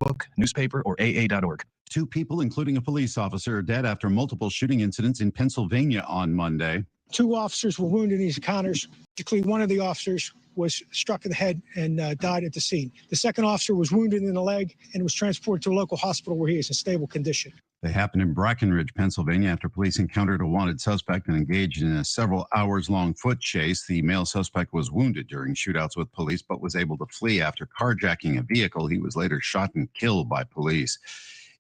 book, newspaper, or AA.org. 2 people, including a police officer, are dead after multiple shooting incidents in Pennsylvania on Monday. 2 officers were wounded in these encounters. Particularly, one of the officers was struck in the head and died at the scene. The second officer was wounded in the leg and was transported to a local hospital where he is in stable condition. They happened in Brackenridge, Pennsylvania, after police encountered a wanted suspect and engaged in a several hours-long foot chase. The male suspect was wounded during shootouts with police, but was able to flee after carjacking a vehicle. He was later shot and killed by police.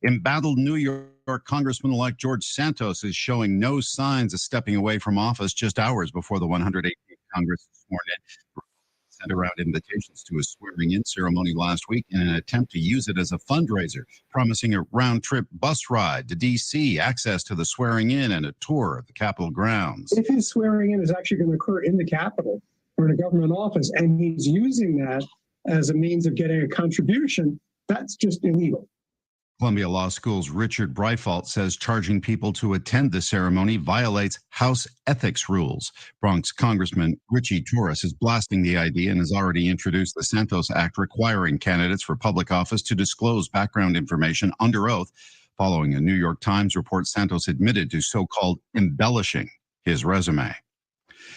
Embattled New York Congressman-elect George Santos is showing no signs of stepping away from office just hours before the 118th Congress was sworn in. Sent around invitations to his swearing-in ceremony last week in an attempt to use it as a fundraiser, promising a round-trip bus ride to D.C., access to the swearing-in, and a tour of the Capitol grounds. If his swearing-in is actually going to occur in the Capitol or in a government office, and he's using that as a means of getting a contribution, that's just illegal. Columbia Law School's Richard Breifalt says charging people to attend the ceremony violates House ethics rules. Bronx Congressman Richie Torres is blasting the idea and has already introduced the Santos Act requiring candidates for public office to disclose background information under oath. Following a New York Times report, Santos admitted to so-called embellishing his resume.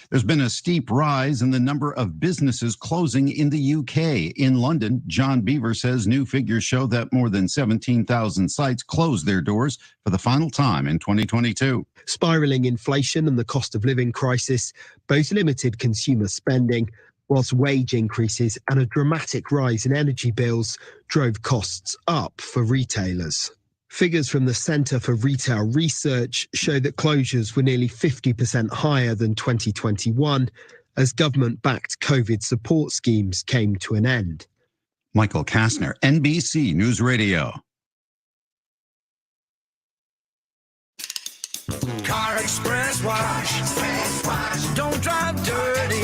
There's been a steep rise in the number of businesses closing in the UK. In London, John Beaver says new figures show that more than 17,000 sites closed their doors for the final time in 2022. Spiraling inflation and the cost of living crisis both limited consumer spending, whilst wage increases and a dramatic rise in energy bills drove costs up for retailers. Figures from the Centre for Retail Research show that closures were nearly 50% higher than 2021 as government-backed COVID support schemes came to an end. Michael Kastner, NBC News Radio. Car Express Wash. Don't drive dirty.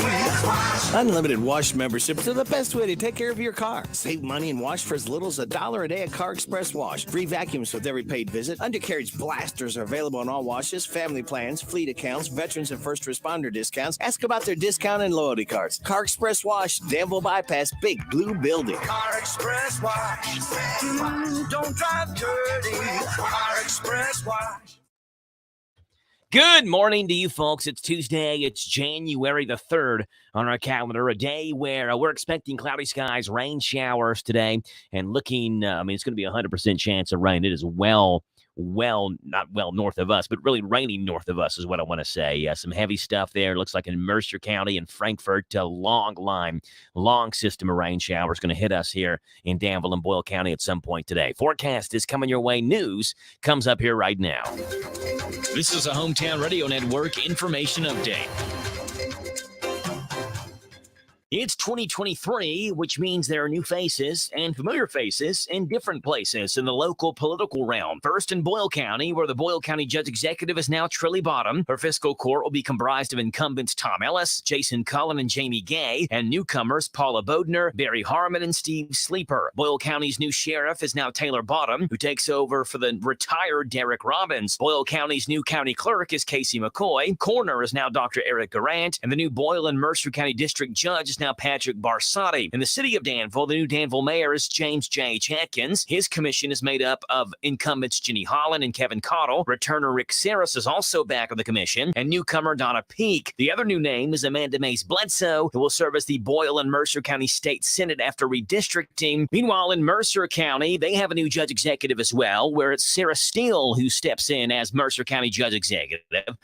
Unlimited wash memberships are the best way to take care of your car. Save money and wash for as little as $1 a day at Car Express Wash. Free vacuums with every paid visit. Undercarriage blasters are available on all washes, family plans, fleet accounts, veterans and first responder discounts. Ask about their discount and loyalty cards. Car Express Wash, Danville Bypass, Big Blue Building. Car Express Wash. Don't drive dirty. Car Express Wash. Good morning to you folks. It's Tuesday. It's January the 3rd on our calendar, a day where we're expecting cloudy skies, rain showers today, and looking, it's going to be a 100% chance of rain. It is not well north of us, but really raining north of us is what I want to say. Some heavy stuff there. Looks like in Mercer County and Frankfort, a long system of rain showers going to hit us here in Danville and Boyle County at some point today. Forecast is coming your way. News comes up here right now. This is a Hometown Radio Network information update. It's 2023, which means there are new faces and familiar faces in different places in the local political realm. First in Boyle County, where the Boyle County Judge Executive is now Trilly Bottom. Her fiscal court will be comprised of incumbents Tom Ellis, Jason Cullen, and Jamie Gay, and newcomers Paula Bodner, Barry Harmon, and Steve Sleeper. Boyle County's new sheriff is now Taylor Bottom, who takes over for the retired Derek Robbins. Boyle County's new county clerk is Casey McCoy. Coroner is now Dr. Eric Garant, and the new Boyle and Mercer County District Judge is now Patrick Barsotti. In the city of Danville, the new Danville mayor is James J. Atkins. His commission is made up of incumbents Jenny Holland and Kevin Cottle. Returner Rick Saris is also back on the commission, and newcomer Donna Peak. The other new name is Amanda Mays Bledsoe, who will serve as the Boyle and Mercer County State Senate after redistricting. Meanwhile, in Mercer County, they have a new judge executive as well, where it's Sarah Steele who steps in as Mercer County judge executive.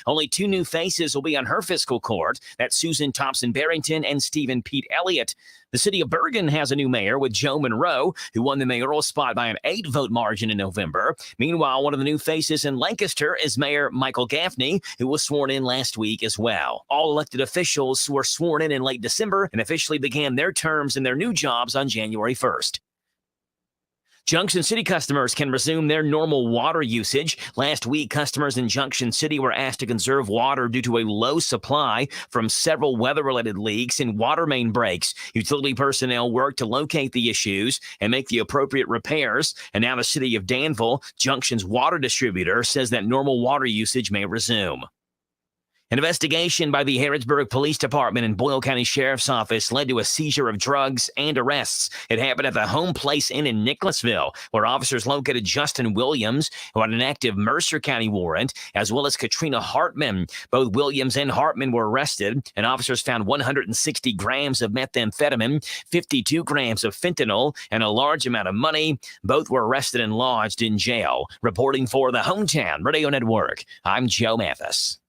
Only 2 new faces will be on her fiscal court. That's Susan Thompson-Barrington and Stephen Pete Elliott. The city of Bergen has a new mayor with Joe Monroe, who won the mayoral spot by an 8-vote margin in November. Meanwhile, one of the new faces in Lancaster is Mayor Michael Gaffney, who was sworn in last week as well. All elected officials were sworn in late December and officially began their terms in their new jobs on January 1st. Junction City customers can resume their normal water usage. Last week, customers in Junction City were asked to conserve water due to a low supply from several weather-related leaks and water main breaks. Utility personnel worked to locate the issues and make the appropriate repairs. And now the city of Danville, Junction's water distributor, says that normal water usage may resume. An investigation by the Harrodsburg Police Department and Boyle County Sheriff's Office led to a seizure of drugs and arrests. It happened at the Home Place Inn in Nicholasville, where officers located Justin Williams, who had an active Mercer County warrant, as well as Katrina Hartman. Both Williams and Hartman were arrested, and officers found 160 grams of methamphetamine, 52 grams of fentanyl, and a large amount of money. Both were arrested and lodged in jail. Reporting for the Hometown Radio Network, I'm Joe Mathis.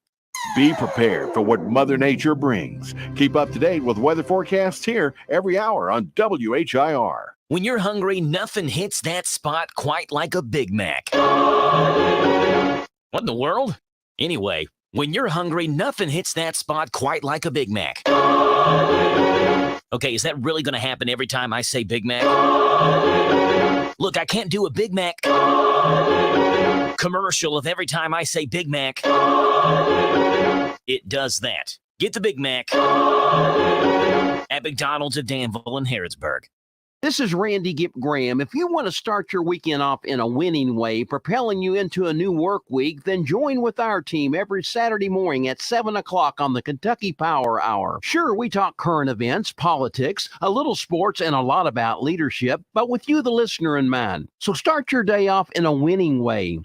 Be prepared for what Mother Nature brings. Keep up to date with weather forecasts here every hour on WHIR. When you're hungry, nothing hits that spot quite like a Big Mac. What in the world? Anyway, when you're hungry, nothing hits that spot quite like a Big Mac. Okay, is that really going to happen every time I say Big Mac? Look, I can't do a Big Mac commercial if every time I say Big Mac, it does that. Get the Big Mac at McDonald's of Danville and Harrodsburg. This is Randy Gipp Graham. If you want to start your weekend off in a winning way, propelling you into a new work week, then join with our team every Saturday morning at 7 o'clock on the Kentucky Power Hour. Sure, we talk current events, politics, a little sports, and a lot about leadership, but with you, the listener, in mind. So start your day off in a winning way. Rise and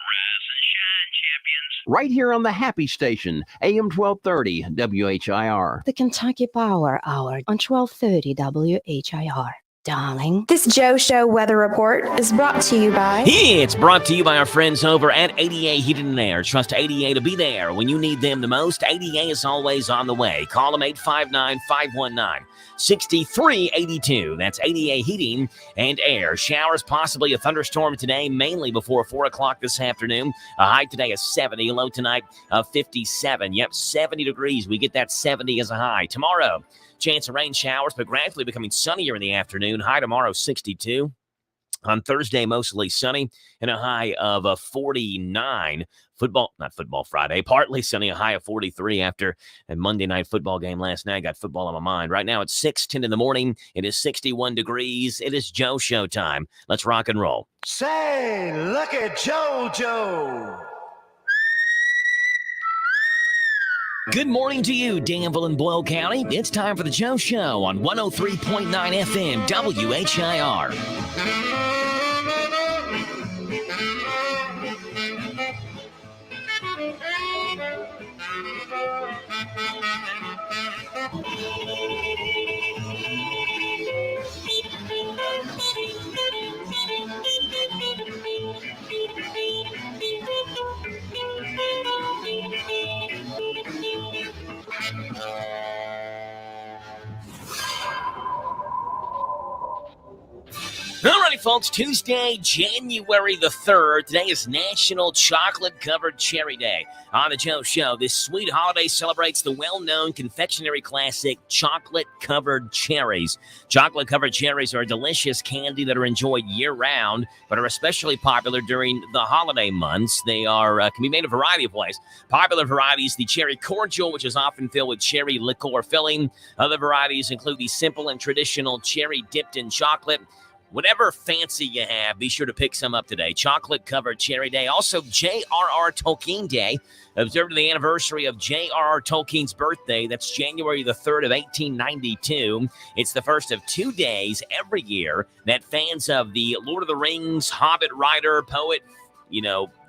shine, champions. Right here on the Happy Station, AM 1230 WHIR. The Kentucky Power Hour on 1230 WHIR. Darling. This Joe Show weather report is brought to you by... It's brought to you by our friends over at ADA Heating and Air. Trust ADA to be there when you need them the most. ADA is always on the way. Call them 859-519-6382. That's ADA Heating and Air. Showers, possibly a thunderstorm today, mainly before 4 o'clock this afternoon. A high today is 70, low tonight of 57. Yep, 70 degrees. We get that 70 as a high. Tomorrow, chance of rain showers, but gradually becoming sunnier in the afternoon. High tomorrow, 62. On Thursday, mostly sunny and a high of 49. Not football Friday, partly sunny, a high of 43 after a Monday night football game last night. Got football on my mind. Right now, it's 6:10 in the morning. It is 61 degrees. It is Joe Show time. Let's rock and roll. Say, look at JoJo. Good morning to you, Danville and Boyle County. It's time for the Joe Show on 103.9 FM WHIR. All righty, folks, Tuesday, January the 3rd. Today is National Chocolate-Covered Cherry Day. On the Joe Show, this sweet holiday celebrates the well-known confectionery classic, chocolate-covered cherries. Chocolate-covered cherries are a delicious candy that are enjoyed year-round, but are especially popular during the holiday months. They are can be made a variety of ways. Popular varieties, the cherry cordial, which is often filled with cherry liqueur filling. Other varieties include the simple and traditional cherry dipped in chocolate. Whatever fancy you have, be sure to pick some up today. Chocolate-covered Cherry Day. Also, J.R.R. Tolkien Day. Observed the anniversary of J.R.R. Tolkien's birthday. That's January the 3rd of 1892. It's the first of 2 days every year that fans of the Lord of the Rings, Hobbit writer, poet,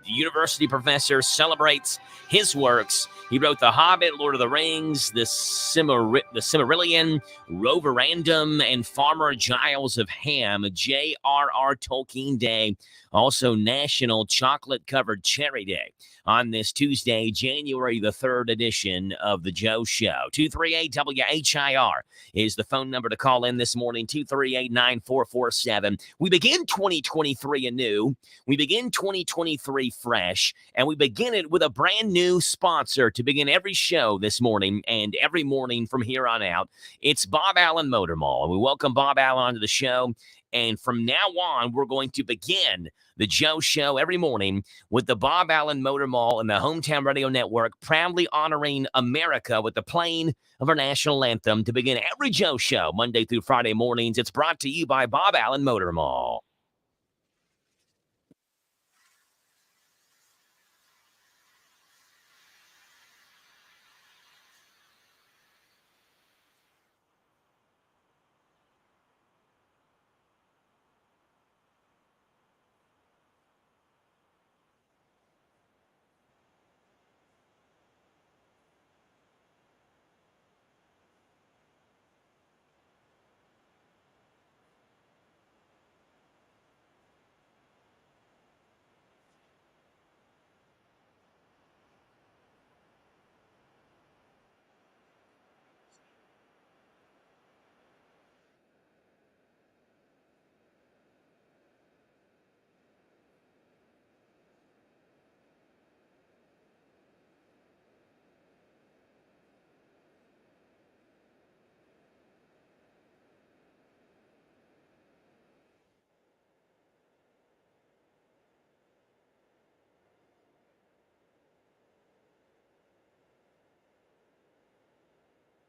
university professor celebrates his works. He wrote The Hobbit, Lord of the Rings, the Silmarillion, Roverandom, and Farmer Giles of Ham. J.R.R. Tolkien Day, also National Chocolate-Covered Cherry Day. On this Tuesday, January the 3rd edition of The Joe Show. 238-WHIR is the phone number to call in this morning, 238-9447. We begin 2023 anew. We begin 2023 fresh, and we begin it with a brand new sponsor to begin every show this morning and every morning from here on out. It's Bob Allen Motor Mall. We welcome Bob Allen onto the show, and from now on, we're going to begin the Joe Show every morning with the Bob Allen Motor Mall and the Hometown Radio Network proudly honoring America with the playing of our national anthem to begin every Joe Show Monday through Friday mornings. It's brought to you by Bob Allen Motor Mall.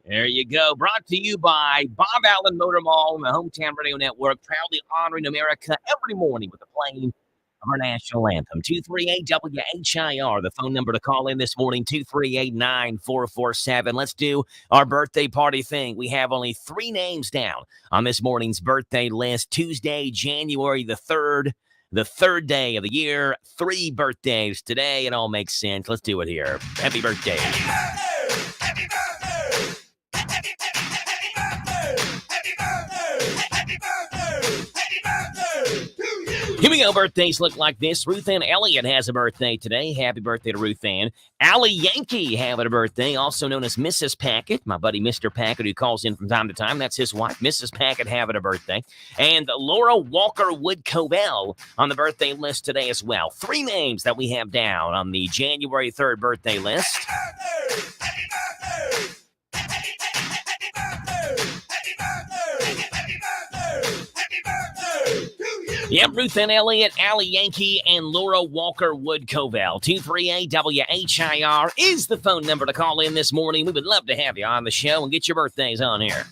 There you go. Brought to you by Bob Allen Motor Mall and the Hometown Radio Network, proudly honoring America every morning with the playing of our national anthem. 238 WHIR, the phone number to call in this morning, 238-9447. Let's do our birthday party thing. We have only 3 names down on this morning's birthday list. Tuesday, January the 3rd, the 3rd day of the year. 3 birthdays today. It all makes sense. Let's do it here. Happy birthday. Here we go. Birthdays look like this. Ruth Ann Elliott has a birthday today. Happy birthday to Ruth Ann. Allie Yankee having a birthday, also known as Mrs. Packett. My buddy Mr. Packett, who calls in from time to time. That's his wife, Mrs. Packett, having a birthday. And Laura Walker Wood-Covell on the birthday list today as well. 3 names that we have down on the January 3rd birthday list. Yep, Ruth Ann Elliott, Allie Yankee, and Laura Walker Wood-Covell. 238-WHIR is the phone number to call in this morning. We would love to have you on the show and get your birthdays on here.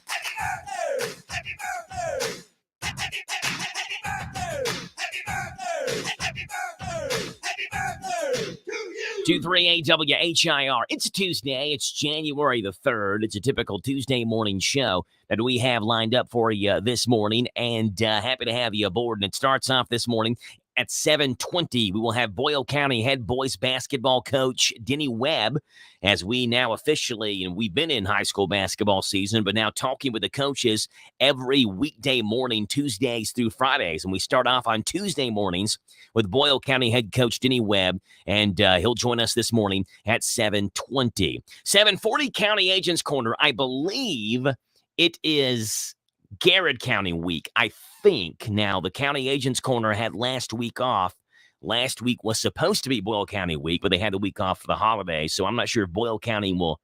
238-WHIR. It's a Tuesday. It's January the 3rd. It's a typical Tuesday morning show that we have lined up for you this morning, and happy to have you aboard. And it starts off this morning at 7:20. We will have Boyle County head boys basketball coach Denny Webb, as we now officially, and we've been in high school basketball season, but now talking with the coaches every weekday morning, Tuesdays through Fridays. And we start off on Tuesday mornings with Boyle County head coach Denny Webb, and he'll join us this morning at 7:20. 7:40 County Agents Corner. I believe it is Garrett County week, I think. Now, the County Agents Corner had last week off. Last week was supposed to be Boyle County week, but they had the week off for the holiday. So I'm not sure if Boyle County will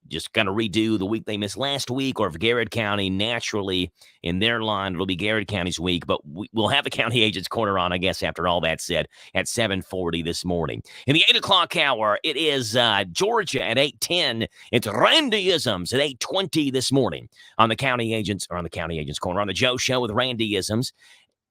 just kind of redo the week they missed last week, or if Garrett County, naturally, in their line, it'll be Garrett County's week. But we'll have the County Agents Corner on, I guess, after all that said, at 7:40 this morning. In the 8 o'clock hour, it is Georgia at 8:10. It's Randyisms at 8:20 this morning on the County Agents Corner, on the Joe Show with Randyisms.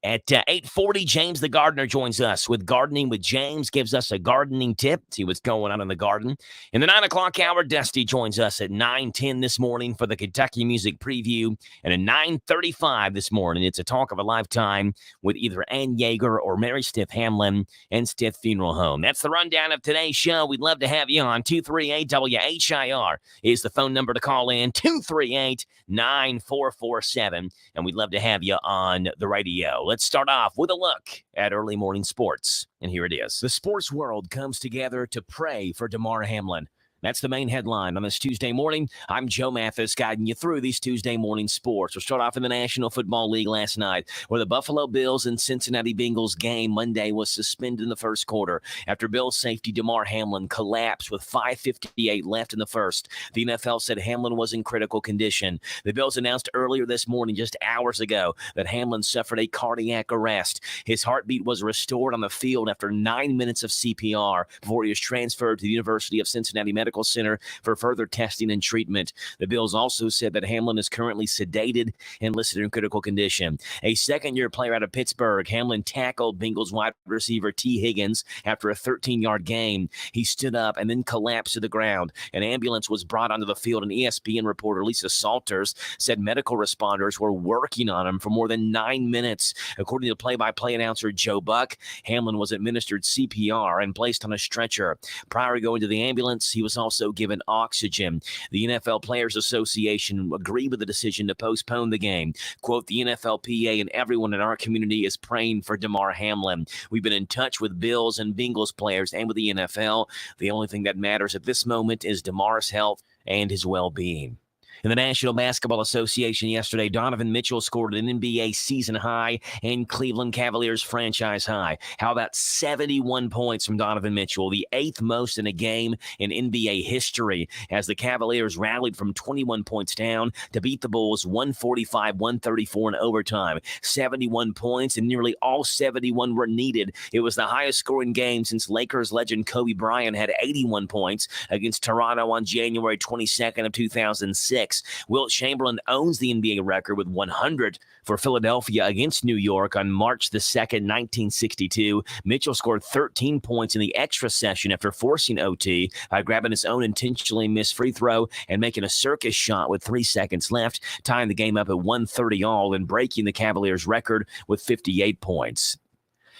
At 8:40, James the Gardener joins us with Gardening with James, gives us a gardening tip, see what's going on in the garden. In the 9 o'clock hour, Dusty joins us at 9:10 this morning for the Kentucky Music Preview. And at 9:35 this morning, it's a talk of a lifetime with either Ann Yeager or Mary Stith Hamlin and Stith Funeral Home. That's the rundown of today's show. We'd love to have you on. 238-WHIR is the phone number to call in, 238-9447. And we'd love to have you on the radio. Let's start off with a look at early morning sports. And here it is. The sports world comes together to pray for Damar Hamlin. That's the main headline on this Tuesday morning. I'm Joe Mathis, guiding you through these Tuesday morning sports. We'll start off in the National Football League last night, where the Buffalo Bills and Cincinnati Bengals game Monday was suspended in the first quarter after Bills safety Damar Hamlin collapsed with 5:58 left in the first. The NFL said Hamlin was in critical condition. The Bills announced earlier this morning, just hours ago, that Hamlin suffered a cardiac arrest. His heartbeat was restored on the field after 9 minutes of CPR before he was transferred to the University of Cincinnati Medical Center for further testing and treatment. The Bills also said that Hamlin is currently sedated and listed in critical condition. A second-year player out of Pittsburgh, Hamlin tackled Bengals wide receiver T. Higgins after a 13-yard gain. He stood up and then collapsed to the ground. An ambulance was brought onto the field, and ESPN reporter Lisa Salters said medical responders were working on him for more than 9 minutes. According to play-by-play announcer Joe Buck, Hamlin was administered CPR and placed on a stretcher. Prior to going to the ambulance, he was also given oxygen. The NFL Players Association agreed with the decision to postpone the game. Quote, the NFLPA and everyone in our community is praying for Damar Hamlin. We've been in touch with Bills and Bengals players and with the NFL. The only thing that matters at this moment is Damar's health and his well-being. In the National Basketball Association yesterday, Donovan Mitchell scored an NBA season high and Cleveland Cavaliers franchise high. How about 71 points from Donovan Mitchell, the 8th most in a game in NBA history, as the Cavaliers rallied from 21 points down to beat the Bulls 145-134 in overtime. 71 points, and nearly all 71 were needed. It was the highest scoring game since Lakers legend Kobe Bryant had 81 points against Toronto on January 22nd of 2006. 6. Wilt Chamberlain owns the NBA record with 100 for Philadelphia against New York on March the 2nd, 1962. Mitchell scored 13 points in the extra session after forcing OT by grabbing his own intentionally missed free throw and making a circus shot with 3 seconds left, tying the game up at 130 all and breaking the Cavaliers' record with 58 points.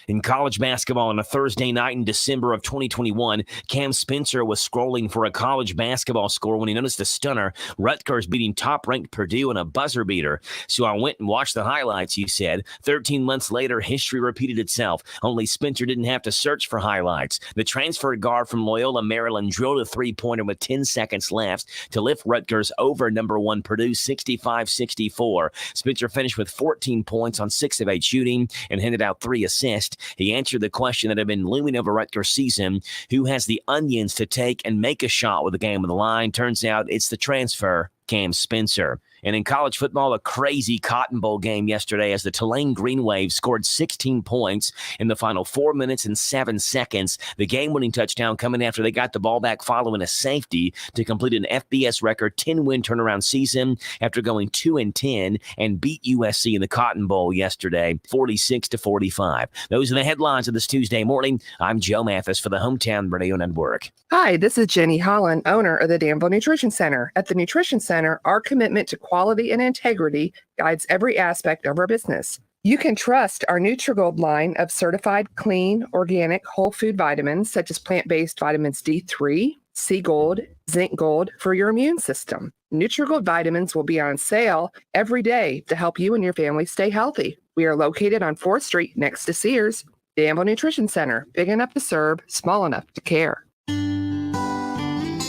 In college basketball on a Thursday night in December of 2021, Cam Spencer was scrolling for a college basketball score when he noticed a stunner, Rutgers beating top-ranked Purdue in a buzzer beater. So I went and watched the highlights, he said. 13 months later, history repeated itself, only Spencer didn't have to search for highlights. The transfer guard from Loyola, Maryland drilled a three-pointer with 10 seconds left to lift Rutgers over number 1 Purdue 65-64. Spencer finished with 14 points on 6 of 8 shooting and handed out 3 assists. He answered the question that had been looming over Rutgers' season: who has the onions to take and make a shot with the game on the line? Turns out it's the transfer, Cam Spencer. And in college football, a crazy Cotton Bowl game yesterday as the Tulane Green Wave scored 16 points in the final 4 minutes and 7 seconds. The game-winning touchdown coming after they got the ball back following a safety to complete an FBS record 10-win turnaround season after going 2-10 and beat USC in the Cotton Bowl yesterday, 46-45. Those are the headlines of this Tuesday morning. I'm Joe Mathis for the Hometown Radio Network. Hi, this is Jenny Holland, owner of the Danville Nutrition Center. At the Nutrition Center, our commitment to quality and integrity guides every aspect of our business. You can trust our Nutrigold line of certified, clean, organic, whole food vitamins, such as plant-based vitamins D3, C Gold, Zinc Gold for your immune system. Nutrigold vitamins will be on sale every day to help you and your family stay healthy. We are located on 4th Street next to Sears. Danville Nutrition Center, big enough to serve, small enough to care.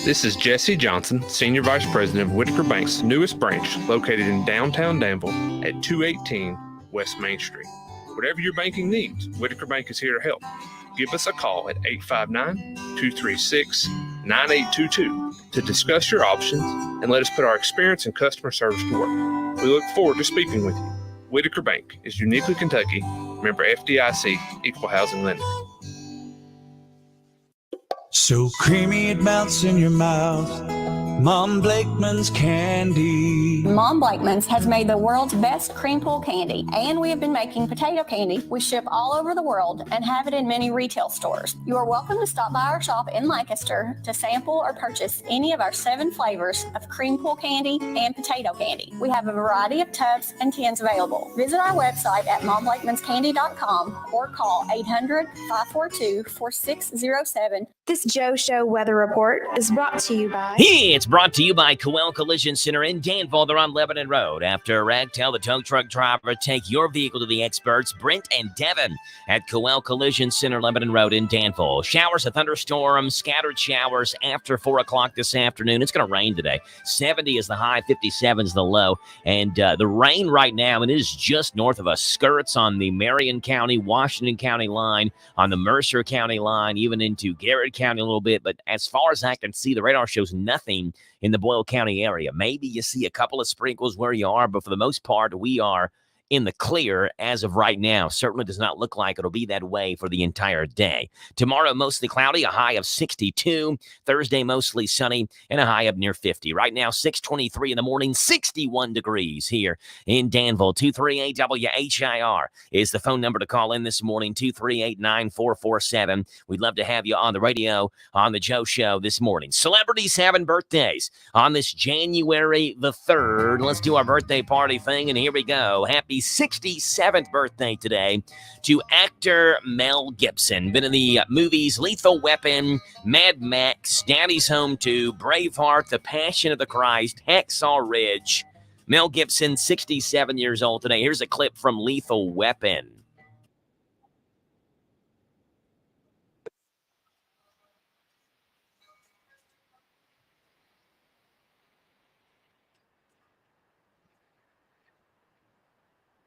This is Jesse Johnson, Senior Vice President of Whitaker Bank's newest branch, located in downtown Danville at 218 West Main Street. Whatever your banking needs, Whitaker Bank is here to help. Give us a call at 859-236-9822 to discuss your options and let us put our experience and customer service to work. We look forward to speaking with you. Whitaker Bank is uniquely Kentucky, member FDIC, equal housing lender. So creamy it melts in your mouth. Mom Blakeman's candy. Mom Blakeman's has made the world's best cream pull candy, and we have been making potato candy. We ship all over the world and have it in many retail stores. You are welcome to stop by our shop in Lancaster to sample or purchase any of our 7 flavors of cream pull candy and potato candy. We have a variety of tubs and tins available. Visit our website at momblakeman'scandy.com or call 800-542-4607. This Joe Show weather report is brought to you by... It's brought to you by Coel Collision Center in Danville. They're on Lebanon Road. After a wreck, tell the tow truck driver, take your vehicle to the experts, Brent and Devin, at Coel Collision Center, Lebanon Road in Danville. Showers, a thunderstorm, scattered showers after 4 o'clock this afternoon. It's going to rain today. 70 is the high, 57 is the low. And the rain right now, and it is just north of us, skirts on the Marion County, Washington County line, on the Mercer County line, even into Garrett County a little bit. But as far as I can see, the radar shows nothing in the Boyle County area. Maybe you see a couple of sprinkles where you are, but for the most part, we are in the clear as of right now. Certainly does not look like it'll be that way for the entire day. Tomorrow, mostly cloudy, a high of 62. Thursday, mostly sunny, and a high of near 50. Right now, 6:23 in the morning, 61 degrees here in Danville. 238-WHIR is the phone number to call in this morning, 238-9447. We'd love to have you on the radio on the Joe Show this morning. Celebrities having birthdays on this January the 3rd. Let's do our birthday party thing, and here we go. Happy 67th birthday today to actor Mel Gibson. Been in the movies Lethal Weapon, Mad Max, Daddy's Home 2, Braveheart, The Passion of the Christ, Hacksaw Ridge. Mel Gibson, 67 years old today. Here's a clip from Lethal Weapon.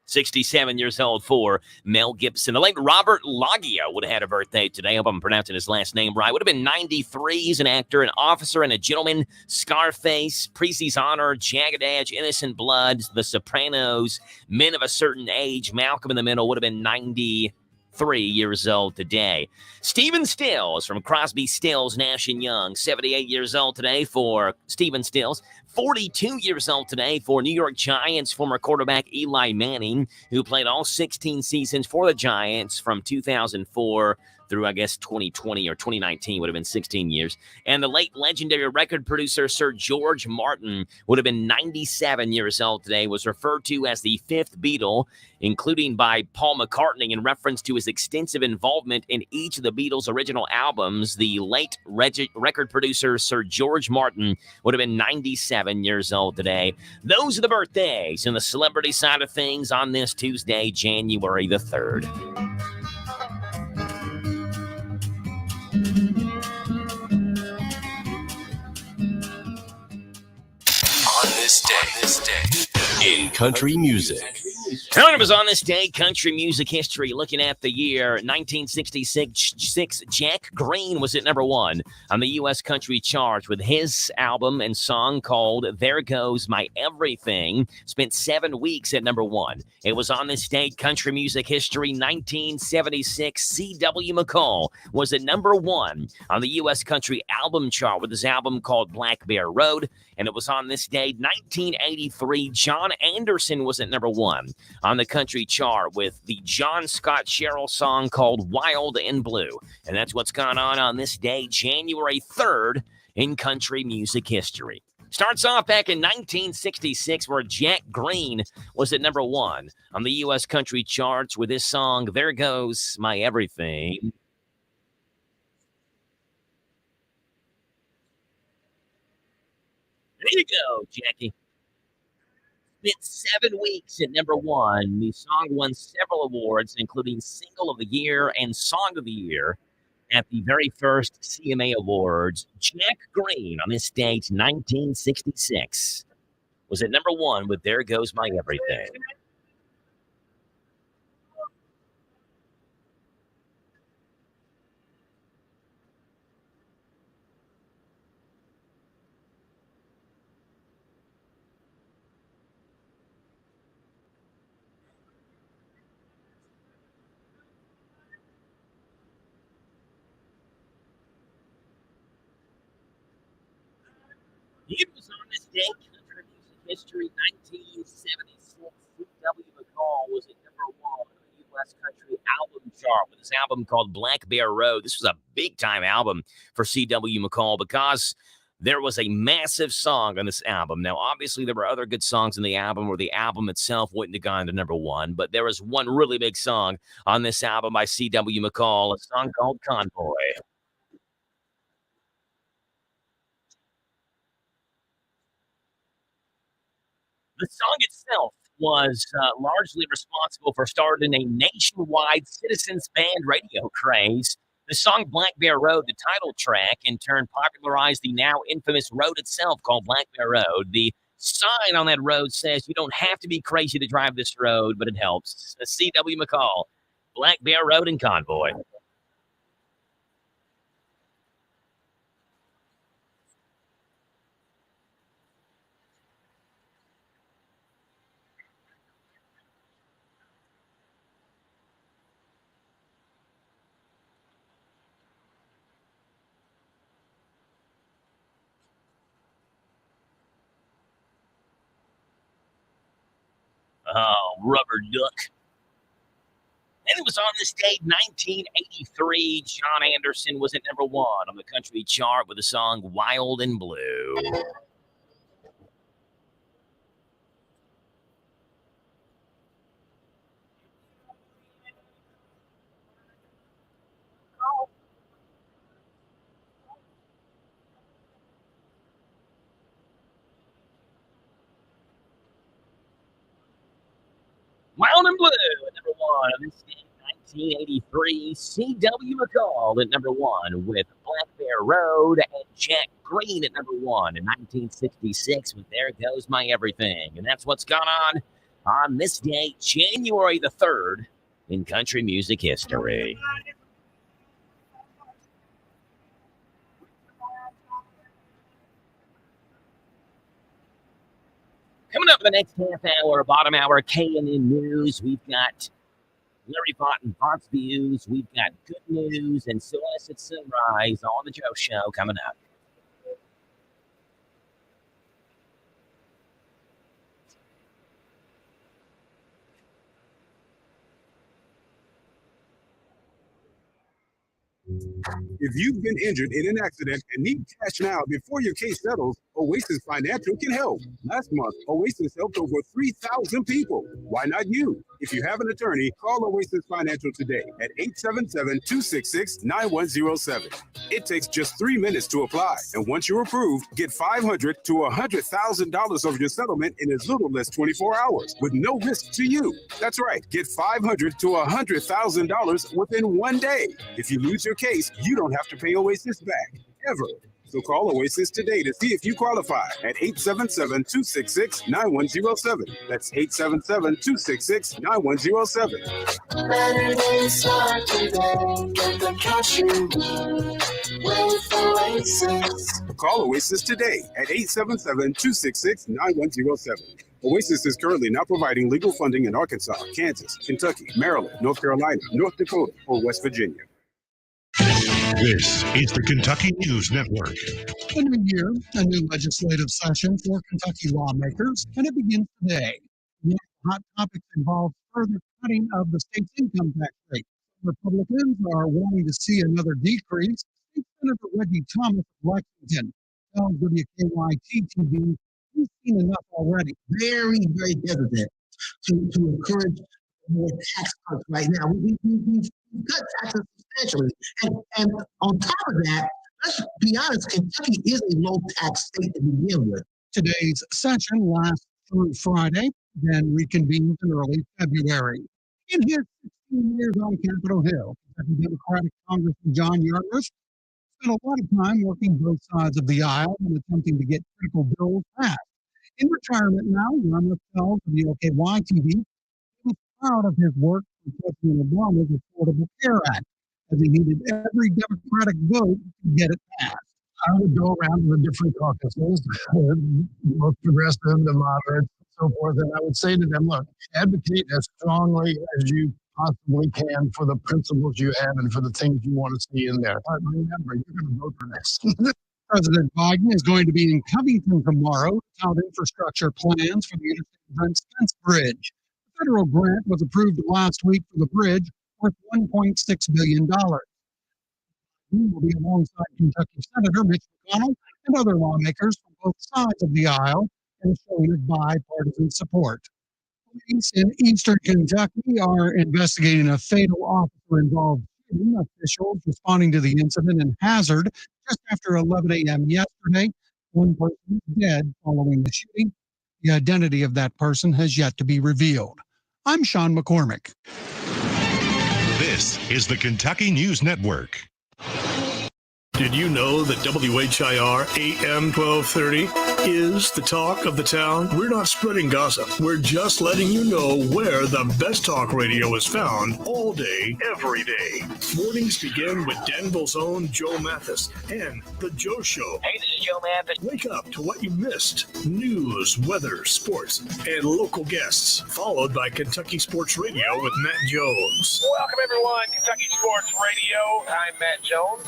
$67 years old for Mel Gibson. The late Robert Loggia would have had a birthday today. I hope I'm pronouncing his last name right. Would have been 93. He's an actor, an officer, and a gentleman. Scarface, Precy's Honor, Jagged Edge, Innocent Blood, The Sopranos, Men of a Certain Age, Malcolm in the Middle would have been 93 years old today. Stephen Stills from Crosby, Stills, Nash & Young, 78 years old today for Stephen Stills. 42 years old today for New York Giants former quarterback Eli Manning, who played all 16 seasons for the Giants from 2004 through, I guess, 2020 or 2019 would have been 16 years. And the late legendary record producer Sir George Martin would have been 97 years old today, was referred to as the fifth Beatle, including by Paul McCartney in reference to his extensive involvement in each of the Beatles' original albums. The late record producer Sir George Martin would have been 97 years old today. Those are the birthdays and the celebrity side of things on this Tuesday, January the 3rd. On this day in country music. Coming up is on this day, country music history. Looking at the year 1966, Jack Green was at number one on the U.S. country chart with his album and song called There Goes My Everything. Spent 7 weeks at number one. It was on this day, country music history. 1976, C.W. McCall was at number one on the U.S. country album chart with his album called Black Bear Road. And it was on this day, 1983, John Anderson was at number one on the country chart with the John Scott Sherrill song called Wild and Blue. And that's what's gone on this day, January 3rd, in country music history. Starts off back in 1966, where Jack Green was at number one on the U.S. country charts with his song, There Goes My Everything. There you go, Jackie. Spent 7 weeks at number one. The song won several awards, including Single of the Year and Song of the Year at the very first CMA Awards. Jack Green, on this date, 1966, was at number one with There Goes My Everything. It was on this day, country music history, 1976. C.W. McCall was at number one on the U.S. country album chart with his album called Black Bear Road. This was a big-time album for C.W. McCall because there was a massive song on this album. Now, obviously, there were other good songs in the album where the album itself wouldn't have gone to number one, but there was one really big song on this album by C.W. McCall, a song called Convoy. The song itself was largely responsible for starting a nationwide citizens band radio craze. The song Black Bear Road, the title track, in turn popularized the now infamous road itself called Black Bear Road. The sign on that road says you don't have to be crazy to drive this road, but it helps. C.W. McCall, Black Bear Road and Convoy. Oh, Rubber Duck. And it was on this date, 1983. John Anderson was at number one on the country chart with the song Wild and Blue. Wild and Blue at number one on this day, 1983. C.W. McCall at number one with Black Bear Road, and Jack Green at number one in 1966 with There Goes My Everything. And that's what's gone on this day, January the 3rd, in country music history. Coming up in the next half hour, bottom hour, K&N News, we've got Larry Vaught and Vaught's Views. We've got good news and Celeste at Sunrise on the Joe Show coming up. If you've been injured in an accident and need cash now before your case settles, Oasis Financial can help. Last month, Oasis helped over 3,000 people. Why not you? If you have an attorney, call Oasis Financial today at 877-266-9107. It takes just 3 minutes to apply. And once you're approved, get $500 to $100,000 of your settlement in as little as 24 hours with no risk to you. That's right. Get $500 to $100,000 within 1 day. If you lose your case, you don't have to pay Oasis back, ever. So call Oasis today to see if you qualify at 877-266-9107. That's 877-266-9107. Better days start today. Get the cash you need with Oasis. Call Oasis today at 877-266-9107. Oasis is currently not providing legal funding in Arkansas, Kansas, Kentucky, Maryland, North Carolina, North Dakota, or West Virginia. This is the Kentucky News Network. A new year, a new legislative session for Kentucky lawmakers, and it begins today. The hot topics involve further cutting of the state's income tax rate. Republicans are wanting to see another decrease. State Senator Reggie Thomas of Lexington tells WKYT-TV he's seen enough already. Very, very hesitant to encourage more tax cuts right now. We've cut taxes substantially. And on top of that, let's be honest, Kentucky is a low-tax state to begin with. Today's session lasts through Friday, then reconvenes in early February. In his 16 years on Capitol Hill, Kentucky Democratic Congressman John Yarmouth spent a lot of time working both sides of the aisle and attempting to get critical bills passed. In retirement now, Yarmouth tells WKY-TV he was proud of his work for President Obama's Affordable Care Act, as he needed every Democratic vote to get it passed. I would go around to the different caucuses, both progressive, the moderate, so forth, and I would say to them, look, advocate as strongly as you possibly can for the principles you have and for the things you want to see in there. But remember, you're going to vote for this. President Biden is going to be in Covington tomorrow to tout infrastructure plans for the Interstate Brent Spence Bridge. The federal grant was approved last week for the bridge, worth $1.6 billion. He will be alongside Kentucky Senator Mitch McConnell and other lawmakers from both sides of the aisle and showing his bipartisan support. Police in eastern Kentucky are investigating a fatal officer-involved shooting. Officials responding to the incident in Hazard just after 11 a.m. yesterday. One person is dead following the shooting. The identity of that person has yet to be revealed. I'm Sean McCormick. This is the Kentucky News Network. Did you know that WHIR AM 1230 is the talk of the town? We're not spreading gossip. We're just letting you know where the best talk radio is found all day, every day. Mornings begin with Danville's own Joe Mathis and The Joe Show. Hey, this is Joe Mathis. Wake up to what you missed. News, weather, sports, and local guests. Followed by Kentucky Sports Radio with Matt Jones. Welcome, everyone. Kentucky Sports Radio. I'm Matt Jones.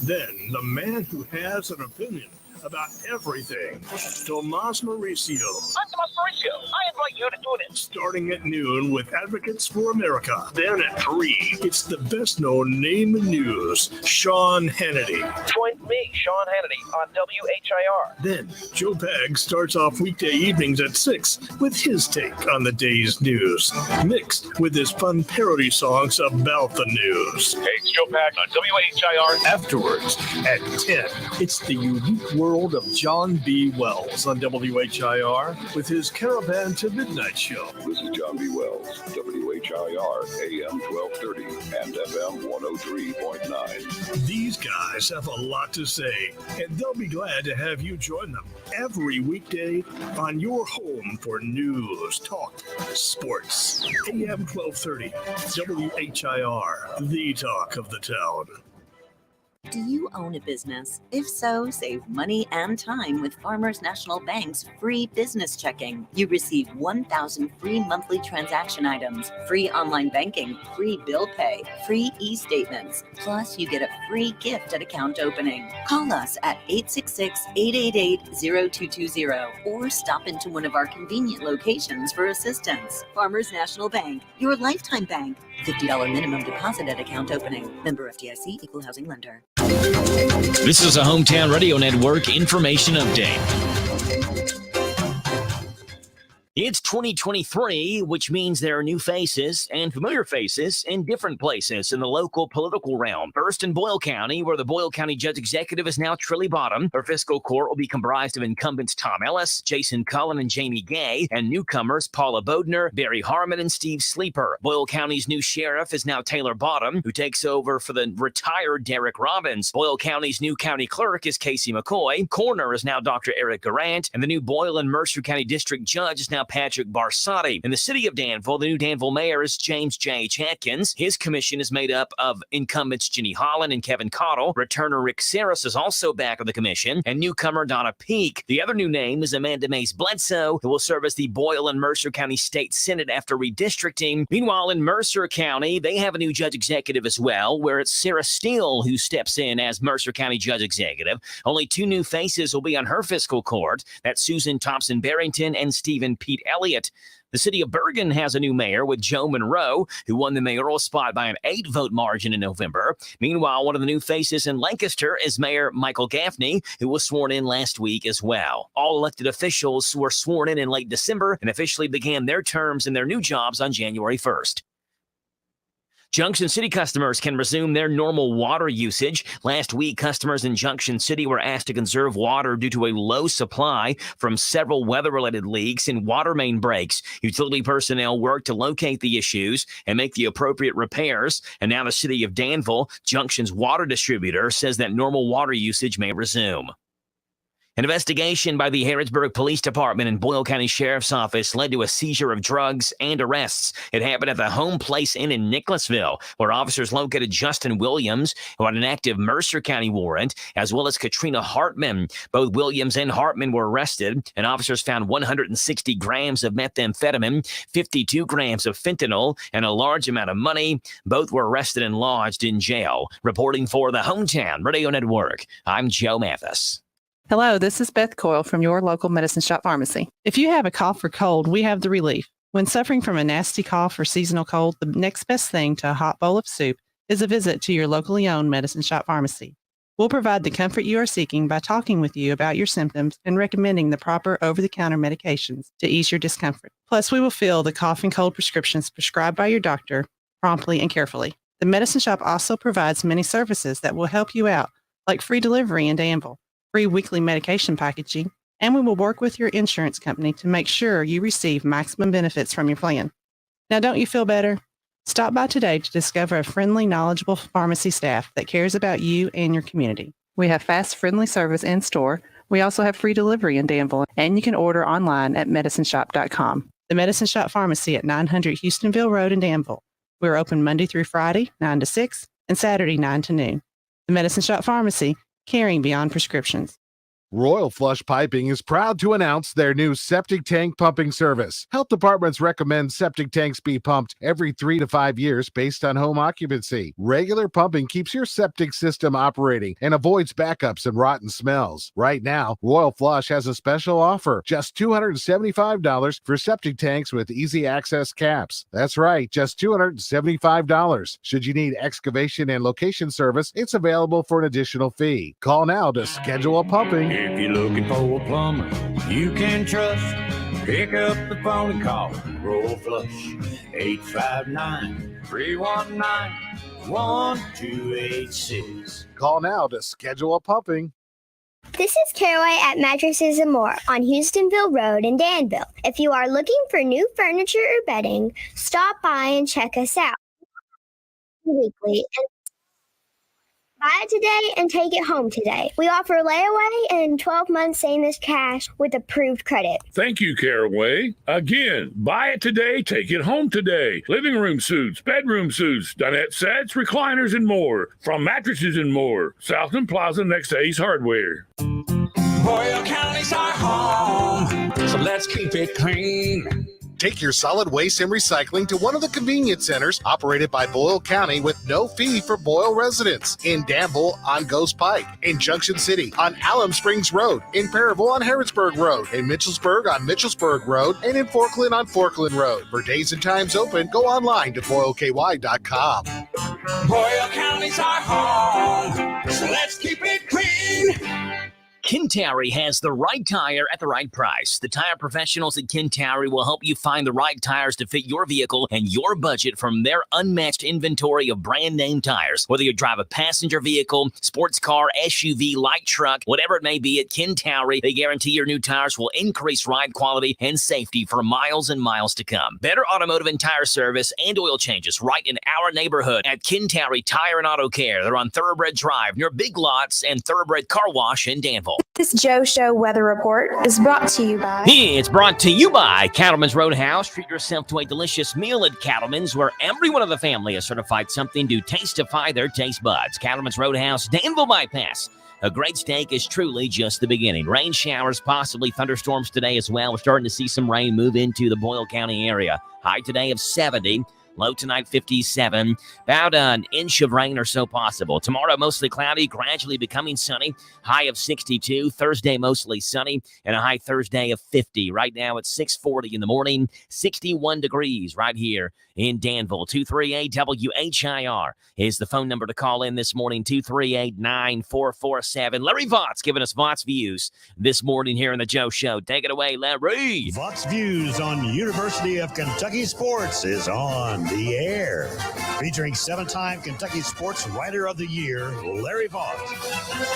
Then, the man who has an opinion about everything, Tomas Mauricio. I'm Tomas Mauricio. I invite you to tune in. Starting at noon with Advocates for America. Then at 3, it's the best-known name in news, Sean Hannity. Join me, Sean Hannity, on WHIR. Then, Joe Pag starts off weekday evenings at 6 with his take on the day's news, mixed with his fun parody songs about the news. Hey, it's Joe Pag on WHIR. Afterwards, at 10, it's the unique world of John B. Wells on WHIR with his Caravan to Midnight show. This is John B. Wells, WHIR, AM 1230 and FM 103.9. These guys have a lot to say, and they'll be glad to have you join them every weekday on your home for news, talk, sports. AM 1230, WHIR, the talk of the town. Do you own a business? If so, save money and time with Farmers National Bank's free business checking. You receive 1,000 free monthly transaction items, free online banking, free bill pay, free e-statements. Plus, you get a free gift at account opening. Call us at 866-888-0220 or stop into one of our convenient locations for assistance. Farmers National Bank, your lifetime bank. $50 minimum deposit at account opening. Member FDIC, equal housing lender. This is a Hometown Radio Network information update. It's 2023, which means there are new faces and familiar faces in different places in the local political realm. First in Boyle County, where the Boyle County Judge Executive is now Trilly Bottom. Her fiscal court will be comprised of incumbents Tom Ellis, Jason Cullen, and Jamie Gay, and newcomers Paula Bodner, Barry Harmon, and Steve Sleeper. Boyle County's new sheriff is now Taylor Bottom, who takes over for the retired Derek Robbins. Boyle County's new county clerk is Casey McCoy. Coroner is now Dr. Eric Garant, and the new Boyle and Mercer County District Judge is now Patrick Barsotti. In the city of Danville, the new Danville mayor is James J. Atkins. His commission is made up of incumbents Jenny Holland and Kevin Cottle. Returner Rick Saris is also back on the commission, and newcomer Donna Peak. The other new name is Amanda Mays Bledsoe, who will serve as the Boyle and Mercer County State Senate after redistricting. Meanwhile, in Mercer County, they have a new judge executive as well, where it's Sarah Steele who steps in as Mercer County judge executive. Only two new faces will be on her fiscal court. That's Susan Thompson-Barrington and Stephen Pete Elliott. The city of Bergen has a new mayor with Joe Monroe, who won the mayoral spot by an 8-vote margin in November. Meanwhile, one of the new faces in Lancaster is Mayor Michael Gaffney, who was sworn in last week as well. All elected officials were sworn in late December and officially began their terms in their new jobs on January 1st. Junction City customers can resume their normal water usage. Last week, customers in Junction City were asked to conserve water due to a low supply from several weather-related leaks and water main breaks. Utility personnel worked to locate the issues and make the appropriate repairs. And now the city of Danville, Junction's water distributor, says that normal water usage may resume. An investigation by the Harrodsburg Police Department and Boyle County Sheriff's Office led to a seizure of drugs and arrests. It happened at the Home Place Inn in Nicholasville, where officers located Justin Williams, who had an active Mercer County warrant, as well as Katrina Hartman. Both Williams and Hartman were arrested, and officers found 160 grams of methamphetamine, 52 grams of fentanyl, and a large amount of money. Both were arrested and lodged in jail. Reporting for the Hometown Radio Network, I'm Joe Mathis. Hello, this is Beth Coyle from your local Medicine Shop Pharmacy. If you have a cough or cold, we have the relief. When suffering from a nasty cough or seasonal cold, the next best thing to a hot bowl of soup is a visit to your locally owned Medicine Shop Pharmacy. We'll provide the comfort you are seeking by talking with you about your symptoms and recommending the proper over-the-counter medications to ease your discomfort. Plus, we will fill the cough and cold prescriptions prescribed by your doctor promptly and carefully. The Medicine Shop also provides many services that will help you out, like free delivery in Danville, free weekly medication packaging, and we will work with your insurance company to make sure you receive maximum benefits from your plan. Now, don't you feel better? Stop by today to discover a friendly, knowledgeable pharmacy staff that cares about you and your community. We have fast, friendly service in store. We also have free delivery in Danville, and you can order online at medicineshop.com. The Medicine Shop Pharmacy at 900 Houstonville Road in Danville. We're open Monday through Friday, 9 to 6, and Saturday, 9 to noon. The Medicine Shop Pharmacy, caring beyond prescriptions. Royal Flush Piping is proud to announce their new septic tank pumping service. Health departments recommend septic tanks be pumped every 3 to 5 years based on home occupancy. Regular pumping keeps your septic system operating and avoids backups and rotten smells. Right now, Royal Flush has a special offer, just $275 for septic tanks with easy access caps. That's right, just $275. Should you need excavation and location service, it's available for an additional fee. Call now to schedule a pumping. If you're looking for a plumber you can trust, pick up the phone and call Royal Flush, 859-319-1286. Call now to schedule a pumping. This is Caraway at Mattresses and More on Houstonville Road in Danville. If you are looking for new furniture or bedding, stop by and check us out weekly. Buy it today and take it home today. We offer layaway and 12 months same as cash with approved credit. Thank you, Caraway. Again, buy it today, take it home today. Living room suits, bedroom suits, dinette sets, recliners, and more. From Mattresses and More, Southland Plaza next to Ace Hardware. Boyle County's our home, so let's keep it clean. Take your solid waste and recycling to one of the convenience centers operated by Boyle County with no fee for Boyle residents. In Danville on Ghost Pike, in Junction City on Alum Springs Road, in Perryville on Harrodsburg Road, in Mitchellsburg on Mitchellsburg Road, and in Forkland on Forkland Road. For days and times open, go online to BoyleKY.com. Boyle County's our home, so let's keep it clean. Kintari has the right tire at the right price. The tire professionals at Kintari will help you find the right tires to fit your vehicle and your budget from their unmatched inventory of brand name tires. Whether you drive a passenger vehicle, sports car, SUV, light truck, whatever it may be, at Kintari, they guarantee your new tires will increase ride quality and safety for miles and miles to come. Better automotive and tire service and oil changes right in our neighborhood at Kintari Tire and Auto Care. They're on Thoroughbred Drive near Big Lots and Thoroughbred Car Wash in Danville. This Joe Show weather report is brought to you by... It's brought to you by Cattleman's Roadhouse. Treat yourself to a delicious meal at Cattleman's, where everyone of the family has certified something to tastify their taste buds. Cattleman's Roadhouse, Danville Bypass. A great steak is truly just the beginning. Rain showers, possibly thunderstorms today as well. We're starting to see some rain move into the Boyle County area. High today of 70. Low tonight, 57. About an inch of rain or so possible. Tomorrow, mostly cloudy, gradually becoming sunny. High of 62. Thursday, mostly sunny, and a high Thursday of 50. Right now, it's 6:40 in the morning. 61 degrees right here in Danville. 238-WHIR is the phone number to call in this morning. 238-9447. Larry Vaught's giving us Vaught's Views this morning here in the Joe Show. Take it away, Larry. Vaught's Views on University of Kentucky Sports is on the air, featuring 7-time Kentucky Sports Writer of the Year, Larry Vaught.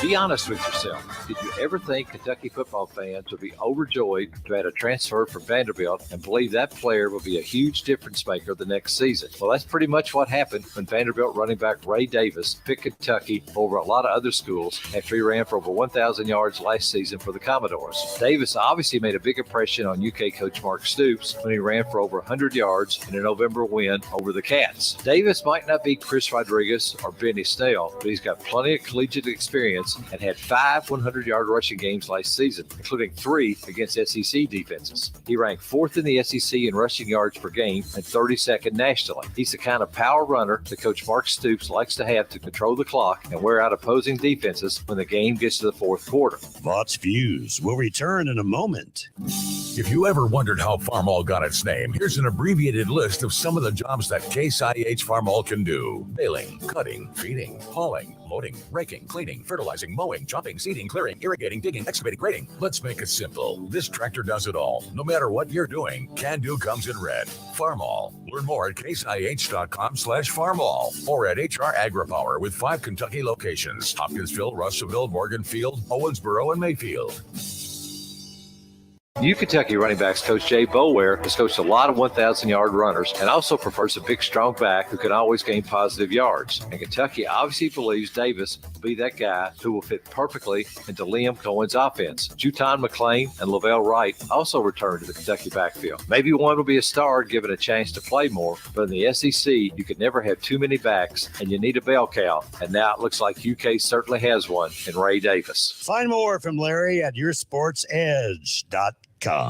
Be honest with yourself. Did you ever think Kentucky football fans would be overjoyed to add a transfer from Vanderbilt and believe that player will be a huge difference maker the next season? Well, that's pretty much what happened when Vanderbilt running back Ray Davis picked Kentucky over a lot of other schools after he ran for over 1,000 yards last season for the Commodores. Davis obviously made a big impression on UK coach Mark Stoops when he ran for over 100 yards in a November win over the Cats. Davis might not be Chris Rodriguez or Benny Snell, but he's got plenty of collegiate experience and had 5 100-yard rushing games last season, including 3 against SEC defenses. He ranked 4th in the SEC in rushing yards per game and 32nd nationally. He's the kind of power runner that Coach Mark Stoops likes to have to control the clock and wear out opposing defenses when the game gets to the fourth quarter. Vaught's Views will return in a moment. If you ever wondered how Farmall got its name, here's an abbreviated list of some of the jobs that Case IH Farmall can do: baling, cutting, feeding, hauling, loading, raking, cleaning, fertilizing, mowing, chopping, seeding, clearing, irrigating, digging, excavating, grading. Let's make it simple. This tractor does it all. No matter what you're doing, Can Do comes in red. Farmall. Learn more at caseih.com/farmall or at HR AgriPower with 5 Kentucky locations: Hopkinsville, Russellville, Morganfield, Owensboro, and Mayfield. New Kentucky running backs coach Jay Boulware has coached a lot of 1,000-yard runners and also prefers a big, strong back who can always gain positive yards. And Kentucky obviously believes Davis will be that guy who will fit perfectly into Liam Cohen's offense. Juton McClain and Lavelle Wright also return to the Kentucky backfield. Maybe one will be a star given a chance to play more, but in the SEC, you can never have too many backs, and you need a bell cow. And now it looks like UK certainly has one in Ray Davis. Find more from Larry at yoursportsedge.com.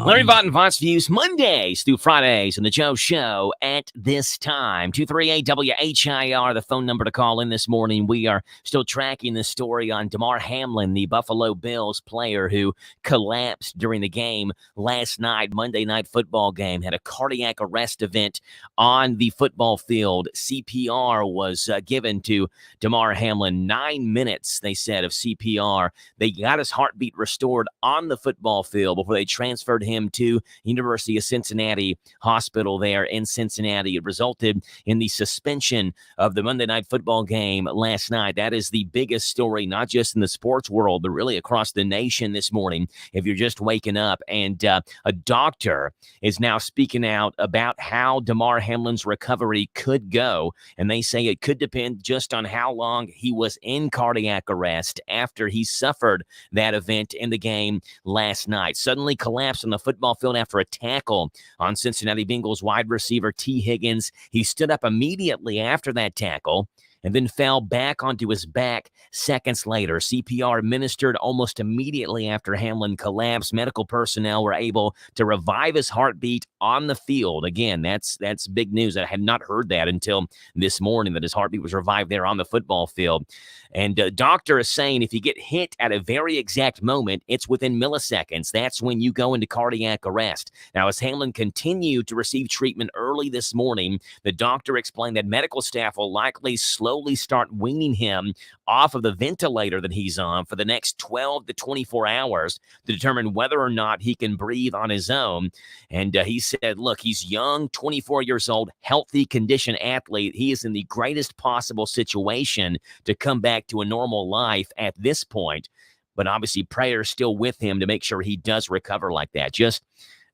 Larry Vaught and Vaught's Views, Mondays through Fridays on the Joe Show at this time. 238-WHIR, the phone number to call in this morning. We are still tracking this story on Damar Hamlin, the Buffalo Bills player who collapsed during the game last night, Monday Night Football game, had a cardiac arrest event on the football field. CPR was given to Damar Hamlin. 9 minutes, they said, of CPR. They got his heartbeat restored on the football field before they transferred him to University of Cincinnati Hospital there in Cincinnati. It resulted in the suspension of the Monday Night Football game last night. That is the biggest story, not just in the sports world, but really across the nation this morning, if you're just waking up. And a doctor is now speaking out about how Damar Hamlin's recovery could go. And they say it could depend just on how long he was in cardiac arrest after he suffered that event in the game last night. Suddenly collapsed on the football field after a tackle on Cincinnati Bengals wide receiver T. Higgins. He stood up immediately after that tackle and then fell back onto his back seconds later. CPR administered almost immediately after Hamlin collapsed. Medical personnel were able to revive his heartbeat on the field. Again, that's big news. I had not heard that until this morning, that his heartbeat was revived there on the football field. And doctor is saying if you get hit at a very exact moment, it's within milliseconds. That's when you go into cardiac arrest. Now, as Hamlin continued to receive treatment early this morning, the doctor explained that medical staff will likely slowly start weaning him off of the ventilator that he's on for the next 12 to 24 hours to determine whether or not he can breathe on his own. And he said, look, he's young, 24 years old, healthy condition athlete. He is in the greatest possible situation to come back to a normal life at this point. But obviously prayers still with him to make sure he does recover like that. Just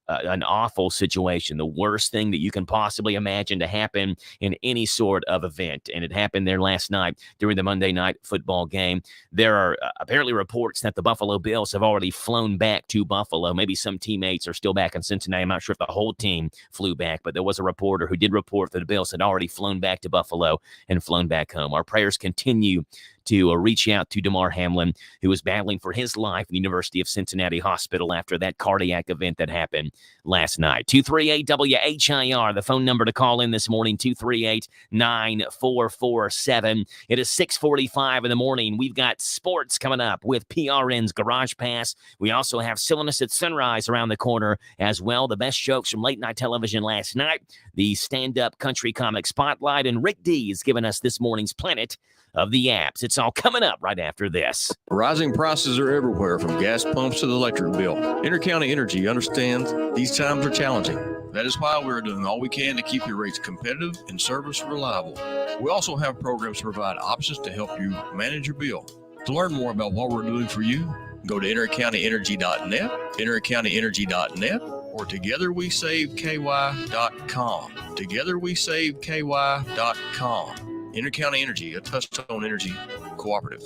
an awful situation, the worst thing that you can possibly imagine to happen in any sort of event. And it happened there last night during the Monday night football game. There are apparently reports that the Buffalo Bills have already flown back to Buffalo. Maybe some teammates are still back in Cincinnati. I'm not sure if the whole team flew back, but there was a reporter who did report that the Bills had already flown back to Buffalo and flown back home. Our prayers continue to reach out to Damar Hamlin, who was battling for his life in the University of Cincinnati Hospital after that cardiac event that happened last night. 238-WHIR, the phone number to call in this morning, 238-9447. It is 6:45 in the morning. We've got sports coming up with PRN's Garage Pass. We also have Silliness at Sunrise around the corner as well. The best jokes from late night television last night, the stand-up country comic spotlight, and Rick D is giving us this morning's Planet of the Apps. It's all coming up right after this. Rising prices are everywhere, from gas pumps to the electric bill. Intercounty Energy understands these times are challenging. That is why we're doing all we can to keep your rates competitive and service reliable. We also have programs to provide options to help you manage your bill. To learn more about what we're doing for you, go to intercountyenergy.net, intercountyenergy.net, or togetherwesaveky.com. Togetherwesaveky.com. Intercounty Energy, a Touchstone Energy cooperative.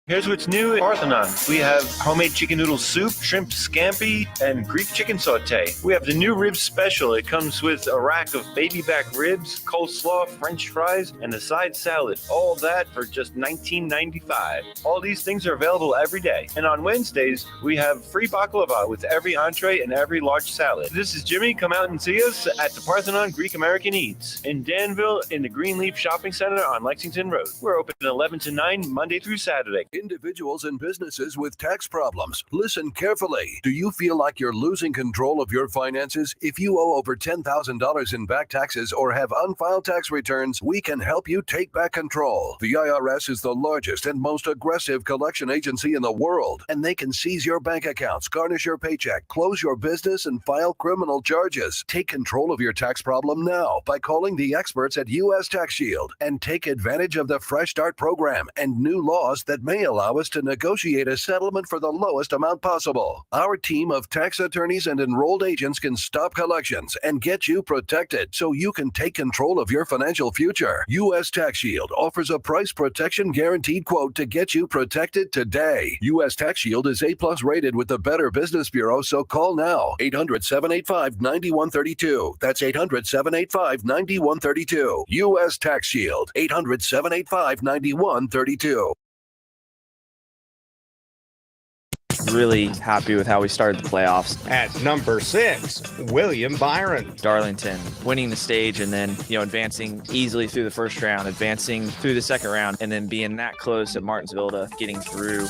Here's what's new at Parthenon. We have homemade chicken noodle soup, shrimp scampi, and Greek chicken saute. We have the new rib special. It comes with a rack of baby back ribs, coleslaw, french fries, and a side salad. All that for just $19.95. All these things are available every day. And on Wednesdays, we have free baklava with every entree and every large salad. This is Jimmy. Come out and see us at the Parthenon Greek American Eats in Danville in the Greenleaf Shopping Center on Lexington Road. We're open 11 to 9 Monday through Saturday. Individuals and businesses with tax problems, listen carefully. Do you feel like you're losing control of your finances? If you owe over $10,000 in back taxes or have unfiled tax returns, we can help you take back control. The IRS is the largest and most aggressive collection agency in the world, and they can seize your bank accounts, garnish your paycheck, close your business, and file criminal charges. Take control of your tax problem now by calling the experts at U.S. Tax Shield and take advantage of the Fresh Start program and new laws that may allow us to negotiate a settlement for the lowest amount possible. Our team of tax attorneys and enrolled agents can stop collections and get you protected so you can take control of your financial future. U.S. Tax Shield offers a price protection guaranteed quote to get you protected today. U.S. Tax Shield is A+ rated with the Better Business Bureau, so call now. 800-785-9132. That's 800-785-9132. U.S. Tax Shield. 800-785-9132. Really happy with how we started the playoffs. At number 6, William Byron. Darlington winning the stage and then, advancing easily through the first round, advancing through the second round, and then being that close at Martinsville to getting through.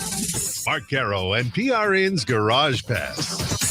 Mark Carroll and PRN's Garage Pass.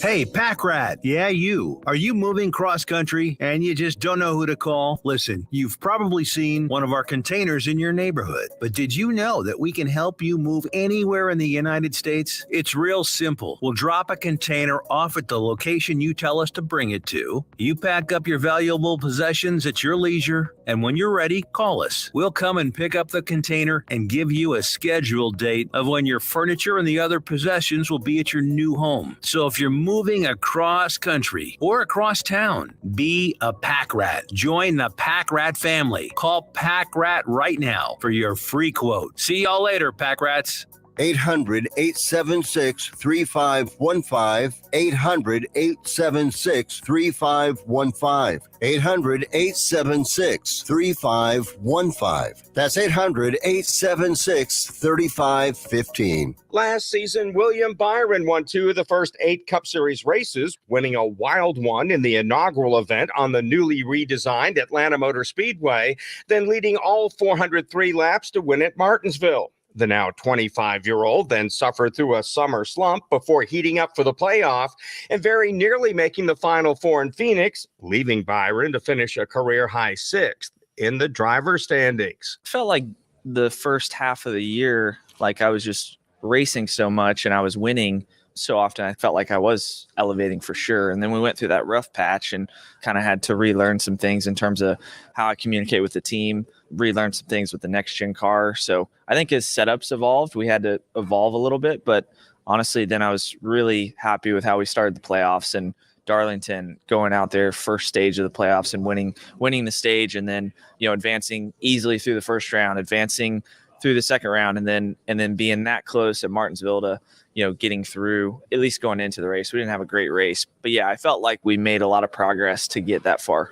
Hey, Pack Rat. Yeah, you. Are you moving cross country and you just don't know who to call? Listen, you've probably seen one of our containers in your neighborhood, but did you know that we can help you move anywhere in the United States? It's real simple. We'll drop a container off at the location you tell us to bring it to. You pack up your valuable possessions at your leisure, and when you're ready, call us. We'll come and pick up the container and give you a scheduled date of when your furniture and the other possessions will be at your new home. So if you're moving across country or across town, be a Pack Rat. Join the Pack Rat family. Call Pack Rat right now for your free quote. See y'all later, Pack Rats. 800-876-3515. 800-876-3515. 800-876-3515. That's 800-876-3515. Last season, William Byron won 2 of the first 8 Cup Series races, winning a wild one in the inaugural event on the newly redesigned Atlanta Motor Speedway, then leading all 403 laps to win at Martinsville. The now 25-year-old then suffered through a summer slump before heating up for the playoff and very nearly making the Final Four in Phoenix, leaving Byron to finish a career-high 6th in the driver's standings. Felt like the first half of the year, like I was just racing so much and I was winning so often, I felt like I was elevating for sure. And then we went through that rough patch and kind of had to relearn some things in terms of how I communicate with the team, relearn some things with the next gen car. So I think as setups evolved, we had to evolve a little bit. But honestly, then I was really happy with how we started the playoffs and Darlington going out there first stage of the playoffs and winning the stage, and then, you know, advancing easily through the first round, advancing through the second round, and then being that close at Martinsville to, you know, getting through, at least going into the race. We didn't have a great race, but yeah, I felt like we made a lot of progress to get that far.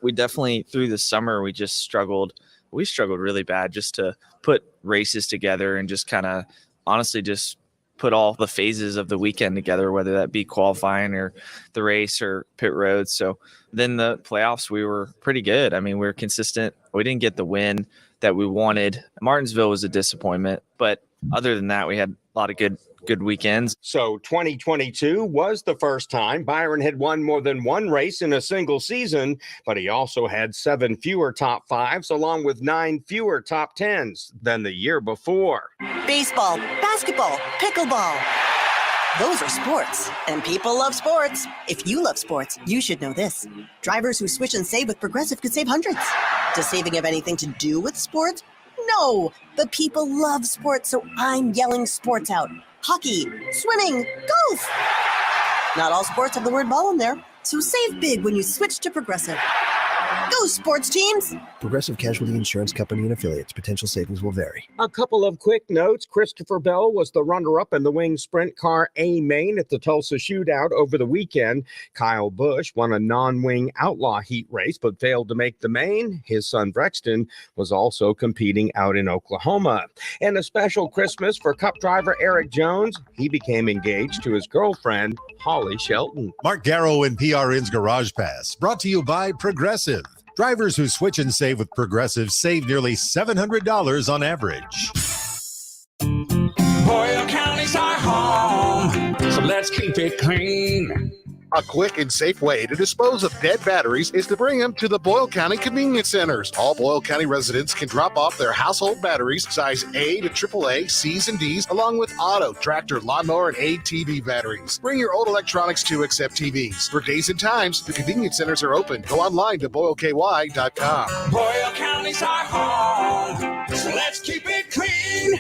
We definitely, through the summer, we struggled really bad just to put races together and just kind of honestly just put all the phases of the weekend together, whether that be qualifying or the race or pit road. So then the playoffs, we were pretty good. I mean, we were consistent. We didn't get the win that we wanted. Martinsville was a disappointment, but other than that, we had a lot of good weekends. So 2022 was the first time Byron had won more than one race in a single season, but he also had 7 fewer top 5s along with 9 fewer top 10s than the year before. Baseball, basketball, pickleball. Those are sports, and people love sports. If you love sports, you should know this. Drivers who switch and save with Progressive could save hundreds. Does saving have anything to do with sports? No, but people love sports, so I'm yelling sports out. Hockey, swimming, golf. Not all sports have the word ball in there, so save big when you switch to Progressive. Go sports teams! Progressive Casualty Insurance Company and Affiliates. Potential savings will vary. A couple of quick notes. Christopher Bell was the runner-up in the Wing Sprint Car A main at the Tulsa Shootout over the weekend. Kyle Busch won a non-wing outlaw heat race but failed to make the main. His son Brexton was also competing out in Oklahoma. And a special Christmas for Cup driver Eric Jones. He became engaged to his girlfriend, Holly Shelton. Mark Garrow and PRN's Garage Pass, brought to you by Progressive. Drivers who switch and save with Progressive save nearly $700 on average. Boyle County's our home, so let's keep it clean. A quick and safe way to dispose of dead batteries is to bring them to the Boyle County Convenience Centers. All Boyle County residents can drop off their household batteries, size A to AAA, C's and D's, along with auto, tractor, lawnmower, and ATV batteries. Bring your old electronics too, except TVs. For days and times, the convenience centers are open. Go online to BoyleKY.com. Boyle County's our home, so let's keep it clean.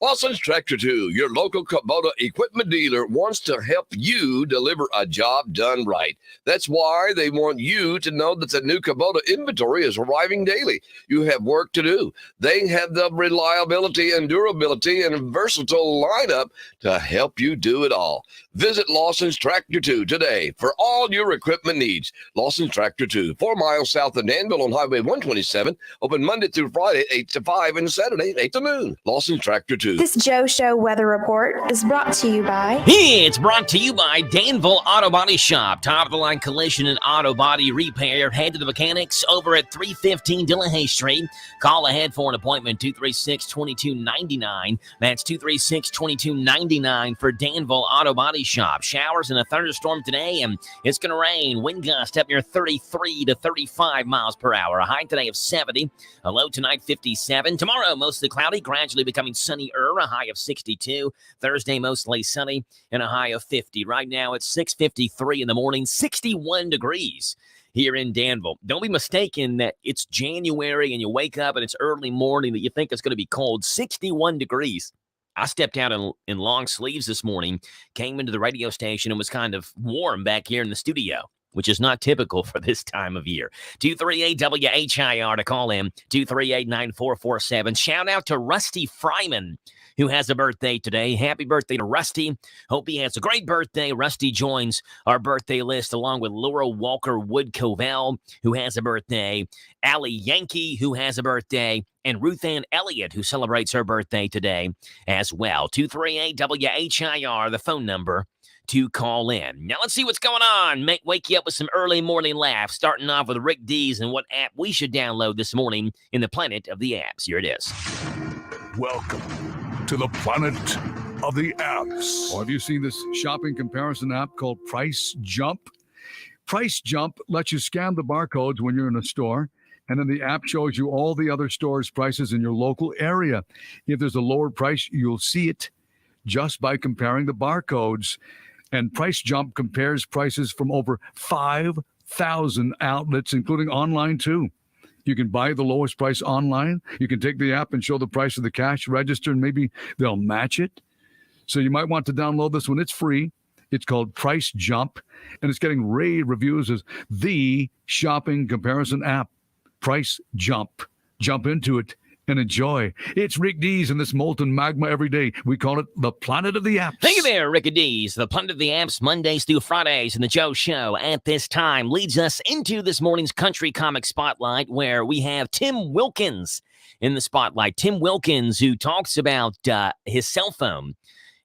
Lawson's Tractor 2, your local Kubota equipment dealer, wants to help you deliver a job done right. That's why they want you to know that the new Kubota inventory is arriving daily. You have work to do. They have the reliability and durability and versatile lineup to help you do it all. Visit Lawson's Tractor 2 today for all your equipment needs. Lawson's Tractor 2, 4 miles south of Danville on Highway 127, open Monday through Friday, 8 to 5, and Saturday, 8 to noon. Lawson's Tractor 2. This Joe Show weather report is brought to you by... It's brought to you by Danville Auto Body Shop. Top-of-the-line collision and auto body repair. Head to the mechanics over at 315 Delahaye Street. Call ahead for an appointment, 236-2299. That's 236-2299 for Danville Auto Body Shop. Showers and a thunderstorm today, and it's going to rain. Wind gust up near 33 to 35 miles per hour. A high today of 70. A low tonight, 57. Tomorrow, mostly cloudy, gradually becoming sunnier. A high of 62. Thursday, mostly sunny, and a high of 50. Right now, it's 6:53 in the morning, 61 degrees here in Danville. Don't be mistaken that it's January and you wake up and it's early morning that you think it's going to be cold. 61 degrees. I stepped out in long sleeves this morning, came into the radio station, and was kind of warm back here in the studio. which is not typical for this time of year. 238-WHIR to call in, 238-9447. Shout out to Rusty Fryman, who has a birthday today. Happy birthday to Rusty. Hope he has a great birthday. Rusty joins our birthday list along with Laura Walker Wood-Covell, who has a birthday, Allie Yankee, who has a birthday, and Ruth Ann Elliott, who celebrates her birthday today as well. 238-WHIR, the phone number to call in. Now let's see what's going on. Wake you up with some early morning laughs, starting off with Rick Dees and what app we should download this morning in the planet of the apps. Here it is. Welcome to the planet of the apps. Oh, have you seen this shopping comparison app called Price Jump? Price Jump lets you scan the barcodes when you're in a store, and then the app shows you all the other stores' prices in your local area. If there's a lower price, you'll see it just by comparing the barcodes. And Price Jump compares prices from over 5,000 outlets, including online too. You can buy the lowest price online. You can take the app and show the price of the cash register, and maybe they'll match it. So you might want to download this one. It's free. It's called Price Jump, and it's getting rave reviews as the shopping comparison app. Price Jump. Jump into it and enjoy. It's Rick Dees in this molten magma every day. We call it the planet of the apps. Thank you there, Ricky Dees. The planet of the apps, Mondays through Fridays, and the Joe Show at this time leads us into this morning's Country Comic Spotlight, where we have Tim Wilkins in the spotlight. Tim Wilkins, who talks about his cell phone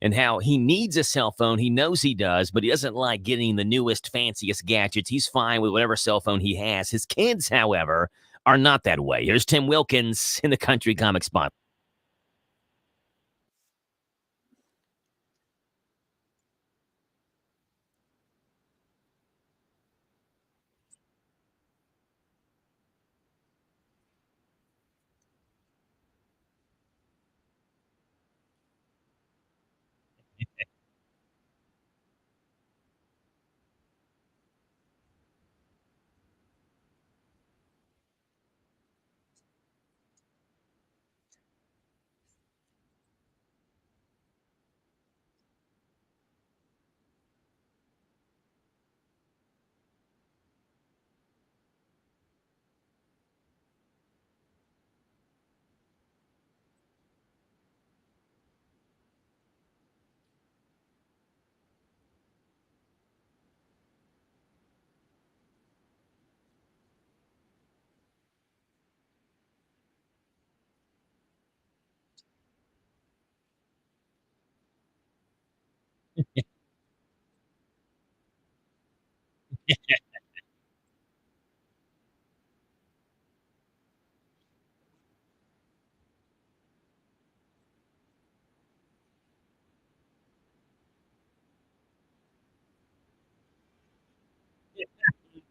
and how he needs a cell phone. He knows he does, but he doesn't like getting the newest, fanciest gadgets. He's fine with whatever cell phone he has. His kids, however, are not that way. Here's Tim Wilkins in the Country Comic Spot.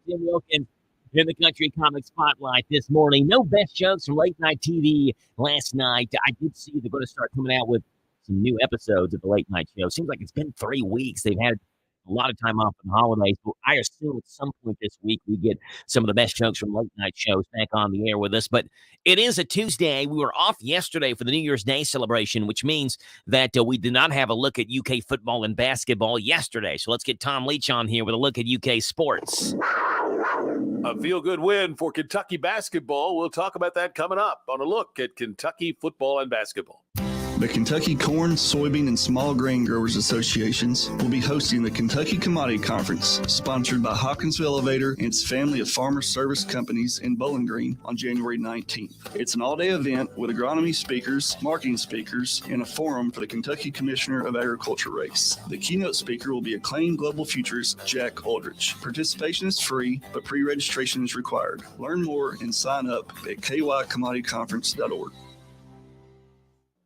Tim Wilkins in the Country Comic Spotlight this morning. No best jokes from late night TV last night. I did see they're going to start coming out with some new episodes of the late night show. Seems like it's been 3 weeks. They've had a lot of time off for the holidays. But I assume at some point this week we get some of the best jokes from late night shows back on the air with us. But it is a Tuesday. We were off yesterday for the New Year's Day celebration, which means that we did not have a look at UK football and basketball yesterday. So let's get Tom Leach on here with a look at UK sports. A feel-good win for Kentucky basketball. We'll talk about that coming up on a look at Kentucky football and basketball. The Kentucky Corn, Soybean, and Small Grain Growers Associations will be hosting the Kentucky Commodity Conference, sponsored by Hawkinsville Elevator and its family of farmer service companies in Bowling Green on January 19th. It's an all-day event with agronomy speakers, marketing speakers, and a forum for the Kentucky Commissioner of Agriculture race. The keynote speaker will be acclaimed global futurist Jack Aldrich. Participation is free, but pre-registration is required. Learn more and sign up at kycommodityconference.org.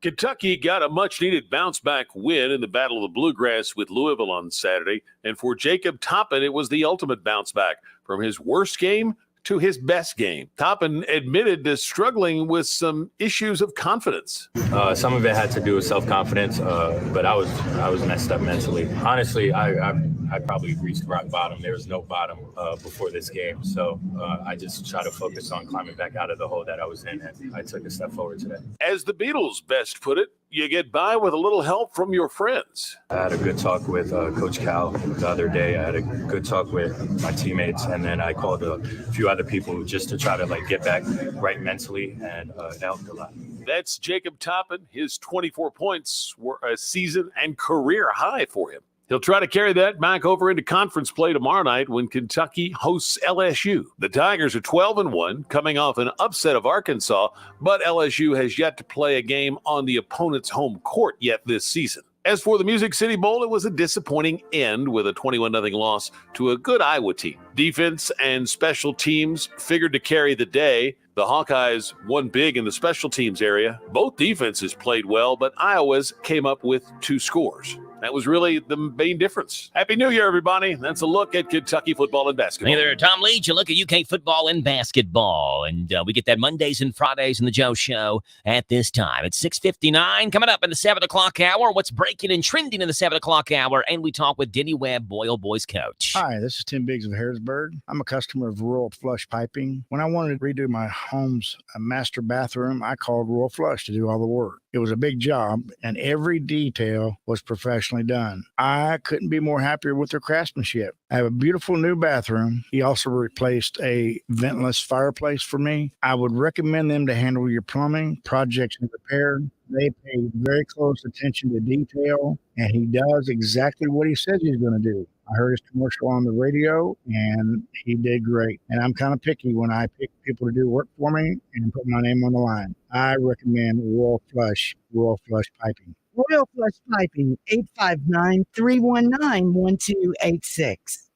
Kentucky got a much-needed bounce-back win in the Battle of the Bluegrass with Louisville on Saturday. And for Jacob Toppin, it was the ultimate bounce-back from his worst game to his best game. Toppin admitted to struggling with some issues of confidence. Some of it had to do with self-confidence, but I was messed up mentally. Honestly, I I probably reached rock bottom. There was no bottom before this game. So I just try to focus on climbing back out of the hole that I was in, and I took a step forward today. As the Beatles best put it, you get by with a little help from your friends. I had a good talk with Coach Cal the other day. I had a good talk with my teammates, and then I called a few other people just to try to get back right mentally, and it helped a lot. That's Jacob Toppin. His 24 points were a season and career high for him. He'll try to carry that back over into conference play tomorrow night when Kentucky hosts LSU. The Tigers are 12-1, coming off an upset of Arkansas, but LSU has yet to play a game on the opponent's home court yet this season. As for the Music City Bowl, it was a disappointing end with a 21-0 loss to a good Iowa team. Defense and special teams figured to carry the day. The Hawkeyes won big in the special teams area. Both defenses played well, but Iowa's came up with 2 scores. That was really the main difference. Happy New Year, everybody. That's a look at Kentucky football and basketball. Hey there, Tom Leach. A look at UK football and basketball. And we get that Mondays and Fridays in the Joe Show at this time. It's 6:59. Coming up in the 7 o'clock hour, what's breaking and trending in the 7 o'clock hour. And we talk with Denny Webb, Boyle Boys coach. Hi, this is Tim Biggs of Harrisburg. I'm a customer of Rural Flush Piping. When I wanted to redo my home's master bathroom, I called Rural Flush to do all the work. It was a big job, and every detail was professionally done. I couldn't be more happier with their craftsmanship. I have a beautiful new bathroom. He also replaced a ventless fireplace for me. I would recommend them to handle your plumbing, projects, and repair. They pay very close attention to detail, and he does exactly what he says he's going to do. I heard his commercial on the radio, and he did great. And I'm kind of picky when I pick people to do work for me and put my name on the line. I recommend Royal Flush Piping. Royal Flush Piping, 859-319-1286.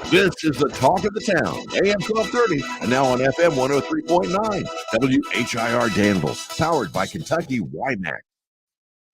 This is the talk of the town, AM 1230, and now on FM 103.9, WHIR Danville, powered by Kentucky WiMAX.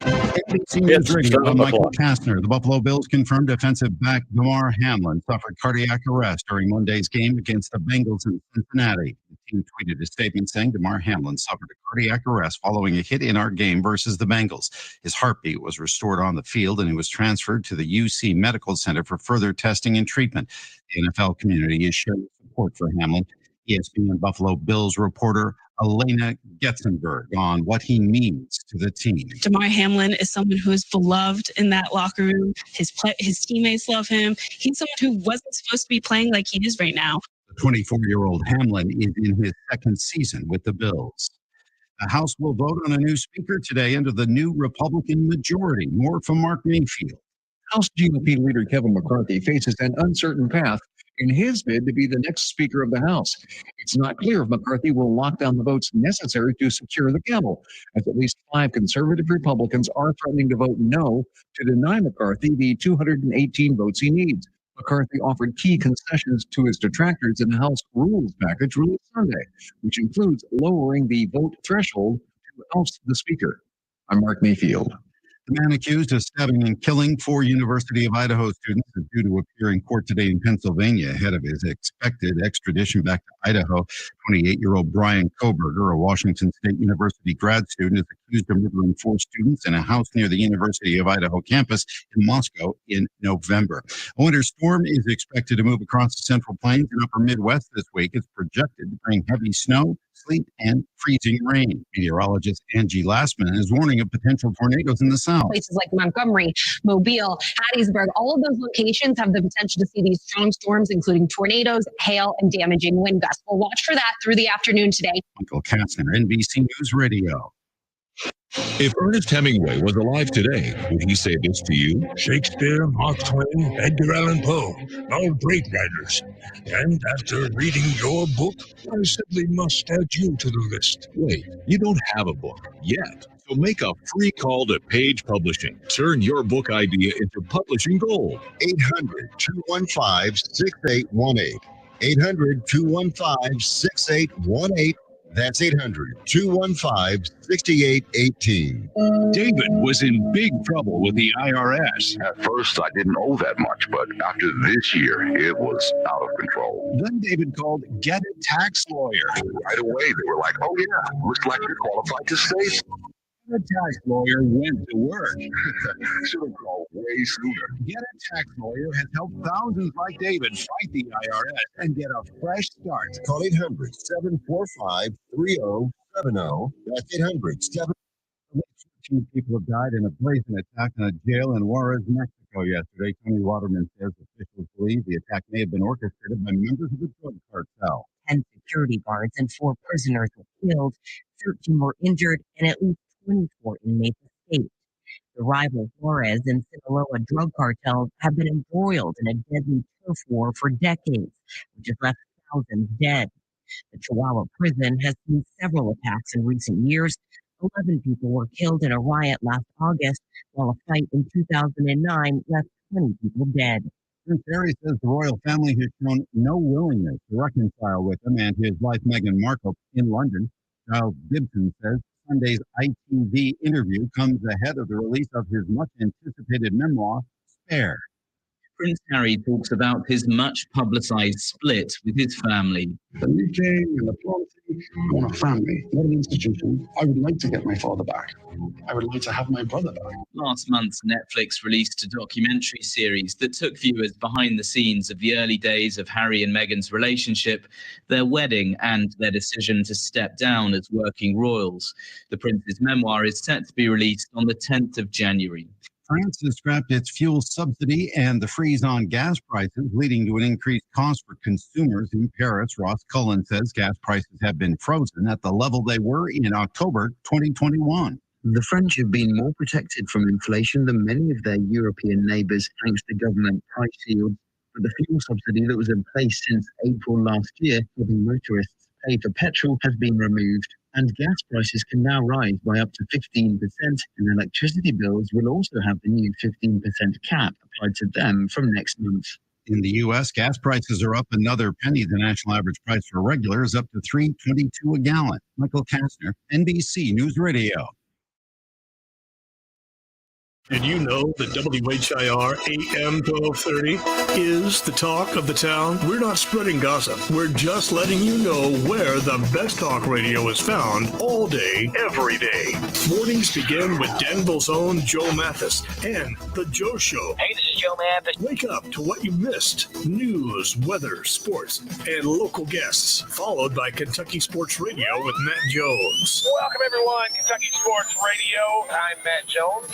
ABC News Radio, I'm Michael Kastner. The Buffalo Bills confirmed defensive back Damar Hamlin suffered cardiac arrest during Monday's game against the Bengals in Cincinnati. The team tweeted a statement saying Damar Hamlin suffered a cardiac arrest following a hit in our game versus the Bengals. His heartbeat was restored on the field, and he was transferred to the UC Medical Center for further testing and treatment. The NFL community is showing support for Hamlin. ESPN Buffalo Bills reporter Elena Getzenberg on what he means to the team. Damar Hamlin is someone who is beloved in that locker room. His teammates love him. He's someone who wasn't supposed to be playing like he is right now. The 24-year-old Hamlin is in his second season with the Bills. The House will vote on a new speaker today under the new Republican majority. More from Mark Mayfield. House GOP leader Kevin McCarthy faces an uncertain path in his bid to be the next Speaker of the House. It's not clear if McCarthy will lock down the votes necessary to secure the gavel, as at least 5 conservative Republicans are threatening to vote no to deny McCarthy the 218 votes he needs. McCarthy offered key concessions to his detractors in the House rules package released Sunday, which includes lowering the vote threshold to oust the Speaker. I'm Mark Mayfield. The man accused of stabbing and killing 4 University of Idaho students is due to appear in court today in Pennsylvania ahead of his expected extradition back to Idaho. 28-year-old Brian Koberger, a Washington State University grad student, is accused of murdering 4 students in a house near the University of Idaho campus in Moscow in November. A winter storm is expected to move across the Central Plains and upper Midwest this week. It's projected to bring heavy snow, sleet, and freezing rain. Meteorologist Angie Lassman is warning of potential tornadoes in the south. Places like Montgomery, Mobile, Hattiesburg, all of those locations have the potential to see these strong storms, including tornadoes, hail, and damaging wind gusts. We'll watch for that through the afternoon today. Michael Kastner, NBC News Radio. If Ernest Hemingway was alive today, would he say this to you? Shakespeare, Mark Twain, Edgar Allan Poe, all great writers. And after reading your book, I simply must add you to the list. Wait, you don't have a book yet. So make a free call to Page Publishing. Turn your book idea into publishing gold. 800-215-6818. 800-215-6818. That's 800-215-6818. David was in big trouble with the IRS. At first, I didn't owe that much, but after this year, it was out of control. Then David called Get a Tax Lawyer. Right away, they were like, oh yeah, looks like you're qualified to say so. The tax lawyer went to work. Should have called way sooner. Get a Tax Lawyer has helped thousands like David fight the IRS and get a fresh start. Call 800-745-3070. That's 800-7. 2 people have died in a brazen attack in a jail in Juarez, Mexico yesterday. Tony Waterman says officials believe the attack may have been orchestrated by members of the drug cartel. 10 security guards and 4 prisoners were killed, 13 were injured, and at least 24 inmates escaped. The rival Juarez and Sinaloa drug cartels have been embroiled in a deadly turf war for decades, which has left thousands dead. The Chihuahua prison has seen several attacks in recent years. 11 people were killed in a riot last August, while a fight in 2009 left 20 people dead. Prince Harry says the royal family has shown no willingness to reconcile with him and his wife Meghan Markle in London. Giles Gibson says Sunday's ITV interview comes ahead of the release of his much-anticipated memoir, Spare. Prince Harry talks about his much-publicized split with his family. The meeting and the planting, I want a family, not an institution. I would like to get my father back. I would like to have my brother back. Last month, Netflix released a documentary series that took viewers behind the scenes of the early days of Harry and Meghan's relationship, their wedding, and their decision to step down as working royals. The prince's memoir is set to be released on the 10th of January. France has scrapped its fuel subsidy and the freeze on gas prices, leading to an increased cost for consumers in Paris. Ross Cullen says gas prices have been frozen at the level they were in October 2021. The French have been more protected from inflation than many of their European neighbours thanks to government price shields. But the fuel subsidy that was in place since April last year, helping motorists pay for petrol, has been removed. And gas prices can now rise by up to 15%, and electricity bills will also have the new 15% cap applied to them from next month. In the U.S., gas prices are up another penny. The national average price for regular is up to $3.22 a gallon. Michael Kastner, NBC News Radio. Did you know that WHIR AM 1230 is the talk of the town? We're not spreading gossip. We're just letting you know where the best talk radio is found all day, every day. Mornings begin with Danville's own Joe Mathis and The Joe Show. Hey, this is Joe Mathis. Wake up to what you missed. News, weather, sports, and local guests. Followed by Kentucky Sports Radio with Matt Jones. Welcome, everyone. Kentucky Sports Radio. I'm Matt Jones.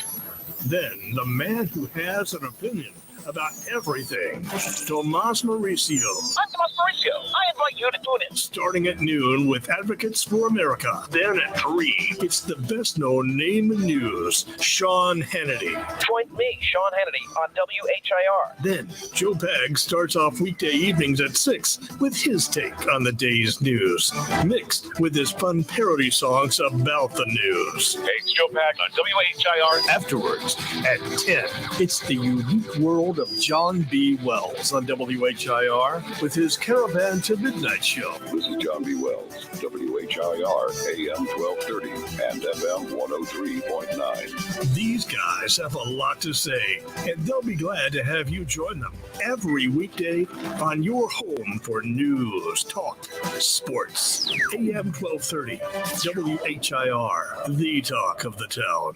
Then, the man who has an opinion about everything, Tomas Mauricio. I'm Tomas Mauricio. I invite you to tune in. Starting at noon with Advocates for America. Then at 3, it's the best-known name in news, Sean Hannity. Join me, Sean Hannity, on WHIR. Then, Joe Pag starts off weekday evenings at 6 with his take on the day's news, mixed with his fun parody songs about the news. Hey, it's Joe Pag on WHIR. Afterwards, at 10, it's the unique world of John B. Wells on WHIR with his Caravan to Midnight show. This is John B. Wells, WHIR AM 1230 and FM 103.9. These guys have a lot to say, and they'll be glad to have you join them every weekday on your home for news, talk, sports. AM 1230, WHIR, the talk of the town.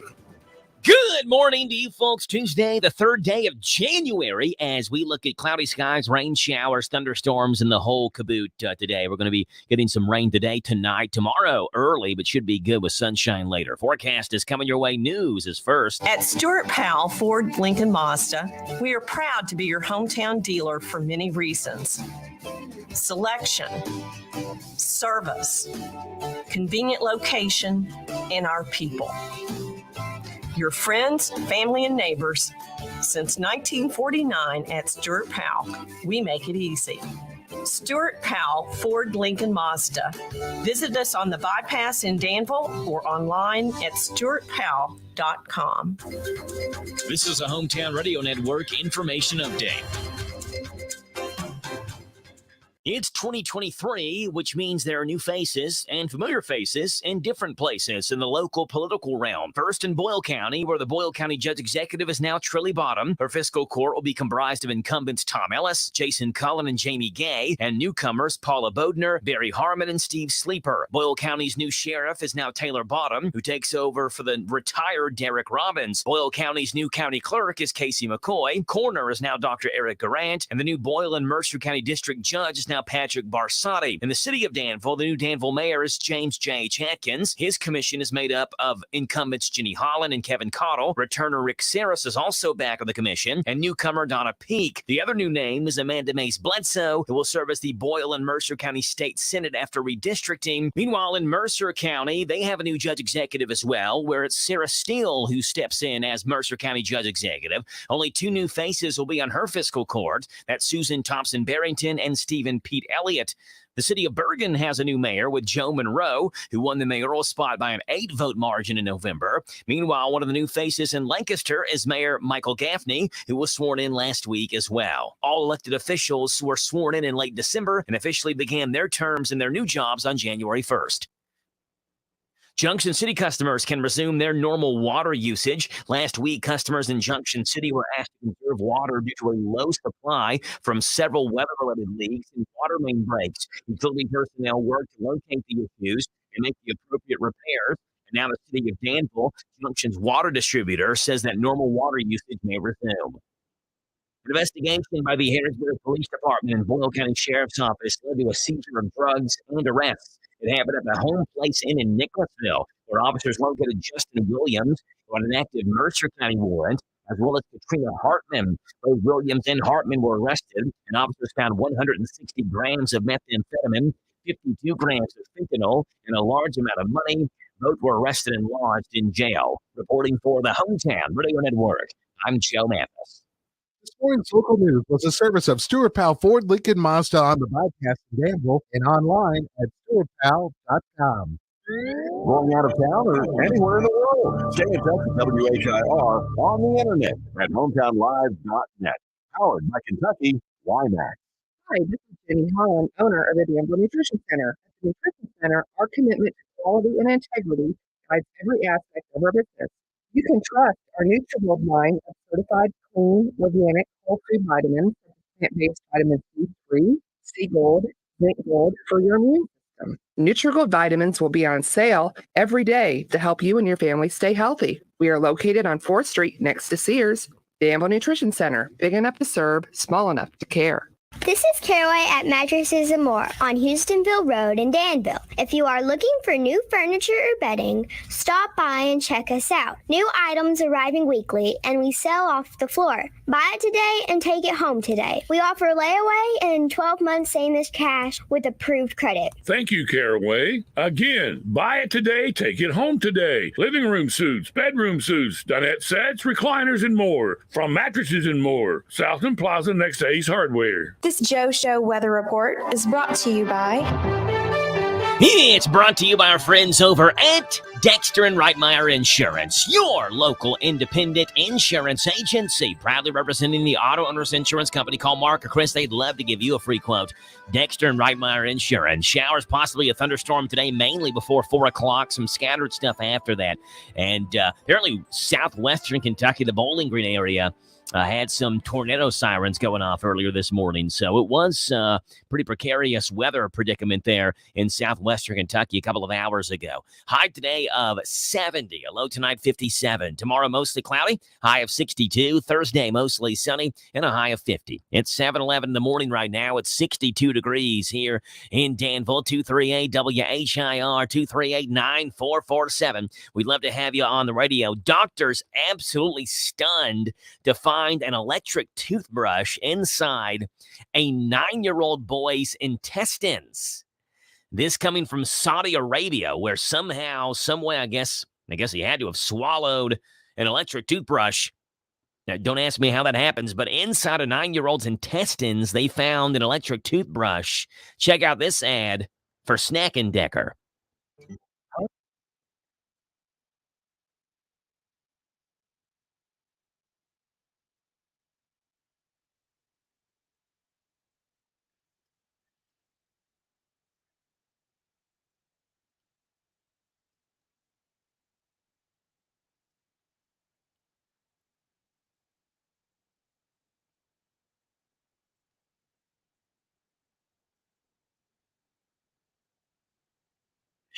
Good morning to you folks. Tuesday, the 3rd day of January, as we look at cloudy skies, rain showers, thunderstorms, and the whole caboot today. We're going to be getting some rain today, tonight, tomorrow, early, but should be good with sunshine later. Forecast is coming your way. News is first. At Stuart Powell Ford Lincoln Mazda, we are proud to be your hometown dealer for many reasons. Selection, service, convenient location, and our people. Your friends, family, and neighbors. Since 1949 at Stuart Powell, we make it easy. Stuart Powell Ford Lincoln Mazda. Visit us on the bypass in Danville or online at stuartpowell.com. This is a Hometown Radio Network information update. It's 2023, which means there are new faces and familiar faces in different places in the local political realm. First in Boyle County, where the Boyle County Judge Executive is now Trilly Bottom. Her fiscal court will be comprised of incumbents Tom Ellis, Jason Cullen, and Jamie Gay, and newcomers Paula Bodner, Barry Harmon, and Steve Sleeper. Boyle County's new sheriff is now Taylor Bottom, who takes over for the retired Derek Robbins. Boyle County's new county clerk is Casey McCoy. Coroner is now Dr. Eric Garant, and the new Boyle and Mercer County District Judge is now Patrick Barsotti. In the city of Danville, the new Danville mayor is James J.H. Atkins. His commission is made up of incumbents Ginny Holland and Kevin Cottle. Returner Rick Saris is also back on the commission, and newcomer Donna Peak. The other new name is Amanda Mays Bledsoe, who will serve as the Boyle and Mercer County State Senate after redistricting. Meanwhile, in Mercer County, they have a new judge executive as well, where it's Sarah Steele who steps in as Mercer County Judge Executive. Only two new faces will be on her fiscal court. That's Susan Thompson-Barrington and Stephen Pete Elliott. The city of Bergen has a new mayor with Joe Monroe, who won the mayoral spot by an 8-vote margin in November. Meanwhile, one of the new faces in Lancaster is Mayor Michael Gaffney, who was sworn in last week as well. All elected officials were sworn in late December and officially began their terms in their new jobs on January 1st. Junction City customers can resume their normal water usage. Last week, customers in Junction City were asked to conserve water due to a low supply from several weather-related leaks and water main breaks. Utility personnel worked to locate the issues and make the appropriate repairs. And now the city of Danville, Junction's water distributor, says that normal water usage may resume. An investigation by the Harrisburg Police Department and Boyle County Sheriff's Office led to a seizure of drugs and arrests. It happened at the Home Place Inn in Nicholasville, where officers located Justin Williams on an active Mercer County warrant, as well as Katrina Hartman. Both Williams and Hartman were arrested, and officers found 160 grams of methamphetamine, 52 grams of fentanyl, and a large amount of money. Both were arrested and lodged in jail. Reporting for the Hometown Radio Network, I'm Joe Mathis. This morning's local news was a service of Stuart Powell Ford Lincoln Mazda on the bypass in Danville and online at stuartpowell.com. Going out of town or anywhere in the world, stay in touch with WHIR on the internet at hometownlive.net. Powered by Kentucky WiMAX. Hi, this is Jenny Holland, owner of the Danville Nutrition Center. At the Nutrition Center, our commitment to quality and integrity guides every aspect of our business. You can trust our NutriGold line of certified clean, organic, whole-food vitamins, plant-based vitamin C3, C Gold, Zinc Gold for your immune system. NutriGold vitamins will be on sale every day to help you and your family stay healthy. We are located on 4th Street next to Sears. Danville Nutrition Center, big enough to serve, small enough to care. This is Caraway at Mattresses and More on Houstonville Road in Danville. If you are looking for new furniture or bedding, stop by and check us out. New items arriving weekly, and we sell off the floor. Buy it today and take it home today. We offer layaway and 12 months same-as cash with approved credit. Thank you, Caraway. Again, buy it today, take it home today. Living room suits, bedroom suits, dinette sets, recliners, and more. From Mattresses and More, Southland Plaza next to Ace Hardware. This Joe Show weather report is brought to you by... It's brought to you by our friends over at Dexter and Reitmeyer Insurance, your local independent insurance agency. Proudly representing the auto owners insurance company. Call Mark or Chris. They'd love to give you a free quote. Dexter and Reitmeyer Insurance. Showers, possibly a thunderstorm today, mainly before 4 o'clock. Some scattered stuff after that. And apparently southwestern Kentucky, the Bowling Green area, had some tornado sirens going off earlier this morning. So it was pretty precarious weather predicament there in southwestern Kentucky a couple of hours ago. High today of 70, a low tonight 57. Tomorrow mostly cloudy, high of 62. Thursday mostly sunny and a high of 50. It's 7:11 in the morning right now. It's 62 degrees here in Danville. 238 WHIR 238-9447. We'd love to have you on the radio. Doctors absolutely stunned to find an electric toothbrush inside a 9-year-old boy's intestines. This coming from Saudi Arabia, where somehow, someway, I guess he had to have swallowed an electric toothbrush. Now, don't ask me how that happens, but inside a 9-year-old's intestines, they found an electric toothbrush. Check out this ad for Snack and Decker.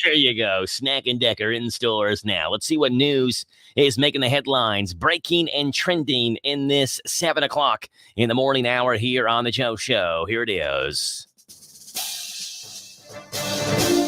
There you go. Snack and Decker in stores now. Let's see what news is making the headlines, breaking and trending in this 7 o'clock in the morning hour here on the Joe Show. Here it is.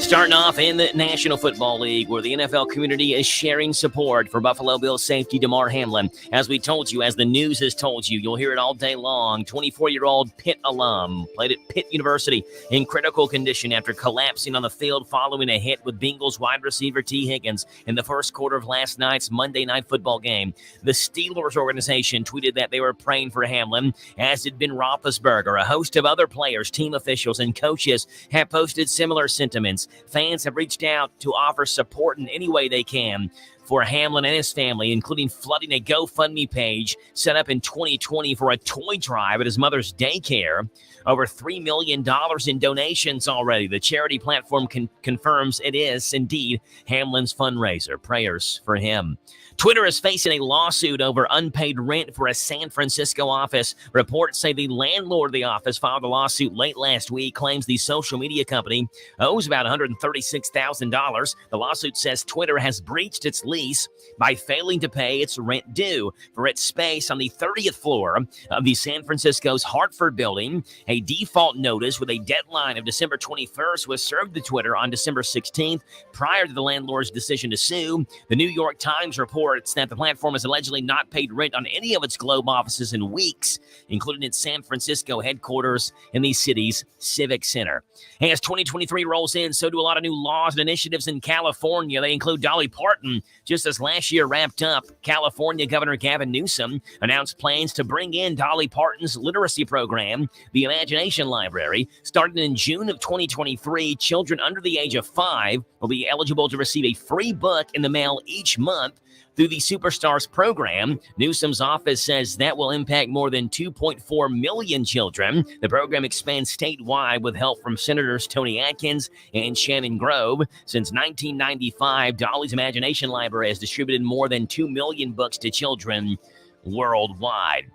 Starting off in the National Football League, where the NFL community is sharing support for Buffalo Bills safety Damar Hamlin. As we told you, as the news has told you, you'll hear it all day long. 24-year-old Pitt alum played at Pitt University in critical condition after collapsing on the field following a hit with Bengals wide receiver T. Higgins in the first quarter of last night's Monday Night Football game. The Steelers organization tweeted that they were praying for Hamlin, as did Ben Roethlisberger. A host of other players, team officials, and coaches have posted similar sentiments. Fans have reached out to offer support in any way they can for Hamlin and his family, including flooding a GoFundMe page set up in 2020 for a toy drive at his mother's daycare. Over $3 million in donations already. The charity platform confirms it is indeed Hamlin's fundraiser. Prayers for him. Twitter is facing a lawsuit over unpaid rent for a San Francisco office. Reports say the landlord of the office filed a lawsuit late last week, claims the social media company owes about $136,000. The lawsuit says Twitter has breached its lease by failing to pay its rent due for its space on the 30th floor of the San Francisco's Hartford building. A default notice with a deadline of December 21st was served to Twitter on December 16th prior to the landlord's decision to sue. The New York Times reports that the platform has allegedly not paid rent on any of its Globe offices in weeks, including its San Francisco headquarters in the city's Civic Center. As 2023 rolls in, so do a lot of new laws and initiatives in California. They include Dolly Parton. Just as last year wrapped up, California Governor Gavin Newsom announced plans to bring in Dolly Parton's literacy program, the Imagination Library. Starting in June of 2023, children under the age of 5 will be eligible to receive a free book in the mail each month through the Superstars program. Newsom's office says that will impact more than 2.4 million children. The program expands statewide with help from Senators Tony Atkins and Shannon Grove. Since 1995, Dolly's Imagination Library has distributed more than 2 million books to children worldwide.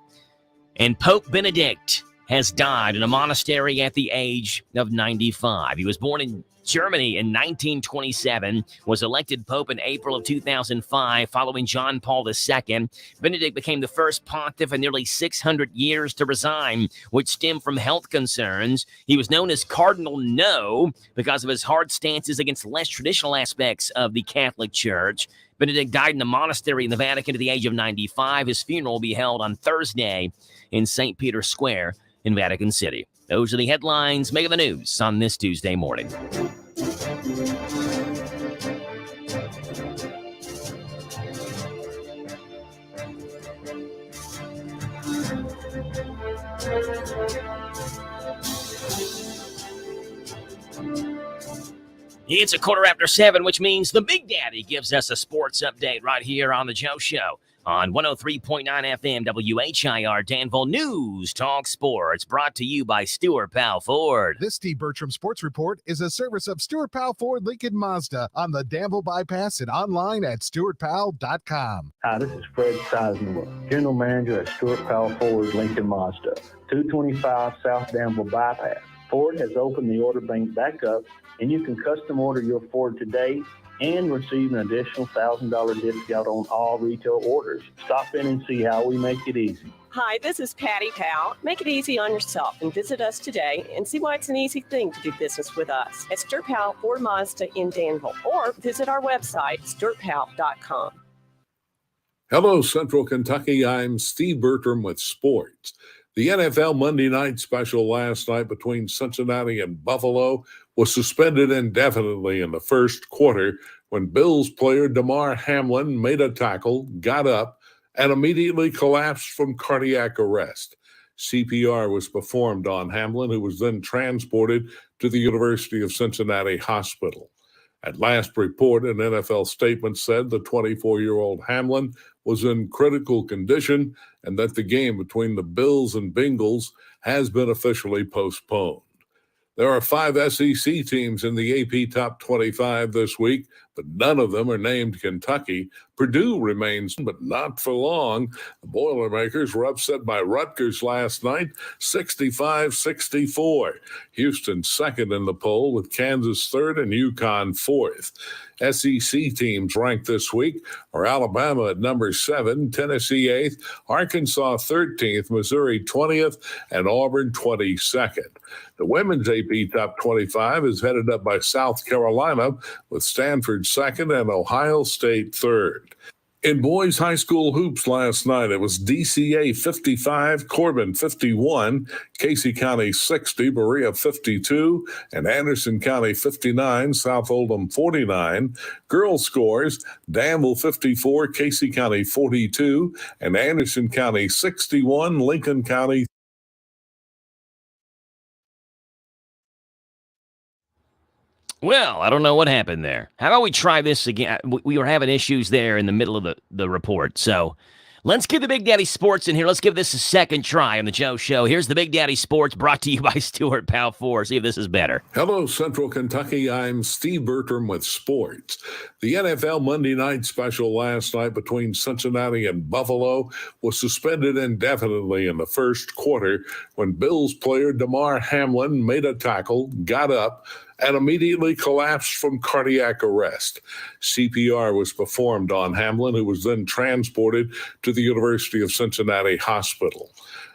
And Pope Benedict has died in a monastery at the age of 95. He was born in Germany in 1927, was elected Pope in April of 2005 following John Paul II. Benedict became the first pontiff in nearly 600 years to resign, which stemmed from health concerns. He was known as Cardinal No because of his hard stances against less traditional aspects of the Catholic Church. Benedict died in a monastery in the Vatican at the age of 95. His funeral will be held on Thursday in St. Peter's Square in Vatican City. Those are the headlines making the news on this Tuesday morning. It's 7:15, which means the Big Daddy gives us a sports update right here on the Joe Show on 103.9 FM WHIR Danville News Talk Sports, brought to you by Stewart Powell Ford. This Steve Bertram Sports Report is a service of Stewart Powell Ford Lincoln Mazda on the Danville Bypass and online at stewartpowell.com. Hi, this is Fred Sizemore, General Manager at Stewart Powell Ford Lincoln Mazda, 225 South Danville Bypass. Ford has opened the order bank back up, and you can custom order your Ford today and receive an additional $1,000 discount on all retail orders. Stop in and see how we make it easy. Hi, this is Patty Powell. Make it easy on yourself and visit us today and see why it's an easy thing to do business with us at Stewart Powell Ford Mazda in Danville, or visit our website, stewartpowell.com. Hello, Central Kentucky. I'm Steve Bertram with sports. The NFL Monday night special last night between Cincinnati and Buffalo was suspended indefinitely in the first quarter when Bills player Damar Hamlin made a tackle, got up, and immediately collapsed from cardiac arrest. CPR was performed on Hamlin, who was then transported to the University of Cincinnati Hospital. At last report, an NFL statement said the 24-year-old Hamlin was in critical condition and that the game between the Bills and Bengals has been officially postponed. There are 5 SEC teams in the AP Top 25 this week, but none of them are named Kentucky. Purdue remains, but not for long. The Boilermakers were upset by Rutgers last night, 65-64. Houston second in the poll, with Kansas third and UConn fourth. SEC teams ranked this week are Alabama at number 7, Tennessee 8th, Arkansas 13th, Missouri 20th, and Auburn 22nd. The women's AP Top 25 is headed up by South Carolina, with Stanford second and Ohio State third. In boys high school hoops last night, it was DCA 55, Corbin 51, Casey County 60, Berea 52, and Anderson County 59, South Oldham 49. Girls scores, Danville 54, Casey County 42, and Anderson County 61, Lincoln County. Well, I don't know what happened there. How about we try this again? We were having issues there in the middle of the report. So let's get the Big Daddy Sports in here. Let's give this a second try on the Joe Show. Here's the Big Daddy Sports, brought to you by Stuart Powell 4. See if this is better. Hello, Central Kentucky. I'm Steve Bertram with sports. The NFL Monday night special last night between Cincinnati and Buffalo was suspended indefinitely in the first quarter when Bills player Damar Hamlin made a tackle, got up, and immediately collapsed from cardiac arrest. CPR was performed on Hamlin, who was then transported to the University of Cincinnati Hospital.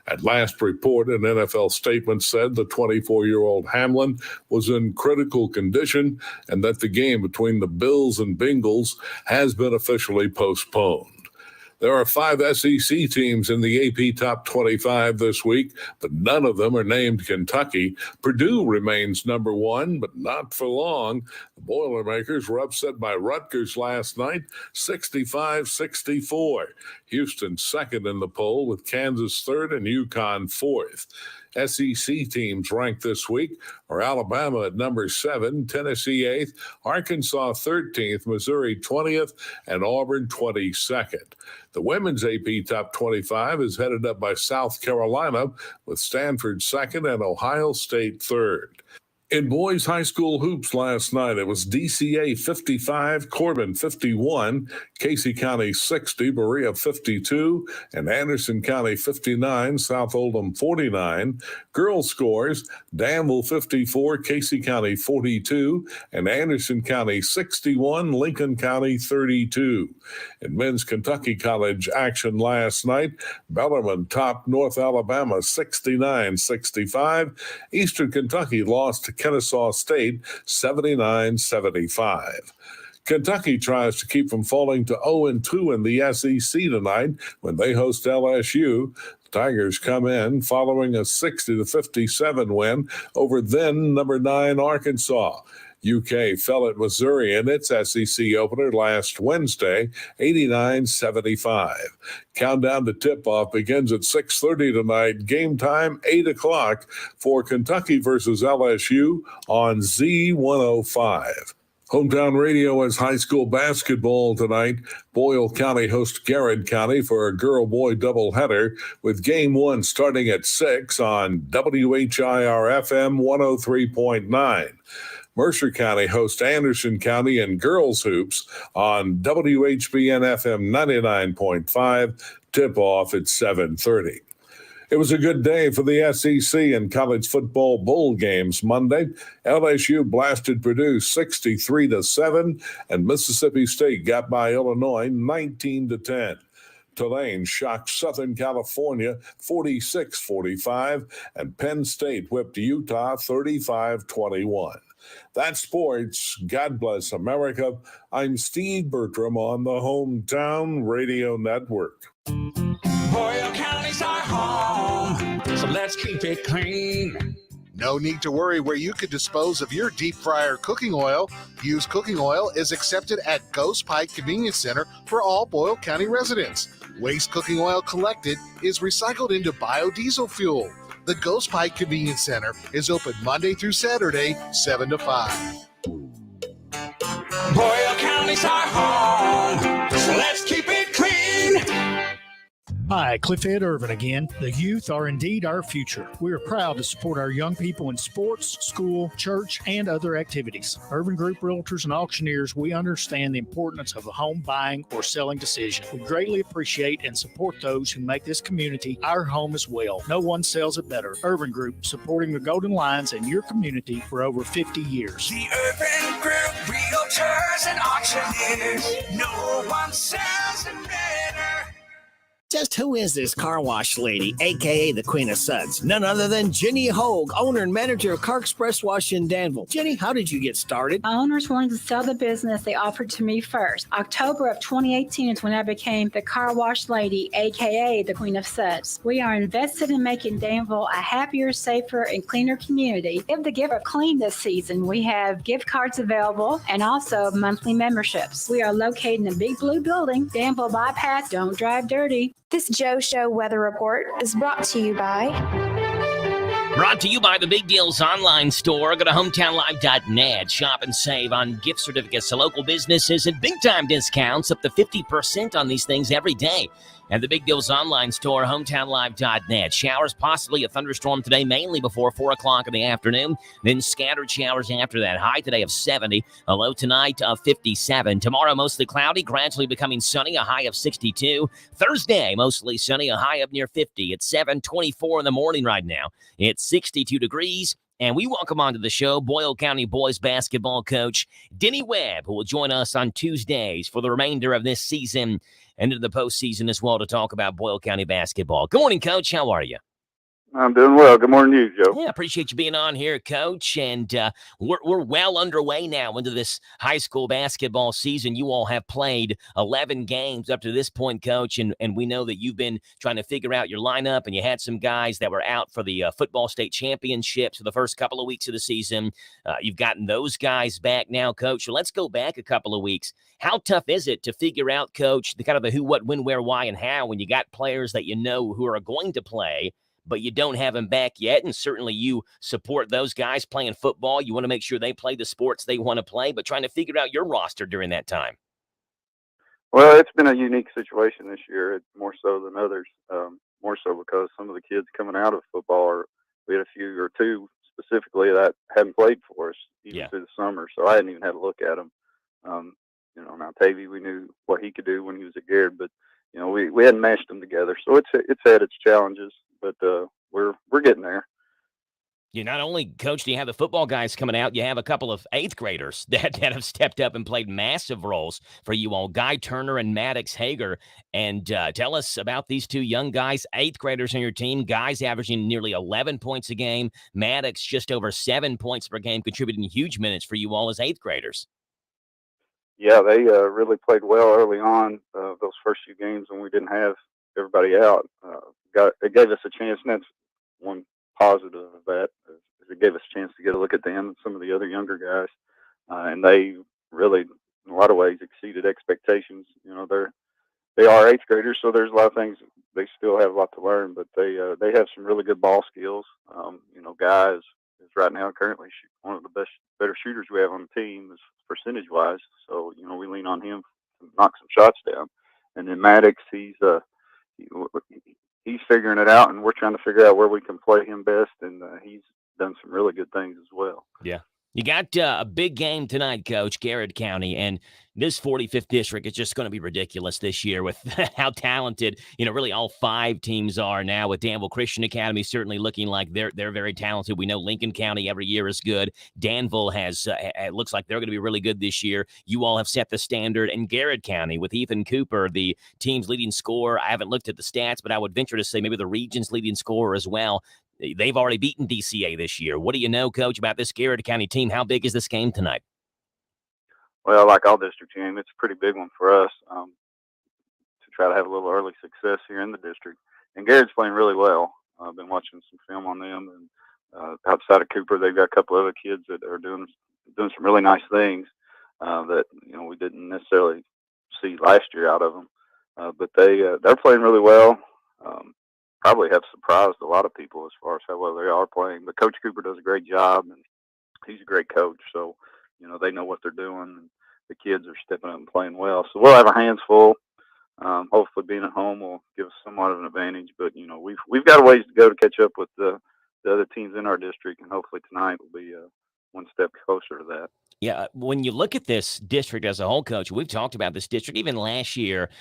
At last report, an NFL statement said the 24-year-old Hamlin was in critical condition and that the game between the Bills and Bengals has been officially postponed. There are 5 SEC teams in the AP Top 25 this week, but none of them are named Kentucky. Purdue remains number 1, but not for long. The Boilermakers were upset by Rutgers last night, 65-64. Houston second in the poll, with Kansas third and UConn fourth. SEC teams ranked this week are Alabama at number 7, Tennessee 8th, Arkansas 13th, Missouri 20th, and Auburn 22nd. The women's AP Top 25 is headed up by South Carolina, with Stanford second and Ohio State third. In boys high school hoops last night, it was DCA 55, Corbin 51, Casey County 60, Berea 52, and Anderson County 59, South Oldham 49. Girls scores, Danville 54, Casey County 42, and Anderson County 61, Lincoln County 32. In men's Kentucky College action last night, Bellarmine topped North Alabama 69-65. Eastern Kentucky lost to Kennesaw State 79-75. Kentucky tries to keep from falling to 0-2 in the SEC tonight when they host LSU. The Tigers come in following a 60-57 win over then number 9 Arkansas. UK fell at Missouri in its SEC opener last Wednesday, 89-75. Countdown to tip-off begins at 6:30 tonight. Game time, 8 o'clock for Kentucky versus LSU on Z105. Hometown Radio has high school basketball tonight. Boyle County hosts Garrett County for a girl-boy doubleheader, with Game 1 starting at 6 on WHIR FM 103.9. Mercer County hosts Anderson County in girls hoops on WHBN FM 99.5. Tip-off at 7:30. It was a good day for the SEC and college football bowl games Monday. LSU blasted Purdue 63-7, and Mississippi State got by Illinois 19-10. Tulane shocked Southern California 46-45, and Penn State whipped Utah 35-21. That's sports. God bless America. I'm Steve Bertram on the Hometown Radio Network. Boyle County's our home, so let's keep it clean. No need to worry where you could dispose of your deep fryer cooking oil. Used cooking oil is accepted at Ghost Pike Convenience Center for all Boyle County residents. Waste cooking oil collected is recycled into biodiesel fuel. The Ghost Pike Convenience Center is open Monday through Saturday, 7 to 5. Boyle County's our home, so let's keep it clean. Hi, Cliffhead Irvin again. The youth are indeed our future. We are proud to support our young people in sports, school, church, and other activities. Urban Group Realtors and Auctioneers, we understand the importance of a home buying or selling decision. We greatly appreciate and support those who make this community our home as well. No one sells it better. Urban Group, supporting the Golden Lions and your community for over 50 years. The Urban Group Realtors and Auctioneers. No one sells it better. Just who is this car wash lady, a.k.a. the Queen of Suds? None other than Jenny Hogue, owner and manager of Car Express Wash in Danville. Jenny, how did you get started? My owners wanted to sell the business. They offered to me first. October of 2018 is when I became the car wash lady, a.k.a. the Queen of Suds. We are invested in making Danville a happier, safer, and cleaner community. Give the giver clean this season. We have gift cards available and also monthly memberships. We are located in the Big Blue Building, Danville Bypass. Don't drive dirty. This Joe Show weather report is brought to you by... Brought to you by the Big Deals online store. Go to hometownlive.net. Shop and save on gift certificates to local businesses and big-time discounts up to 50% on these things every day. At the Big Deals online store, hometownlive.net. Showers, possibly a thunderstorm today, mainly before 4 o'clock in the afternoon. Then scattered showers after that. High today of 70. A low tonight of 57. Tomorrow, mostly cloudy, gradually becoming sunny. A high of 62. Thursday, mostly sunny. A high up near 50. It's 7:24 in the morning right now. It's 62 degrees. And we welcome onto the show Boyle County boys basketball coach Denny Webb, who will join us on Tuesdays for the remainder of this season and into the postseason as well to talk about Boyle County basketball. Good morning, Coach. How are you? I'm doing well. Good morning to you, Joe. Yeah, appreciate you being on here, Coach. And we're well underway now into this high school basketball season. You all have played 11 games up to this point, Coach, and we know that you've been trying to figure out your lineup, and you had some guys that were out for the football state championships for the first couple of weeks of the season. You've gotten those guys back now, Coach. So let's go back a couple of weeks. How tough is it to figure out, Coach, the kind of the who, what, when, where, why, and how when you got players that you know who are going to play, but you don't have them back yet, and certainly you support those guys playing football. You want to make sure they play the sports they want to play, but trying to figure out your roster during that time. Well, it's been a unique situation this year. It's more so than others, more so because some of the kids coming out of football, we had a few or two specifically that hadn't played for us even through the summer, so I hadn't even had a look at them. Now Tavy, we knew what he could do when he was at Garrett, but we hadn't matched them together, so it's had its challenges, but we're getting there. You not only, Coach, do you have the football guys coming out, you have a couple of eighth graders that have stepped up and played massive roles for you all, Guy Turner and Maddox Hager. And tell us about these two young guys, eighth graders on your team, guys averaging nearly 11 points a game, Maddox just over 7 points per game, contributing huge minutes for you all as eighth graders. Yeah, they really played well early on, those first few games when we didn't have everybody out. It gave us a chance, and that's one positive of that. Is it gave us a chance to get a look at them and some of the other younger guys, and they really, in a lot of ways, exceeded expectations. They are eighth graders, so there's a lot of things they still have a lot to learn, but they have some really good ball skills. Guy is right now currently one of the better shooters we have on the team is percentage wise. So we lean on him to knock some shots down, and then Maddox, he's figuring it out, and we're trying to figure out where we can play him best, and he's done some really good things as well. Yeah. You got a big game tonight, Coach, Garrett County, and this 45th district is just going to be ridiculous this year with how talented, really all 5 teams are now, with Danville Christian Academy certainly looking like they're very talented. We know Lincoln County every year is good. Danville has, it looks like they're going to be really good this year. You all have set the standard. And Garrett County with Ethan Cooper, the team's leading scorer. I haven't looked at the stats, but I would venture to say maybe the region's leading scorer as well. They've already beaten DCA this year. What do you know, Coach, about this Garrett County team? How big is this game tonight? Well, like all district game, it's a pretty big one for us to try to have a little early success here in the district. And Garrett's playing really well. I've been watching some film on them, and outside of Cooper, they've got a couple other kids that are doing some really nice things that we didn't necessarily see last year out of them. But they're playing really well. Probably have surprised a lot of people as far as how well they are playing. But Coach Cooper does a great job, and he's a great coach. So, they know what they're doing, and the kids are stepping up and playing well. So we'll have our hands full hopefully being at home will give us somewhat of an advantage. But we've got a ways to go to catch up with the other teams in our district, and hopefully tonight will be one step closer to that. Yeah, when you look at this district as a whole, Coach, we've talked about this district even last year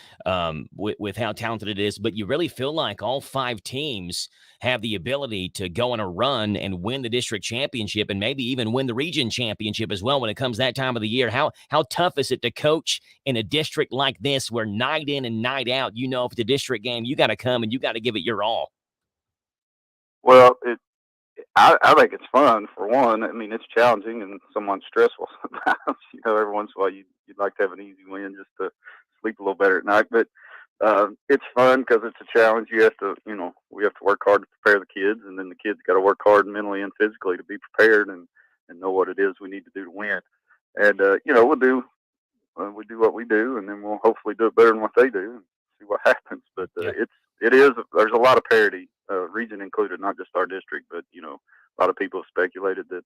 with how talented it is, but you really feel like all 5 teams have the ability to go on a run and win the district championship and maybe even win the region championship as well when it comes that time of the year. How tough is it to coach in a district like this where night in and night out, if it's a district game, you got to come and you got to give it your all? Well, I think it's fun, for one. I mean, it's challenging and somewhat stressful sometimes. Every once in a while you'd like to have an easy win just to sleep a little better at night. But it's fun because it's a challenge. We have to work hard to prepare the kids, and then the kids got to work hard mentally and physically to be prepared and know what it is we need to do to win. And, we do what we do, and then we'll hopefully do it better than what they do and see what happens. But there's a lot of parity, region included, not just our district, but, a lot of people have speculated that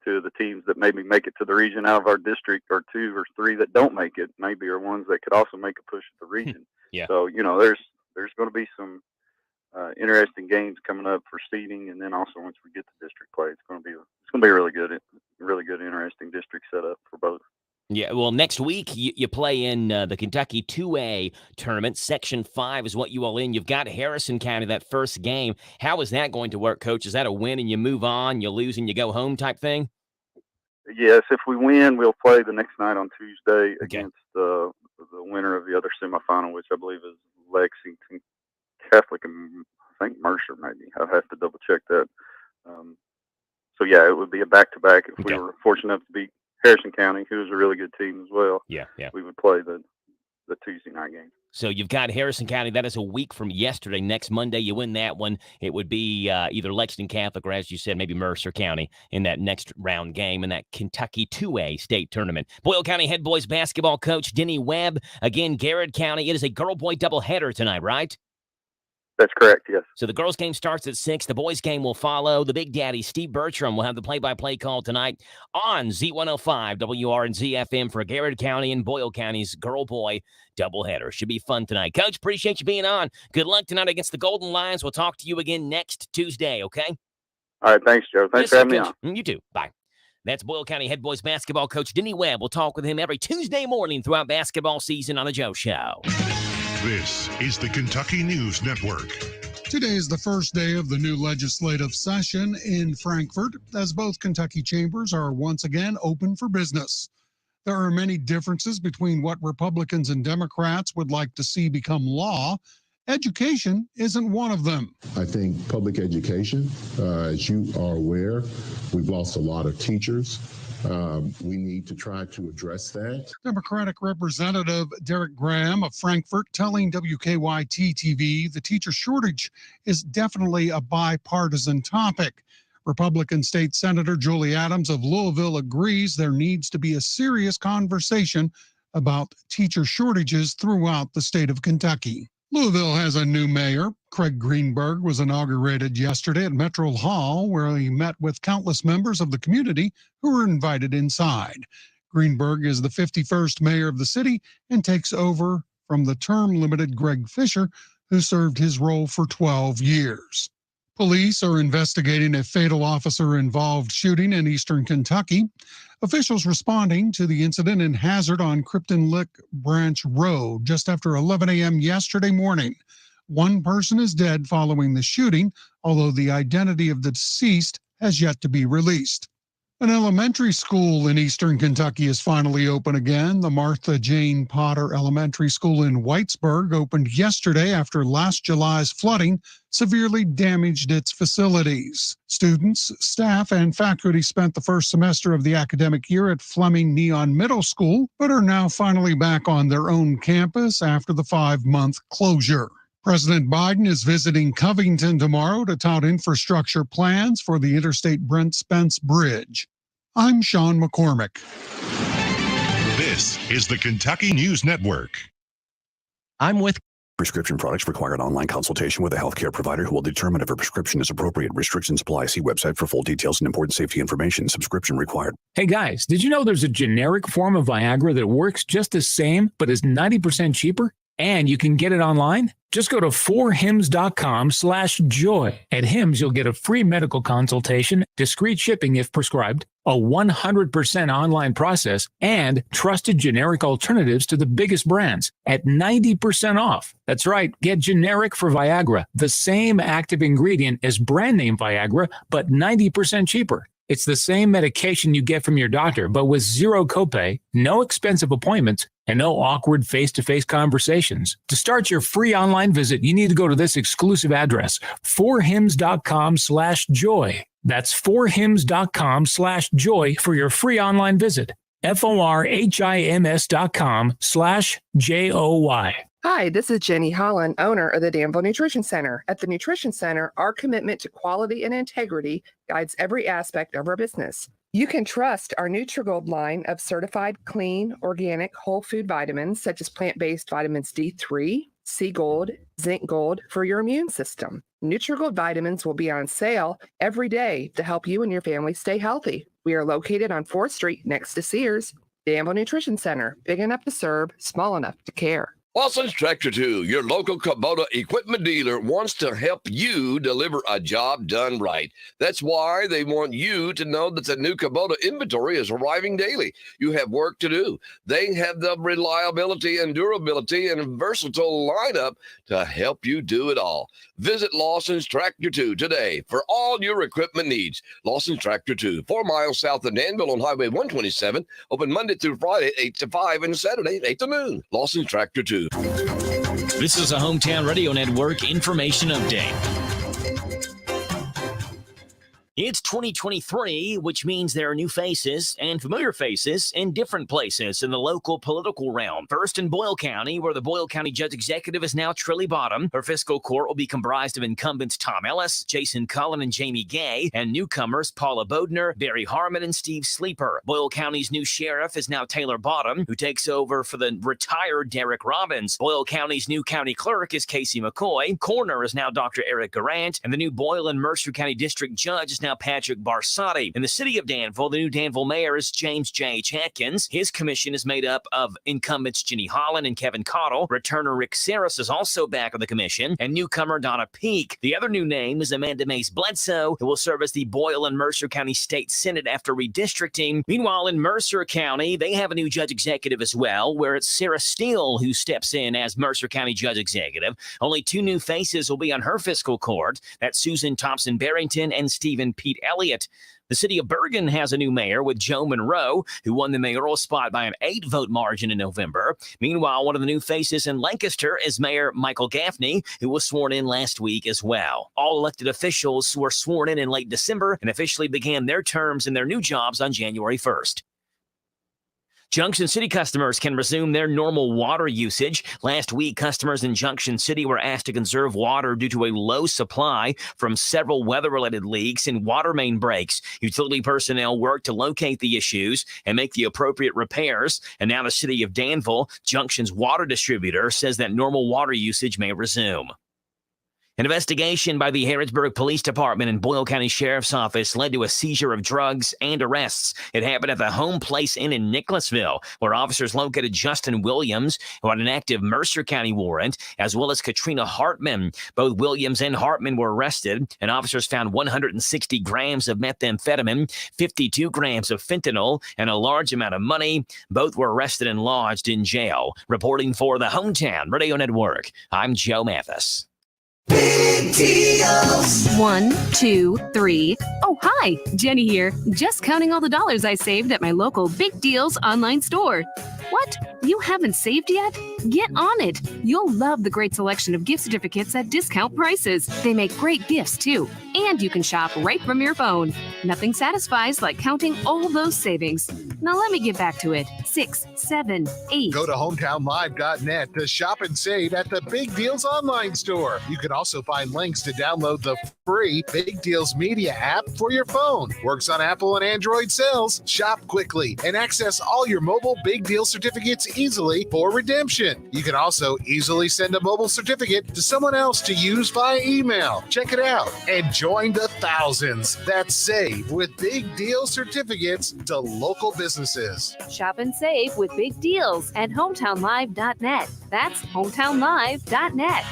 2 of the teams that maybe make it to the region out of our district, or 2 or 3 that don't make it, maybe are ones that could also make a push at the region. Yeah. So, there's going to be some interesting games coming up for seeding, and then also once we get to district play, it's going to be a really good, interesting district setup for both. Yeah, well, next week you play in the Kentucky 2A tournament. Section 5 is what you all in. You've got Harrison County that first game. How is that going to work, Coach? Is that a win and you move on, you lose and you go home type thing? Yes, if we win, we'll play the next night on Tuesday against the winner of the other semifinal, which I believe is Lexington Catholic and I think Mercer maybe. I'll have to double check that. So yeah, it would be a back-to-back if we were fortunate enough to beat Harrison County, who is a really good team as well. Yeah. We would play the Tuesday night game. So you've got Harrison County. That is a week from yesterday. Next Monday, you win that one. It would be either Lexington Catholic or, as you said, maybe Mercer County in that next round game in that Kentucky 2A state tournament. Boyle County head boys basketball coach Denny Webb. Again, Garrett County. It is a girl-boy doubleheader tonight, right? That's correct, yes. So the girls' game starts at 6. The boys' game will follow. The Big Daddy, Steve Bertram, will have the play-by-play call tonight on Z105 WR and ZFM for Garrett County and Boyle County's girl-boy doubleheader. Should be fun tonight. Coach, appreciate you being on. Good luck tonight against the Golden Lions. We'll talk to you again next Tuesday, okay? All right, thanks, Joe. Thanks for having me on. You too. Bye. That's Boyle County head boys basketball coach Denny Webb. We'll talk with him every Tuesday morning throughout basketball season on The Joe Show. This is the Kentucky News Network. Today is the first day of the new legislative session in Frankfort, as both Kentucky chambers are once again open for business. There are many differences between what Republicans and Democrats would like to see become law. Education isn't one of them. I think public education, as you are aware, we've lost a lot of teachers. We need to try to address that. Democratic Representative Derek Graham of Frankfort telling WKYT-TV the teacher shortage is definitely a bipartisan topic. Republican State Senator Julie Adams of Louisville agrees there needs to be a serious conversation about teacher shortages throughout the state of Kentucky. Louisville has a new mayor. Craig Greenberg was inaugurated yesterday at Metro Hall, where he met with countless members of the community who were invited inside. Greenberg is the 51st mayor of the city and takes over from the term-limited Greg Fisher, who served his role for 12 years. Police are investigating a fatal officer-involved shooting in eastern Kentucky. Officials responding to the incident in Hazard on Krypton Lick Branch Road just after 11 a.m. yesterday morning. One person is dead following the shooting, although the identity of the deceased has yet to be released. An elementary school in eastern Kentucky is finally open again. The Martha Jane Potter Elementary School in Whitesburg opened yesterday after last July's flooding severely damaged its facilities. Students, staff, and faculty spent the first semester of the academic year at Fleming Neon Middle School, but are now finally back on their own campus after the 5-month closure. President Biden is visiting Covington tomorrow to tout infrastructure plans for the Interstate Brent Spence Bridge. I'm Sean McCormick. This is the Kentucky News Network. I'm with prescription products require an online consultation with a healthcare provider who will determine if a prescription is appropriate. Restrictions apply. See website for full details and important safety information. Subscription required. Hey guys, did you know there's a generic form of Viagra that works just the same but is 90% cheaper? And you can get it online. Just go to 4hims.com/joy. At Hims, you'll get a free medical consultation, discreet shipping if prescribed, a 100% online process, and trusted generic alternatives to the biggest brands at 90% off. That's right, get generic for Viagra, the same active ingredient as brand name Viagra, but 90% cheaper. It's the same medication you get from your doctor, but with zero copay, no expensive appointments, and no awkward face-to-face conversations. To start your free online visit, you need to go to this exclusive address, 4hims.com/joy. That's 4hims.com/joy for your free online visit. FORHIMS.com/JOY. Hi, this is Jenny Holland, owner of the Danville Nutrition Center. At the Nutrition Center, our commitment to quality and integrity guides every aspect of our business. You can trust our Nutrigold line of certified clean, organic, whole food vitamins such as plant-based vitamins D3, C Gold, Zinc Gold for your immune system. Nutrigold vitamins will be on sale every day to help you and your family stay healthy. We are located on 4th Street next to Sears. Danville Nutrition Center, big enough to serve, small enough to care. Lawson's Tractor 2, your local Kubota equipment dealer, wants to help you deliver a job done right. That's why they want you to know that the new Kubota inventory is arriving daily. You have work to do. They have the reliability and durability and versatile lineup to help you do it all. Visit Lawson's Tractor 2 today for all your equipment needs. Lawson's Tractor 2, 4 miles south of Danville on Highway 127, open Monday through Friday, 8 to 5, and Saturday, 8 to noon. Lawson's Tractor 2. This is a Hometown Radio Network information update. It's 2023, which means there are new faces and familiar faces in different places in the local political realm. First in Boyle County, where the Boyle County Judge Executive is now Trilly Bottom. Her fiscal court will be comprised of incumbents Tom Ellis, Jason Cullen, and Jamie Gay, and newcomers Paula Bodner, Barry Harmon, and Steve Sleeper. Boyle County's new sheriff is now Taylor Bottom, who takes over for the retired Derek Robbins. Boyle County's new county clerk is Casey McCoy. Coroner is now Dr. Eric Garant, and the new Boyle and Mercer County District Judge is now Patrick Barsotti. In the city of Danville, the new Danville mayor is James J.H. Atkins. His commission is made up of incumbents Jenny Holland and Kevin Cottle. Returner Rick Saris is also back on the commission, and newcomer Donna Peak. The other new name is Amanda Mays Bledsoe, who will serve as the Boyle and Mercer County State Senate after redistricting. Meanwhile, in Mercer County, they have a new judge executive as well, where it's Sarah Steele who steps in as Mercer County judge executive. Only 2 new faces will be on her fiscal court. That's Susan Thompson-Barrington and Stephen Pete Elliott. The city of Bergen has a new mayor with Joe Monroe, who won the mayoral spot by an 8-vote margin in November. Meanwhile, one of the new faces in Lancaster is Mayor Michael Gaffney, who was sworn in last week as well. All elected officials were sworn in late December and officially began their terms in their new jobs on January 1st. Junction City customers can resume their normal water usage. Last week, customers in Junction City were asked to conserve water due to a low supply from several weather-related leaks and water main breaks. Utility personnel worked to locate the issues and make the appropriate repairs. And now the city of Danville, Junction's water distributor, says that normal water usage may resume. An investigation by the Harrodsburg Police Department and Boyle County Sheriff's Office led to a seizure of drugs and arrests. It happened at the Home Place Inn in Nicholasville, where officers located Justin Williams, who had an active Mercer County warrant, as well as Katrina Hartman. Both Williams and Hartman were arrested, and officers found 160 grams of methamphetamine, 52 grams of fentanyl, and a large amount of money. Both were arrested and lodged in jail. Reporting for the Hometown Radio Network, I'm Joe Mathis. Big deals. 1, 2, 3. Oh, hi, Jenny here. Just counting all the dollars I saved at my local Big Deals online store. What? You haven't saved yet? Get on it. You'll love the great selection of gift certificates at discount prices. They make great gifts, too. And you can shop right from your phone. Nothing satisfies like counting all those savings. Now let me get back to it. 6, 7, 8. Go to hometownlive.net to shop and save at the Big Deals online store. You can also find links to download the free Big Deals Media app for your phone. Works on Apple and Android cells. Shop quickly and access all your mobile Big Deal certificates easily for redemption. You can also easily send a mobile certificate to someone else to use via email. Check it out and join the thousands that save with big deal certificates to local businesses. Shop and save with big deals at hometownlive.net. That's hometownlive.net.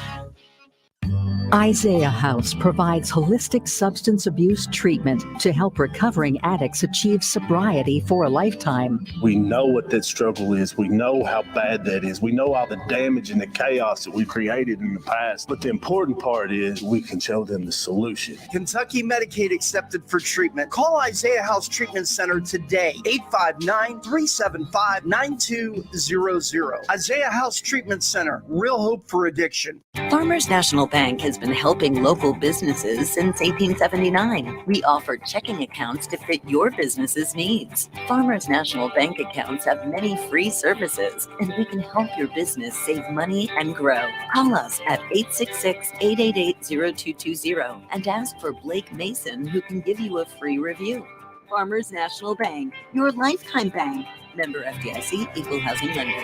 Isaiah House provides holistic substance abuse treatment to help recovering addicts achieve sobriety for a lifetime. We know what that struggle is. We know how bad that is. We know all the damage and the chaos that we created in the past. But the important part is we can show them the solution. Kentucky Medicaid accepted for treatment. Call Isaiah House Treatment Center today, 859-375-9200. Isaiah House Treatment Center, real hope for addiction. Farmers National Bank has been helping local businesses since 1879. We offer checking accounts to fit your business's needs. Farmers National Bank accounts have many free services, and we can help your business save money and grow. Call us at 866-888-0220 and ask for Blake Mason, who can give you a free review. Farmers National Bank, your lifetime bank. Member FDIC, Equal Housing Lender.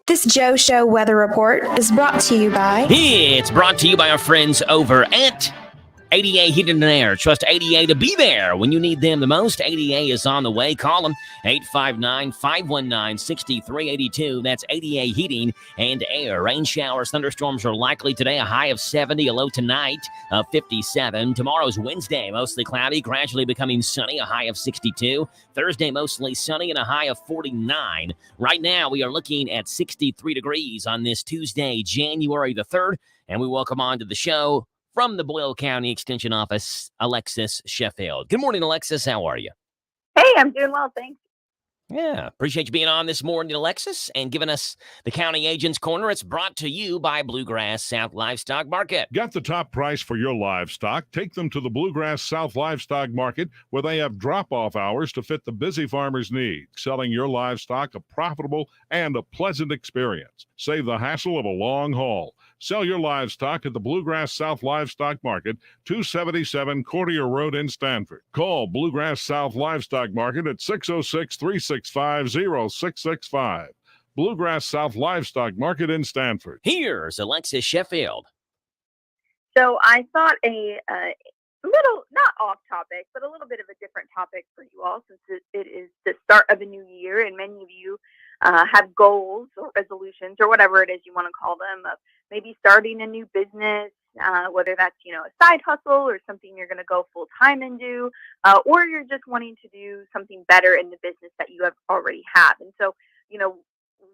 This Joe Show weather report is brought to you by... It's brought to you by our friends over at ADA Heating and Air. Trust ADA to be there when you need them the most. ADA is on the way. Call them 859-519-6382. That's ADA Heating and Air. Rain showers, thunderstorms are likely today. A high of 70, a low tonight of 57. Tomorrow's Wednesday, mostly cloudy, gradually becoming sunny, a high of 62. Thursday, mostly sunny and a high of 49. Right now, we are looking at 63 degrees on this Tuesday, January the 3rd. And we welcome on to the show from the Boyle County Extension Office, Alexis Sheffield. Good morning, Alexis. How are you? Hey, I'm doing well, thanks. Yeah, appreciate you being on this morning, Alexis, and giving us the County Agent's Corner. It's brought to you by Bluegrass South Livestock Market. Got the top price for your livestock? Take them to the Bluegrass South Livestock Market, where they have drop-off hours to fit the busy farmer's needs. Selling your livestock a profitable and a pleasant experience. Save the hassle of a long haul. Sell your livestock at the Bluegrass South Livestock Market, 277 Courtier Road in Stanford. Call Bluegrass South Livestock Market at 606-365-0665. Bluegrass South Livestock Market in Stanford. Here's Alexis Sheffield. So I thought a little, not off topic, but a little bit of a different topic for you all, since it is the start of a new year, and many of you have goals or resolutions or whatever it is you want to call them, of maybe starting a new business, whether that's, a side hustle or something you're going to go full time and do, or you're just wanting to do something better in the business that you already have. And so,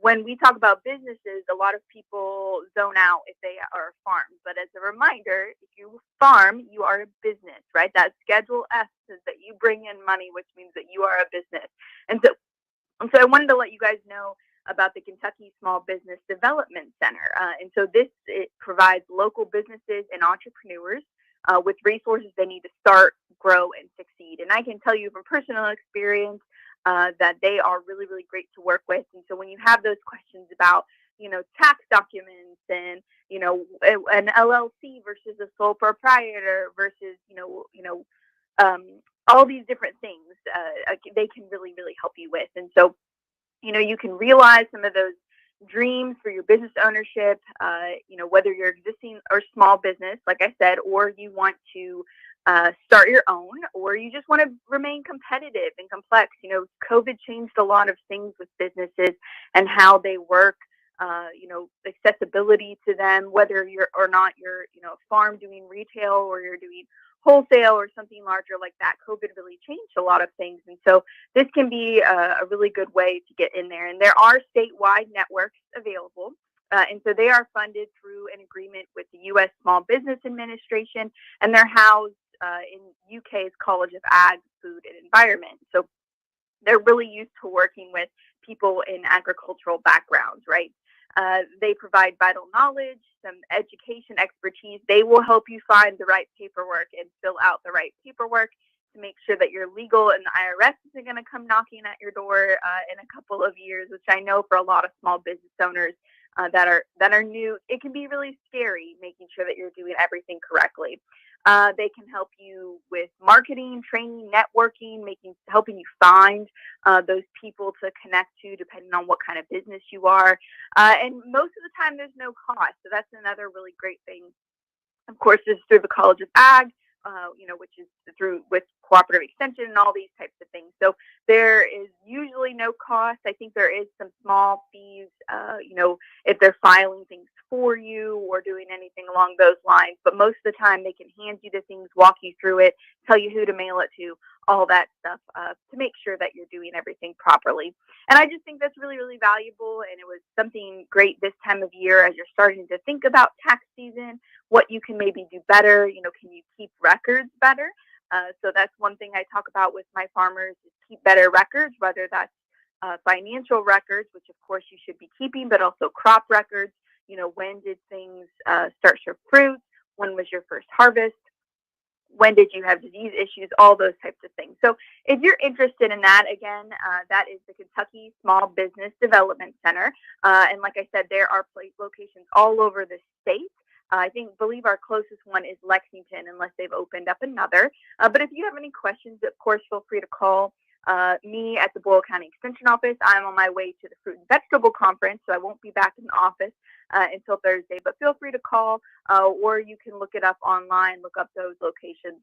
when we talk about businesses, a lot of people zone out if they are a farm. But as a reminder, if you farm, you are a business, right? That Schedule F says that you bring in money, which means that you are a business. And so I wanted to let you guys know about the Kentucky Small Business Development Center. And so it provides local businesses and entrepreneurs with resources they need to start, grow, and succeed. And I can tell you from personal experience that they are really, really great to work with. And so when you have those questions about, tax documents and, an LLC versus a sole proprietor versus, all these different things, they can really, really help you with. And so, you can realize some of those dreams for your business ownership, whether you're existing or small business, like I said, or you want to start your own, or you just want to remain competitive and complex. COVID changed a lot of things with businesses and how they work, accessibility to them, whether you're a farm doing retail or you're doing wholesale or something larger like that. COVID really changed a lot of things. And so this can be a really good way to get in there. And there are statewide networks available. And so they are funded through an agreement with the U.S. Small Business Administration, and they're housed in UK's College of Ag, Food, and Environment. So they're really used to working with people in agricultural backgrounds, right? They provide vital knowledge, some education expertise. They will help you find the right paperwork and fill out the right paperwork to make sure that you're legal, and the IRS isn't going to come knocking at your door in a couple of years, which I know for a lot of small business owners that are new, it can be really scary making sure that you're doing everything correctly. They can help you with marketing, training, networking, helping you find those people to connect to, depending on what kind of business you are. And most of the time, there's no cost. So that's another really great thing Of course, this is through the College of Ag, which is through with cooperative extension and all these types of things. So there is usually no cost. I think there is some small fees, if they're filing things for you or doing anything along those lines. But most of the time, they can hand you the things, walk you through it, tell you who to mail it to, all that stuff to make sure that you're doing everything properly. And I just think that's really, really valuable. And it was something great this time of year as you're starting to think about tax season, what you can maybe do better. Can you keep records better? So that's one thing I talk about with my farmers is keep better records, whether that's financial records, which of course you should be keeping, but also crop records. When did things start to fruit? When was your first harvest? When did you have disease issues? All those types of things. So if you're interested in that, again, that is the Kentucky Small Business Development Center. And like I said, there are locations all over the state. I believe our closest one is Lexington, unless they've opened up another. But if you have any questions, of course, feel free to call me at the Boyle County Extension Office. I'm on my way to the Fruit and Vegetable Conference, so I won't be back in the office until Thursday. But feel free to call, or you can look it up online, look up those locations.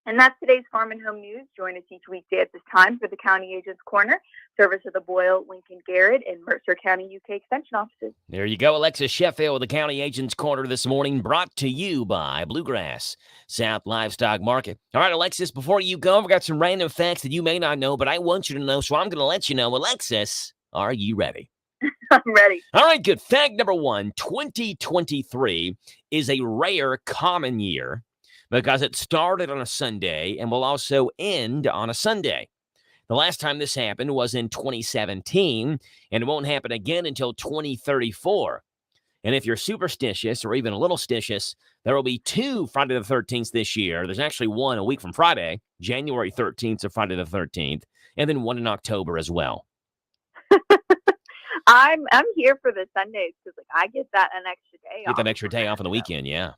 And that's today's Farm and Home News. Join us each weekday at this time for the County Agent's Corner, service of the Boyle, Lincoln, Garrett, and Mercer County UK Extension offices. There you go. Alexis Sheffield with the County Agent's Corner this morning, brought to you by Bluegrass South Livestock Market. All right, Alexis, before you go, I've got some random facts that you may not know, but I want you to know, so I'm going to let you know. Alexis, are you ready? I'm ready. All right, good. Fact number one, 2023 is a rare common year because it started on a Sunday and will also end on a Sunday. The last time this happened was in 2017, and it won't happen again until 2034. And if you're superstitious or even a little stitious, there will be 2 Friday the 13th this year. There's actually one a week from Friday, January 13th to Friday the 13th, and then one in October as well. I'm here for the Sundays because I get that an extra day off. Get that extra day off on the weekend, yeah.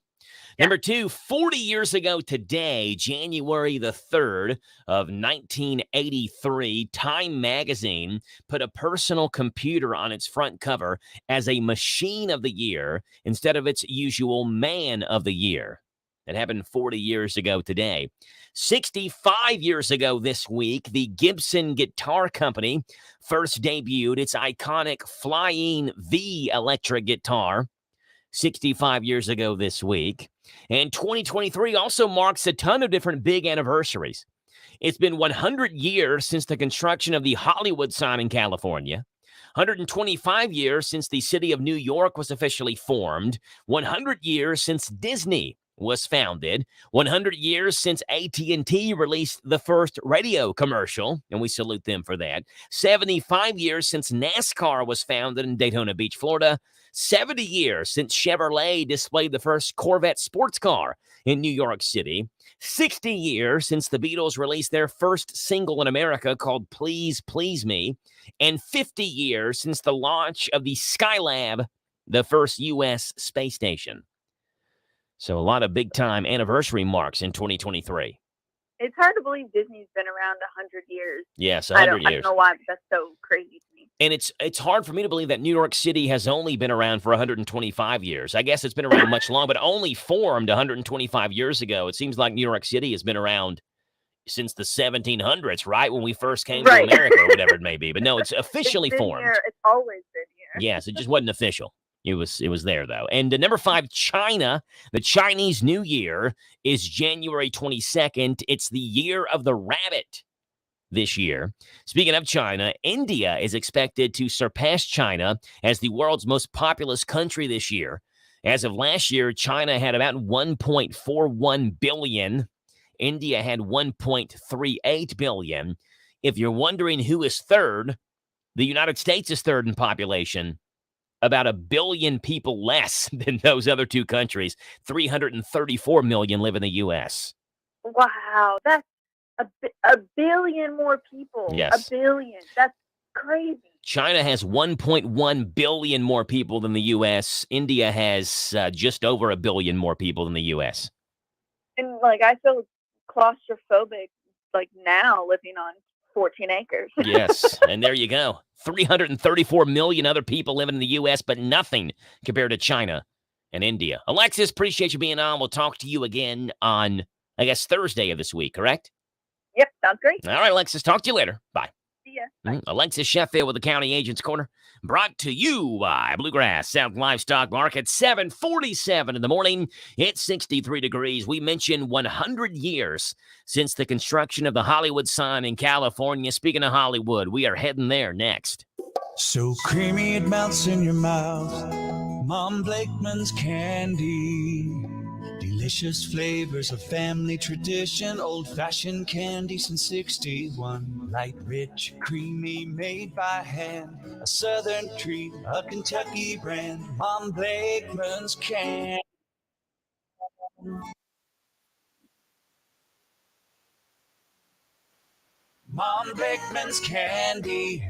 Number 2, 40 years ago today, January the 3rd of 1983, Time magazine put a personal computer on its front cover as a machine of the year instead of its usual man of the year. That happened 40 years ago today. 65 years ago this week, the Gibson Guitar Company first debuted its iconic Flying V electric guitar. 65 years ago this week. And 2023 also marks a ton of different big anniversaries. It's been 100 years since the construction of the Hollywood sign in California. 125 years since the city of New York was officially formed. 100 years since Disney was founded. 100 years since AT&T released the first radio commercial, and we salute them for that. 75 years since NASCAR was founded in Daytona Beach, Florida. 70 years since Chevrolet displayed the first Corvette sports car in New York City. 60 years since the Beatles released their first single in America called Please Please Me. And 50 years since the launch of the Skylab, the first U.S. space station. So a lot of big-time anniversary marks in 2023. It's hard to believe Disney's been around 100 years. Yes, 100 years. I don't know why, but that's so crazy to me. And it's hard for me to believe that New York City has only been around for 125 years. I guess it's been around much longer, but only formed 125 years ago. It seems like New York City has been around since the 1700s, right? When we first came to America or whatever it may be. But no, it's officially formed. It's always been here. Yes, it just wasn't official. It was there, though. And number 5, China. The Chinese New Year is January 22nd. It's the year of the rabbit this year. Speaking of China, India is expected to surpass China as the world's most populous country this year. As of last year, China had about 1.41 billion. India had 1.38 billion. If you're wondering who is third, the United States is third in population. About 1 billion people less than those other 2 countries. 334 million live in the U.S. Wow, that's a billion more people. Yes. 1 billion. That's crazy. China has 1.1 billion more people than the U.S. India has just over 1 billion more people than the U.S. And I feel claustrophobic now living on 14 acres. Yes, and there you go. 334 million other people living in the U.S., but nothing compared to China and India. Alexis, appreciate you being on. We'll talk to you again on, I guess, Thursday of this week, correct? Yep, sounds great. All right, Alexis, talk to you later. Bye. See ya. Bye. Alexis Sheffield with the County Agents Corner, brought to you by Bluegrass South Livestock Market, 7:47 in the morning. It's 63 degrees. We mentioned 100 years since the construction of the Hollywood sign in California. Speaking of Hollywood, we are heading there next. So creamy it melts in your mouth. Mom Blakeman's candy. Delicious flavors of family tradition. Old-fashioned candy since 61. Light, rich, creamy, made by hand. A southern treat, a Kentucky brand. Mom Blakeman's candy. Mom Blakeman's candy.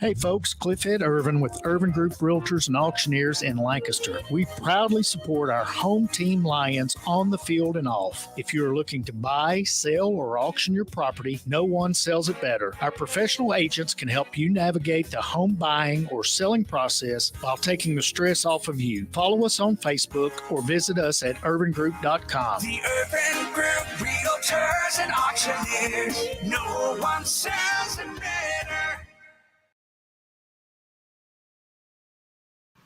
Hey folks, Cliffhead Irvin with Irvin Group Realtors and Auctioneers in Lancaster. We proudly support our home team Lions on the field and off. If you're looking to buy, sell, or auction your property, no one sells it better. Our professional agents can help you navigate the home buying or selling process while taking the stress off of you. Follow us on Facebook or visit us at urbangroup.com. The Urban Group Realtors and Auctioneers. No one sells it better.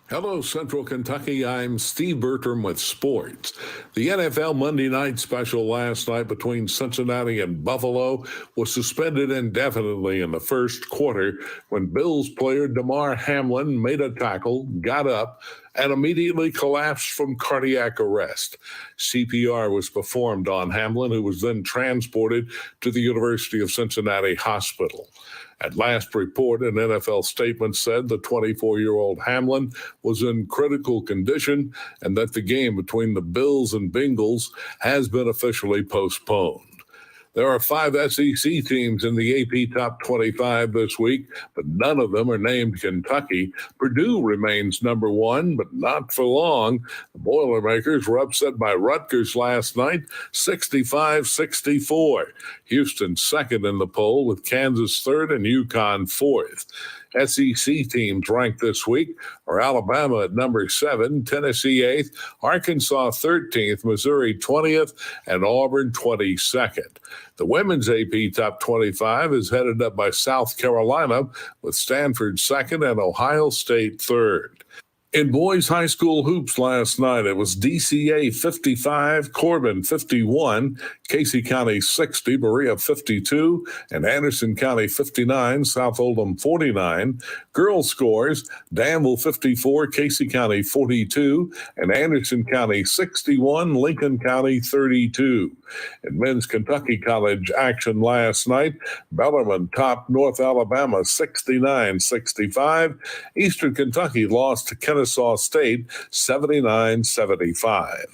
Hello, Central Kentucky. I'm Steve Bertram with sports. The NFL Monday night special last night between Cincinnati and Buffalo was suspended indefinitely in the first quarter when Bills player Damar Hamlin made a tackle, got up, and immediately collapsed from cardiac arrest. CPR was performed on Hamlin, who was then transported to the University of Cincinnati Hospital. At last report, an NFL statement said the 24-year-old Hamlin was in critical condition and that the game between the Bills and Bengals has been officially postponed. There are 5 SEC teams in the AP Top 25 this week, but none of them are named Kentucky. Purdue remains number 1, but not for long. The Boilermakers were upset by Rutgers last night, 65-64. Houston second in the poll with Kansas third and UConn fourth. SEC teams ranked this week are Alabama at number 7, Tennessee 8th, Arkansas 13th, Missouri 20th, and Auburn 22nd. The women's AP Top 25 is headed up by South Carolina with Stanford second and Ohio State third. In boys high school hoops last night, it was DCA 55, Corbin 51, Casey County 60, Berea 52, and Anderson County 59, South Oldham 49. Girls scores, Danville 54, Casey County 42, and Anderson County 61, Lincoln County 32. In men's Kentucky College action last night, Bellarmine topped North Alabama 69-65. Eastern Kentucky lost to Kennesaw State 79-75.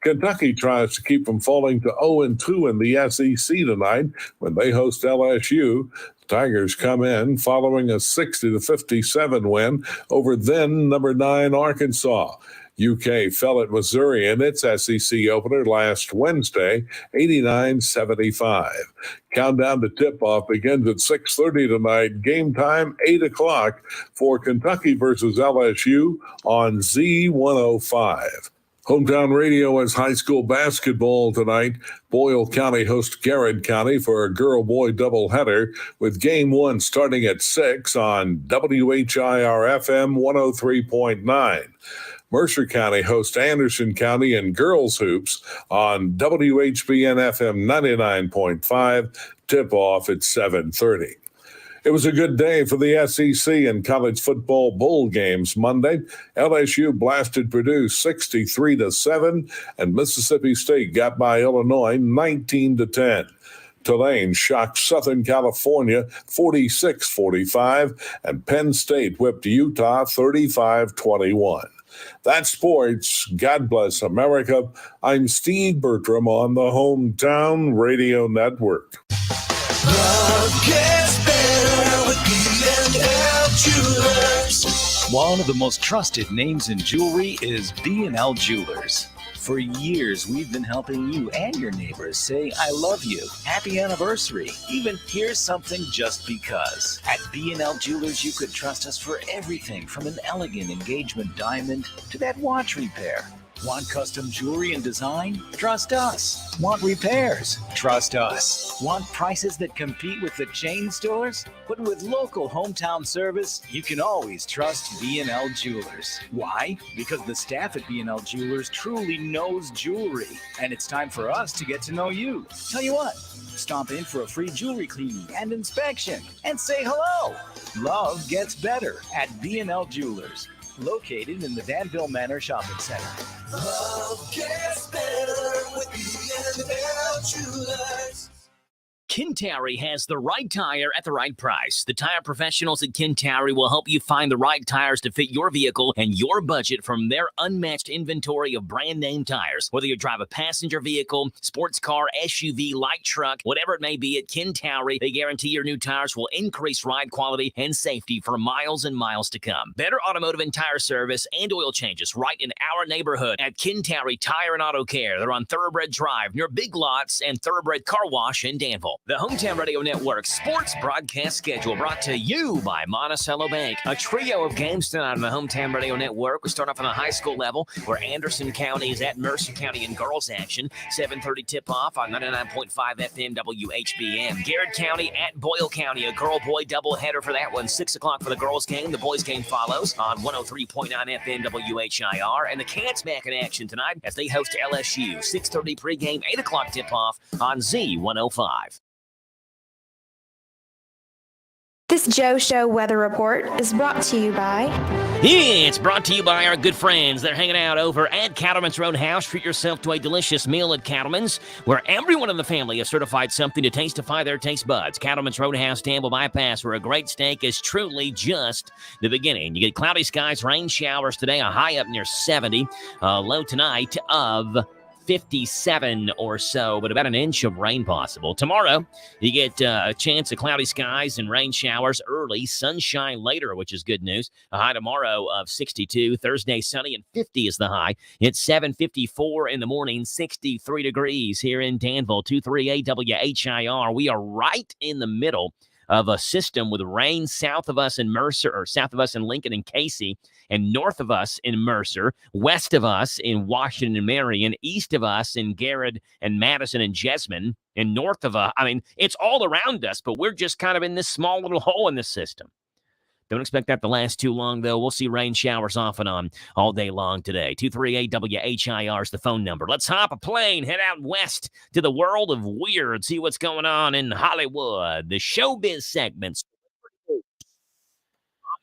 Kentucky tries to keep from falling to 0-2 in the SEC tonight when they host LSU. The Tigers come in following a 60-57 win over then number 9 Arkansas. UK fell at Missouri in its SEC opener last Wednesday, 89-75. Countdown to tip-off begins at 6:30 tonight. Game time, 8 o'clock for Kentucky versus LSU on Z105. Hometown Radio has high school basketball tonight. Boyle County hosts Garrett County for a girl-boy doubleheader with Game 1 starting at 6 on WHIR-FM 103.9. Mercer County hosts Anderson County in girls hoops on WHBN-FM 99.5. Tip-off at 7:30. It was a good day for the SEC and college football bowl games Monday. LSU blasted Purdue 63-7, and Mississippi State got by Illinois 19-10. Tulane shocked Southern California 46-45, and Penn State whipped Utah 35-21. That's sports. God bless America. I'm Steve Bertram on the Hometown Radio Network. Love gets better with B&L Jewelers. One of the most trusted names in jewelry is B&L Jewelers. For years, we've been helping you and your neighbors say, I love you, happy anniversary, even here's something just because. At B&L Jewelers, you could trust us for everything from an elegant engagement diamond to that watch repair. Want custom jewelry and design? Trust us. Want repairs? Trust us. Want prices that compete with the chain stores? But with local hometown service, you can always trust B&L Jewelers. Why? Because the staff at B&L Jewelers truly knows jewelry. And it's time for us to get to know you. Tell you what, stop in for a free jewelry cleaning and inspection and say hello. Love gets better at B&L Jewelers, located in the Danville Manor Shopping Center. Love gets better with B&L Jewelers. Kintari has the right tire at the right price. The tire professionals at Kintari will help you find the right tires to fit your vehicle and your budget from their unmatched inventory of brand name tires. Whether you drive a passenger vehicle, sports car, SUV, light truck, whatever it may be, at Kintari, they guarantee your new tires will increase ride quality and safety for miles and miles to come. Better automotive and tire service and oil changes right in our neighborhood at Kintari Tire and Auto Care. They're on Thoroughbred Drive near Big Lots and Thoroughbred Car Wash in Danville. The Hometown Radio Network sports broadcast schedule brought to you by Monticello Bank. A trio of games tonight on the Hometown Radio Network. We start off on the high school level where Anderson County is at Mercer County in girls action. 7:30 tip-off on 99.5 FM WHBM. Garrett County at Boyle County. A girl-boy doubleheader for that one. 6 o'clock for the girls game. The boys game follows on 103.9 FM WHIR. And the Cats back in action tonight as they host LSU. 6:30 pregame, 8 o'clock tip-off on Z105. This Joe Show weather report is brought to you by... It's brought to you by our good friends. They're hanging out over at Cattleman's Roadhouse. Treat yourself to a delicious meal at Cattleman's, where everyone in the family has certified something to tastify their taste buds. Cattleman's Roadhouse, Danville Bypass, where a great steak is truly just the beginning. You get cloudy skies, rain showers today, a high up near 70, low tonight of 57 or so, but about an inch of rain possible. Tomorrow, you get a chance of cloudy skies and rain showers early, sunshine later, which is good news. A high tomorrow of 62. Thursday, sunny and 50 is the high. It's 7:54 in the morning, 63 degrees here in Danville, 238 WHIR. We are right in the middle of a system with rain south of us in Mercer, or south of us in Lincoln and Casey, and north of us in Mercer, west of us in Washington and Marion, east of us in Garrett and Madison and Jessamine, and north of us. I mean, it's all around us, but we're just kind of in this small little hole in this system. Don't expect that to last too long, though. We'll see rain showers off and on all day long today. 238 WHIR is the phone number. Let's hop a plane, head out west to the world of weird, see what's going on in Hollywood. The showbiz segments on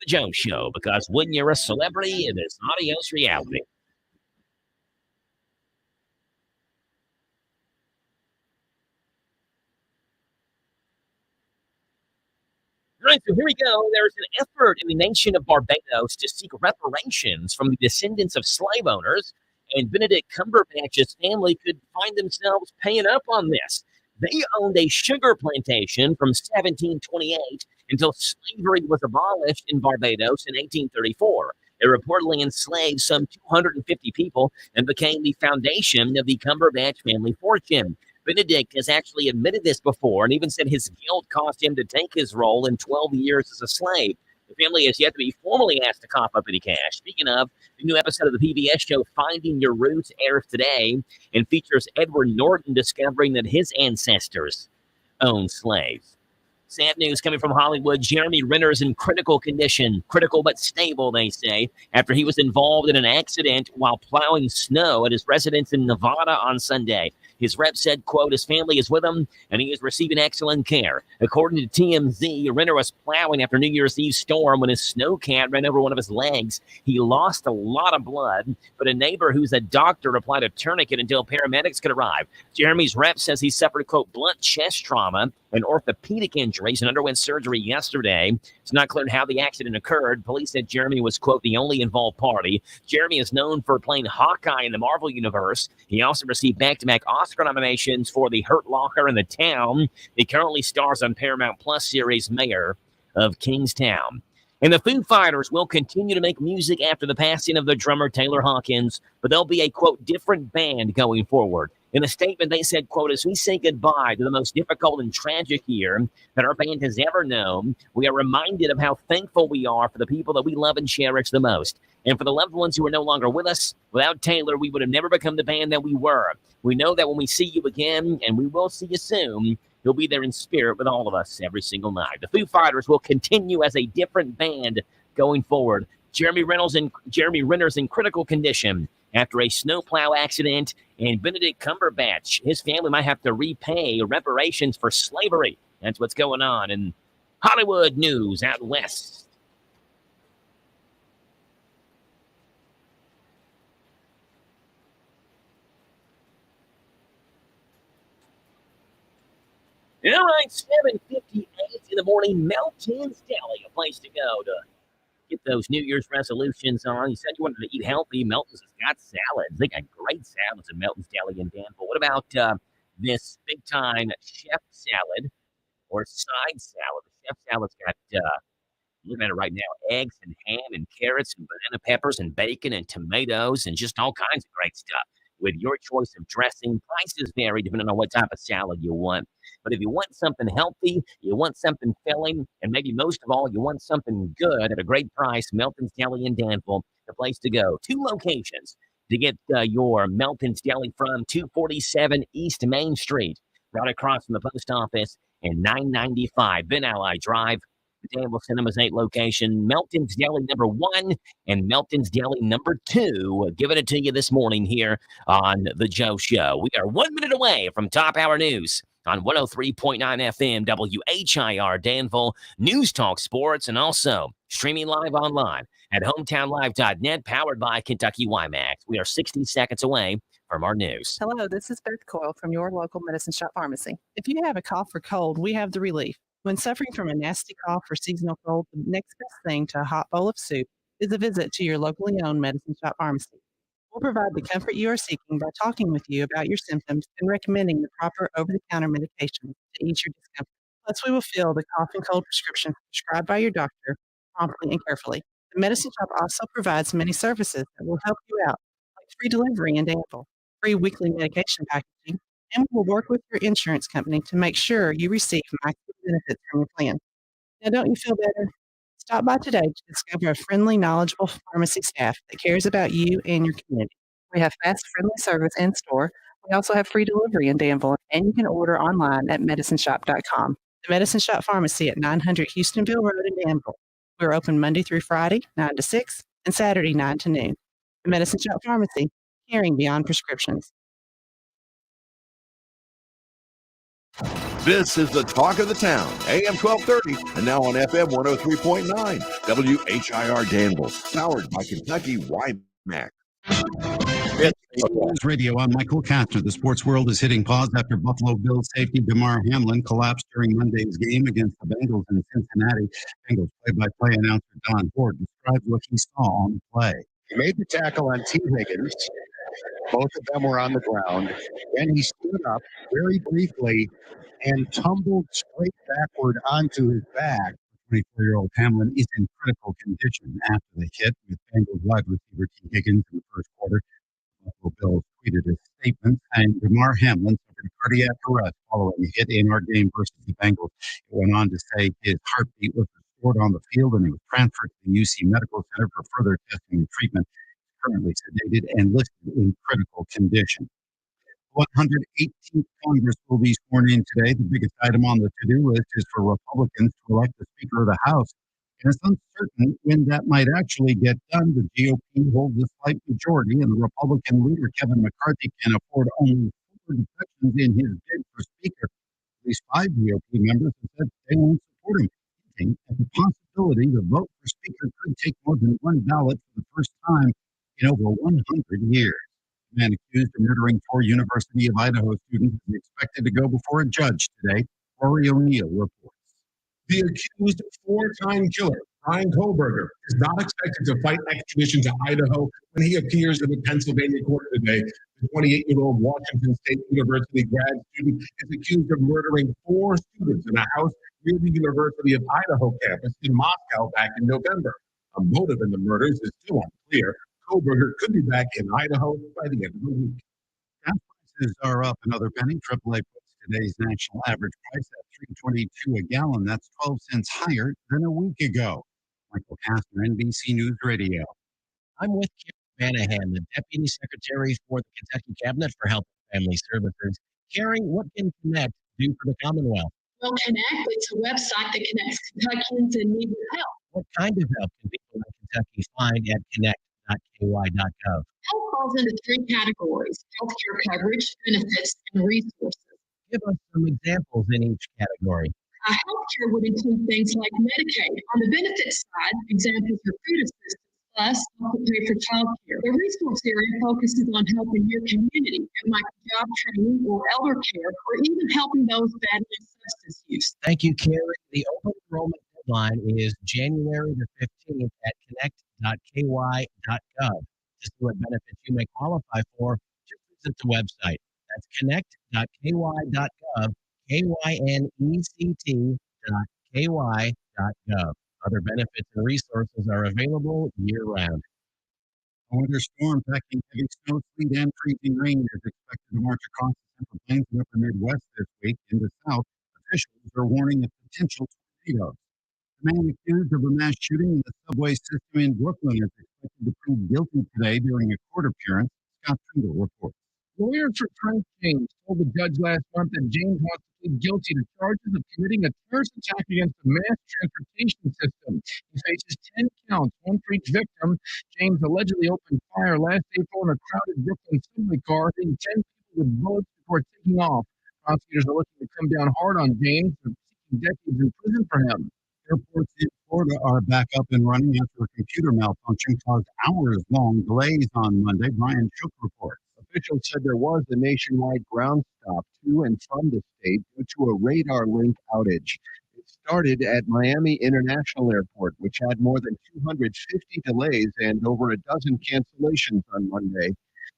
The Joe Show, because when you're a celebrity, it is adios reality. All right, so here we go. There's an effort in the nation of Barbados to seek reparations from the descendants of slave owners, and Benedict Cumberbatch's family could find themselves paying up on this. They owned a sugar plantation from 1728 until slavery was abolished in Barbados in 1834. It reportedly enslaved some 250 people and became the foundation of the Cumberbatch family fortune. Benedict has actually admitted this before and even said his guilt caused him to take his role in 12 years as a slave. The family has yet to be formally asked to cough up any cash. Speaking of, the new episode of the PBS show Finding Your Roots airs today and features Edward Norton discovering that his ancestors owned slaves. Sad news coming from Hollywood. Jeremy Renner is in critical condition. Critical but stable, they say, after he was involved in an accident while plowing snow at his residence in Nevada on Sunday. His rep said, quote, his family is with him and he is receiving excellent care. According to TMZ, Renner was plowing after New Year's Eve storm when his snowcat ran over one of his legs. He lost a lot of blood, but a neighbor who's a doctor applied a tourniquet until paramedics could arrive. Jeremy's rep says he suffered, quote, blunt chest trauma and orthopedic injuries and underwent surgery yesterday. It's not clear how the accident occurred. Police said Jeremy was, quote, the only involved party. Jeremy is known for playing Hawkeye in the Marvel Universe. He also received back-to-back Oscar nominations for The Hurt Locker and The Town. He currently stars on Paramount Plus series Mayor of Kingstown. And the Foo Fighters will continue to make music after the passing of their drummer, Taylor Hawkins, but they'll be a, quote, different band going forward. In a statement, they said, quote, as we say goodbye to the most difficult and tragic year that our band has ever known, we are reminded of how thankful we are for the people that we love and cherish the most. And for the loved ones who are no longer with us, without Taylor, we would have never become the band that we were. We know that when we see you again, and we will see you soon, you'll be there in spirit with all of us every single night. The Foo Fighters will continue as a different band going forward. Jeremy Renner's in critical condition after a snowplow accident, and Benedict Cumberbatch, his family might have to repay reparations for slavery. That's what's going on in Hollywood news out west. All right, 7:58 in the morning, Melton's Deli, a place to go to get those New Year's resolutions on. You said you wanted to eat healthy. Melton's has got salads. They got great salads at Melton's Deli in Danville. What about this big-time chef salad or side salad? The chef salad's got, looking at it right now, eggs and ham and carrots and banana peppers and bacon and tomatoes and just all kinds of great stuff. With your choice of dressing, prices vary depending on what type of salad you want. But if you want something healthy, you want something filling, and maybe most of all, you want something good at a great price, Melton's Deli in Danville, the place to go. 2 locations to get your Melton's Deli from: 247 East Main Street, right across from the post office, and 995 Ben Ally Drive. The Danville Cinema's 8 location, Melton's Deli number 1 and Melton's Deli number 2. Giving it to you this morning here on The Joe Show. We are 1 minute away from top hour news on 103.9 FM WHIR Danville, News Talk Sports, and also streaming live online at hometownlive.net, powered by Kentucky WiMAX. We are 60 seconds away from our news. Hello, this is Beth Coyle from your local Medicine Shop Pharmacy. If you have a cough or cold, we have the relief. When suffering from a nasty cough or seasonal cold, the next best thing to a hot bowl of soup is a visit to your locally owned Medicine Shop Pharmacy. We'll provide the comfort you are seeking by talking with you about your symptoms and recommending the proper over-the-counter medication to ease your discomfort. Plus, we will fill the cough and cold prescriptions prescribed by your doctor promptly and carefully. The Medicine Shop also provides many services that will help you out, like free delivery in Danville, free weekly medication packaging, and we will work with your insurance company to make sure you receive maximum benefits from your plan. Now, don't you feel better? Stop by today to discover a friendly, knowledgeable pharmacy staff that cares about you and your community. We have fast, friendly service in store. We also have free delivery in Danville, and you can order online at medicineshop.com. The Medicine Shop Pharmacy at 900 Houstonville Road in Danville. We're open Monday through Friday, 9 to 6, and Saturday, 9 to noon. The Medicine Shop Pharmacy, caring beyond prescriptions. This is the talk of the town, AM 1230, and now on FM 103.9, WHIR Danville, powered by Kentucky WiMAX. News Radio. I'm Michael Kastner. The sports world is hitting pause after Buffalo Bills safety Damar Hamlin collapsed during Monday's game against the Bengals in Cincinnati. Bengals play-by-play announcer Don Ford describes what he saw on the play. He made the tackle on T. Higgins. Both of them were on the ground. Then he stood up very briefly and tumbled straight backward onto his back. 24-year-old Hamlin is in critical condition after the hit, with Bengals wide receiver T. Higgins in the first quarter. Buffalo Bills tweeted a statement saying Damar Hamlin suffered a cardiac arrest following a hit in our game versus the Bengals. It went on to say his heartbeat was restored on the field and he was transferred to the UC Medical Center for further testing and treatment. He's currently sedated and listed in critical condition. 118th Congress will be sworn in today. The biggest item on the to-do list is for Republicans to elect the Speaker of the House. And it's uncertain when that might actually get done. The GOP holds a slight majority, and the Republican leader, Kevin McCarthy, can afford only 4 defections in his bid for Speaker. At least 5 GOP members have said they won't support him, hinting at the possibility the vote for Speaker could take more than 1 ballot for the first time in over 100 years. The man accused of murdering 4 University of Idaho students is expected to go before a judge today. Rory O'Neill reports. The accused 4-time killer, Brian Kohlberger, is not expected to fight extradition to Idaho when he appears in the Pennsylvania court today. The 28-year-old Washington State University grad student is accused of murdering 4 students in a house near the University of Idaho campus in Moscow back in November. A motive in the murders is still unclear. Koberger could be back in Idaho by the end of the week. Gas prices are up another penny. AAA puts today's national average price at $3.22 a gallon. That's 12 cents higher than a week ago. Michael Kastner, NBC News Radio. I'm with Carrie Banahan, the Deputy Secretary for the Kentucky Cabinet for Health and Family Services. Carrie, what can Connect do for the Commonwealth? Well, Connect, it's a website that connects Kentuckians in need of help. What kind of help can people in Kentucky find at connect.ky.gov? Help falls into 3 categories: healthcare coverage, benefits, and resources. Give us some examples in each category. Healthcare would include things like Medicaid. On the benefits side, examples are food assistance, plus help to pay for child care. The resource area focuses on helping your community. It might be job training or elder care, or even helping those battling substance use. Thank you, Carrie. The open enrollment deadline is January the 15th at connect.ky.gov. To see what benefits you may qualify for, just visit the website. That's connect.ky.gov, KYNECT.ky.gov. Other benefits and resources are available year-round. A winter storm packing heavy snow, sleet, and freezing rain is expected to march across the Central Plains and upper Midwest this week. In the South, officials are warning of potential tornadoes. The man accused of a mass shooting in the subway system in Brooklyn is expected to plead guilty today during a court appearance. Scott Tringle reports. Lawyers for Frank James told the judge last month that James wants to plead guilty to charges of committing a terrorist attack against the mass transportation system. He faces 10 counts, one for each victim. James allegedly opened fire last April in a crowded Brooklyn subway car, hitting 10 people with bullets before taking off. Prosecutors are looking to come down hard on James for seeking decades in prison for him. Airports in Florida are back up and running after a computer malfunction caused hours-long delays on Monday. Brian Shook reports. Officials said there was a nationwide ground stop to and from the state due to a radar link outage. It started at Miami International Airport, which had more than 250 delays and over a dozen cancellations on Monday.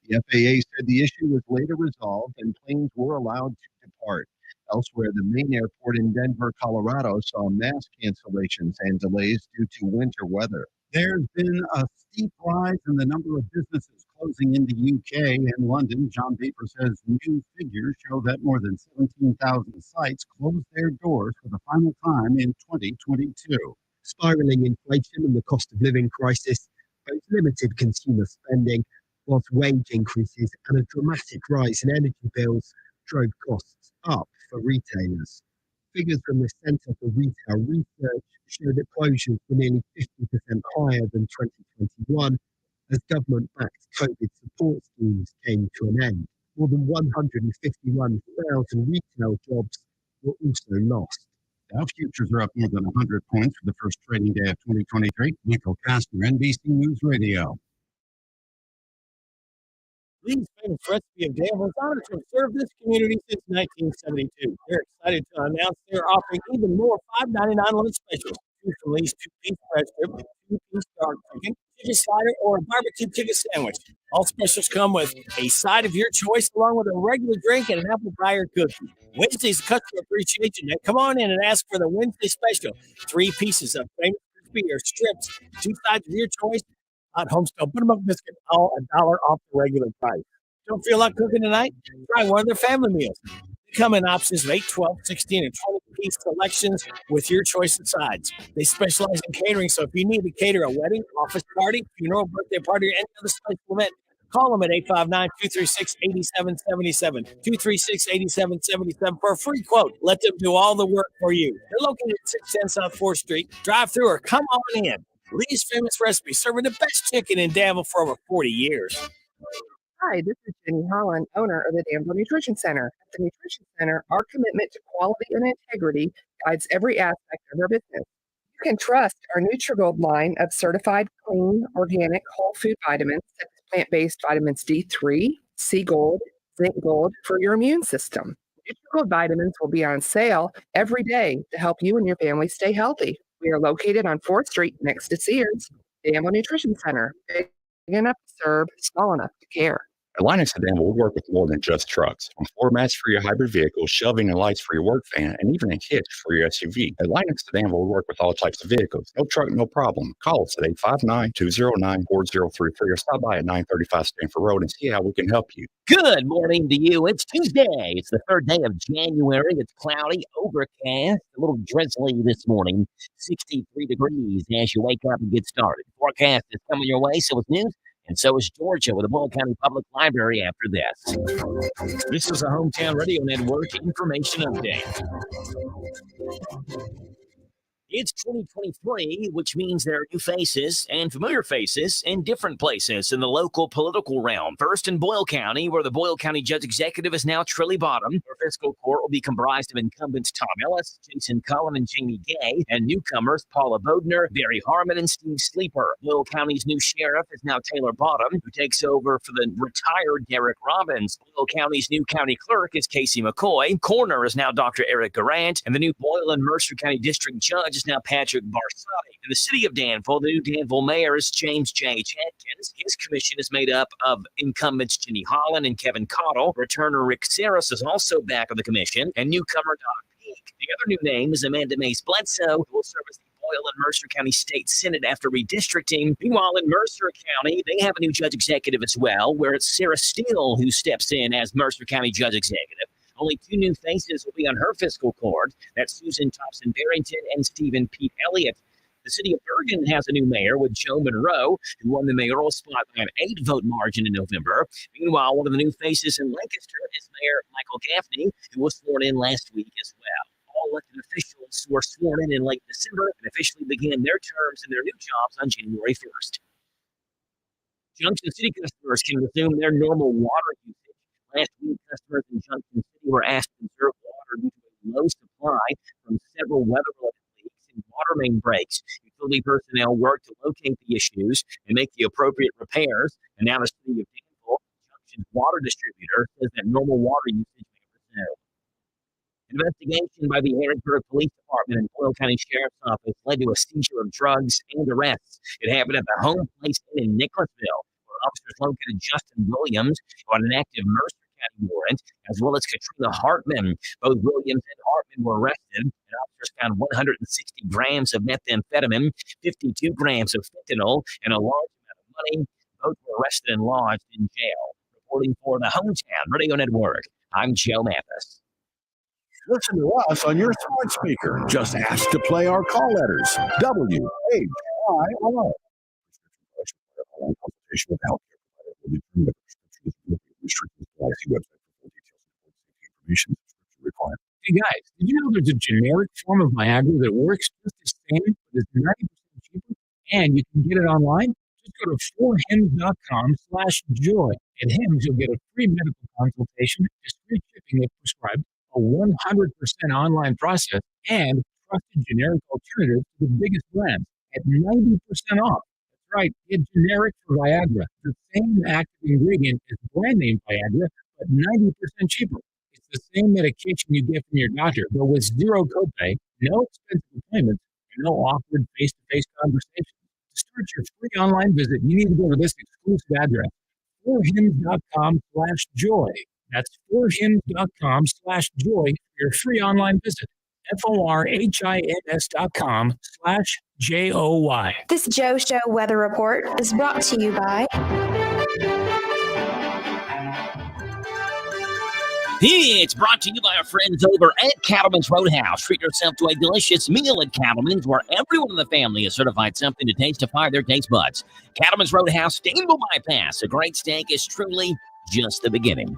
The FAA said the issue was later resolved and planes were allowed to depart. Elsewhere, the main airport in Denver, Colorado, saw mass cancellations and delays due to winter weather. There's been a steep rise in the number of businesses closing in the UK and London. John Baker says new figures show that more than 17,000 sites closed their doors for the final time in 2022. Spiraling inflation and the cost of living crisis both limited consumer spending, whilst wage increases and a dramatic rise in energy bills drove costs up for retailers. Figures from the Centre for Retail Research show that closures were nearly 50% higher than 2021 as government-backed COVID support schemes came to an end. More than 151,000 retail jobs were also lost. Dow futures are up more than 100 points for the first trading day of 2023. Michael Kastner, NBC News Radio. Lee's Famous Recipe of Danville is honored to have served this community since 1972. They're excited to announce they're offering even more $5.99 lunch specials. Choose from Lee's 2-piece bread strip, 2-piece dark chicken, chicken slider, or a barbecue chicken sandwich. All specials come with a side of your choice, along with a regular drink and an apple pie or cookie. Wednesday's customer appreciation day. Come on in and ask for the Wednesday special. 3 pieces of famous crispy or strips, 2 sides of your choice. Hot Homestone Buttermilk Biscuit, all $1 off the regular price. Don't feel like cooking tonight? Try one of their family meals. They come in options of 8, 12, 16, and 20-piece selections with your choice of sides. They specialize in catering, so if you need to cater a wedding, office party, funeral, birthday party, or any other special event, call them at 859-236-8777, 236-8777 for a free quote. Let them do all the work for you. They're located at 610 South 4th Street. Drive through or come on in. Lee's Famous Recipe, serving the best chicken in Danville for over 40 years. Hi, this is Jenny Holland, owner of the Danville Nutrition Center. At the Nutrition Center, our commitment to quality and integrity guides every aspect of our business. You can trust our NutriGold line of certified clean, organic, whole food vitamins, such as plant-based vitamins D3, C Gold, Zinc Gold for your immune system. NutriGold vitamins will be on sale every day to help you and your family stay healthy. We are located on 4th Street next to Sears. Danville Nutrition Center. Big enough to serve, small enough to care. At Linux and Danville, we work with more than just trucks. From floor mats for your hybrid vehicle, shelving and lights for your work van, and even a hitch for your SUV. At Linux and Danville, we work with all types of vehicles. No truck, no problem. Call us at 859-209-4033 or stop by at 935 Stanford Road and see how we can help you. Good morning to you. It's Tuesday. It's the third day of January. It's cloudy, overcast, a little drizzly this morning. 63 degrees as you wake up and get started. Forecast is coming your way, so it's news. And so is Georgia with the Boyle County Public Library after this. This is a Hometown Radio Network information update. It's 2023, which means there are new faces and familiar faces in different places in the local political realm. First in Boyle County, where the Boyle County Judge Executive is now Trilly Bottom. Her fiscal court will be comprised of incumbents Tom Ellis, Jason Cullen, and Jamie Gay, and newcomers Paula Bodner, Barry Harmon, and Steve Sleeper. Boyle County's new sheriff is now Taylor Bottom, who takes over for the retired Derek Robbins. Boyle County's new county clerk is Casey McCoy. Coroner is now Dr. Eric Garant, and the new Boyle and Mercer County District Judge is now Patrick Barsati. In the city of Danville, the new Danville mayor is James J. Jenkins. His commission is made up of incumbents Jenny Holland and Kevin Cottle. Returner Rick Saris is also back on the commission, and newcomer Don Peake. The other new name is Amanda Mace Bledsoe, who will serve as the Boyle and Mercer County State Senate after redistricting. Meanwhile, in Mercer County, they have a new judge executive as well, where it's Sarah Steele who steps in as Mercer County judge executive. Only two new faces will be on her fiscal court. That's Susan Thompson-Barrington and Stephen Pete Elliott. The city of Bergen has a new mayor with Joe Monroe, who won the mayoral spot by an 8-vote margin in November. Meanwhile, one of the new faces in Lancaster is Mayor Michael Gaffney, who was sworn in last week as well. All elected officials were sworn in late December and officially began their terms and their new jobs on January 1st. Junction City customers can resume their normal water usage. Last week, customers in Junction City were asked to conserve water due to a low supply from several weather-related leaks and water main breaks. Utility personnel worked to locate the issues and make the appropriate repairs. And now the city of Danville, Junction's water distributor, says that normal water usage may resume. Investigation by the Harrisburg Police Department and Boyle County Sheriff's Office led to a seizure of drugs and arrests. It happened at the Home Place Inn in Nicholasville, where officers located Justin Williams, who had an active Mercer County warrant, as well as Katrina Hartman. Both Williams and Hartman were arrested, and officers found 160 grams of methamphetamine, 52 grams of fentanyl, and a large amount of money. Both were arrested and lodged in jail. Reporting for the Hometown Radio Network, I'm Joe Mathis. Listen to us on your smart speaker. Just ask to play our call letters. WHIR. Consultation with healthcare provider will determine the prescription is restricted to IC website for full details and information subscription required. Hey guys, did you know there's a generic form of Viagra that works just the same, but is 90% cheaper, and you can get it online? Just go to 4hims.com/joy. At Hims, you'll get a free medical consultation, discreet shipping if prescribed, a 100% online process, and trusted generic alternatives to the biggest brands at 90% off. That's right, get generic for Viagra. The same active ingredient as brand name Viagra, but 90% cheaper. It's the same medication you get from your doctor, but with zero copay, no expensive appointments, and no awkward face-to-face conversations. To start your free online visit, you need to go to this exclusive address, 4hims.com/joy. That's 4hims.com/joy for your free online visit. FORHINS.com/JOY. This Joe Show weather report is brought to you by It's brought to you by our friends over at Cattleman's Roadhouse. Treat yourself to a delicious meal at Cattleman's, where everyone in the family is certified something to tastify their taste buds. Cattleman's Roadhouse, Danville Bypass. A great steak is truly just the beginning.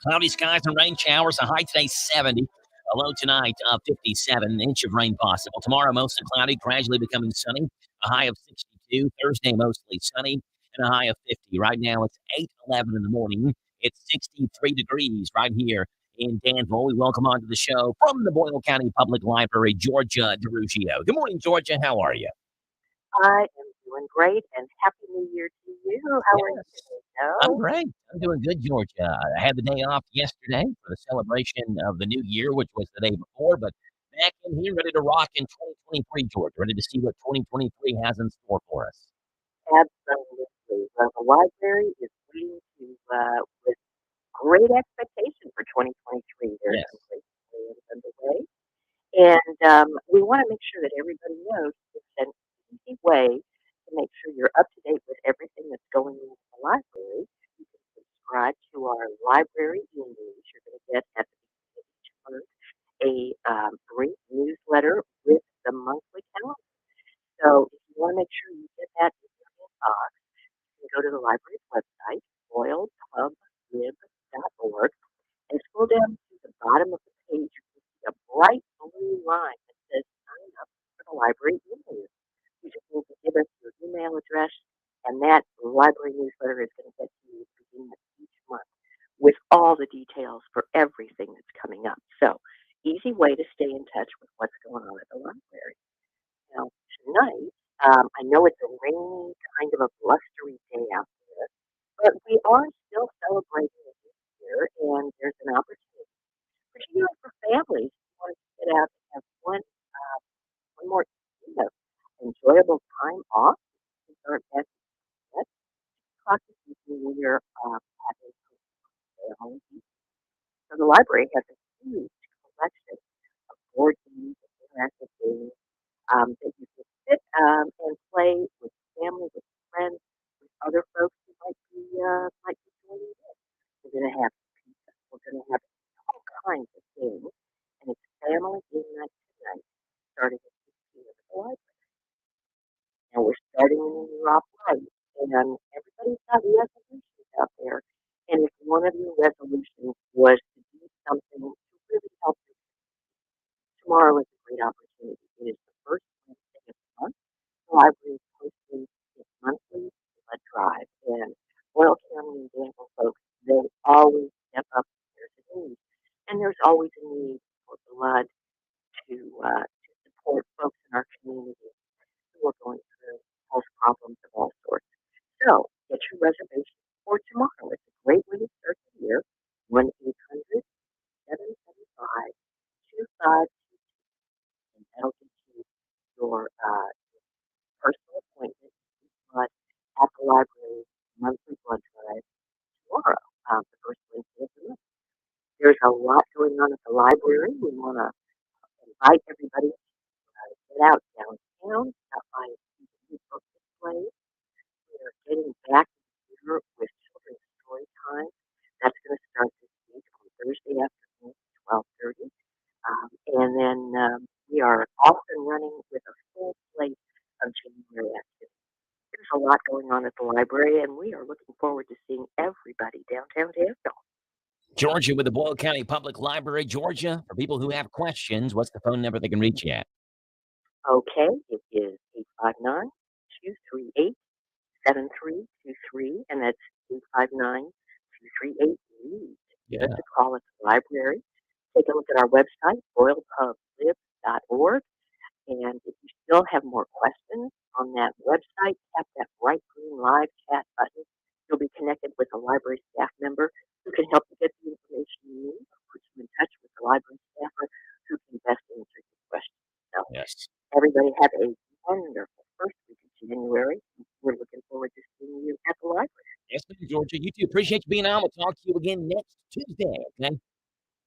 Cloudy skies and rain showers. A high today 70. A low tonight of 57. An inch of rain possible. Tomorrow mostly cloudy, gradually becoming sunny. A high of 62. Thursday mostly sunny and a high of 50. Right now it's 8:11 in the morning. It's 63 degrees right here in Danville. We welcome onto the show from the Boyle County Public Library, Georgia DeRugio. Good morning, Georgia. How are you? I am doing great, and Happy New Year to you. How are you today, Joe? I'm great. I'm doing good, Georgia. I had the day off yesterday for the celebration of the new year, which was the day before, but back in here ready to rock in 2023, Georgia. Ready to see what 2023 has in store for us. Absolutely. Well, the library is waiting to with great expectation for 2023. There's Yes. some great plans underway. And we want to make sure that everybody knows it's an easy way to make sure you're up to date with everything that's going on at the library. You can subscribe to our library e-news. You're going to get at the beginning of each month a brief newsletter with the monthly calendar. So if you want to make sure you get that in your inbox, you can go to the library's website, boylepub.org, and scroll down to the bottom of the page. You can see a bright blue line that says sign up for the library email. You just need to give us your email address, and that library newsletter is going to get to you at the beginning of each month with all the details for everything that's coming up. So, easy way to stay in touch with what's going on at the library. Now, tonight, I know it's a rainy, kind of a blustery day out there, but we are still celebrating the new year, and there's an opportunity, particularly for families who want to get out and have one more, enjoyable time off. These aren't best yet. Classes usually year having home. So the library has a huge collection of board games and interactive games that you can sit and play with family, with friends, with other folks who might be joining in. We're going to have pizza. We're going to have all kinds of things, and it's family game night tonight, starting at 6 p.m. at the library. Now we're starting in the year off right, and everybody's got resolutions out there. And if one of your resolutions was to do something to really help you, tomorrow is a great opportunity. It is the first Wednesday of the month. The library is hosting its monthly blood drive, and Royal County and Danville folks, they always step up when there's a need, and there's always a need for blood to support folks in our community who are going through health problems of all sorts. So get your reservation for tomorrow. It's a great way to start the year. 1-800-775-2522, and that'll get you your personal appointment with blood at the library's monthly blood drive tomorrow, the first Wednesday of the month. There's a lot going on at the library. We want to invite everybody to get out downtown, stop by and see the new book displays. We're getting back here with children's story time. That's going to start this week on Thursday afternoon at 12:30. And then we are off and running with a full slate of January activities. There's a lot going on at the library, and we are looking forward to seeing everybody downtown Danville. Georgia with the Boyle County Public Library. Georgia, for people who have questions, what's the phone number they can reach you at? Okay, it is 859-238-7323, and that's 859-238-LEAD. Yeah. Give us a call at the library. Take a look at our website, boylepub.org. And if you still have more questions on that website, tap that bright green live chat button. You'll be connected with a library staff member who can help you get the information you need, or put you in touch with the library staffer who can best answer your questions. So Yes. everybody have a wonderful first week of January. We're looking forward to seeing you at the library. Yes, ma'am, Georgia. You too. Appreciate you being on. We'll talk to you again next Tuesday. Okay.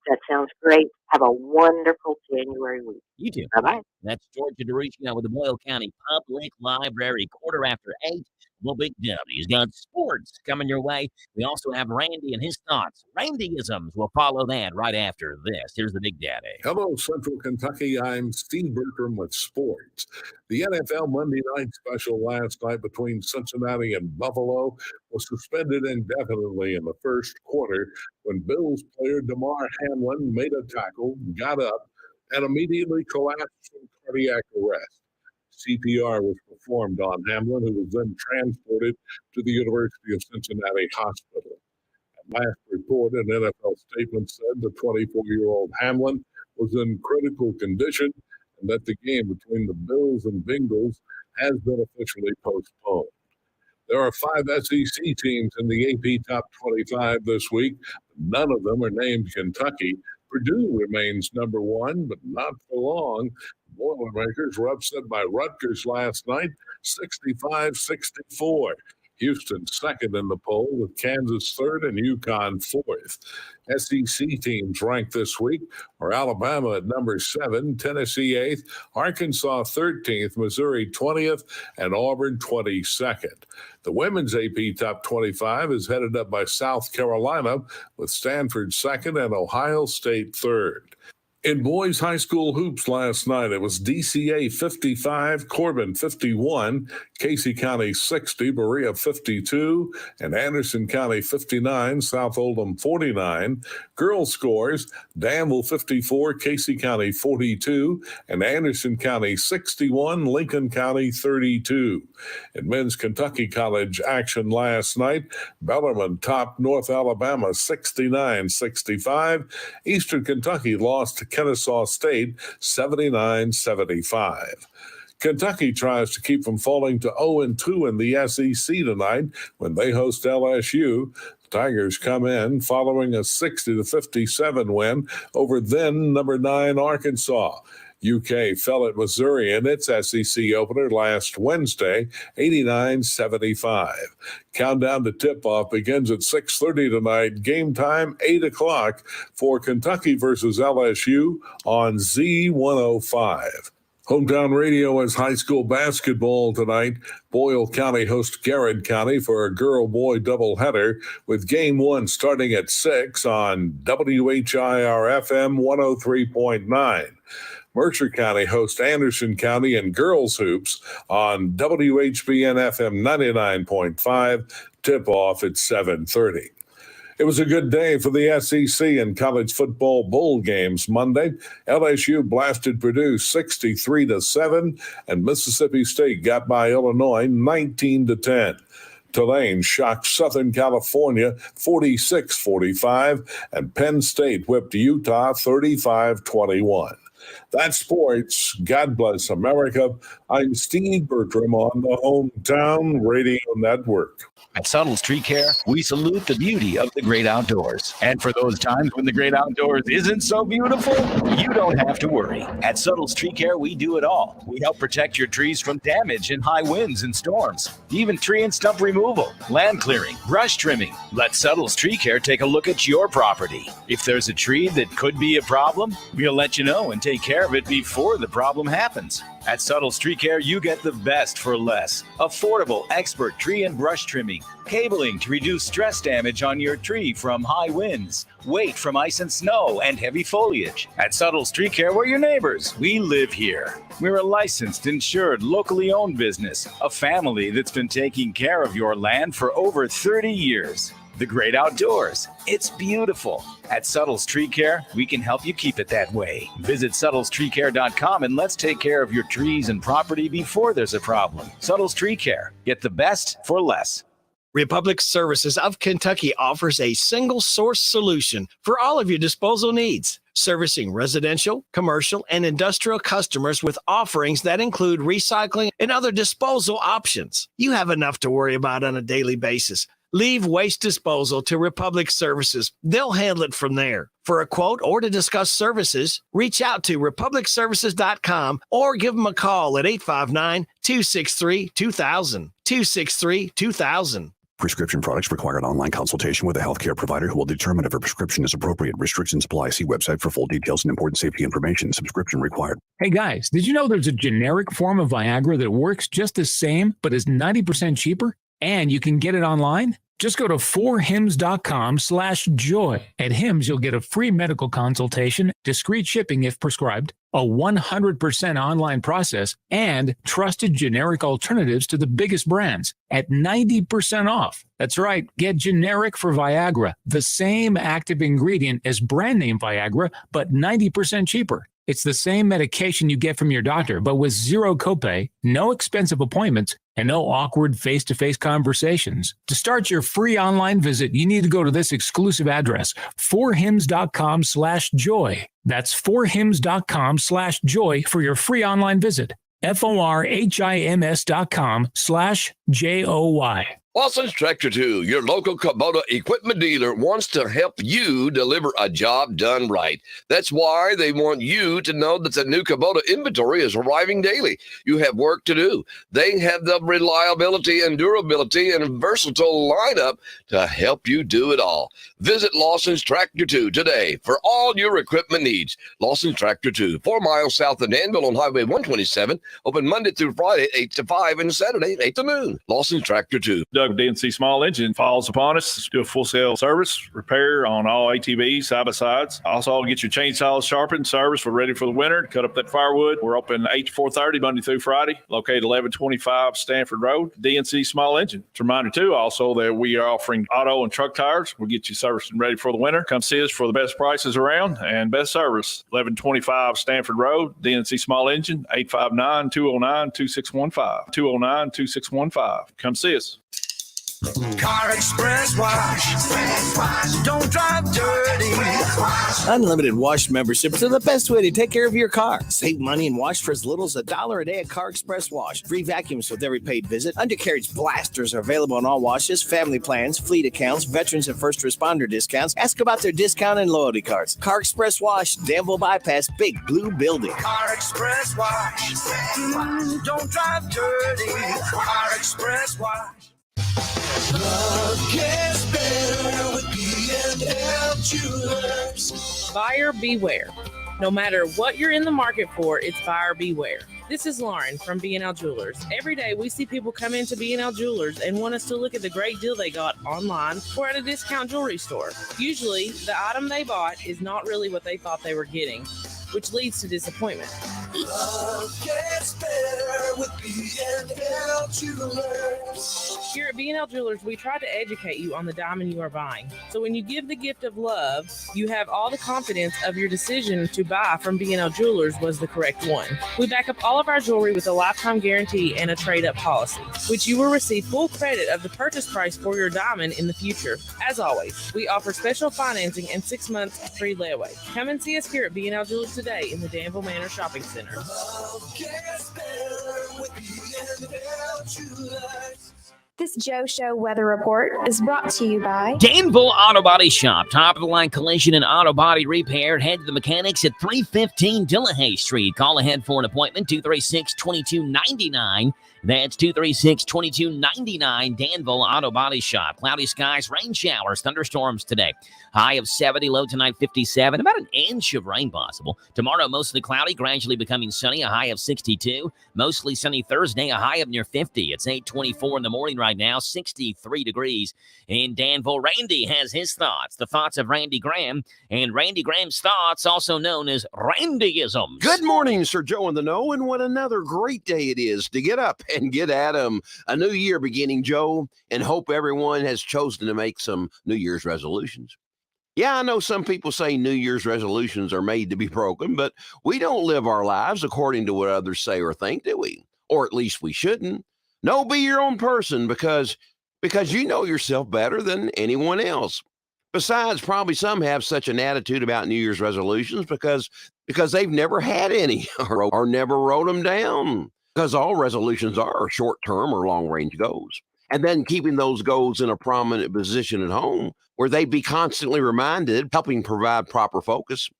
That sounds great. Have a wonderful January week. You too. Bye-bye. That's Georgia DeRiccio with the Boyle County Public Library. 8:15. Well, Big W's got sports coming your way. We also have Randy and his thoughts. Randyisms. We'll follow that right after this. Here's the Big Daddy. Hello, Central Kentucky. I'm Steve Bertram with sports. The NFL Monday night special last night between Cincinnati and Buffalo was suspended indefinitely in the first quarter when Bills player Damar Hamlin made a tackle, got up, and immediately collapsed from cardiac arrest. CPR was performed on Hamlin, who was then transported to the University of Cincinnati Hospital. At last report, an NFL statement said the 24-year-old Hamlin was in critical condition and that the game between the Bills and Bengals has been officially postponed. There are 5 SEC teams in the AP Top 25 this week. None of them are named Kentucky. Purdue remains number 1, but not for long. Boilermakers were upset by Rutgers last night, 65-64. Houston second in the poll with Kansas third and UConn fourth. SEC teams ranked this week are Alabama at number 7, Tennessee 8th, Arkansas 13th, Missouri 20th, and Auburn 22nd. The women's AP Top 25 is headed up by South Carolina with Stanford second and Ohio State third. In boys high school hoops last night, it was DCA 55, Corbin 51, Casey County 60, Berea 52, and Anderson County 59, South Oldham 49. Girls scores, Danville 54, Casey County 42, and Anderson County 61, Lincoln County 32. In men's Kentucky College action last night, Bellarmine topped North Alabama 69-65. Eastern Kentucky lost to Kennesaw State 79-75. Kentucky tries to keep from falling to 0-2 in the SEC tonight when they host LSU. The Tigers come in following a 60-57 win over then number 9 Arkansas. UK fell at Missouri in its SEC opener last Wednesday, 89-75. Countdown to tip-off begins at 6:30 tonight. Game time, 8 o'clock for Kentucky versus LSU on Z105. Hometown Radio has high school basketball tonight. Boyle County hosts Garrett County for a girl-boy doubleheader with Game 1 starting at 6 on WHIR-FM 103.9. Mercer County hosts Anderson County in girls hoops on WHBN-FM 99.5. Tip-off at 7:30. It was a good day for the SEC and college football bowl games Monday. LSU blasted Purdue 63-7, and Mississippi State got by Illinois 19-10. Tulane shocked Southern California 46-45, and Penn State whipped Utah 35-21. That's sports. God bless America. I'm Steve Bertram on the Hometown Radio Network. At Subtle's Tree Care, we salute the beauty of the great outdoors. And for those times when the great outdoors isn't so beautiful, you don't have to worry. At Subtle's Tree Care, we do it all. We help protect your trees from damage in high winds and storms, even tree and stump removal, land clearing, brush trimming. Let Subtle's Tree Care take a look at your property. If there's a tree that could be a problem, we'll let you know and take care of it before the problem happens. At Subtle's Tree Care, you get the best for less. Affordable, expert tree and brush trimming, cabling to reduce stress damage on your tree from high winds, weight from ice and snow, and heavy foliage. At Subtle's Tree Care, we're your neighbors. We live here. We're a licensed, insured, locally owned business, a family that's been taking care of your land for over 30 years. The great outdoors. It's beautiful. At Subtle's Tree Care, we can help you keep it that way. Visit subtle'streecare.com and let's take care of your trees and property before there's a problem. Subtle's Tree Care. Get the best for less. Republic Services of Kentucky offers a single source solution for all of your disposal needs, servicing residential, commercial, and industrial customers with offerings that include recycling and other disposal options. You have enough to worry about on a daily basis. Leave waste disposal to Republic Services. They'll handle it from there. For a quote or to discuss services, reach out to republicservices.com or give them a call at 859-263-2000. 263-2000. Prescription products require an online consultation with a healthcare provider who will determine if a prescription is appropriate. Restrictions apply. See website for full details and important safety information. Subscription required. Hey guys, did you know there's a generic form of Viagra that works just the same but is 90% cheaper? And you can get it online? Just go to 4hims.com/joy. At Hims, you'll get a free medical consultation, discreet shipping if prescribed, a 100% online process, and trusted generic alternatives to the biggest brands at 90% off. That's right, get generic for Viagra, the same active ingredient as brand name Viagra, but 90% cheaper. It's the same medication you get from your doctor, but with zero copay, no expensive appointments, and no awkward face-to-face conversations. To start your free online visit, you need to go to this exclusive address, 4hims.com/joy. That's 4hims.com/joy for your free online visit. FORHIMS.com/JOY. Lawson's Tractor 2, your local Kubota equipment dealer, wants to help you deliver a job done right. That's why they want you to know that the new Kubota inventory is arriving daily. You have work to do. They have the reliability and durability and versatile lineup to help you do it all. Visit Lawson's Tractor 2 today for all your equipment needs. Lawson's Tractor 2, 4 miles south of Danville on Highway 127, open Monday through Friday, 8 to 5, and Saturday, 8 to noon. Lawson's Tractor 2. Doug DNC Small Engine falls upon us. Do a full sale service, repair on all ATVs, side-by-sides. Also, get your chainsaws sharpened, service. We're ready for the winter. Cut up that firewood. We're open 8 to 4:30, Monday through Friday. Located 1125 Stanford Road, DNC Small Engine. It's a reminder, too, also that we are offering auto and truck tires. We'll get you serviced and ready for the winter. Come see us for the best prices around and best service. 1125 Stanford Road, DNC Small Engine, 859-209-2615. 209-2615. Come see us. Car Express Wash. Don't drive dirty. Unlimited wash memberships are the best way to take care of your car. Save money and wash for as little as $1 a day at Car Express Wash. Free vacuums with every paid visit. Undercarriage blasters are available on all washes, family plans, fleet accounts, veterans and first responder discounts. Ask about their discount and loyalty cards. Car Express Wash, Danville Bypass, Big Blue Building. Car Express Wash. Don't drive dirty. Car Express Wash. Love gets better with B&L Jewelers. Buyer beware. No matter what you're in the market for, it's buyer beware. This is Lauren from B&L Jewelers. Every day we see people come into B&L Jewelers and want us to look at the great deal they got online or at a discount jewelry store. Usually, the item they bought is not really what they thought they were getting, which leads to disappointment. Love gets better with B&L Jewelers. Here at B&L Jewelers, we try to educate you on the diamond you are buying. So when you give the gift of love, you have all the confidence of your decision to buy from B&L Jewelers was the correct one. We back up all of our jewelry with a lifetime guarantee and a trade-up policy, which you will receive full credit of the purchase price for your diamond in the future. As always, we offer special financing and 6 months free layaway. Come and see us here at B&L Jewelers today in the Danville Manor Shopping Center. Love gets better with B&L Jewelers. This Joe Show weather report is brought to you by Danville Auto Body Shop. Top of the line collision and auto body repair. Head to the mechanics at 315 Dillahay Street. Call ahead for an appointment, 236-2299. That's 236-2299, Danville Auto Body Shop. Cloudy skies, rain showers, thunderstorms today. High of 70, low tonight 57. About an inch of rain possible. Tomorrow, mostly cloudy, gradually becoming sunny, a high of 62. Mostly sunny Thursday, a high of near 50. It's 8:24 in the morning right now, 63 degrees in Danville. Randy has his thoughts, the thoughts of Randy Graham, and Randy Graham's thoughts, also known as Randyisms. Good morning, Sir Joe in the Know, and what another great day it is to get up and get at 'em. A new year beginning, Joe, and hope everyone has chosen to make some New Year's resolutions. Yeah, I know some people say New Year's resolutions are made to be broken, but we don't live our lives according to what others say or think, do we? Or at least we shouldn't. No, be your own person because you know yourself better than anyone else. Besides, probably some have such an attitude about New Year's resolutions because they've never had any or never wrote them down. Because all resolutions are short-term or long-range goals. And then keeping those goals in a prominent position at home where they'd be constantly reminded, helping provide proper focus.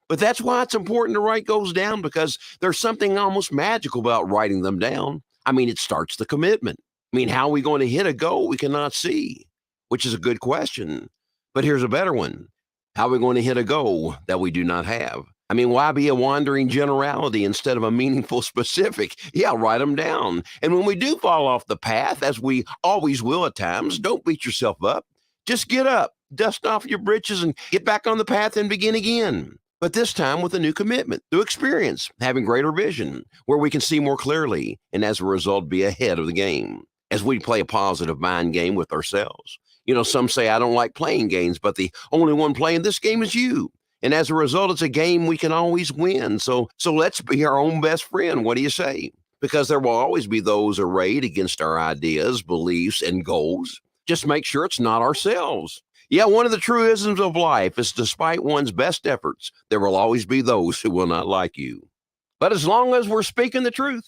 But that's why it's important to write goals down, because there's something almost magical about writing them down. I mean, it starts the commitment. I mean, how are we going to hit a goal we cannot see? Which is a good question. But here's a better one. How are we going to hit a goal that we do not have? I mean, why be a wandering generality instead of a meaningful specific? Yeah, write them down. And when we do fall off the path, as we always will at times, don't beat yourself up. Just get up, dust off your britches, and get back on the path and begin again. But this time with a new commitment, through experience, having greater vision, where we can see more clearly, and as a result, be ahead of the game, as we play a positive mind game with ourselves. You know, some say, I don't like playing games, but the only one playing this game is you. And as a result, it's a game we can always win. So let's be our own best friend. What do you say? Because there will always be those arrayed against our ideas, beliefs, and goals. Just make sure it's not ourselves. Yeah, one of the truisms of life is despite one's best efforts, there will always be those who will not like you. But as long as we're speaking the truth,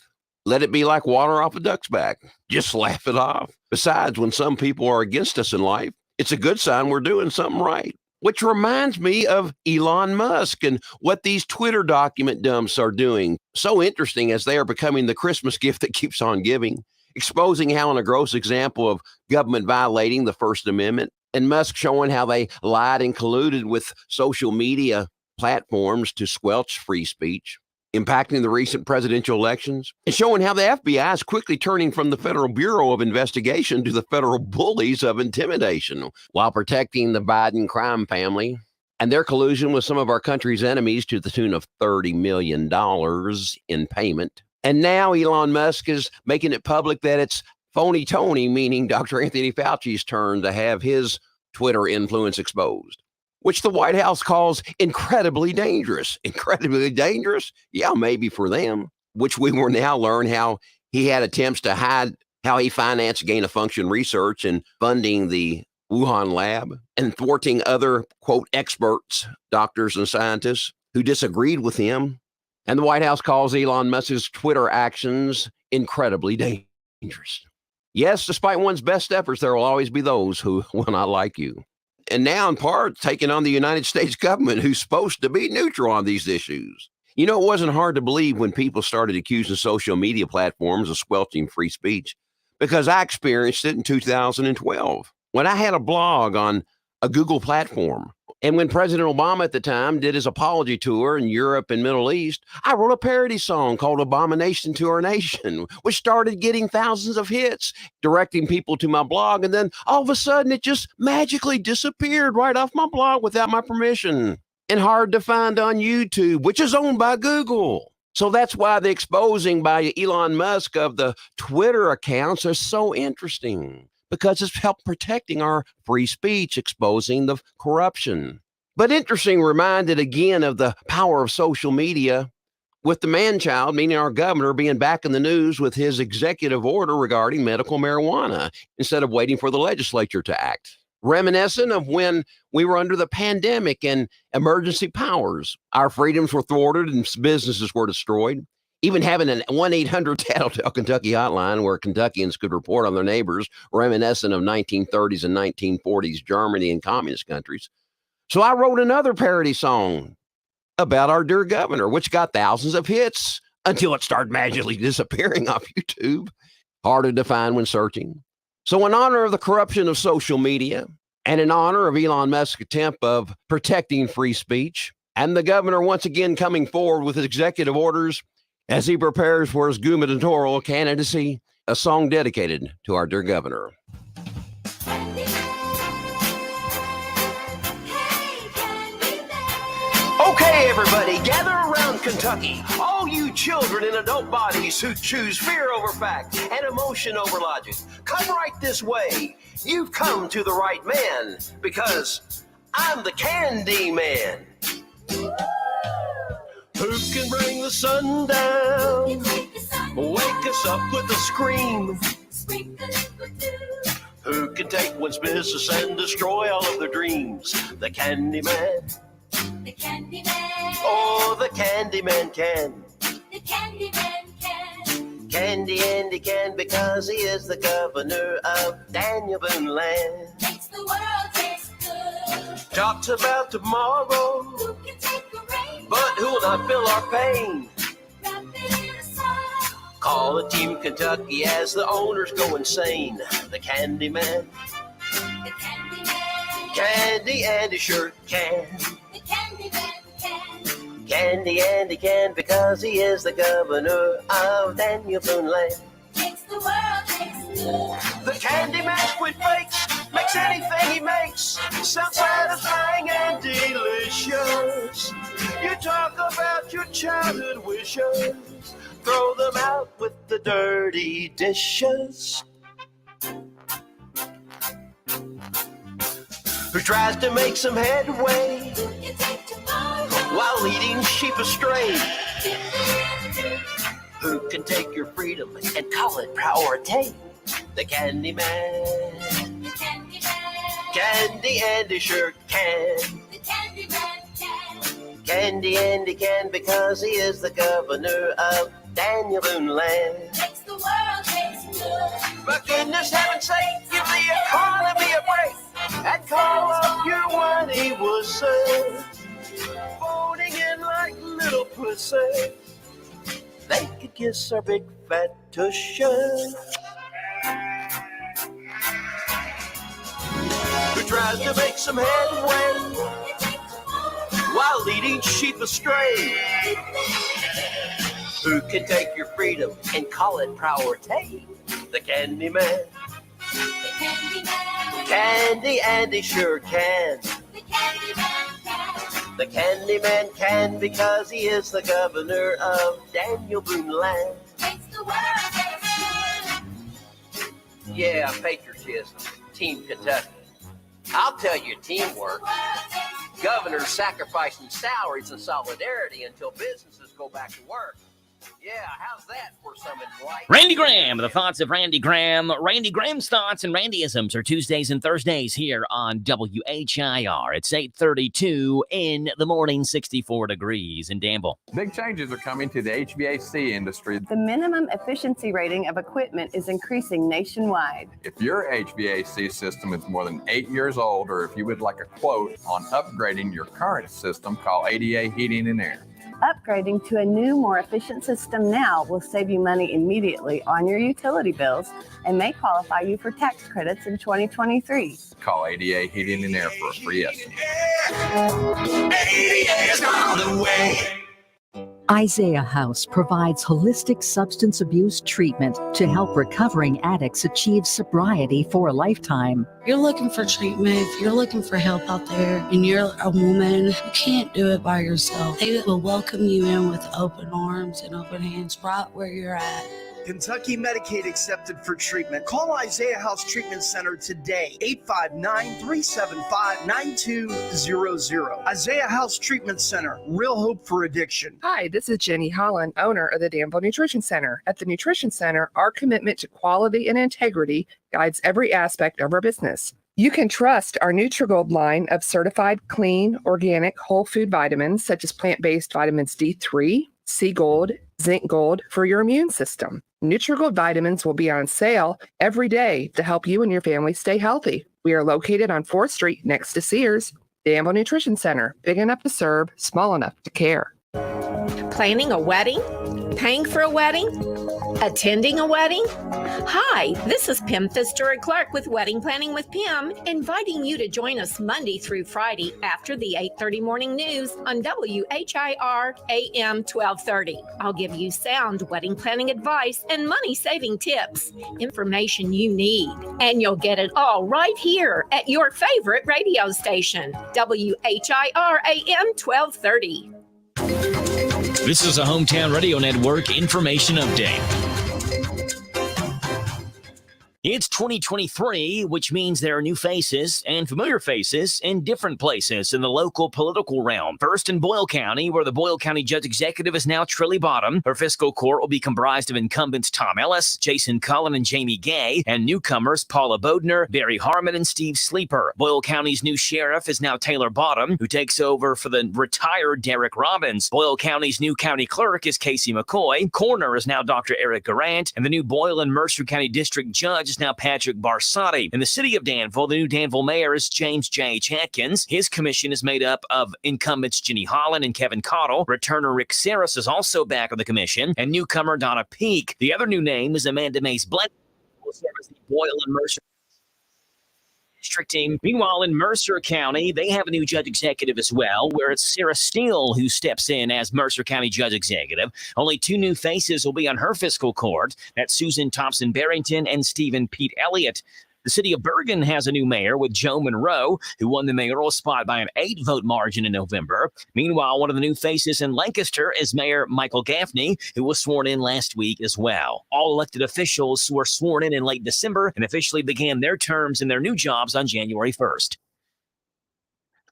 Let it be like water off a duck's back. Just laugh it off. Besides, when some people are against us in life, it's a good sign we're doing something right. Which reminds me of Elon Musk and what these Twitter document dumps are doing. So interesting, as they are becoming the Christmas gift that keeps on giving, exposing how in a gross example of government violating the First Amendment, and Musk showing how they lied and colluded with social media platforms to squelch free speech, impacting the recent presidential elections, and showing how the FBI is quickly turning from the Federal Bureau of Investigation to the federal bullies of intimidation while protecting the Biden crime family and their collusion with some of our country's enemies to the tune of $30 million in payment. And now Elon Musk is making it public that it's phony Tony, meaning Dr. Anthony Fauci's turn to have his Twitter influence exposed, which the White House calls incredibly dangerous. Incredibly dangerous? Yeah, maybe for them, which we will now learn how he had attempts to hide how he financed gain-of-function research and funding the Wuhan lab and thwarting other, quote, experts, doctors and scientists who disagreed with him. And the White House calls Elon Musk's Twitter actions incredibly dangerous. Yes, despite one's best efforts, there will always be those who will not like you. And now, in part, taking on the United States government, who's supposed to be neutral on these issues. You know, it wasn't hard to believe when people started accusing social media platforms of squelching free speech, because I experienced it in 2012 when I had a blog on a Google platform. And when President Obama at the time did his apology tour in Europe and Middle East, I wrote a parody song called Abomination to Our Nation, which started getting thousands of hits, directing people to my blog. And then all of a sudden, it just magically disappeared right off my blog without my permission, and hard to find on YouTube, which is owned by Google. So that's why the exposing by Elon Musk of the Twitter accounts are so interesting, because it's helped protecting our free speech, exposing the corruption. But interesting, reminded again of the power of social media, with the man-child, meaning our governor, being back in the news with his executive order regarding medical marijuana instead of waiting for the legislature to act. Reminiscent of when we were under the pandemic and emergency powers. Our freedoms were thwarted and businesses were destroyed. Even having an 1-800 Tattletale Kentucky hotline where Kentuckians could report on their neighbors, reminiscent of 1930s and 1940s Germany and communist countries. So I wrote another parody song about our dear governor, which got thousands of hits until it started magically disappearing off YouTube. Harder to find when searching. So in honor of the corruption of social media and in honor of Elon Musk's attempt of protecting free speech, and the governor once again coming forward with his executive orders as he prepares for his gubernatorial candidacy, a song dedicated to our dear governor. Okay, everybody, gather around Kentucky. All you children in adult bodies who choose fear over fact and emotion over logic, come right this way. You've come to the right man, because I'm the Candy Man. Who can bring the sun down? Wake us up with a scream. Who can take one's business and destroy all of their dreams? The Candy Man. The Candy Man. Oh, the Candy Man can. The Candy Man can. Candy Andy can, because he is the governor of Daniel Boone Land. Makes the world taste good. Talks about tomorrow. Who can take the rain? But who will not feel our pain? Wrap it in a song. Call the Team Kentucky as the owners go insane. The Candy Man. The Candy Man. Candy Andy sure can. The Candy Man can. Candy Andy can, because he is the governor of Daniel Boone Land. Makes the world taste good. The Candy Man quit fakes, makes anything he makes sound satisfying and delicious. You talk about your childhood wishes, throw them out with the dirty dishes. Who tries to make some headway while leading sheep astray? Who can take your freedom and call it priority? The Candy Man. The Candy Man. Candy Andy sure can. The Candy Man can. Candy Andy can, because he is the governor of Daniel Boone land. Makes the world taste good. For goodness heaven's sake, give the economy a break and call up your one he was said. Phoning in like little pussy. They could kiss our big fat tushes. Who tries to make some headway while leading sheep astray? Who can take your freedom and call it priority? The Candy Man. Candy Andy sure can. The Candy Man can because he is the governor of Daniel Boone land. Yeah, patriotism. Team Kentucky. I'll tell you teamwork. Governors sacrificing salaries and solidarity until businesses go back to work. Yeah, how's that for some enlightenment? Randy Graham, the thoughts of Randy Graham. Randy Graham's thoughts and Randyisms are Tuesdays and Thursdays here on WHIR. It's 8:32 in the morning, 64 degrees in Danville. Big changes are coming to the HVAC industry. The minimum efficiency rating of equipment is increasing nationwide. If your HVAC system is more than 8 years old, or if you would like a quote on upgrading your current system, call ADA Heating and Air. Upgrading to a new, more efficient system now will save you money immediately on your utility bills and may qualify you for tax credits in 2023. Call ADA Heating and Air for a free estimate. ADA is on the way. Isaiah House provides holistic substance abuse treatment to help recovering addicts achieve sobriety for a lifetime. You're looking for treatment, if you're looking for help out there and you're a woman, you can't do it by yourself. They will welcome you in with open arms and open hands right where you're at. Kentucky Medicaid accepted for treatment. Call Isaiah House Treatment Center today, 859-375-9200. Isaiah House Treatment Center, real hope for addiction. Hi, this is Jenny Holland, owner of the Danville Nutrition Center. At the Nutrition Center, our commitment to quality and integrity guides every aspect of our business. You can trust our Nutrigold line of certified clean, organic, whole food vitamins, such as plant-based vitamins D3, C Gold, Zinc Gold for your immune system. Nutrigold vitamins will be on sale every day to help you and your family stay healthy. We are located on 4th Street next to Sears. Danville Nutrition Center, big enough to serve, small enough to care. Planning a wedding? Paying for a wedding? Attending a wedding? Hi, this is Pim Pfister Clark with Wedding Planning with Pim, inviting you to join us Monday through Friday after the 8:30 morning news on WHIR AM 1230. I'll give you sound wedding planning advice and money-saving tips, information you need, and you'll get it all right here at your favorite radio station, WHIR AM 1230. This is a Hometown Radio Network information update. It's 2023, which means there are new faces and familiar faces in different places in the local political realm. First in Boyle County, where the Boyle County Judge Executive is now Trilly Bottom. Her fiscal court will be comprised of incumbents Tom Ellis, Jason Cullen, and Jamie Gay, and newcomers Paula Bodner, Barry Harmon, and Steve Sleeper. Boyle County's new sheriff is now Taylor Bottom, who takes over for the retired Derek Robbins. Boyle County's new county clerk is Casey McCoy. Coroner is now Dr. Eric Garant, and the new Boyle and Mercer County District Judge is now Patrick Barsotti. In the city of Danville, the new Danville mayor is James J.H. Atkins. His commission is made up of incumbents Jenny Holland and Kevin Cottle. Returner Rick Saris is also back on the commission, and newcomer Donna Peak. The other new name is Amanda Mays Blend, who will serve as the Boyle and Mercer district team. Meanwhile, in Mercer County, they have a new judge executive as well, where it's Sarah Steele who steps in as Mercer County judge executive. Only 2 new faces will be on her fiscal court. That's Susan Thompson-Barrington and Stephen Pete Elliott. The city of Bergen has a new mayor with Joe Monroe, who won the mayoral spot by an 8-vote margin in November. Meanwhile, one of the new faces in Lancaster is Mayor Michael Gaffney, who was sworn in last week as well. All elected officials were sworn in late December and officially began their terms in their new jobs on January 1st.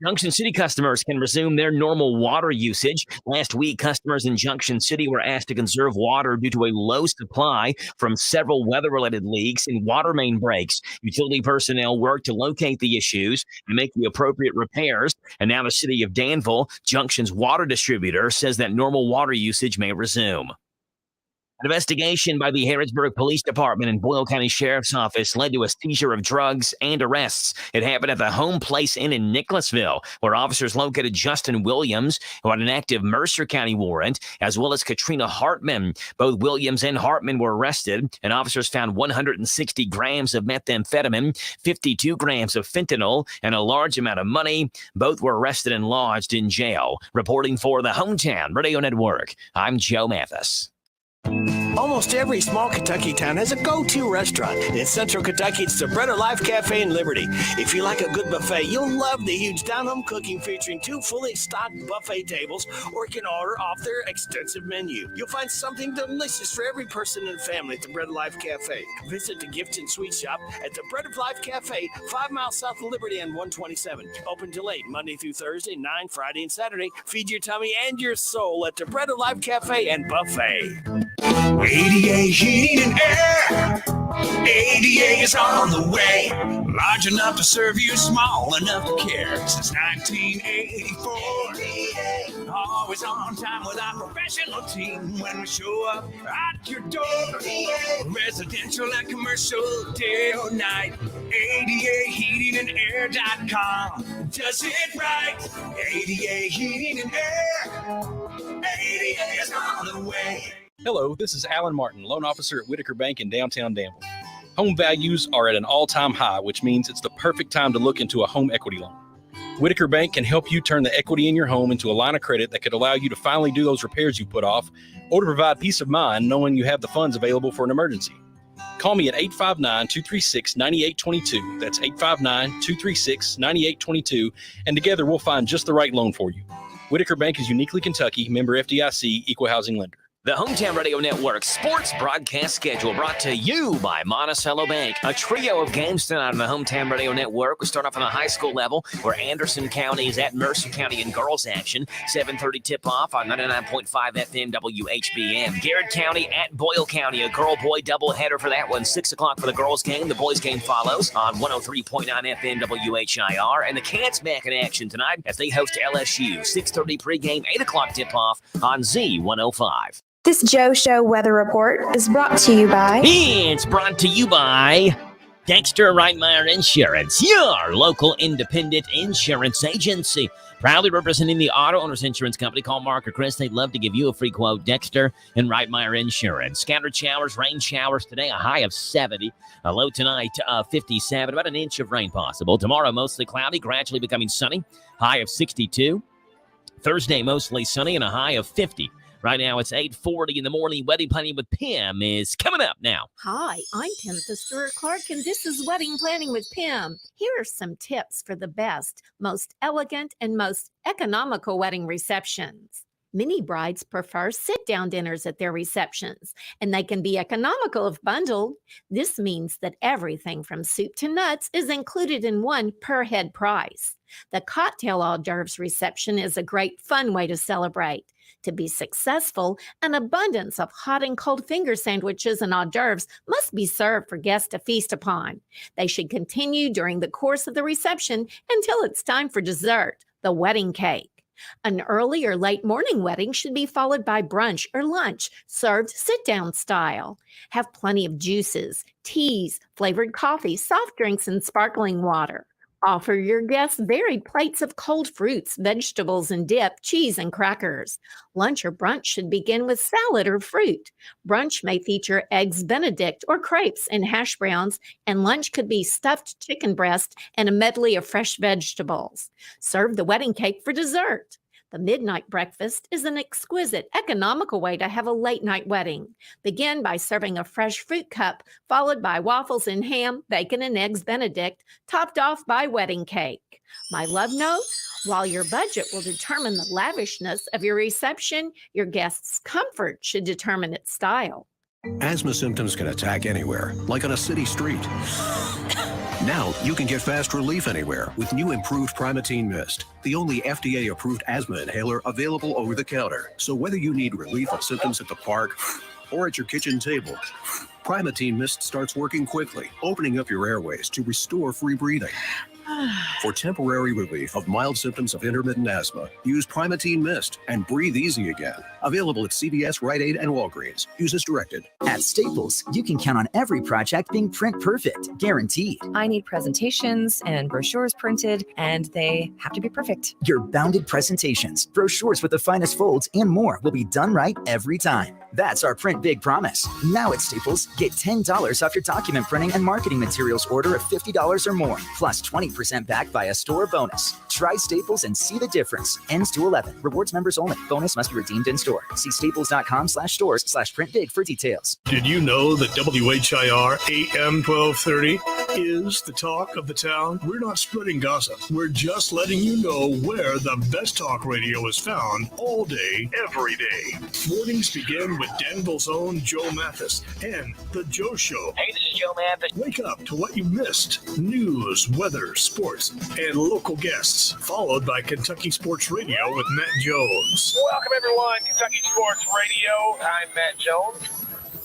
Junction City customers can resume their normal water usage. Last week, customers in Junction City were asked to conserve water due to a low supply from several weather-related leaks and water main breaks. Utility personnel worked to locate the issues and make the appropriate repairs. And now the city of Danville, Junction's water distributor, says that normal water usage may resume. An investigation by the Harrodsburg Police Department and Boyle County Sheriff's Office led to a seizure of drugs and arrests. It happened at the Home Place Inn in Nicholasville, where officers located Justin Williams, who had an active Mercer County warrant, as well as Katrina Hartman. Both Williams and Hartman were arrested, and officers found 160 grams of methamphetamine, 52 grams of fentanyl, and a large amount of money. Both were arrested and lodged in jail. Reporting for the Hometown Radio Network, I'm Joe Mathis. Almost every small Kentucky town has a go-to restaurant. In Central Kentucky, it's the Bread of Life Cafe in Liberty. If you like a good buffet, you'll love the huge down-home cooking featuring 2 fully stocked buffet tables, or you can order off their extensive menu. You'll find something delicious for every person in the family at the Bread of Life Cafe. Visit the gift and sweet shop at the Bread of Life Cafe, 5 miles south of Liberty and 127. Open till late, Monday through Thursday, 9 Friday and Saturday. Feed your tummy and your soul at the Bread of Life Cafe and Buffet. ADA Heating and Air. ADA is on the way. Large enough to serve you, small enough to care. Since 1984. ADA. Always on time with our professional team when we show up at your door. ADA. Residential and commercial, day or night. ADAHeatingandAir.com does it right. ADA Heating and Air. ADA is on the way. Hello, this is Alan Martin, loan officer at Whitaker Bank in downtown Danville. Home values are at an all-time high, which means it's the perfect time to look into a home equity loan. Whitaker Bank can help you turn the equity in your home into a line of credit that could allow you to finally do those repairs you put off, or to provide peace of mind knowing you have the funds available for an emergency. Call me at 859-236-9822. That's 859-236-9822, and together we'll find just the right loan for you. Whitaker Bank is uniquely Kentucky, member FDIC, equal housing lender. The Hometown Radio Network sports broadcast schedule brought to you by Monticello Bank. A trio of games tonight on the Hometown Radio Network. We start off on the high school level where Anderson County is at Mercer County in girls action. 7:30 tip-off on 99.5 FM WHBM. Garrett County at Boyle County. A girl-boy doubleheader for that one. 6 o'clock for the girls game. The boys game follows on 103.9 FM WHIR. And the Cats back in action tonight as they host LSU. 6:30 pregame, 8 o'clock tip-off on Z105. This Joe Show weather report is brought to you by... It's brought to you by Dexter Reitmeyer Insurance, your local independent insurance agency. Proudly representing the Auto Owners Insurance Company. Call Mark or Chris. They'd love to give you a free quote. Dexter and Reitmeyer Insurance. Scattered showers, rain showers today, a high of 70. A low tonight of 57. About an inch of rain possible. Tomorrow, mostly cloudy, gradually becoming sunny. High of 62. Thursday, mostly sunny and a high of 50. Right now, it's 8:40 in the morning. Wedding Planning with Pim is coming up now. Hi, I'm Pim Stewart-Clark, and this is Wedding Planning with Pim. Here are some tips for the best, most elegant, and most economical wedding receptions. Many brides prefer sit-down dinners at their receptions, and they can be economical if bundled. This means that everything from soup to nuts is included in one per-head price. The cocktail hors d'oeuvres reception is a great fun way to celebrate. To be successful, an abundance of hot and cold finger sandwiches and hors d'oeuvres must be served for guests to feast upon. They should continue during the course of the reception until it's time for dessert, the wedding cake. An early or late morning wedding should be followed by brunch or lunch, served sit-down style. Have plenty of juices, teas, flavored coffee, soft drinks, and sparkling water. Offer your guests varied plates of cold fruits, vegetables, and dip, cheese, and crackers. Lunch or brunch should begin with salad or fruit. Brunch may feature eggs Benedict or crepes and hash browns, and lunch could be stuffed chicken breast and a medley of fresh vegetables. Serve the wedding cake for dessert. The midnight breakfast is an exquisite, economical way to have a late-night wedding. Begin by serving a fresh fruit cup, followed by waffles and ham, bacon and eggs Benedict, topped off by wedding cake. My love note, while your budget will determine the lavishness of your reception, your guests' comfort should determine its style. Asthma symptoms can attack anywhere, like on a city street. Now you can get fast relief anywhere with new improved Primatene Mist, the only FDA-approved asthma inhaler available over the counter. So whether you need relief of symptoms at the park or at your kitchen table, Primatene Mist starts working quickly, opening up your airways to restore free breathing. For temporary relief of mild symptoms of intermittent asthma, use Primatene Mist and breathe easy again. Available at CVS, Rite Aid, and Walgreens. Use as directed. At Staples, you can count on every project being print perfect, guaranteed. I need presentations and brochures printed, and they have to be perfect. Your bounded presentations, brochures with the finest folds, and more will be done right every time. That's our Print Big promise. Now at Staples, get $10 off your document printing and marketing materials order of $50 or more, plus 20% back by a store bonus. Try Staples and see the difference. Ends 2/11. Rewards members only. Bonus must be redeemed in store. See staples.com/stores/printbig for details. Did you know that WHIR AM 1230 is the talk of the town? We're not spreading gossip. We're just letting you know where the best talk radio is found all day, every day. Mornings begin with Danville's own Joe Mathis and The Joe Show. Hey, this is Joe Mathis. Wake up to what you missed. News, weather, sports, and local guests. Followed by Kentucky Sports Radio with Matt Jones. Welcome, everyone. Kentucky Sports Radio. I'm Matt Jones.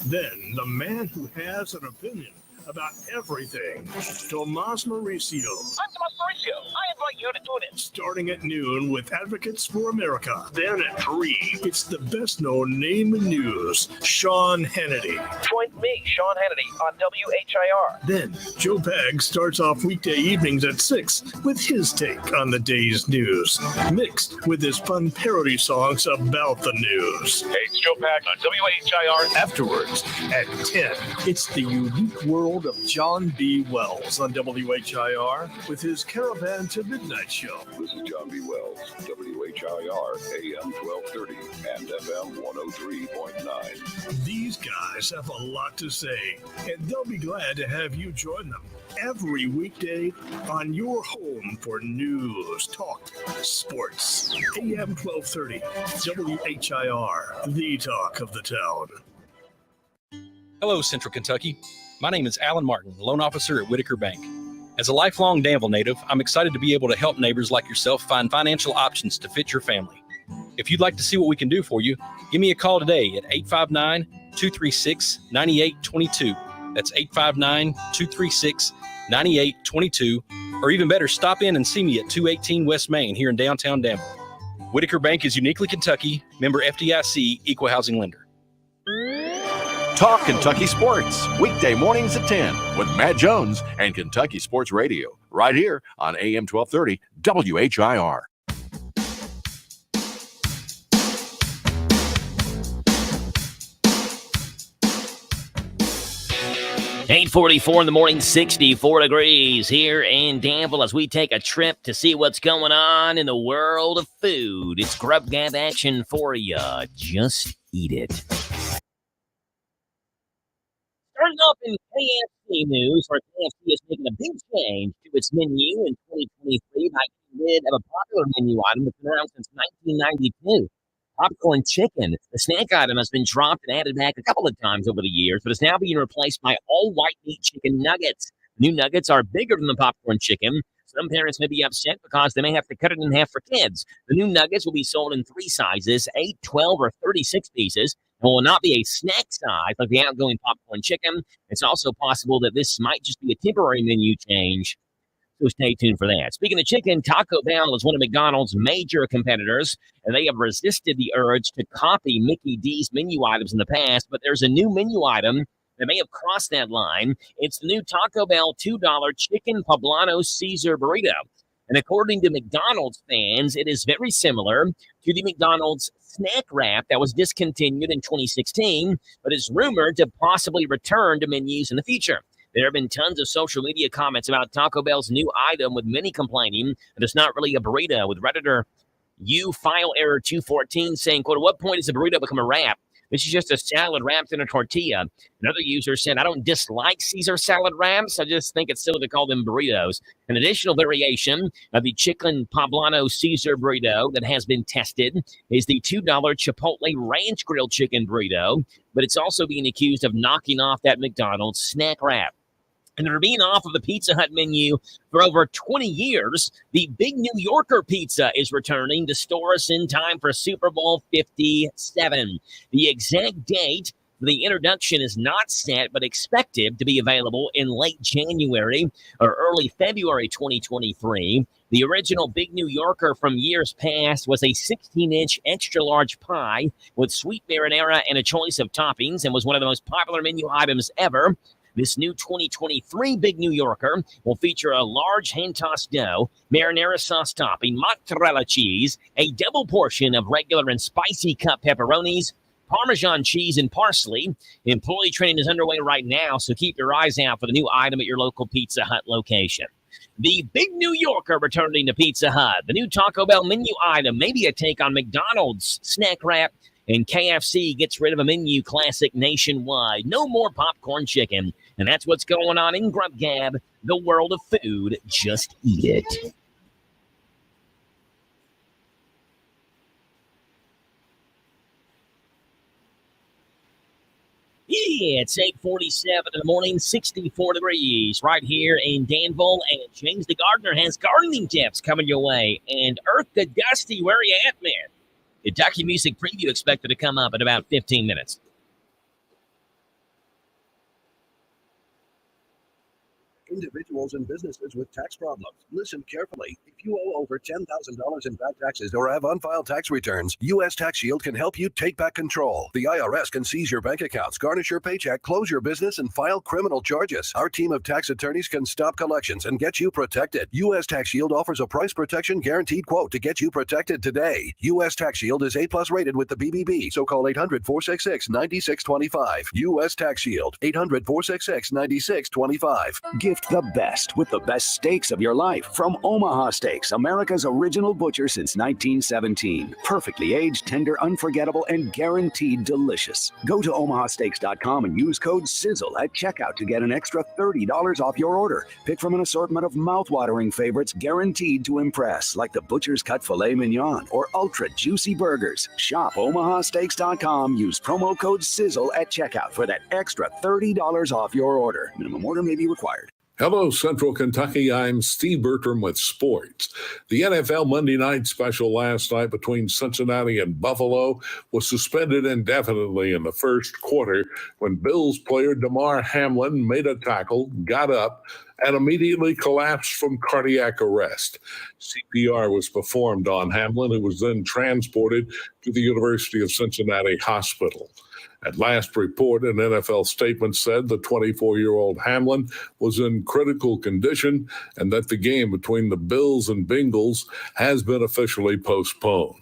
Then the man who has an opinion about everything, Tomas Mauricio. I'm Tomas Mauricio. I invite you to tune in. Starting at noon with Advocates for America. Then at 3, it's the best-known name in news, Sean Hannity. Join me, Sean Hannity, on WHIR. Then Joe Pag starts off weekday evenings at 6 with his take on the day's news, mixed with his fun parody songs about the news. Hey, it's Joe Pag on WHIR. Afterwards, at 10, it's the unique world of John B. Wells on WHIR with his Caravan to Midnight show. This is John B. Wells, WHIR, AM 1230 and FM 103.9. These guys have a lot to say, and they'll be glad to have you join them every weekday on your home for news, talk, sports. AM 1230, WHIR, the talk of the town. Hello, Central Kentucky. My name is Alan Martin, loan officer at Whitaker Bank. As a lifelong Danville native, I'm excited to be able to help neighbors like yourself find financial options to fit your family. If you'd like to see what we can do for you, give me a call today at 859-236-9822. That's 859-236-9822. Or even better, stop in and see me at 218 West Main here in downtown Danville. Whitaker Bank is uniquely Kentucky, member FDIC, equal housing lender. Talk Kentucky Sports, weekday mornings at 10 with Matt Jones and Kentucky Sports Radio, right here on AM 1230 WHIR. 8:44 in the morning, 64 degrees here in Danville as we take a trip to see what's going on in the world of food. It's Grub Gab action for you. Just eat it. Starting off in KFC news, where KFC is making a big change to its menu in 2023 by getting rid of a popular menu item that's been around since 1992. Popcorn chicken. The snack item has been dropped and added back a couple of times over the years, but is now being replaced by all white meat chicken nuggets. The new nuggets are bigger than the popcorn chicken. Some parents may be upset because they may have to cut it in half for kids. The new nuggets will be sold in 3 sizes, 8, 12, or 36 pieces, and will not be a snack size like the outgoing popcorn chicken. It's also possible that this might just be a temporary menu change. So stay tuned for that. Speaking of chicken, Taco Bell is one of McDonald's major competitors, and they have resisted the urge to copy Mickey D's menu items in the past, but there's a new menu item that may have crossed that line. It's the new Taco Bell $2 Chicken Poblano Caesar Burrito. And according to McDonald's fans, it is very similar to the McDonald's snack wrap that was discontinued in 2016, but is rumored to possibly return to menus in the future. There have been tons of social media comments about Taco Bell's new item, with many complaining that it's not really a burrito, with Redditor FileError214 saying, quote, "At what point does a burrito become a wrap? This is just a salad wrapped in a tortilla." Another user said, "I don't dislike Caesar salad wraps. I just think it's silly to call them burritos." An additional variation of the Chicken Poblano Caesar burrito that has been tested is the $2 Chipotle Ranch Grilled Chicken burrito, but it's also being accused of knocking off that McDonald's snack wrap. And they're being off of the Pizza Hut menu for over 20 years. The Big New Yorker pizza is returning to stores in time for Super Bowl 57. The exact date The introduction is not set, but expected to be available in late January or early February 2023. The original Big New Yorker from years past was a 16-inch extra-large pie with sweet marinara and a choice of toppings and was one of the most popular menu items ever. This new 2023 Big New Yorker will feature a large hand-tossed dough, marinara sauce topping, mozzarella cheese, a double portion of regular and spicy cut pepperonis, Parmesan cheese, and parsley. Employee training is underway right now, so keep your eyes out for the new item at your local Pizza Hut location. The Big New Yorker returning to Pizza Hut. The new Taco Bell menu item, maybe a take on McDonald's snack wrap, and KFC gets rid of a menu classic nationwide. No more popcorn chicken. And that's what's going on in Grub Gab, the world of food. Just eat it. Yeah, it's 8:47 in the morning, 64 degrees right here in Danville. And James the Gardener has gardening tips coming your way. And Earth to Dusty, where are you at, man? Kentucky Music Preview expected to come up in about 15 minutes. Individuals and businesses with tax problems. Listen carefully. If you owe over $10,000 in back taxes or have unfiled tax returns, U.S. Tax Shield can help you take back control. The IRS can seize your bank accounts, garnish your paycheck, close your business, and file criminal charges. Our team of tax attorneys can stop collections and get you protected. U.S. Tax Shield offers a price protection guaranteed quote to get you protected today. U.S. Tax Shield is A+ rated with the BBB, so call 800-466-9625. U.S. Tax Shield, 800-466-9625. Gift the best with the best steaks of your life from Omaha Steaks, America's original butcher since 1917. Perfectly aged, tender, unforgettable, and guaranteed delicious. Go to omahasteaks.com and use code SIZZLE at checkout to get an extra $30 off your order. Pick from an assortment of mouth-watering favorites guaranteed to impress, like the Butcher's Cut Filet Mignon or ultra juicy burgers. Shop omahasteaks.com. Use promo code SIZZLE at checkout for that extra $30 off your order. Minimum order may be required. Hello, Central Kentucky. I'm Steve Bertram with sports. The NFL Monday night special last night between Cincinnati and Buffalo was suspended indefinitely in the first quarter when Bills player Damar Hamlin made a tackle, got up, and immediately collapsed from cardiac arrest. CPR was performed on Hamlin, who was then transported to the University of Cincinnati Hospital. At last report, an NFL statement said the 24-year-old Hamlin was in critical condition and that the game between the Bills and Bengals has been officially postponed.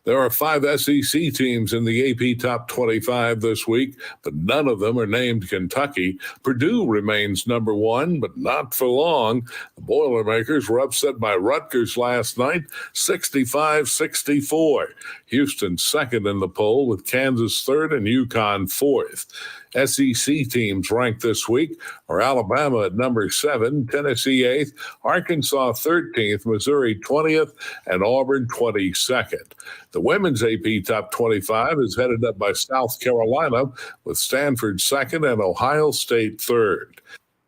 There are 5 SEC teams in the AP Top 25 this week, but none of them are named Kentucky. Purdue remains number 1, but not for long. The Boilermakers were upset by Rutgers last night, 65-64. Houston second in the poll with Kansas third and UConn fourth. SEC teams ranked this week are Alabama at number 7, Tennessee 8th, Arkansas 13th, Missouri 20th, and Auburn 22nd. The women's AP Top 25 is headed up by South Carolina with Stanford 2nd and Ohio State 3rd.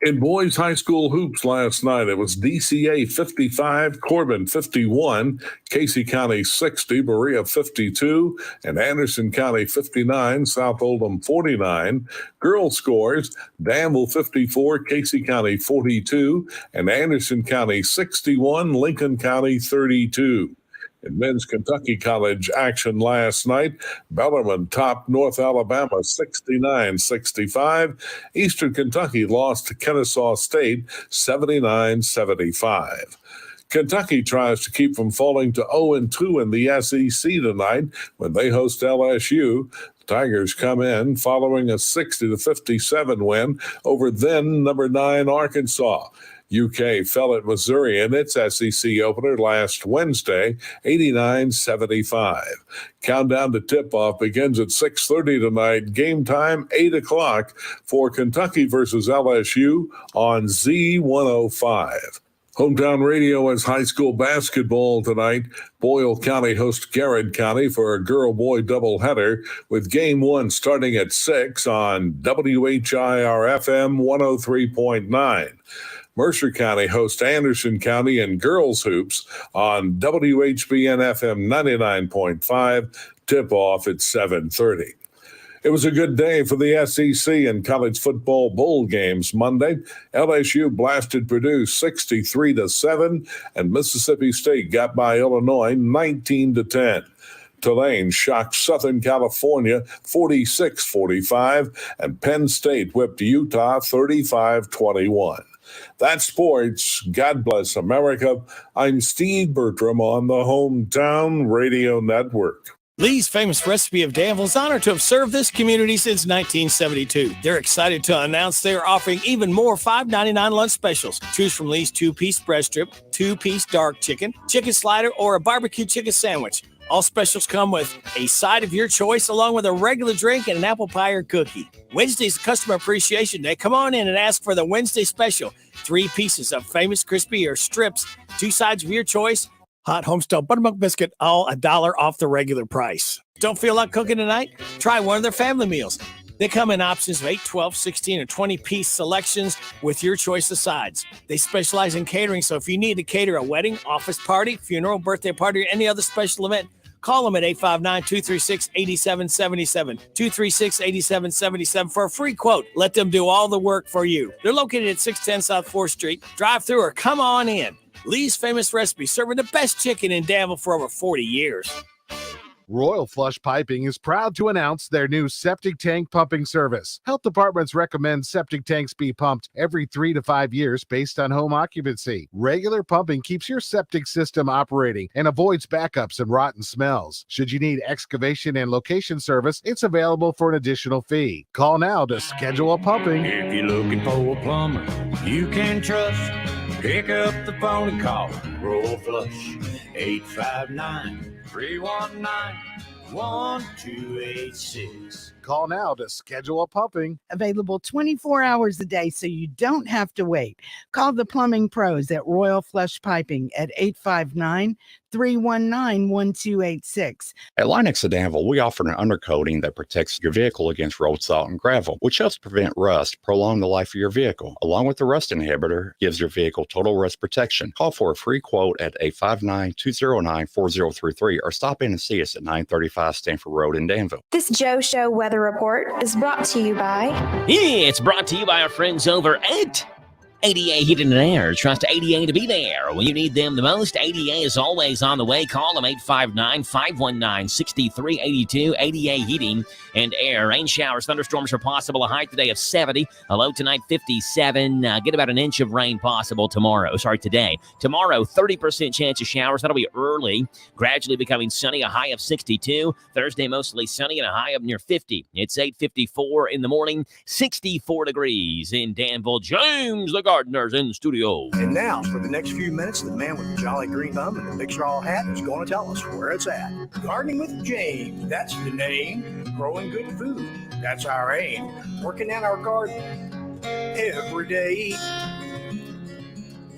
In boys high school hoops last night, it was DCA 55, Corbin 51, Casey County 60, Berea 52, and Anderson County 59, South Oldham 49. Girls scores, Danville 54, Casey County 42, and Anderson County 61, Lincoln County 32. In men's Kentucky College action last night, Bellarmine topped North Alabama 69-65. Eastern Kentucky lost to Kennesaw State 79-75. Kentucky tries to keep from falling to 0-2 in the SEC tonight when they host LSU. The Tigers come in following a 60-57 win over then number 9 Arkansas. UK fell at Missouri in its SEC opener last Wednesday, 89-75. Countdown to tip-off begins at 6:30 tonight. Game time, 8 o'clock for Kentucky versus LSU on Z105. Hometown Radio has high school basketball tonight. Boyle County hosts Garrett County for a girl-boy doubleheader with Game 1 starting at 6 on WHIR-FM 103.9. Mercer County hosts Anderson County in girls hoops on WHBN-FM 99.5. Tip-off at 7:30. It was a good day for the SEC and college football bowl games Monday. LSU blasted Purdue 63-7, and Mississippi State got by Illinois 19-10. Tulane shocked Southern California 46-45, and Penn State whipped Utah 35-21. That's sports. God bless America. I'm Steve Bertram on the Hometown Radio Network. Lee's Famous Recipe of Danville is honored to have served this community since 1972. They're excited to announce they are offering even more $5.99 lunch specials. Choose from Lee's 2-piece breast strip, 2-piece dark chicken, chicken slider, or a barbecue chicken sandwich. All specials come with a side of your choice, along with a regular drink and an apple pie or cookie. Wednesday's Customer Appreciation Day. Come on in and ask for the Wednesday special. 3 pieces of Famous Crispy or strips, 2 sides of your choice, hot homestyle buttermilk biscuit, all $1 off the regular price. Don't feel like cooking tonight? Try one of their family meals. They come in options of 8, 12, 16, or 20-piece selections with your choice of sides. They specialize in catering, so if you need to cater a wedding, office party, funeral, birthday party, or any other special event, call them at 859-236-8777, 236-8777 for a free quote. Let them do all the work for you. They're located at 610 South 4th Street. Drive through or come on in. Lee's Famous Recipe, serving the best chicken in Danville for over 40 years. Royal Flush Piping is proud to announce their new septic tank pumping service. Health departments recommend septic tanks be pumped every 3 to 5 years based on home occupancy. Regular pumping keeps your septic system operating and avoids backups and rotten smells. Should you need excavation and location service, it's available for an additional fee. Call now to schedule a pumping. If you're looking for a plumber you can trust, pick up the phone and call Royal Flush, 859-319-1286. Call now to schedule a pumping. Available 24 hours a day, so you don't have to wait. Call the plumbing pros at Royal Flush Piping at 859-319-1286. At Linex of Danville, we offer an undercoating that protects your vehicle against road salt and gravel, which helps prevent rust, prolong the life of your vehicle. Along with the rust inhibitor, gives your vehicle total rust protection. Call for a free quote at 859-209-4033 or stop in and see us at 935 Stanford Road in Danville. This Joe Show weather report is brought to you by... Yeah, it's brought to you by our friends over at ADA Heating and Air. Trust ADA to be there when you need them the most. ADA is always on the way. Call them 859-519-6382. ADA Heating and Air. Rain showers, thunderstorms are possible. A high today of 70. A low tonight 57. Get about an inch of rain possible today. Tomorrow, 30% chance of showers. That'll be early. Gradually becoming sunny. A high of 62. Thursday, mostly sunny and a high of near 50. It's 8:54 in the morning. 64 degrees in Danville. James the Gardener's in the studio. And now, for the next few minutes, the man with the jolly green thumb and the big straw hat is going to tell us where it's at. Gardening with James, that's the name. Growing good food, that's our aim. Working in our garden every day.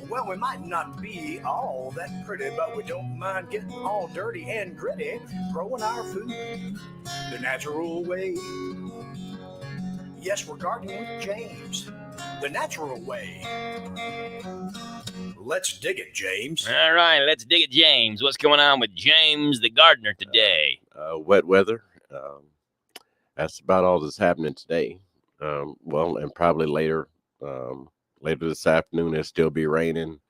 Well, we might not be all that pretty, but we don't mind getting all dirty and gritty. Growing our food the natural way. Yes, we're gardening with James, the natural way. Let's dig it, James. All right, let's dig it, James. What's going on with James the Gardener today? Wet weather. That's about all that's happening today. Well, and probably later this afternoon, it'll still be raining.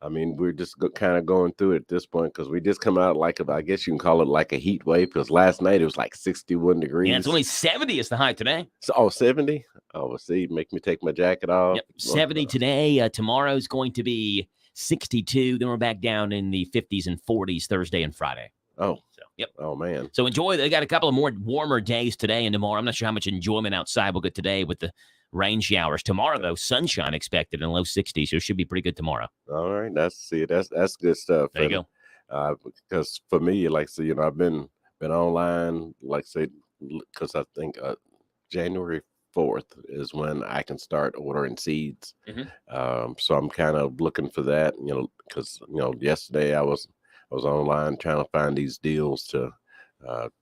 I mean, we're just kind of going through it at this point because we just come out I guess you can call it like a heat wave, because last night it was like 61 degrees. Yeah, it's only 70 is the high today. So, 70? Oh, well, see, make me take my jacket off. Yep, 70 today. Tomorrow's going to be 62. Then we're back down in the 50s and 40s Thursday and Friday. Oh. So, yep. Oh, man. So enjoy. They got a couple of more warmer days today and tomorrow. I'm not sure how much enjoyment outside we'll get today with the rain showers. Tomorrow, though, sunshine expected in low 60s, so it should be pretty good tomorrow. All right, that's good stuff. There you go. Because for me, like, so I've been online, like, say, because I think January 4th is when I can start ordering seeds. Mm-hmm. So I'm kind of looking for that, because yesterday I was online trying to find these deals to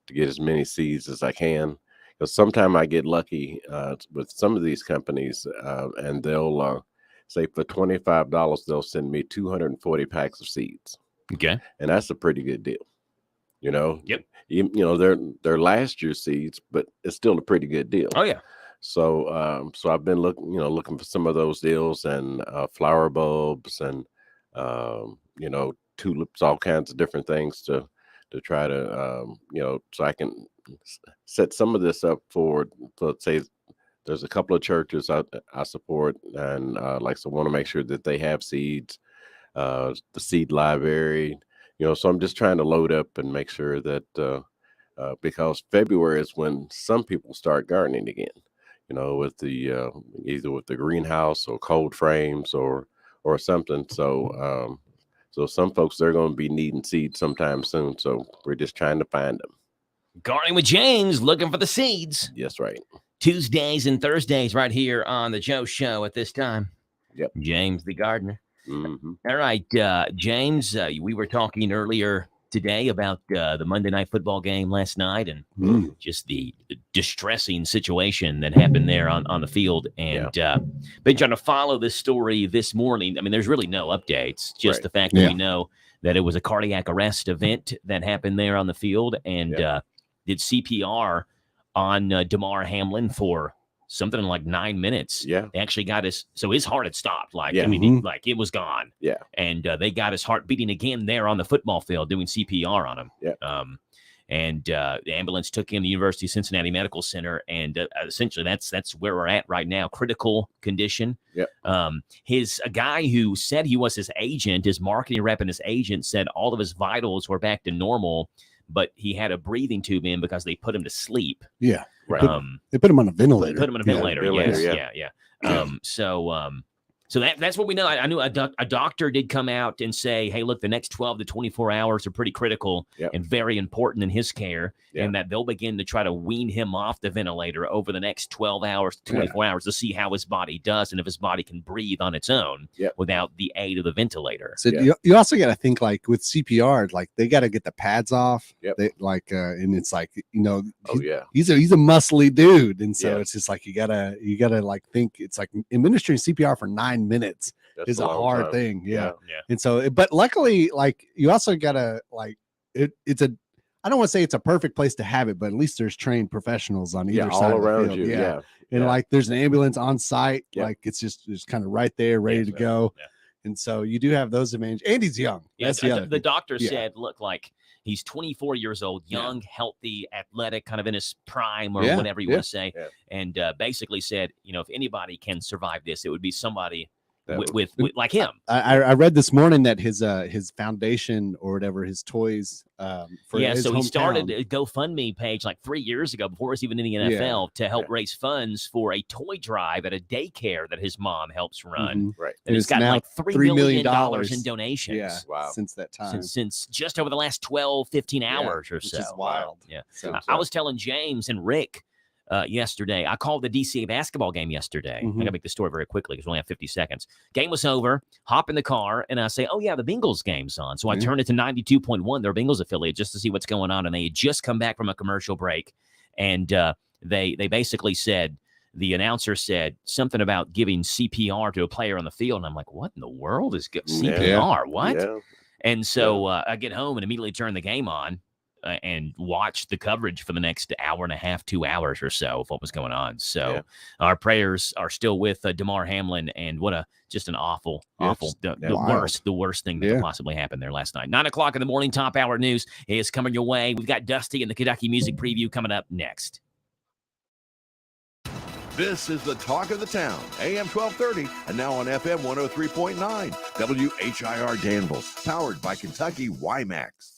get as many seeds as I can. Because sometimes I get lucky with some of these companies, and they'll say for $25, they'll send me 240 packs of seeds. Okay. And that's a pretty good deal. Yep. They're last year's seeds, but it's still a pretty good deal. Oh yeah. So I've been looking for some of those deals and flower bulbs and tulips, all kinds of different things to try to so I can set some of this up for let's say there's a couple of churches I support and so want to make sure that they have seeds, the seed library, so I'm just trying to load up and make sure that because February is when some people start gardening again. With the either with the greenhouse or cold frames or something. So some folks, they're going to be needing seeds sometime soon. So we're just trying to find them. Gardening with James, looking for the seeds. Yes, right. Tuesdays and Thursdays right here on the Joe Show at this time. Yep. James the gardener. Mm-hmm. All right, James, we were talking earlier today about the Monday Night Football game last night and just the distressing situation that happened there on the field. And been trying to follow this story this morning. I mean, there's really no updates, just the fact that we know that it was a cardiac arrest event that happened there on the field and did CPR on Damar Hamlin for something like 9 minutes. Yeah. They actually got his heart had stopped. I Yeah. mean, it was gone. Yeah. And they got his heart beating again there on the football field doing CPR on him. Yeah. And the ambulance took him to the University of Cincinnati Medical Center. And essentially that's where we're at right now. Critical condition. Yeah. A guy who said he was his agent, his marketing rep and his agent said all of his vitals were back to normal, but he had a breathing tube in because they put him to sleep. Yeah. Right. They put him on a ventilator. Put him on a ventilator. Yes. So that's what we know. I knew a doctor did come out and say, hey, look, the next 12 to 24 hours are pretty critical and very important in his care, and that they'll begin to try to wean him off the ventilator over the next 12 hours to 24 hours to see how his body does and if his body can breathe on its own without the aid of the ventilator. So you also got to think with CPR, they got to get the pads off. Yep. They, and it's he's a muscly dude, and so it's just you gotta think it's administering CPR for 9 minutes is a hard thing. Yeah. And so, but luckily, you also gotta it's a, I don't want to say it's a perfect place to have it, but at least there's trained professionals on either side all of the around field. you. Yeah. And there's an ambulance on site. It's just kind of right there, ready to go. Yeah. And so you do have those advantages. And he's young. That's the doctor said, look, he's 24 years old, young, healthy, athletic, kind of in his prime or whatever you want to say. And basically said, if anybody can survive this, it would be somebody with like him. I read this morning that his foundation or whatever, his toys for his so he hometown. started a GoFundMe page 3 years ago before he was even in the NFL to help raise funds for a toy drive at a daycare that his mom helps run. Right. And it's got $3 million in donations. Yeah. Wow. Since that time. Since just over the last 12-15 hours or which so. is wild. Yeah. So, I was telling James and Rick yesterday. I called the DCA basketball game yesterday. I gotta make the story very quickly because we only have 50 seconds. Game was over, hop in the car, and I say, oh yeah, the Bengals game's on. So I turned it to 92.1, their Bengals affiliate, just to see what's going on. And they had just come back from a commercial break. And they basically said, the announcer said something about giving CPR to a player on the field. And I'm like, what in the world is CPR? What? Yeah. And so I get home and immediately turn the game on. And watch the coverage for the next hour and a half, 2 hours or so of what was going on. So our prayers are still with Damar Hamlin, and just an awful, the worst thing that could possibly happen there last night. 9 o'clock in the morning, top hour news is coming your way. We've got Dusty and the Kentucky Music Preview coming up next. This is the talk of the town, AM 1230, and now on FM 103.9, WHIR Danville, powered by Kentucky WiMAX.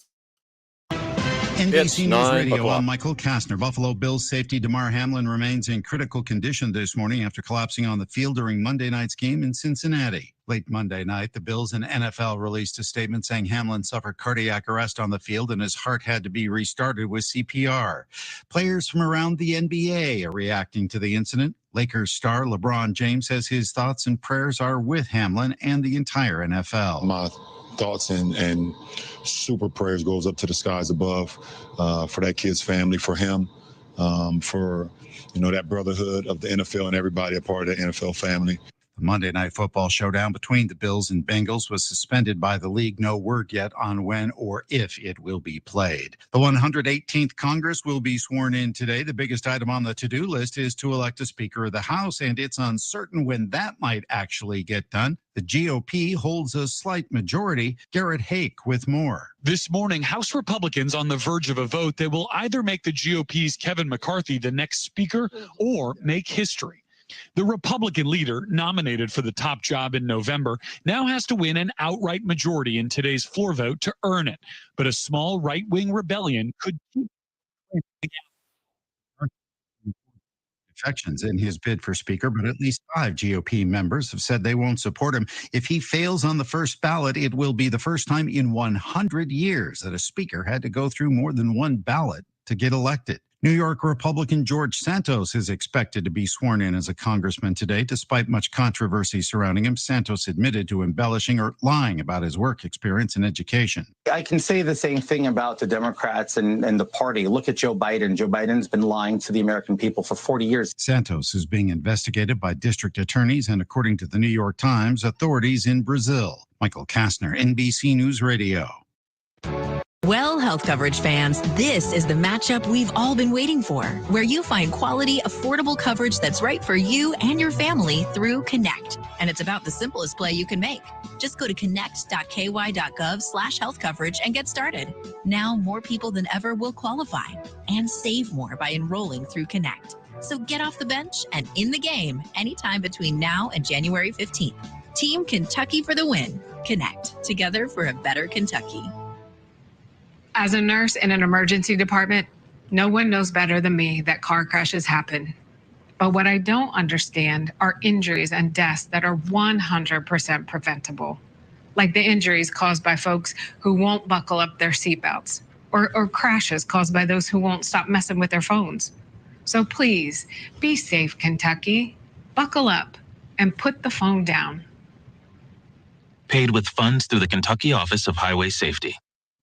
NBC News Radio, I'm Michael Kastner. Buffalo Bills safety Damar Hamlin remains in critical condition this morning after collapsing on the field during Monday night's game in Cincinnati. Late Monday night, the Bills and NFL released a statement saying Hamlin suffered cardiac arrest on the field and his heart had to be restarted with CPR. Players from around the NBA are reacting to the incident. Lakers star LeBron James says his thoughts and prayers are with Hamlin and the entire NFL. My thoughts and super prayers goes up to the skies above for that kid's family, for him, for that brotherhood of the NFL and everybody a part of the NFL family. The Monday Night Football showdown between the Bills and Bengals was suspended by the league. No word yet on when or if it will be played. The 118th Congress will be sworn in today. The biggest item on the to-do list is to elect a Speaker of the House, and it's uncertain when that might actually get done. The GOP holds a slight majority. Garrett Hake with more. This morning, House Republicans on the verge of a vote that will either make the GOP's Kevin McCarthy the next speaker or make history. The Republican leader, nominated for the top job in November, now has to win an outright majority in today's floor vote to earn it. But a small right-wing rebellion could keep defections in his bid for speaker, but at least 5 GOP members have said they won't support him. If he fails on the first ballot, it will be the first time in 100 years that a speaker had to go through more than one ballot to get elected. New York Republican George Santos is expected to be sworn in as a congressman today. Despite much controversy surrounding him, Santos admitted to embellishing or lying about his work experience and education. I can say the same thing about the Democrats and the party. Look at Joe Biden. Joe Biden's been lying to the American people for 40 years. Santos is being investigated by district attorneys and, according to the New York Times, authorities in Brazil. Michael Kastner, NBC News Radio. Well, health coverage fans, this is the matchup we've all been waiting for, where you find quality, affordable coverage that's right for you and your family through Connect. And it's about the simplest play you can make. Just go to connect.ky.gov/health coverage and get started. Now, more people than ever will qualify and save more by enrolling through Connect. So get off the bench and in the game anytime between now and January 15th. Team Kentucky for the win. Connect, together for a better Kentucky. As a nurse in an emergency department, no one knows better than me that car crashes happen. But what I don't understand are injuries and deaths that are 100% preventable, like the injuries caused by folks who won't buckle up their seatbelts, or crashes caused by those who won't stop messing with their phones. So please, be safe, Kentucky. Buckle up and put the phone down. Paid with funds through the Kentucky Office of Highway Safety.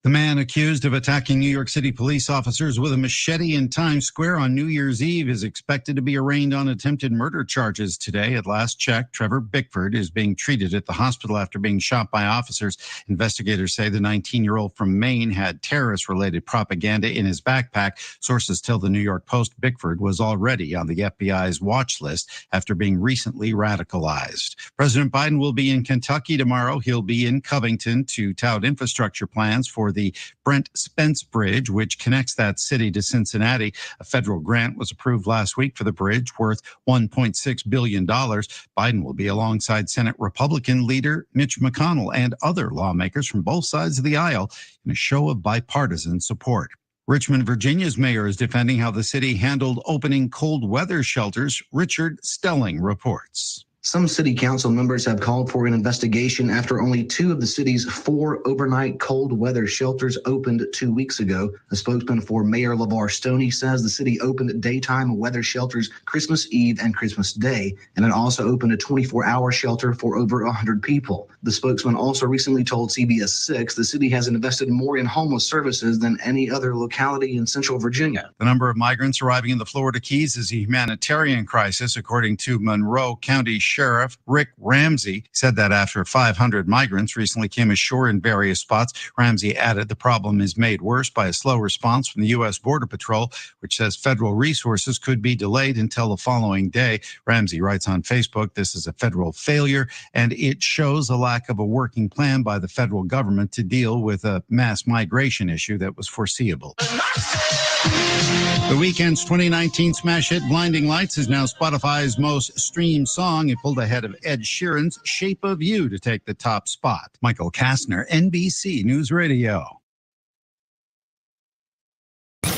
The man accused of attacking New York City police officers with a machete in Times Square on New Year's Eve is expected to be arraigned on attempted murder charges today. At last check, Trevor Bickford is being treated at the hospital after being shot by officers. Investigators say the 19-year-old from Maine had terrorist-related propaganda in his backpack. Sources tell the New York Post Bickford was already on the FBI's watch list after being recently radicalized. President Biden will be in Kentucky tomorrow. He'll be in Covington to tout infrastructure plans for the Brent Spence Bridge, which connects that city to Cincinnati. A federal grant was approved last week for the bridge, worth $1.6 billion. Biden will be alongside Senate Republican leader Mitch McConnell and other lawmakers from both sides of the aisle in a show of bipartisan support. Richmond, Virginia's mayor is defending how the city handled opening cold weather shelters. Richard Stelling reports. Some city council members have called for an investigation after only 2 of the city's 4 overnight cold weather shelters opened 2 weeks ago. A spokesman for Mayor LeVar Stoney says the city opened daytime weather shelters Christmas Eve and Christmas Day, and it also opened a 24-hour shelter for over 100 people. The spokesman also recently told CBS 6 the city has invested more in homeless services than any other locality in Central Virginia. The number of migrants arriving in the Florida Keys is a humanitarian crisis, according to Monroe County Sheriff Rick Ramsey. Said that after 500 migrants recently came ashore in various spots. Ramsey added the problem is made worse by a slow response from the U.S. Border Patrol, which says federal resources could be delayed until the following day. Ramsey writes on Facebook, this is a federal failure, and it shows a lack of a working plan by the federal government to deal with a mass migration issue that was foreseeable. The Weeknd's 2019 smash hit Blinding Lights is now Spotify's most streamed song. It pulled ahead of Ed Sheeran's Shape of You to take the top spot. Michael Kastner, NBC News Radio.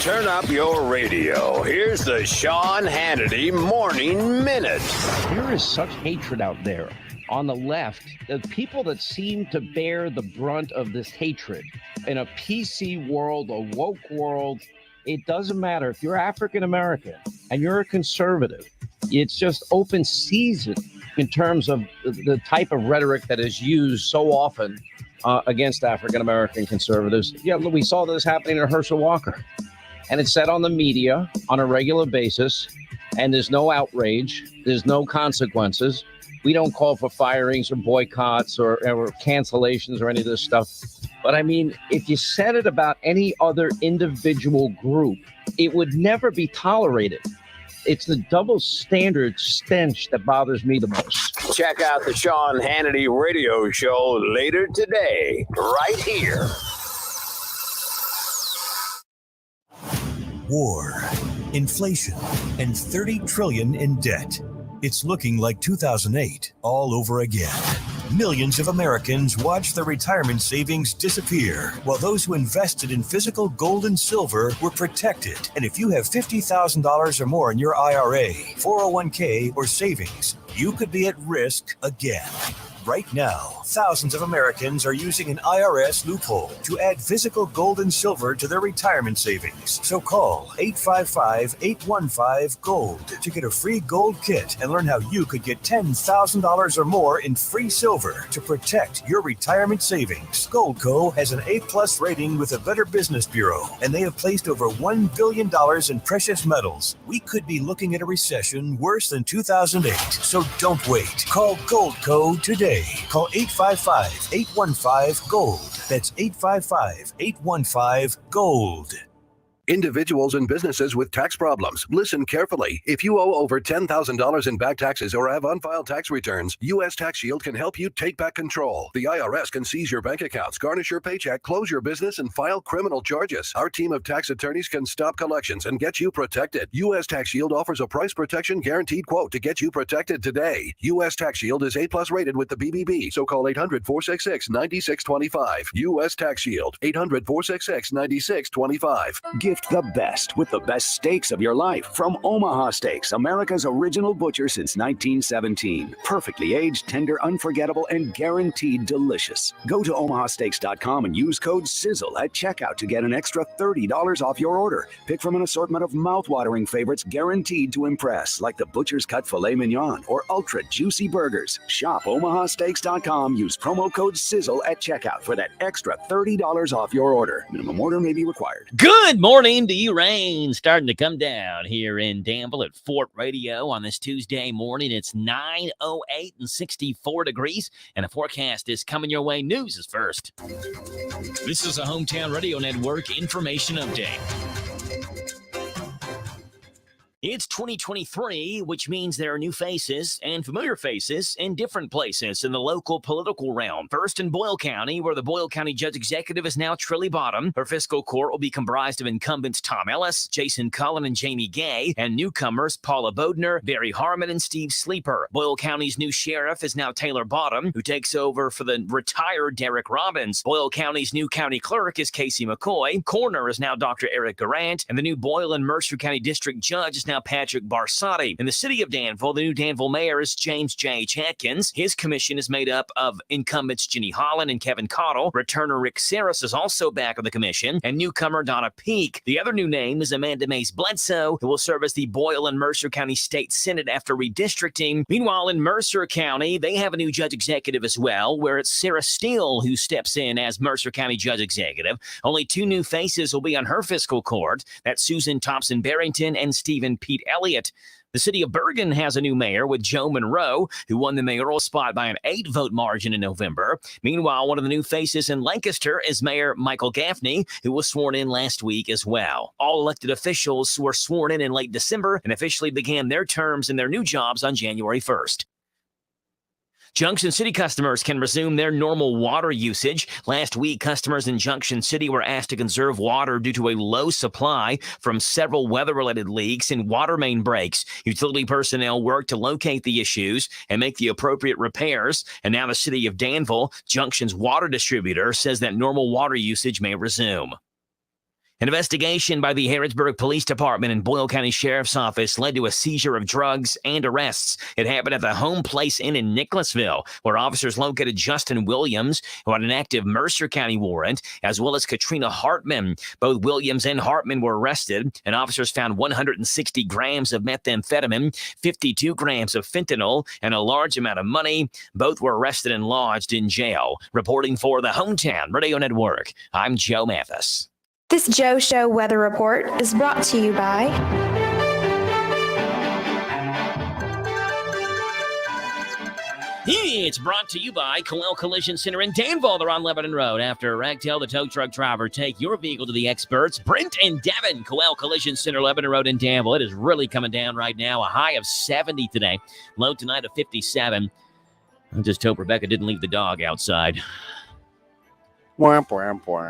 Turn up your radio. Here's the Sean Hannity Morning Minute. There is such hatred out there on the left, the people that seem to bear the brunt of this hatred in a PC world, a woke world. It doesn't matter if you're African American and you're a conservative. It's just open season in terms of the type of rhetoric that is used so often against African American conservatives. Yeah, we saw this happening to Herschel Walker, and it's said on the media on a regular basis, and there's no outrage, there's no consequences. We don't call for firings or boycotts or cancellations or any of this stuff. But I mean, if you said it about any other individual group, it would never be tolerated. It's the double standard stench that bothers me the most. Check out the Sean Hannity radio show later today, right here. War, inflation, and $30 trillion in debt. It's looking like 2008 all over again. Millions of Americans watch their retirement savings disappear, while those who invested in physical gold and silver were protected. And if you have $50,000 or more in your IRA, 401k, or savings, you could be at risk again. Right now, thousands of Americans are using an IRS loophole to add physical gold and silver to their retirement savings. So call 855-815-GOLD to get a free gold kit and learn how you could get $10,000 or more in free silver to protect your retirement savings. Goldco has an A+ rating with the Better Business Bureau, and they have placed over $1 billion in precious metals. We could be looking at a recession worse than 2008, so don't wait. Call Goldco today. Call 855-815-GOLD. That's 855-815-GOLD. Individuals and businesses with tax problems, listen carefully. If you owe over $10,000 in back taxes or have unfiled tax returns, U.S. Tax Shield can help you take back control. The IRS can seize your bank accounts, garnish your paycheck, close your business, and file criminal charges. Our team of tax attorneys can stop collections and get you protected. U.S. Tax Shield offers a price protection guaranteed quote to get you protected today. U.S. Tax Shield is A+ rated with the BBB, so call 800-466-9625. U.S. Tax Shield, 800-466-9625. Gift the best with the best steaks of your life from Omaha Steaks, America's original butcher since 1917. Perfectly aged, tender, unforgettable, and guaranteed delicious. Go to omahasteaks.com and use code SIZZLE at checkout to get an extra $30 off your order. Pick from an assortment of mouth-watering favorites guaranteed to impress, like the Butcher's Cut Filet Mignon or ultra juicy burgers. Shop omahasteaks.com. Use promo code SIZZLE at checkout for that extra $30 off your order. Minimum order may be required. Good morning to you. Rain starting to come down here in Danville at Fort Radio on this Tuesday morning. It's 9:08 and 64 degrees, and a forecast is coming your way. News is first. This is a Hometown Radio Network information update. It's 2023, which means there are new faces and familiar faces in different places in the local political realm. First in Boyle County, where the Boyle County Judge Executive is now Trilly Bottom. Her fiscal court will be comprised of incumbents Tom Ellis, Jason Cullen, and Jamie Gay, and newcomers Paula Bodner, Barry Harmon, and Steve Sleeper. Boyle County's new sheriff is now Taylor Bottom, who takes over for the retired Derek Robbins. Boyle County's new county clerk is Casey McCoy. Coroner is now Dr. Eric Garant, and the new Boyle and Mercer County District Judge is now Patrick Barsotti. In the city of Danville, the new Danville mayor is James J. Atkins. His commission is made up of incumbents Ginny Holland and Kevin Cottle. Returner Rick Saris is also back on the commission, and newcomer Donna Peak. The other new name is Amanda Mays Bledsoe, who will serve as the Boyle and Mercer County State Senate after redistricting. Meanwhile, in Mercer County, they have a new judge executive as well, where it's Sarah Steele who steps in as Mercer County Judge Executive. Only two new faces will be on her fiscal court. That's Susan Thompson-Barrington and Stephen Pete Elliott. The city of Bergen has a new mayor with Joe Monroe, who won the mayoral spot by an 8-vote margin in November. Meanwhile, one of the new faces in Lancaster is Mayor Michael Gaffney, who was sworn in last week as well. All elected officials were sworn in late December and officially began their terms in their new jobs on January 1st. Junction City customers can resume their normal water usage. Last week, customers in Junction City were asked to conserve water due to a low supply from several weather-related leaks and water main breaks. Utility personnel worked to locate the issues and make the appropriate repairs. And now the city of Danville, Junction's water distributor, says that normal water usage may resume. An investigation by the Harrodsburg Police Department and Boyle County Sheriff's Office led to a seizure of drugs and arrests. It happened at the Home Place Inn in Nicholasville, where officers located Justin Williams, who had an active Mercer County warrant, as well as Katrina Hartman. Both Williams and Hartman were arrested, and officers found 160 grams of methamphetamine, 52 grams of fentanyl, and a large amount of money. Both were arrested and lodged in jail. Reporting for the Hometown Radio Network, I'm Joe Mathis. This Joe Show weather report is brought to you by It's brought to you by Coel Collision Center in Danville. They're on Lebanon Road. After a ragtail, the tow truck driver, take your vehicle to the experts. Brent and Devin, Coel Collision Center, Lebanon Road in Danville. It is really coming down right now. A high of 70 today. Low tonight of 57. I just hope Rebecca didn't leave the dog outside. You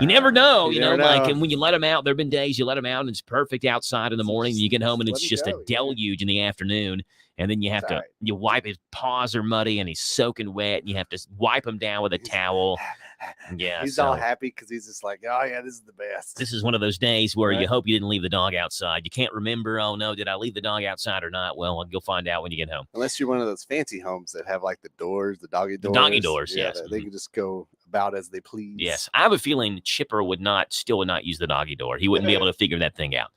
never know, you know, like, and when you let them out, there have been days you let them out and it's perfect outside in the morning, and you get home and it's just a deluge in the afternoon, and then you have to, you wipe his paws are muddy and he's soaking wet, and you have to wipe him down with a towel. Yeah, he's all happy because he's just like, oh yeah, this is the best. This is one of those days where you hope you didn't leave the dog outside. You can't remember, oh no, did I leave the dog outside or not? Well, you'll find out when you get home. Unless you're one of those fancy homes that have like the doors, the doggy doors. The doggy doors, yes. They can just go about as they please. Yes, I have a feeling Chipper would not use the doggy door. He wouldn't be able to figure that thing out.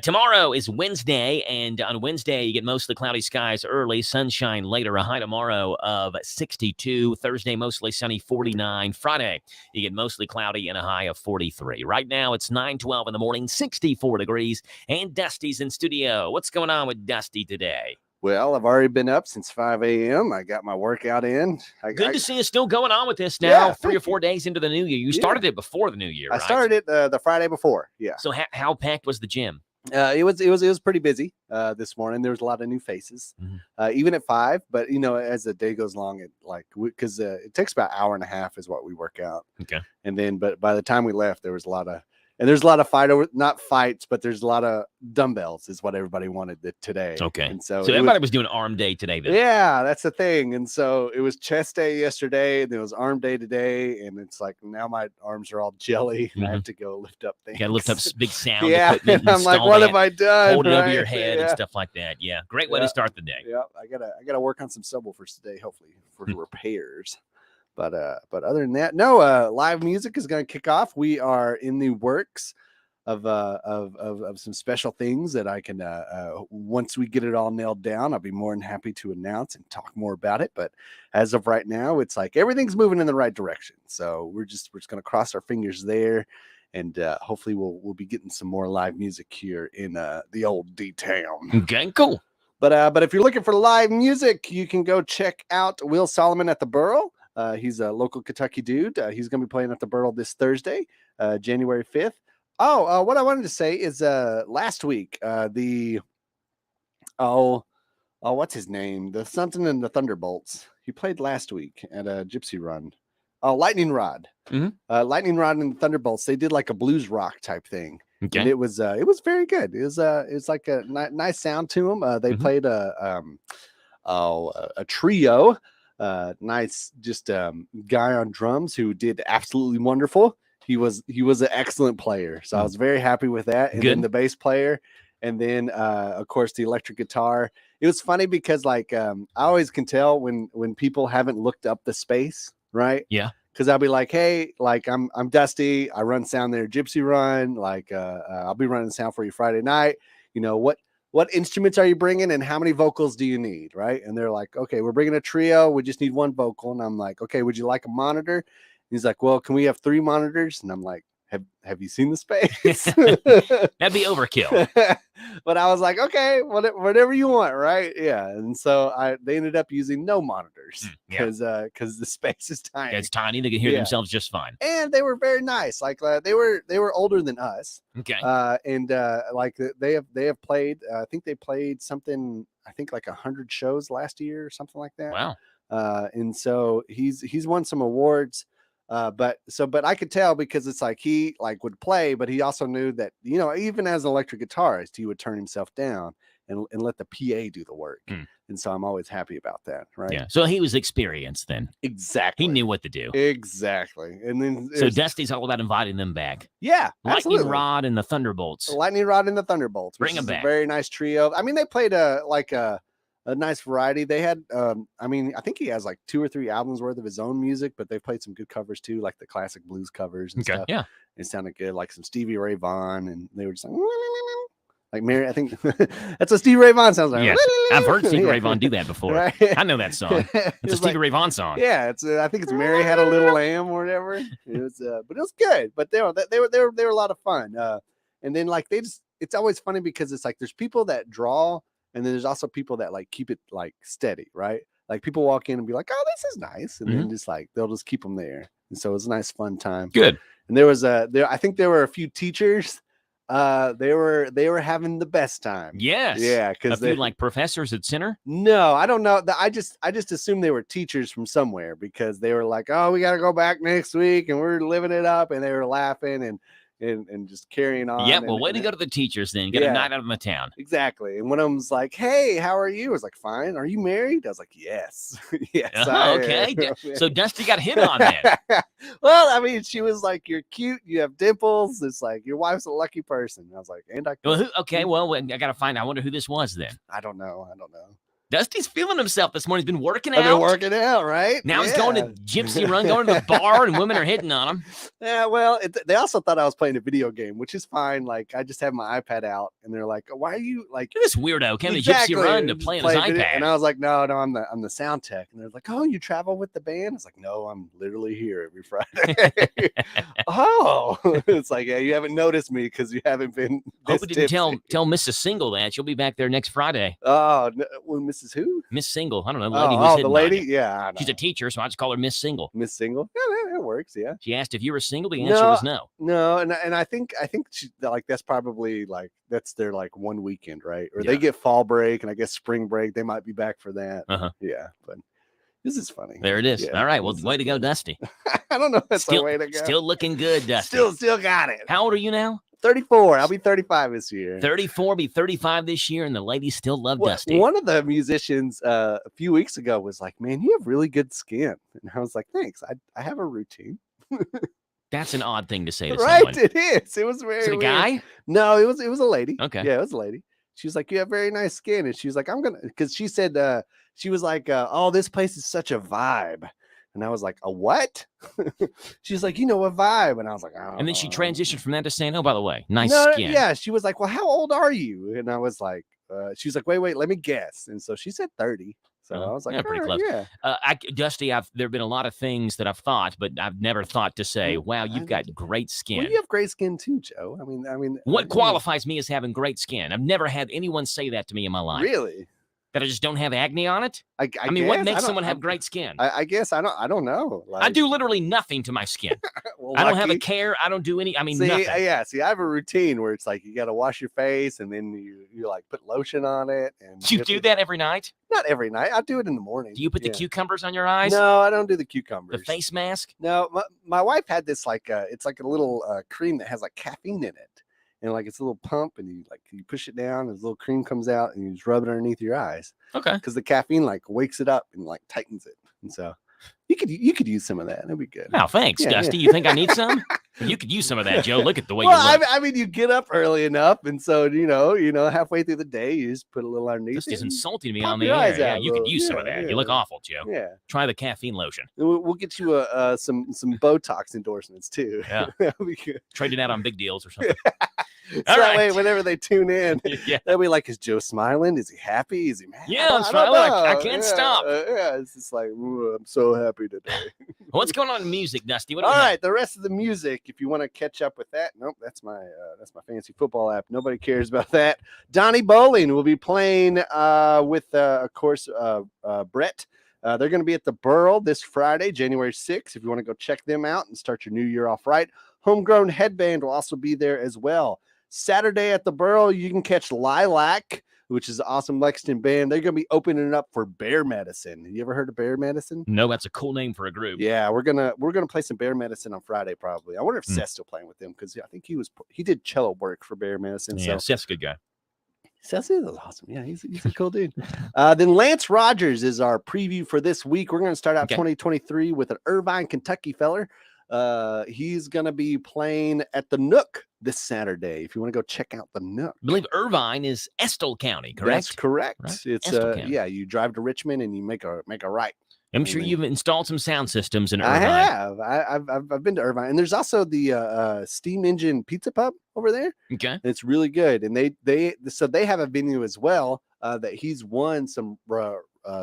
Tomorrow is Wednesday, and on Wednesday, you get mostly cloudy skies early, sunshine later, a high tomorrow of 62. Thursday, mostly sunny, 49. Friday, you get mostly cloudy and a high of 43. Right now, it's 9:12 in the morning, 64 degrees, and Dusty's in studio. What's going on with Dusty today? Well, I've already been up since 5 a.m. I got my workout in. Good to see you still going on with this now, 3 or 4 days into the new year. You started it before the new year, right? I started it the Friday before, yeah. So how packed was the gym? It was pretty busy this morning. There was a lot of new faces, even at 5. But you know, as the day goes along, it because it takes about an hour and a half is what we work out. Okay, and then but by the time we left, there was a lot of not fights, but there's a lot of dumbbells is what everybody wanted today. Okay, and so everybody was doing arm day today. Then. Yeah, that's the thing. And so it was chest day yesterday, and it was arm day today, and it's like now my arms are all jelly, and I have to go lift up things. You gotta lift up big sound. Yeah, equipment I'm like, what have I done? Hold it over your head and stuff like that. Yeah, great way to start the day. Yeah, I gotta work on some subwoofers today, hopefully for repairs. But other than that, no, live music is going to kick off. We are in the works of some special things that I can once we get it all nailed down, I'll be more than happy to announce and talk more about it. But as of right now, it's like everything's moving in the right direction. So we're just going to cross our fingers there, and hopefully we'll be getting some more live music here in the old D town. Okay, cool. But if you're looking for live music, you can go check out Will Solomon at the Burl. He's a local Kentucky dude. He's going to be playing at the Burl this Thursday, January 5th. Oh, what I wanted to say is last week, what's his name? The something in the Thunderbolts. He played last week at a Gypsy Run. Oh, Lightning Rod. Lightning Rod and the Thunderbolts. They did like a blues rock type thing. Okay. And it was very good. It was like a nice sound to them. They played a trio. Nice, just guy on drums who did absolutely wonderful. He was an excellent player, so I was very happy with that. And then the bass player, and then of course the electric guitar. It was funny because like I always can tell when people haven't looked up the space, right? Yeah. Because I'll be like, hey, like I'm Dusty. I run sound there, Gypsy Run. Like I'll be running sound for you Friday night. You know what instruments are you bringing and how many vocals do you need, right? And they're like, okay, we're bringing a trio. We just need one vocal. And I'm like, okay, would you like a monitor? He's like, well, can we have 3 monitors? And I'm like, have you seen the space? That'd be overkill. But I was like, okay, whatever you want, right? Yeah. And so they ended up using no monitors because the space is tiny. Yeah, it's tiny. They can hear themselves just fine. And they were very nice. Like they were older than us. Okay. And like they have played. I think they played something. I think like 100 shows last year or something like that. Wow. And so he's won some awards. But I could tell because it's like he like would play, but he also knew that, you know, even as an electric guitarist, he would turn himself down and let the PA do the work. And so I'm always happy about that. Right. Yeah. So he was experienced then. Exactly. He knew what to do. Exactly. And then so Dusty's all about inviting them back. Yeah. Lightning Rod and the Thunderbolts. Lightning Rod and the Thunderbolts. Bring them back. A very nice trio. I mean, they played a nice variety. They had, I mean, I think he has like 2 or 3 albums worth of his own music, but they played some good covers too, like the classic blues covers and stuff. Yeah. It sounded good, like some Stevie Ray Vaughan, and they were just like Mary. I think that's what Stevie Ray Vaughan sounds like. Yes. I've heard Stevie Ray Vaughan do that before. Right? I know that song. It's a Stevie Ray Vaughan song. Yeah, it's. I think it's Mary Had a Little Lamb or whatever. It was, but it was good. But they were a lot of fun. And then like it's always funny because it's like there's people that draw. And then there's also people that like keep it like steady, right? Like people walk in and be like, "Oh, this is nice," and then just like they'll just keep them there, and so it's a nice fun time. Good. And there was I think there were a few teachers. They were having the best time. Yes. Yeah, a because few like professors at center. no, I don't know. I just assumed they were teachers from somewhere because they were like, "Oh, we got to go back next week," and we're living it up, and they were laughing and just carrying on. Yeah, well, way to go to the teachers then. Get a night out of the town. Exactly. And one of them's like, "Hey, how are you?" I was like, "Fine. Are you married?" I was like, "Yes." Yes. Okay. So Dusty got hit on then. Well, I mean, she was like, "You're cute. You have dimples." It's like, your wife's a lucky person. I was like, "And I." Well, I got to find. I wonder who this was then. I don't know. Dusty's feeling himself this morning. He's been working out. I've been working out, right? Now he's going to Gypsy Run, going to the bar, and women are hitting on him. Yeah, well, they also thought I was playing a video game, which is fine. Like, I just have my iPad out, and they're like, "Why are you like this weirdo came to Gypsy Run to play on his iPad?" And I was like, "No, I'm the sound tech." And they're like, "Oh, you travel with the band?" I was like, "No, I'm literally here every Friday." Oh, it's like, yeah, you haven't noticed me because you haven't been. Hope it didn't tell Mrs. Single that she'll be back there next Friday. Oh, no, well, Mrs. Who? Miss Single. I don't know. The lady who's the lady? Yeah. I know. She's a teacher, so I just call her Miss Single. Miss Single? Yeah, that works. Yeah. She asked if you were single. The answer was no. No. And I think she, like, that's probably like, that's their like one weekend, right? Or they get fall break and I guess spring break. They might be back for that. Yeah. But this is funny. There it is. Yeah, all right. Well, way to go, Dusty. I don't know if that's the way to go. Still looking good, Dusty. Still got it. How old are you now? 34. I'll be 35 this year. 34, be 35 this year, and the ladies still love Dusty. One of the musicians a few weeks ago was like, "Man, you have really good skin." And I was like, "Thanks. I have a routine." That's an odd thing to say to right? someone. It is. It was very Is it a weird. guy? No, it was a lady. Okay. Yeah, it was a lady. She was like, "You have very nice skin." And she was like, because she said, she was like, "Oh, this place is such a vibe." And I was like, "A what?" She's like, "You know, a vibe." And I was like, "Oh." And then she transitioned from that to saying, "Oh, by the way, nice No, skin." Yeah, she was like, "Well, how old are you?" And I was like, she was like, wait, let me guess. And so she said 30. So I was like, yeah, pretty close. Yeah. Dusty, there have been a lot of things that I've thought, but I've never thought to say, "Wow, you've got great skin." Well, you have great skin too, Joe. I mean, what qualifies me as having great skin? I've never had anyone say that to me in my life. Really? That I just don't have acne on it? I mean, what makes someone have great skin? I guess I don't know. Like, I do literally nothing to my skin. well, I don't have a care. I don't do any. I mean, nothing. Yeah. See, I have a routine where it's like you got to wash your face and then you like put lotion on it. And you do that every night? Not every night. I do it in the morning. Do you put the cucumbers on your eyes? No, I don't do the cucumbers. The face mask? No, my wife had this like it's like a little cream that has like caffeine in it. And like it's a little pump, and you push it down, and this little cream comes out, and you just rub it underneath your eyes. Okay. Because the caffeine like wakes it up and like tightens it, and so you could use some of that. That'd be good. Oh, thanks, Dusty. Yeah. You think I need some? You could use some of that, Joe. Look at the way you look. I mean, you get up early enough, and so you know, halfway through the day, you just put a little underneath. This is insulting me Pop on the your air. eyes Yeah, out, you could bro. use some of that. Yeah. You look awful, Joe. Yeah. Try the caffeine lotion. We'll get you some Botox endorsements too. Yeah. That'll be good. Trade it out on big deals or something. So All that right. way, whenever they tune in, Yeah. they'll be like, "Is Joe smiling? Is he happy? Is he mad?" Yeah, I'm I don't smiling. I know. can't Yeah, stop. Yeah, it's just like, "Ooh, I'm so happy today." What's going on in music, Dusty? What do All we have? right, the rest of the music, if you want to catch up with that, nope, that's my fantasy football app. Nobody cares about that. Donnie Bowling will be playing with, of course, Brett. They're going to be at the Burl this Friday, January 6th. If you want to go check them out and start your new year off right, Homegrown Headband will also be there as well. Saturday at the Burl, you can catch Lilac, which is an awesome Lexington band. They're going to be opening it up for Bear Medicine. You ever heard of Bear Medicine? No, that's a cool name for a group. Yeah, we're gonna play some Bear Medicine on Friday probably. I wonder if Seth's still playing with them because I think he did cello work for Bear Medicine. Yeah, So Seth's a good guy. Seth is awesome. Yeah, he's a cool dude. Then Lance Rogers is our preview for this week. We're going to start out 2023 with an Irvine, Kentucky feller. He's going to be playing at the Nook this Saturday. If you want to go check out the Nook. I believe Irvine is Estill County, correct? That's correct. Right? It's Estill County. yeah, you drive to Richmond and you make a right. I'm sure you've installed some sound systems in Irvine. I have. I've been to Irvine, and there's also the Steam Engine Pizza Pub over there. Okay, it's really good, and they have a venue as well that he's won some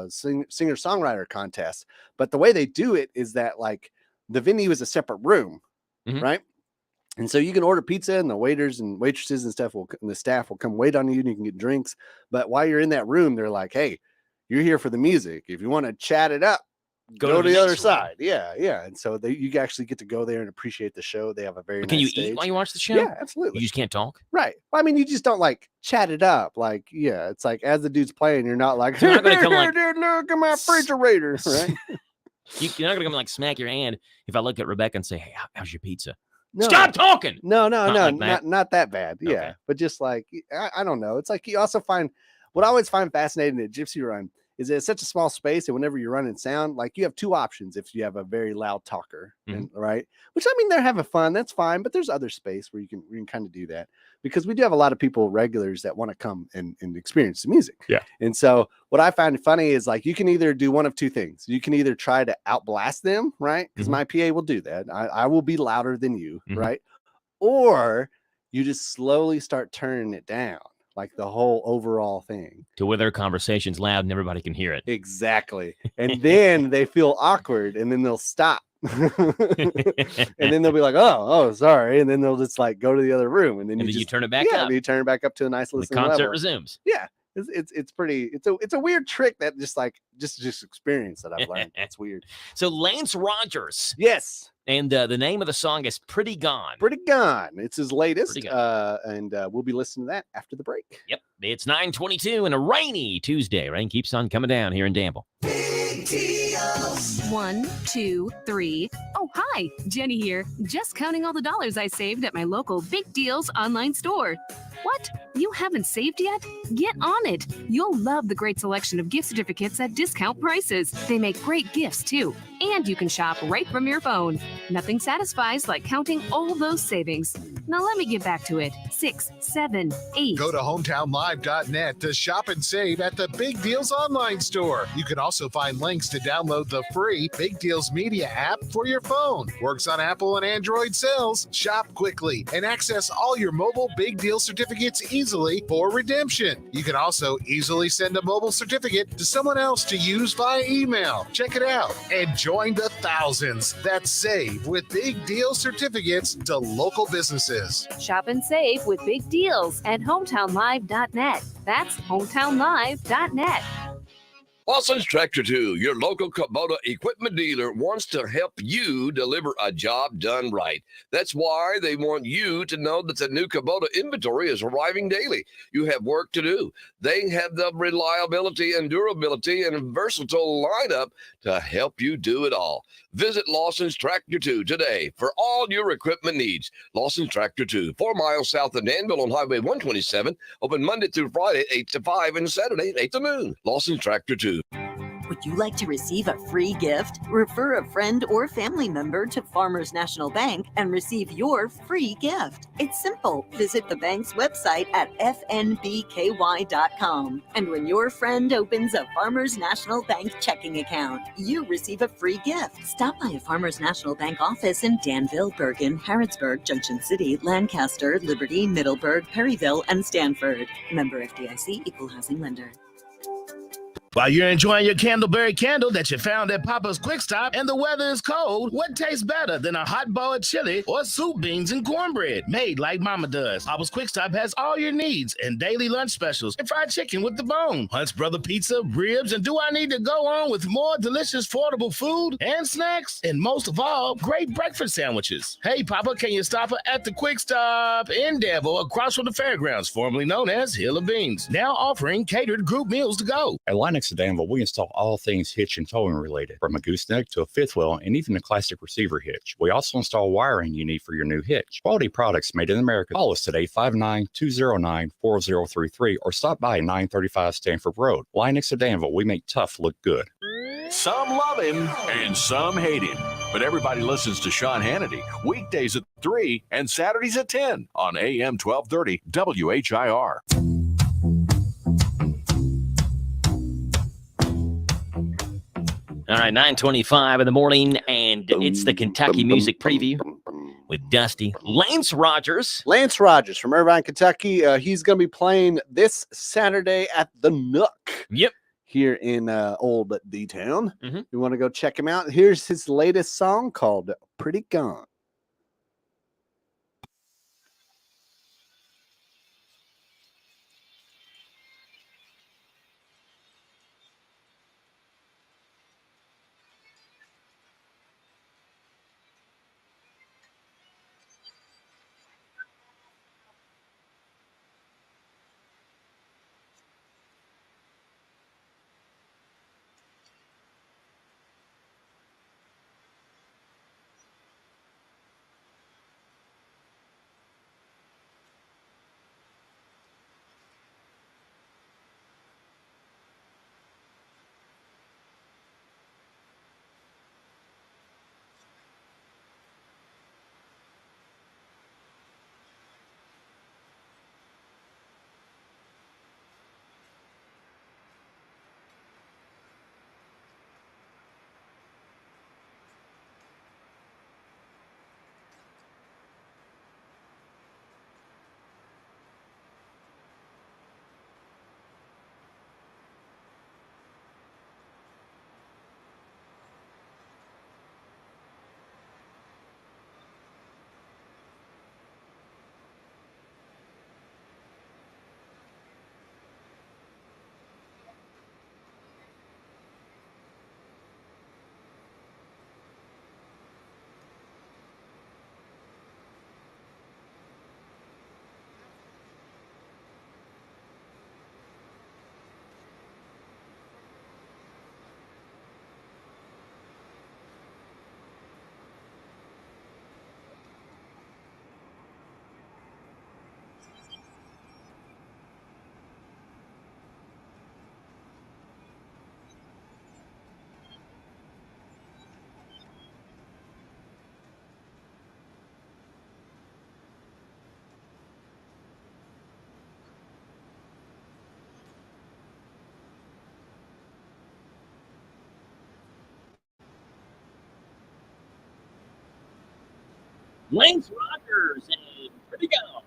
singer songwriter contests. But the way they do it is that like the venue is a separate room, right? And so you can order pizza, and the waiters and waitresses and stuff and the staff will come wait on you, and you can get drinks. But while you're in that room, they're like, "Hey, you're here for the music. If you want to chat it up, go to the other side. Yeah. And so you actually get to go there and appreciate the show. They have a very Can nice you stage. eat while you watch the show? Yeah, absolutely. You just can't talk? Right. Well, I mean, you just don't like chat it up. Like, yeah, it's like as the dude's playing, you're not like, you're not gonna come like, dude, look at my refrigerator, right? You're not gonna come and like smack your hand if I look at Rebecca and say, "Hey, how's your pizza?" No. Stop talking. No, Like that? not that bad. Yeah, Okay. but just like I don't know. It's like you also find what I always find fascinating at Gypsy Run is that it's such a small space, and whenever you're running sound, like you have two options if you have a very loud talker, and, right? Which I mean, they're having fun. That's fine, but there's other space where you can kind of do that because we do have a lot of people regulars that want to come and experience the music. Yeah. And so what I find funny is like you can either do one of two things. You can either try to outblast them, right? Because my PA will do that. I will be louder than you, right? Or you just slowly start turning it down, like the whole overall thing. To where their conversation's loud and everybody can hear it. Exactly. And then they feel awkward and then they'll stop. And then they'll be like, oh, sorry. And then they'll just like go to the other room. And then you turn it back up. You turn it back up to a nice listening The concert level. resumes. Yeah. It's a weird trick that just experience that I've learned. It's weird. So Lance Rogers. Yes. And the name of the song is Pretty Gone. Pretty Gone. It's his latest. And we'll be listening to that after the break. Yep. It's 9:22 and a rainy Tuesday. Rain keeps on coming down here in Danville. Big deals. 1, 2, 3. Oh, hi. Jenny here. Just counting all the dollars I saved at my local Big Deals online store. What? You haven't saved yet? Get on it. You'll love the great selection of gift certificates at discount prices. They make great gifts, too. And you can shop right from your phone. Nothing satisfies like counting all those savings. Now let me get back to it. 6, 7, 8. Go to hometownlive.net to shop and save at the Big Deals online store. You can also find links to download the free Big Deals Media app for your phone. Works on Apple and Android cells. Shop quickly and access all your mobile Big Deal certificates easily for redemption. You can also easily send a mobile certificate to someone else to use via email. Check it out and join the thousands that save with Big Deal certificates to local businesses. Shop and save with Big Deals at hometownlive.net. That's hometownlive.net. Lawson's Tractor 2, your local Kubota equipment dealer, wants to help you deliver a job done right. That's why they want you to know that the new Kubota inventory is arriving daily. You have work to do. They have the reliability and durability and versatile lineup to help you do it all. Visit Lawson's Tractor 2 today for all your equipment needs. Lawson's Tractor 2, 4 miles south of Danville on Highway 127, open Monday through Friday, 8 to 5, and Saturday, 8 to noon. Lawson's Tractor 2. Would you like to receive a free gift? Refer a friend or family member to Farmers National Bank and receive your free gift. It's simple. Visit the bank's website at fnbky.com. And when your friend opens a Farmers National Bank checking account, you receive a free gift. Stop by a Farmers National Bank office in Danville, Bergen, Harrodsburg, Junction City, Lancaster, Liberty, Middleburg, Perryville, and Stanford. Member FDIC, Equal Housing Lender. While you're enjoying your Candleberry candle that you found at Papa's Quick Stop and the weather is cold, what tastes better than a hot bowl of chili or soup beans and cornbread made like Mama does? Papa's Quick Stop has all your needs and daily lunch specials and fried chicken with the bone, Hunt's Brother Pizza, ribs, and do I need to go on with more delicious, affordable food and snacks? And most of all, great breakfast sandwiches. Hey, Papa, can you stop at the Quick Stop in Danville across from the fairgrounds, formerly known as Hill of Beans, now offering catered group meals to go. At Linux of Danville, we install all things hitch and towing related, from a gooseneck to a fifth wheel and even a classic receiver hitch. We also install wiring you need for your new hitch. Quality products made in America. Call us today, 59209-4033, or stop by 935 Stanford Road. Linux of Danville, we make tough look good. Some love him and some hate him, but everybody listens to Sean Hannity weekdays at 3 and Saturdays at 10 on AM 1230 WHIR. All right, 9:25 in the morning, and it's the Kentucky Music Preview with Dusty. Lance Rogers from Irvine, Kentucky. He's going to be playing this Saturday at the Nook. Yep. Here in old D-Town. You want to go check him out? Here's his latest song called Pretty Gone. Lance Rogers and where'd he go?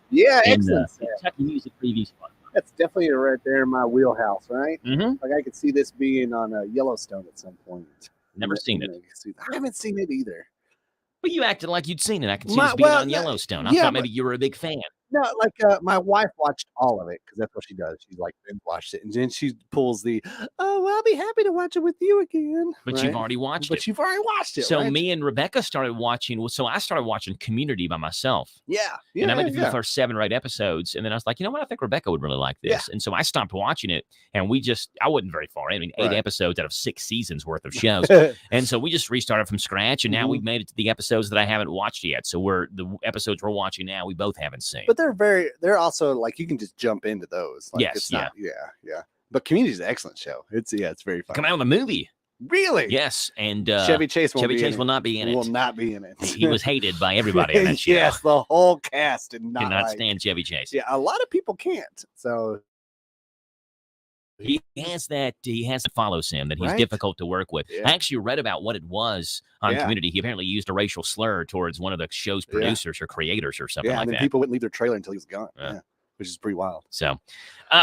Yeah, And, excellent. Kentucky Music Preview Spot. That's definitely right there in my wheelhouse, right? Mm-hmm. Like I could see this being on Yellowstone at some point. Never seen it. I haven't seen it either. But you acted like you'd seen it. I could see this being on Yellowstone. I thought maybe you were a big fan. No, like my wife watched all of it because that's what she does. She's like binge watched it, and then she pulls the, "Oh, I'll be happy to watch it with you again." But you've already watched it. But you've already watched it. So right? me and Rebecca started watching. So I started watching Community by myself. Yeah. And I made it through the first 7 or 8 episodes, and then I was like, you know what? I think Rebecca would really like this. Yeah. And so I stopped watching it, and I wasn't very far. I mean, 8 episodes out of 6 seasons worth of shows, and so we just restarted from scratch, and now we've made it to the episodes that I haven't watched yet. So the episodes we're watching now, we both haven't seen. But they're also like you can just jump into those. Like, Yes, it's not, yeah. But Community is an excellent show. It's very fun. Come out with a movie. Really? Yes, and Chevy Chase will not be in it. Will not be in it. He was hated by everybody on that show. Yes, the whole cast did not Cannot like stand Chevy Chase. Yeah, a lot of people can't. So he has that follows him, that he's Right. difficult to work with. Yeah. I actually read about what it was on Community. He apparently used a racial slur towards one of the show's producers or creators or something like and then that. people wouldn't leave their trailer until he was gone. Yeah. Which is pretty wild. So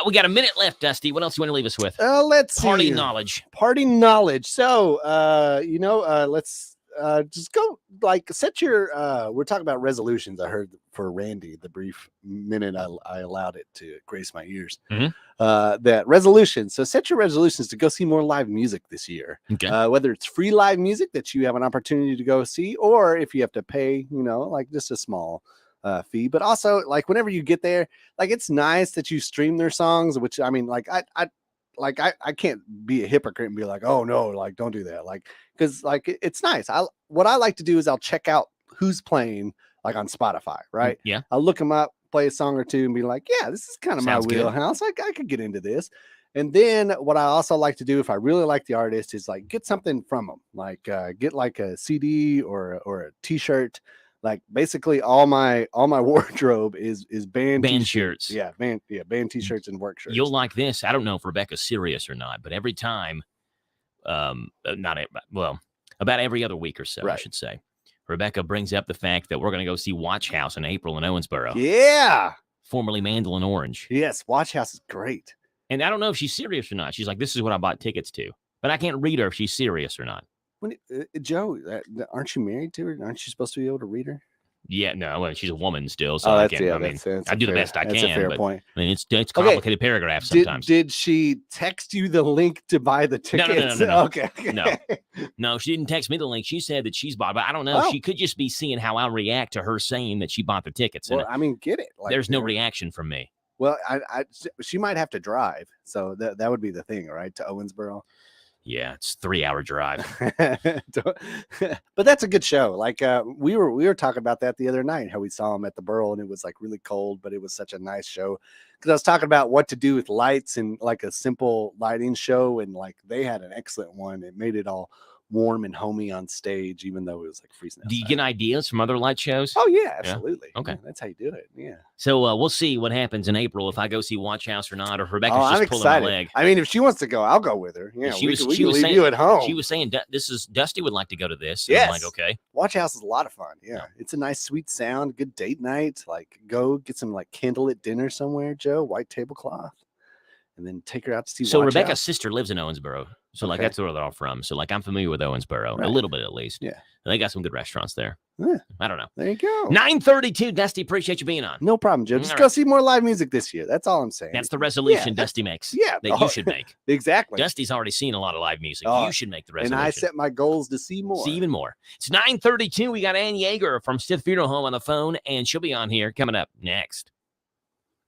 we got a minute left, Dusty. What else do you want to leave us with? Let's see. Party knowledge. So, let's just go set your we're talking about resolutions. I heard for Randy the brief minute I allowed it to grace my ears. That resolution. So set your resolutions to go see more live music this year. Okay. Whether it's free live music that you have an opportunity to go see, or if you have to pay, just a small fee. But also, like, whenever you get there, like, it's nice that you stream their songs, which I mean, like, I can't be a hypocrite and be like, oh no, like, don't do that. Like, because like it's nice. What I like to do is I'll check out who's playing, like, on Spotify, right? Yeah. I'll look them up, play a song or two, and be like, yeah, this is kind of my Sounds good. wheelhouse. I could get into this. And then what I also like to do, if I really like the artist, is like get something from them, like get like a CD or a T-shirt. Like, basically all my wardrobe is band shirts. Yeah, band T-shirts and work shirts. You'll like this. I don't know if Rebecca's serious or not, but every time, about every other week or so, I should say, Rebecca brings up the fact that we're going to go see Watch House in April in Owensboro. Yeah. Formerly Mandolin Orange. Yes, Watch House is great. And I don't know if she's serious or not. She's like, this is what I bought tickets to. But I can't read her if she's serious or not. Joe, aren't you married to her? Aren't you supposed to be able to read her? Yeah, no, well, she's a woman still, so I can't. I do the best I can. That's a fair point. I mean, it's complicated paragraphs sometimes. Did she text you the link to buy the tickets? No. Okay. No, she didn't text me the link. She said that she's bought, but I don't know. Oh. She could just be seeing how I react to her saying that she bought the tickets. Well, I mean, get it. Like, there's no reaction from me. Well, she might have to drive, so that would be the thing, right? To Owensboro. Yeah, it's a 3-hour drive. But that's a good show. Like we were talking about that the other night, how we saw him at the Burl and it was like really cold, but it was such a nice show. Because I was talking about what to do with lights and like a simple lighting show, and like they had an excellent one. It made it all warm and homey on stage, even though it was like freezing outside. Do you get ideas from other light shows? Oh yeah, absolutely. Okay, yeah, that's how you do it. Yeah. So we'll see what happens in April if I go see Watch House or not, or if Rebecca's I'm just pulling excited. my leg. I mean, if she wants to go, I'll go with her. Yeah, she we was can saying, leave you at home. She was saying Dusty would like to go to this. And Yes. I'm like, okay. Watch House is a lot of fun. Yeah. It's a nice, sweet sound, good date night. Like, go get some like candlelit dinner somewhere, Joe, white tablecloth, and then take her out to see So Watch Rebecca's House. sister lives in Owensboro. So like Okay. that's where they're all from. So like I'm familiar with Owensboro, Right. a little bit at least. Yeah. And they got some good restaurants there. Yeah. I don't know. There you go. 9:32, Dusty. Appreciate you being on. No problem, Joe. Just All go right. see more live music this year. That's all I'm saying. That's the resolution Yeah, Dusty makes. yeah. That you should make. Exactly. Dusty's already seen a lot of live music. Oh, You should make the And resolution. I set my goals to see more. See even more. It's 9:32. We got Ann Yeager from Stith Funeral Home on the phone, and she'll be on here coming up next.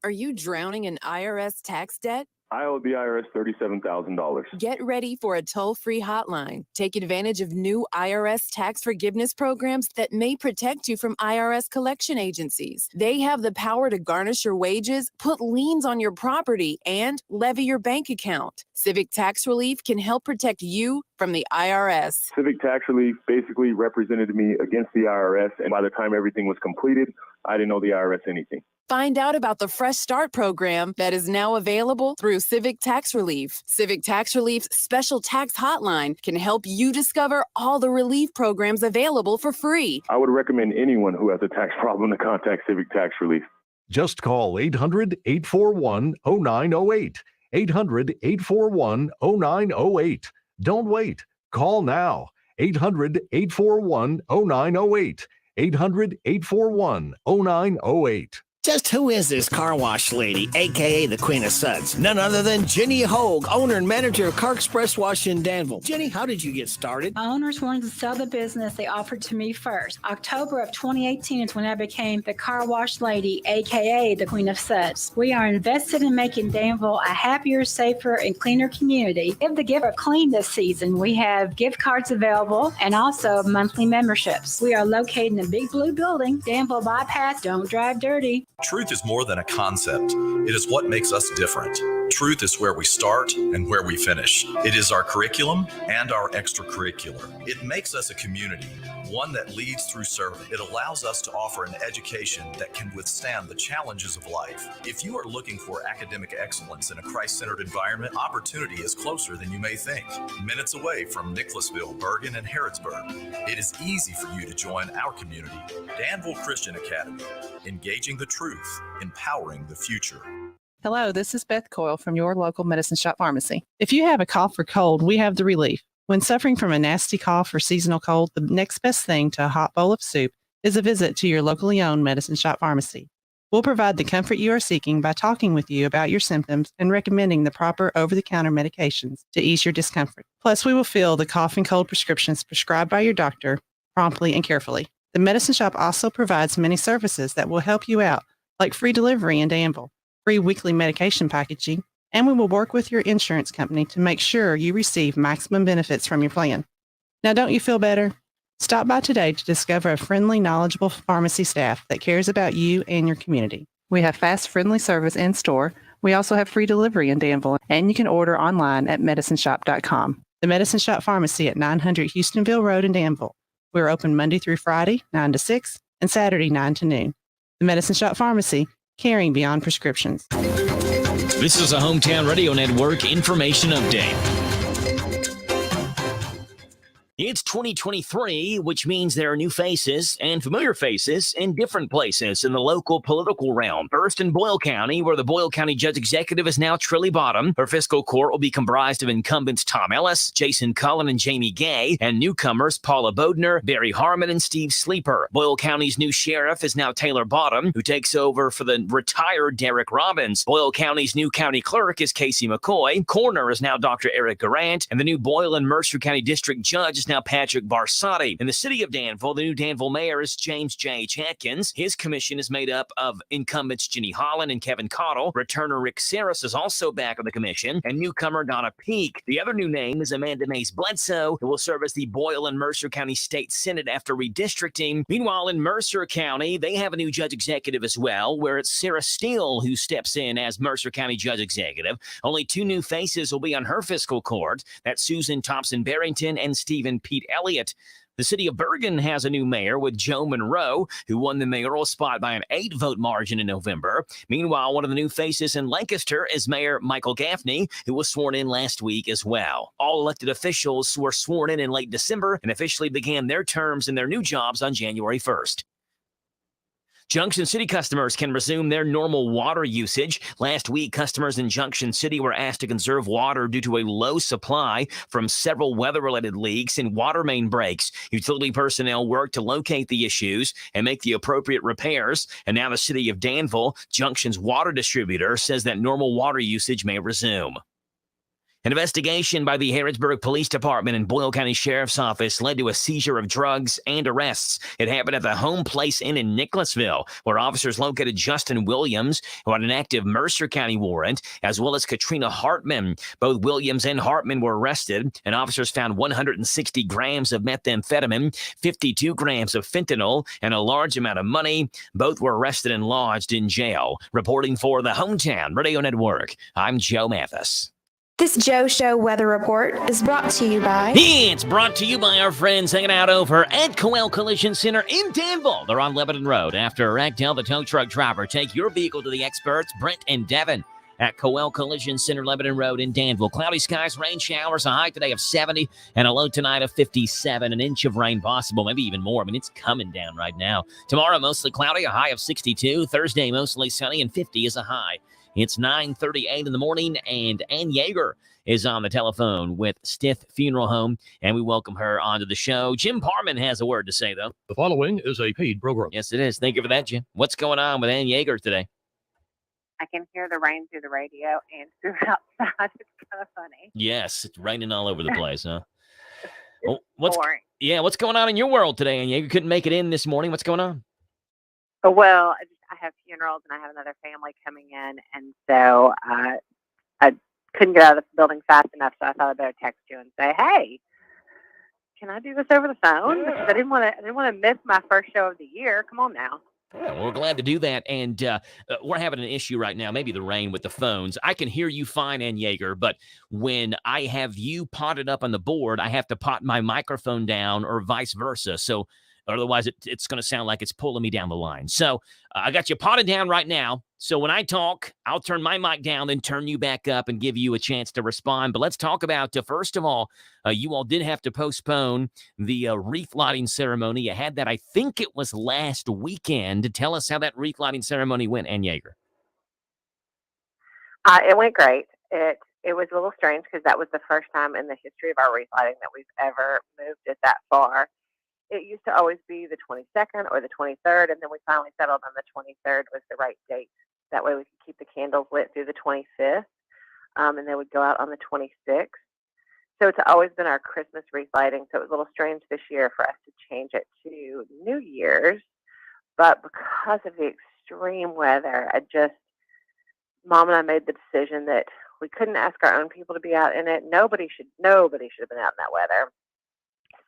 Are you drowning in IRS tax debt? I owe the IRS $37,000. Get ready for a toll-free hotline. Take advantage of new IRS tax forgiveness programs that may protect you from IRS collection agencies. They have the power to garnish your wages, put liens on your property, and levy your bank account. Civic Tax Relief can help protect you from the IRS. Civic Tax Relief basically represented me against the IRS, and by the time everything was completed, I didn't owe the IRS anything. Find out about the Fresh Start program that is now available through Civic Tax Relief. Civic Tax Relief's special tax hotline can help you discover all the relief programs available for free. I would recommend anyone who has a tax problem to contact Civic Tax Relief. Just call 800-841-0908. 800-841-0908. Don't wait. Call now. 800-841-0908. 800-841-0908. Just who is this car wash lady, a.k.a. the Queen of Suds? None other than Jenny Hogue, owner and manager of Car Express Wash in Danville. Jenny, how did you get started? My owners wanted to sell the business. They offered to me first. October of 2018 is when I became the car wash lady, a.k.a. the Queen of Suds. We are invested in making Danville a happier, safer, and cleaner community. Give the giver clean this season. We have gift cards available and also monthly memberships. We are located in the Big Blue Building, Danville Bypass. Don't drive dirty. Truth is more than a concept. It is what makes us different. Truth is where we start and where we finish. It is our curriculum and our extracurricular. It makes us a community, one that leads through service. It allows us to offer an education that can withstand the challenges of life. If you are looking for academic excellence in a Christ-centered environment, opportunity is closer than you may think. Minutes away from Nicholasville, Bergen, and Harrodsburg. It is easy for you to join our community. Danville Christian Academy, engaging the truth, empowering the future. Hello, this is Beth Coyle from your local Medicine Shop Pharmacy. If you have a cough or cold, we have the relief. When suffering from a nasty cough or seasonal cold, the next best thing to a hot bowl of soup is a visit to your locally owned Medicine Shop Pharmacy. We'll provide the comfort you are seeking by talking with you about your symptoms and recommending the proper over-the-counter medications to ease your discomfort. Plus, we will fill the cough and cold prescriptions prescribed by your doctor promptly and carefully. The Medicine Shop also provides many services that will help you out, like free delivery in Danville, free weekly medication packaging, and we will work with your insurance company to make sure you receive maximum benefits from your plan. Now, don't you feel better? Stop by today to discover a friendly, knowledgeable pharmacy staff that cares about you and your community. We have fast, friendly service in store. We also have free delivery in Danville, and you can order online at medicineshop.com. The Medicine Shop Pharmacy at 900 Houstonville Road in Danville. We're open Monday through Friday, 9 to 6, and Saturday, 9 to noon. The Medicine Shop Pharmacy, caring beyond prescriptions. This is a Hometown Radio Network information update. It's 2023, which means there are new faces and familiar faces in different places in the local political realm. First in Boyle County, where the Boyle County Judge Executive is now Trilly Bottom. Her fiscal court will be comprised of incumbents Tom Ellis, Jason Cullen, and Jamie Gay, and newcomers Paula Bodner, Barry Harmon, and Steve Sleeper. Boyle County's new sheriff is now Taylor Bottom, who takes over for the retired Derek Robbins. Boyle County's new county clerk is Casey McCoy. Coroner is now Dr. Eric Garant, and the new Boyle and Mercer County District Judge is now Patrick Barsotti. In the city of Danville, the new Danville mayor is James J. Atkins. His commission is made up of incumbents Jenny Holland and Kevin Cottle. Returner Rick Saris is also back on the commission, and newcomer Donna Peak. The other new name is Amanda Mays Bledsoe, who will serve as the Boyle and Mercer County State Senate after redistricting. Meanwhile, in Mercer County, they have a new judge executive as well, where it's Sarah Steele who steps in as Mercer County judge executive. Only two new faces will be on her fiscal court. That's Susan Thompson-Barrington and Stephen Pete Elliott. The city of Bergen has a new mayor with Joe Monroe, who won the mayoral spot by an 8-vote margin in November. Meanwhile, one of the new faces in Lancaster is Mayor Michael Gaffney, who was sworn in last week as well. All elected officials were sworn in late December and officially began their terms in their new jobs on January 1st. Junction City customers can resume their normal water usage. Last week, customers in Junction City were asked to conserve water due to a low supply from several weather-related leaks and water main breaks. Utility personnel worked to locate the issues and make the appropriate repairs. And now the city of Danville, Junction's water distributor, says that normal water usage may resume. An investigation by the Harrodsburg Police Department and Boyle County Sheriff's Office led to a seizure of drugs and arrests. It happened at the Home Place Inn in Nicholasville, where officers located Justin Williams, who had an active Mercer County warrant, as well as Katrina Hartman. Both Williams and Hartman were arrested, and officers found 160 grams of methamphetamine, 52 grams of fentanyl, and a large amount of money. Both were arrested and lodged in jail. Reporting for the Hometown Radio Network, I'm Joe Mathis. This Joe Show weather report is brought to you by... It's brought to you by our friends hanging out over at Coel Collision Center in Danville. They're on Lebanon Road. After a wreck, tell the tow truck driver, take your vehicle to the experts, Brent and Devin, at Coel Collision Center, Lebanon Road in Danville. Cloudy skies, rain showers, a high today of 70 and a low tonight of 57. An inch of rain possible, maybe even more. I mean, it's coming down right now. Tomorrow, mostly cloudy, a high of 62. Thursday, mostly sunny, and 50 is a high. It's 9:38 in the morning, and Ann Yeager is on the telephone with Stith Funeral Home, and we welcome her onto the show. Jim Parman has a word to say, though. The following is a paid program. Yes, it is. Thank you for that, Jim. What's going on with Ann Yeager today? I can hear the rain through the radio and through outside. It's kind of funny. Yes, it's raining all over the place, huh? It's boring. What's going on in your world today, Ann Yeager? Couldn't make it in this morning. What's going on? Oh, well, I have funerals and I have another family coming in, and so I couldn't get out of the building fast enough, so I thought I'd better text you and say, hey, can I do this over the phone? Because I didn't want to miss my first show of the year. Come on now. Yeah, we're glad to do that, and we're having an issue right now, maybe the rain with the phones. I can hear you fine, Ann Yeager, but when I have you potted up on the board, I have to pot my microphone down or vice versa, so otherwise it's going to sound like it's pulling me down the line. So I got you potted down right now, so when I talk, I'll turn my mic down, then turn you back up and give you a chance to respond. But let's talk about, first of all, you all did have to postpone the wreath lighting ceremony. You had that, I think it was last weekend. Tell us how that wreath lighting ceremony went, Ann Yeager. It went great. It was a little strange because that was the first time in the history of our wreath lighting that we've ever moved it that far. It used to always be the 22nd or the 23rd, and then we finally settled on the 23rd was the right date. That way we could keep the candles lit through the 25th, and they would go out on the 26th. So it's always been our Christmas wreath lighting, so it was a little strange this year for us to change it to New Year's. But because of the extreme weather, Mom and I made the decision that we couldn't ask our own people to be out in it. Nobody should have been out in that weather.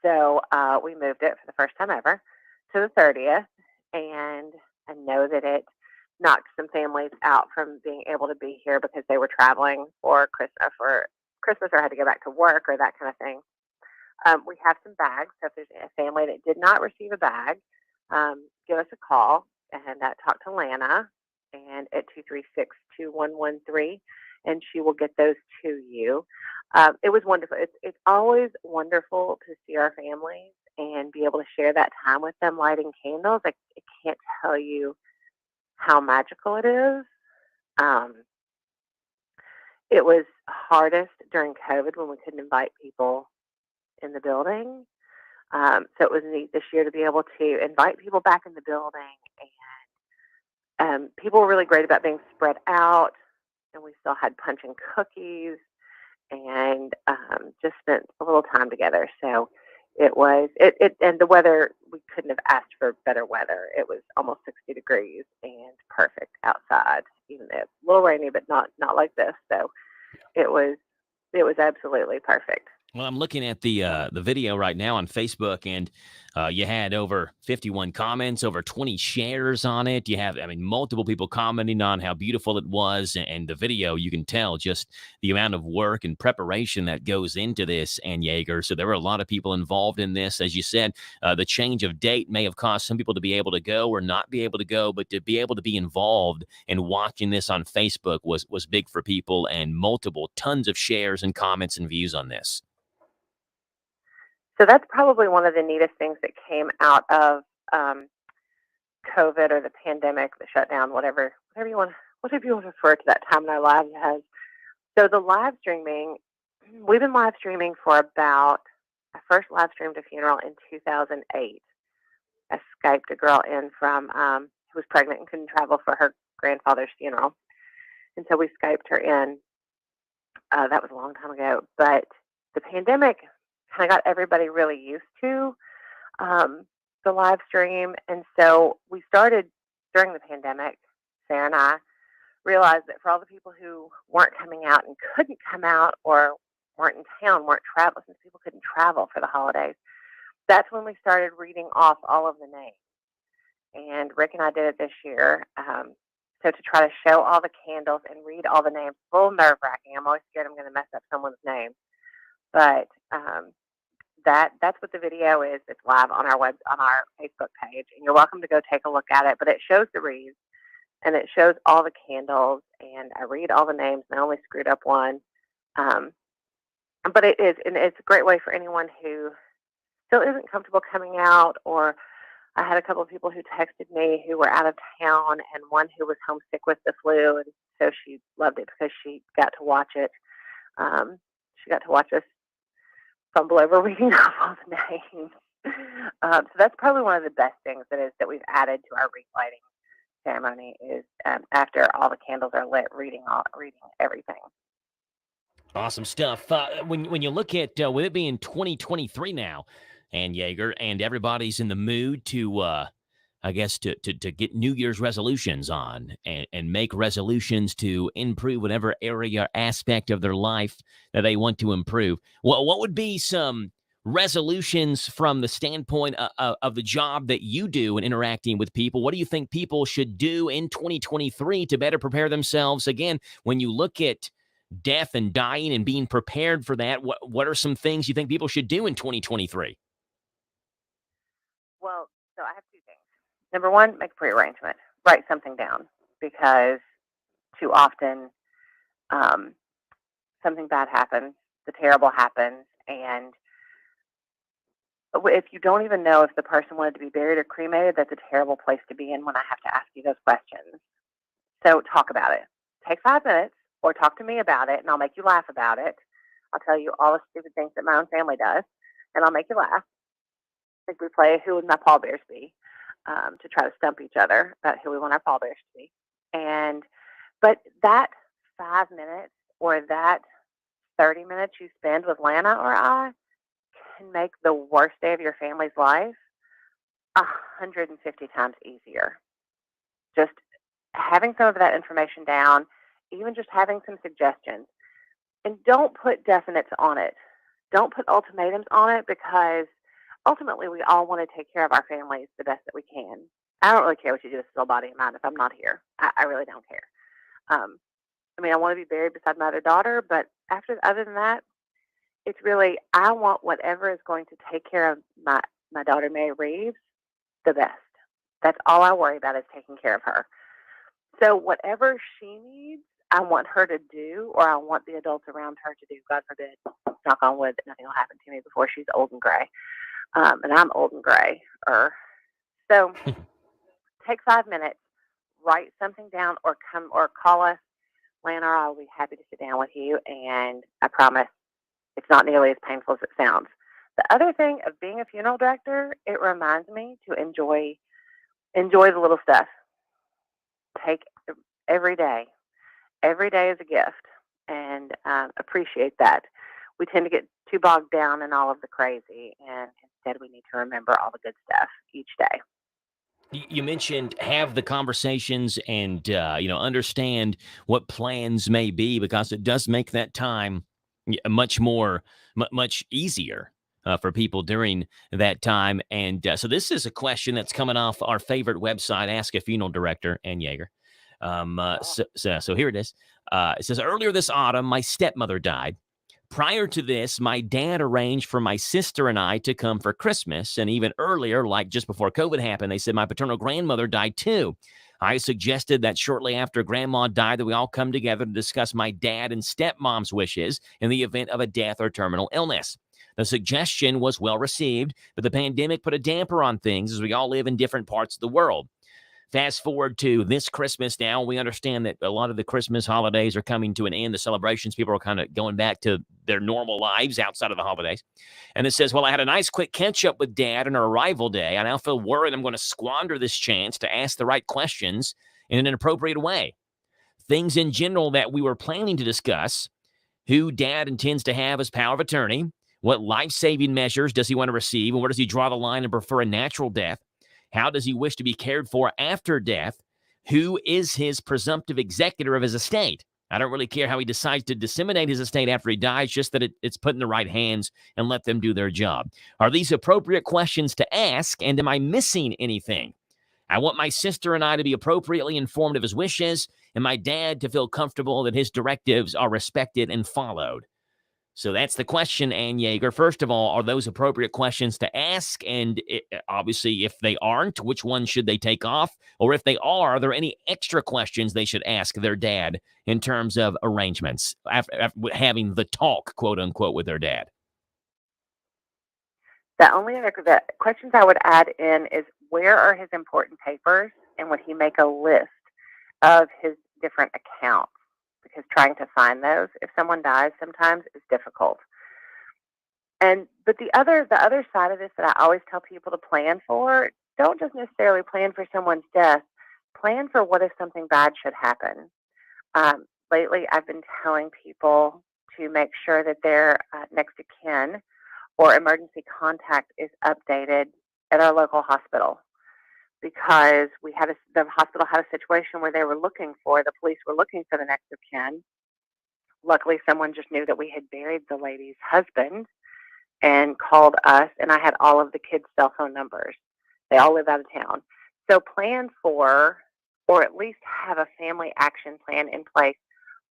So we moved it for the first time ever to the 30th, and I know that it knocked some families out from being able to be here because they were traveling for Christmas or had to go back to work or that kind of thing. We have some bags, so if there's a family that did not receive a bag, give us a call and talk to Lana and at 236-2113, and she will get those to you. It was wonderful. It's always wonderful to see our families and be able to share that time with them lighting candles. I can't tell you how magical it is. It was hardest during COVID when we couldn't invite people in the building. So it was neat this year to be able to invite people back in the building, and people were really great about being spread out, and we still had punch and cookies and just spent a little time together. So it was, and the weather, we couldn't have asked for better weather. It was almost 60 degrees and perfect outside, even though it's a little rainy, but not like this. So it was absolutely perfect. Well, I'm looking at the video right now on Facebook, and you had over 51 comments, over 20 shares on it. You have, multiple people commenting on how beautiful it was, and the video, you can tell just the amount of work and preparation that goes into this, Ann Yeager. So there were a lot of people involved in this. As you said, the change of date may have caused some people to be able to go or not be able to go, but to be able to be involved and watching this on Facebook was big for people, and tons of shares and comments and views on this. So that's probably one of the neatest things that came out of COVID or the pandemic, the shutdown, whatever you want to refer to that time in our lives as. So the live streaming, we've been live streaming for I first live streamed a funeral in 2008. I Skyped a girl in from who was pregnant and couldn't travel for her grandfather's funeral, and so we Skyped her in. That was a long time ago, but the pandemic kind of got everybody really used to the live stream. And so we started during the pandemic. Sarah and I realized that for all the people who weren't coming out and couldn't come out or weren't in town, weren't traveling, since people couldn't travel for the holidays, that's when we started reading off all of the names. And Rick and I did it this year. So to try to show all the candles and read all the names, a little nerve-wracking. I'm always scared I'm going to mess up someone's name. But that's what the video is. It's live on our Facebook page, and you're welcome to go take a look at it. But it shows the wreaths, and it shows all the candles, and I read all the names, and I only screwed up one. But it's a great way for anyone who still isn't comfortable coming out. Or I had a couple of people who texted me who were out of town, and one who was homesick with the flu, and so she loved it because she got to watch it. She got to watch us fumble over reading off all the names. So that's probably one of the best things that we've added to our wreath lighting ceremony is after all the candles are lit, reading everything. Awesome stuff. When you look at with it being 2023 now, and Yeager, and everybody's in the mood to, I guess, to get New Year's resolutions on and make resolutions to improve whatever area or aspect of their life that they want to improve. Well, what would be some resolutions from the standpoint of the job that you do in interacting with people? What do you think people should do in 2023 to better prepare themselves? Again, when you look at death and dying and being prepared for that, what are some things you think people should do in 2023? Well, so I have two things. Number one, make a prearrangement. Write something down, because too often something bad happens, the terrible happens, and if you don't even know if the person wanted to be buried or cremated, that's a terrible place to be in when I have to ask you those questions. So talk about it. Take 5 minutes or talk to me about it, and I'll make you laugh about it. I'll tell you all the stupid things that my own family does, and I'll make you laugh. I think we play Who Would My Pallbearers Be to try to stump each other about who we want our pallbearers to be. But that 5 minutes or that 30 minutes you spend with Lana or I can make the worst day of your family's life 150 times easier. Just having some of that information down, even just having some suggestions. And don't put definites on it. Don't put ultimatums on it, because ultimately we all want to take care of our families the best that we can. I don't really care what you do with soul, body, and mind if I'm not here. I really don't care. I want to be buried beside my other daughter, but other than that, it's really, I want whatever is going to take care of my daughter, Mary Reeves, the best. That's all I worry about, is taking care of her. So whatever she needs, I want her to do, or I want the adults around her to do. God forbid, knock on wood, that nothing will happen to me before she's old and gray. And I'm old and gray. So take 5 minutes, write something down, or come or call us. Lana or I will be happy to sit down with you, and I promise it's not nearly as painful as it sounds. The other thing of being a funeral director, it reminds me to enjoy the little stuff. Take every day. Every day is a gift, and appreciate that. We tend to get too bogged down in all of the crazy, and instead we need to remember all the good stuff each day. You mentioned have the conversations and, understand what plans may be, because it does make that time much easier for people during that time. And so this is a question that's coming off our favorite website, Ask a Funeral Director, and Yeager. So here it is. It says, earlier this autumn, my stepmother died. Prior to this, my dad arranged for my sister and I to come for Christmas. And even earlier, like just before COVID happened, they said my paternal grandmother died too. I suggested that shortly after Grandma died that we all come together to discuss my dad and stepmom's wishes in the event of a death or terminal illness. The suggestion was well received, but the pandemic put a damper on things as we all live in different parts of the world. Fast forward to this Christmas now, we understand that a lot of the Christmas holidays are coming to an end. The celebrations, people are kind of going back to their normal lives outside of the holidays. And it says, well, I had a nice quick catch up with Dad on our arrival day. I now feel worried I'm going to squander this chance to ask the right questions in an appropriate way. Things in general that we were planning to discuss: who Dad intends to have as power of attorney, what life-saving measures does he want to receive, and where does he draw the line and prefer a natural death? How does he wish to be cared for after death? Who is his presumptive executor of his estate? I don't really care how he decides to disseminate his estate after he dies, just that it's put in the right hands and let them do their job. Are these appropriate questions to ask, and am I missing anything? I want my sister and I to be appropriately informed of his wishes, and my dad to feel comfortable that his directives are respected and followed. So that's the question, Ann Yeager. First of all, are those appropriate questions to ask? And obviously, if they aren't, which one should they take off? Or if they are there any extra questions they should ask their dad in terms of arrangements, after having the talk, quote unquote, with their dad? The only other questions I would add in is, where are his important papers, and would he make a list of his different accounts? Because trying to find those, if someone dies, sometimes is difficult. But the other side of this that I always tell people to plan for, don't just necessarily plan for someone's death. Plan for what if something bad should happen. Lately, I've been telling people to make sure that their next of kin or emergency contact is updated at our local hospital, because the hospital had a situation where the police were looking for the next of kin. Luckily, someone just knew that we had buried the lady's husband and called us, and I had all of the kids' cell phone numbers. They all live out of town. So plan for, or at least have a family action plan in place.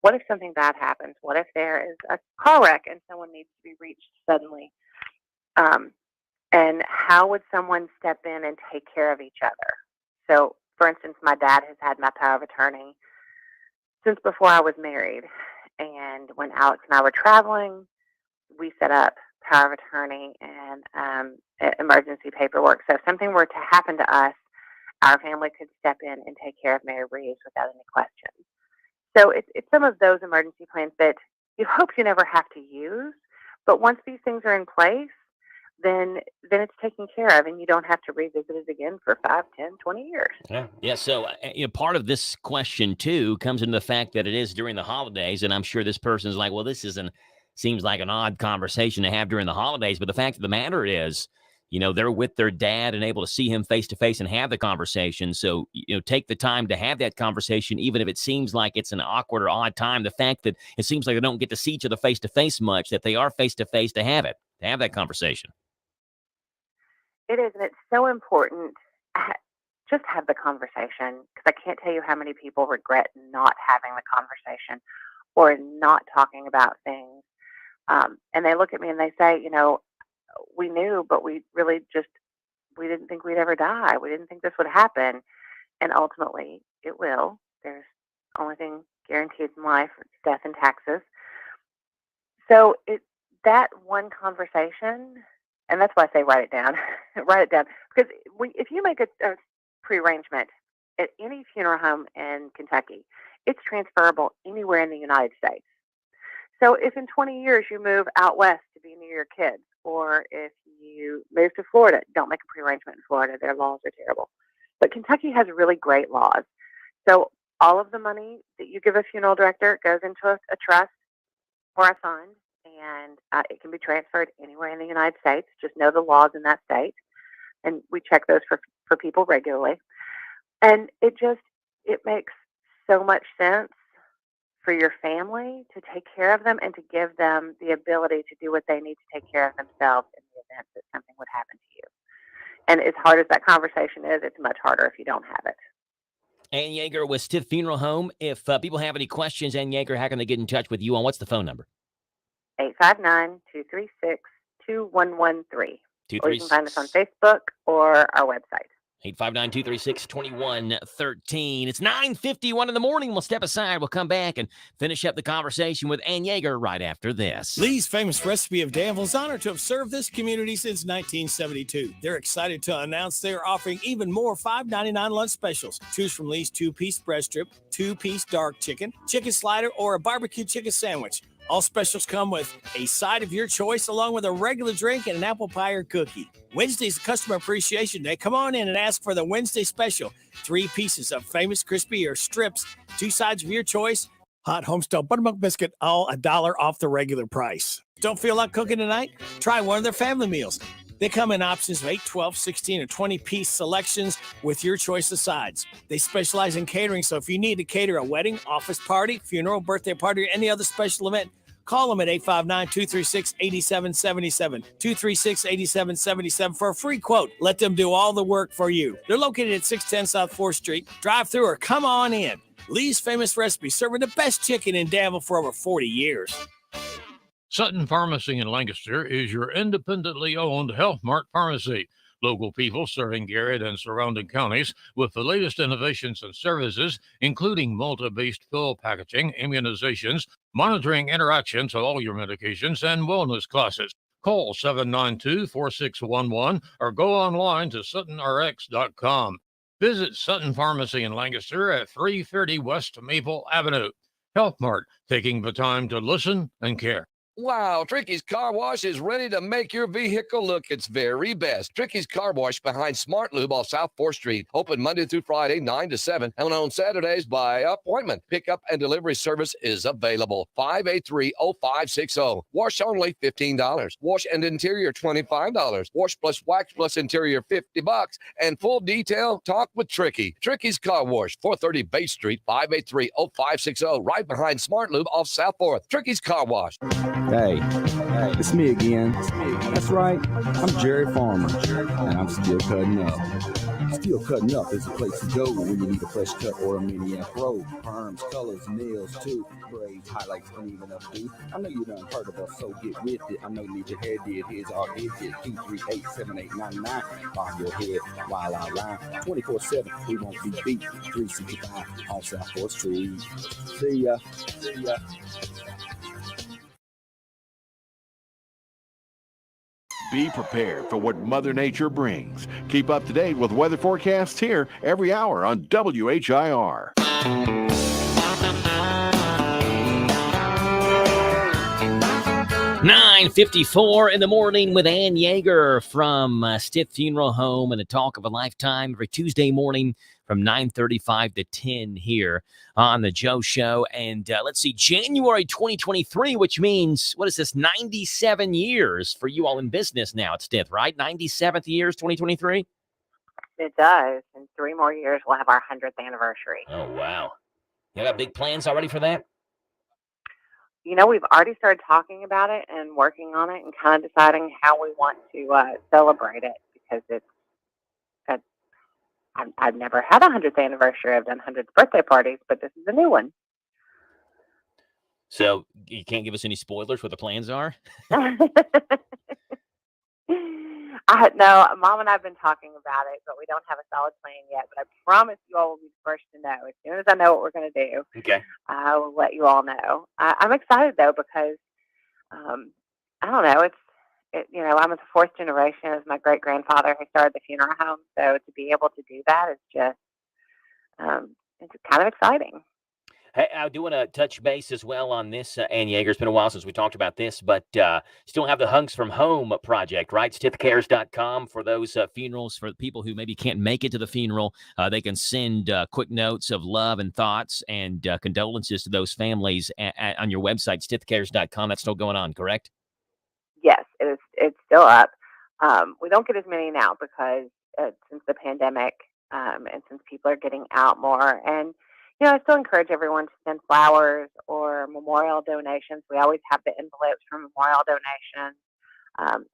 What if something bad happens? What if there is a car wreck and someone needs to be reached suddenly? And how would someone step in and take care of each other? So, for instance, my dad has had my power of attorney since before I was married. And when Alex and I were traveling, we set up power of attorney and emergency paperwork. So if something were to happen to us, our family could step in and take care of Mary Reeves without any questions. So it's some of those emergency plans that you hope you never have to use. But once these things are in place, then it's taken care of, and you don't have to revisit it again for 5, 10, 20 years. Yeah. So part of this question, too, comes into the fact that it is during the holidays, and I'm sure this person's like, well, seems like an odd conversation to have during the holidays. But the fact of the matter is, they're with their dad and able to see him face to face and have the conversation. So, take the time to have that conversation, even if it seems like it's an awkward or odd time. The fact that it seems like they don't get to see each other face to face much, that they are face to face to have that conversation. It is, and it's so important. Just have the conversation, because I can't tell you how many people regret not having the conversation or not talking about things. And they look at me and they say, we knew, but we didn't think we'd ever die. We didn't think this would happen. And ultimately, it will. There's only thing guaranteed in life, it's death and taxes. So that one conversation. And that's why I say write it down. Write it down. Because if you make a prearrangement at any funeral home in Kentucky, it's transferable anywhere in the United States. So if in 20 years you move out west to be near your kids, or if you move to Florida, don't make a prearrangement in Florida. Their laws are terrible. But Kentucky has really great laws. So all of the money that you give a funeral director goes into a trust or a fund. And it can be transferred anywhere in the United States. Just know the laws in that state. And we check those for people regularly. And it makes so much sense for your family to take care of them and to give them the ability to do what they need to take care of themselves in the event that something would happen to you. And as hard as that conversation is, it's much harder if you don't have it. Ann Yeager with Stiff Funeral Home. If people have any questions, Ann Yeager, how can they get in touch with you on what's the phone number? 859-236-2113. Or you can find us on Facebook or our website. 859-236-2113. It's 9:51 in the morning. We'll step aside. We'll come back and finish up the conversation with Ann Yeager right after this. Lee's Famous Recipe of Danville is honored to have served this community since 1972. They're excited to announce they are offering even more $5.99 lunch specials. Choose from Lee's 2-piece breast strip, 2-piece dark chicken, chicken slider, or a barbecue chicken sandwich. All specials come with a side of your choice, along with a regular drink and an apple pie or cookie. Wednesday's Customer Appreciation Day. Come on in and ask for the Wednesday special. 3 pieces of famous crispy or strips, 2 sides of your choice, hot homestyle buttermilk biscuit, all $1 off the regular price. Don't feel like cooking tonight? Try one of their family meals. They come in options of 8, 12, 16, or 20-piece selections with your choice of sides. They specialize in catering, so if you need to cater a wedding, office party, funeral, birthday party, or any other special event, Call them at 859-236-8777, 236-8777 for a free quote. Let them do all the work for you. They're located at 610 South 4th Street. Drive through or come on in. Lee's Famous Recipe, serving the best chicken in Danville for over 40 years. Sutton Pharmacy in Lancaster is your independently owned Health Mart pharmacy. Local people serving Garrett and surrounding counties with the latest innovations and services, including multi-based pill packaging, immunizations, monitoring interactions of all your medications, and wellness classes. Call 792-4611 or go online to suttonrx.com. Visit Sutton Pharmacy in Lancaster at 330 West Maple Avenue. Health Mart, taking the time to listen and care. Wow, Tricky's Car Wash is ready to make your vehicle look its very best. Tricky's Car Wash behind Smart Lube off South 4th Street. Open Monday through Friday, 9 to 7, and on Saturdays by appointment. Pickup and delivery service is available. 583-0560. Wash only $15. Wash and interior $25. Wash plus wax plus interior $50. And full detail, talk with Tricky. Tricky's Car Wash, 430 Bay Street, 583-0560. Right behind Smart Lube off South 4th. Tricky's Car Wash. Hey, it's me again. That's right, I'm Jerry Farmer, and I'm still cutting up. Still Cutting Up is a place to go when you need a fresh cut or a mini afro. Perms, colors, nails, too. Braids, highlights, and even updo. I know you done heard of us, so get with it. I know you need your hair did. Here's our digit, 238-7899. Bob your head while I line. 24/7, we won't be beat. 365 on South 4th Street. See ya. See ya. Be prepared for what Mother Nature brings. Keep up to date with weather forecasts here every hour on WHIR. 9:54 in the morning with Ann Yeager from Stiff Funeral Home and a talk of a lifetime every Tuesday morning from 9:35 to 10 here on the Joe Show. And let's see, January 2023, which means, what is this, 97 years for you all in business now at Stiff, right? 97th years, 2023? It does. In 3 more years, we'll have our 100th anniversary. Oh, wow. You got big plans already for that? You know, we've already started talking about it and working on it and kind of deciding how we want to celebrate it, because I've never had a 100th anniversary. I've done 100th birthday parties, but this is a new one. So you can't give us any spoilers what the plans are? No, Mom and I have been talking about it, but we don't have a solid plan yet. But I promise you all will be the first to know. As soon as I know what we're going to do, okay, I will let you all know. I'm excited, though, because, I don't know, I'm the 4th generation as my great-grandfather who started the funeral home. So to be able to do that is just, it's kind of exciting. Hey, I do want to touch base as well on this, Ann Yeager. It's been a while since we talked about this, but still have the Hugs from Home project, right? Stiffcares.com for those funerals, for people who maybe can't make it to the funeral. They can send quick notes of love and thoughts and condolences to those families on your website, stiffcares.com. That's still going on, correct? Yes, it is. It's still up. We don't get as many now because since the pandemic and since people are getting out more. And I still encourage everyone to send flowers or memorial donations. We always have the envelopes for memorial donations.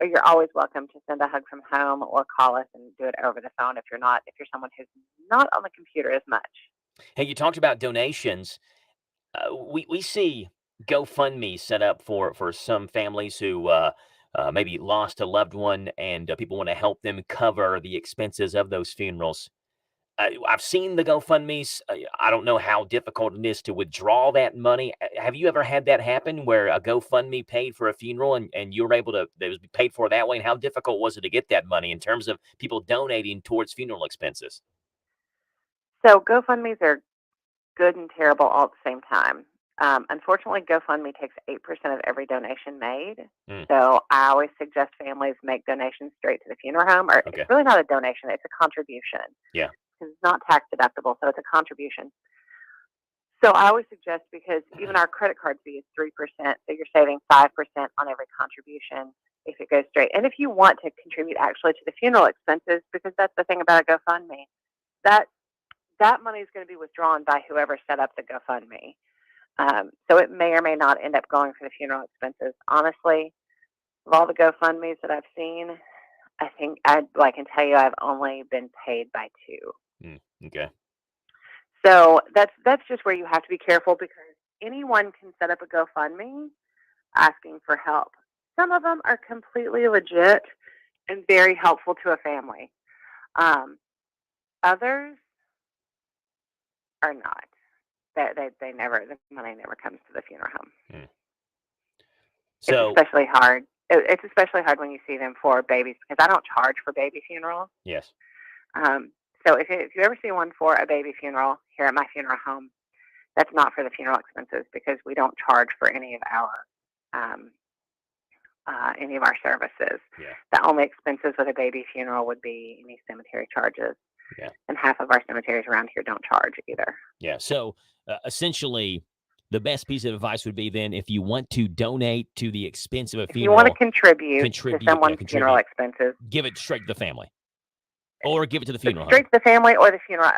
Or you're always welcome to send a hug from home or call us and do it over the phone if you're someone who's not on the computer as much. Hey, you talked about donations. We see GoFundMe set up for some families who maybe lost a loved one, and people want to help them cover the expenses of those funerals. I've seen the GoFundMes. I don't know how difficult it is to withdraw that money. Have you ever had that happen where a GoFundMe paid for a funeral and you were able to, it was paid for that way? And how difficult was it to get that money in terms of people donating towards funeral expenses? So GoFundMes are good and terrible all at the same time. Unfortunately, GoFundMe takes 8% of every donation made. So I always suggest families make donations straight to the funeral home, or It's really not a donation, it's a contribution. Yeah. Because it's not tax deductible, so it's a contribution. So I always suggest, because even our credit card fee is 3%, so you're saving 5% on every contribution if it goes straight. And if you want to contribute actually to the funeral expenses, because that's the thing about a GoFundMe, that money is going to be withdrawn by whoever set up the GoFundMe. So it may or may not end up going for the funeral expenses. Honestly, of all the GoFundMes that I've seen, I think I can tell you I've only been paid by 2. Okay. So that's just where you have to be careful, because anyone can set up a GoFundMe asking for help. Some of them are completely legit and very helpful to a family. Others are not. They never, the money never comes to the funeral home. So it's especially hard. It's especially hard when you see them for babies, because I don't charge for baby funerals. yes. So if you ever see one for a baby funeral here at my funeral home, that's not for the funeral expenses, because we don't charge for any of our services. Yeah. The only expenses with a baby funeral would be any cemetery charges. Yeah. And half of our cemeteries around here don't charge either. Yeah. So essentially, the best piece of advice would be then, if you want to donate to the expense of a If funeral, you want to contribute to someone's funeral expenses, give it straight to the family, or give it to the funeral straight home. to the family or the funeral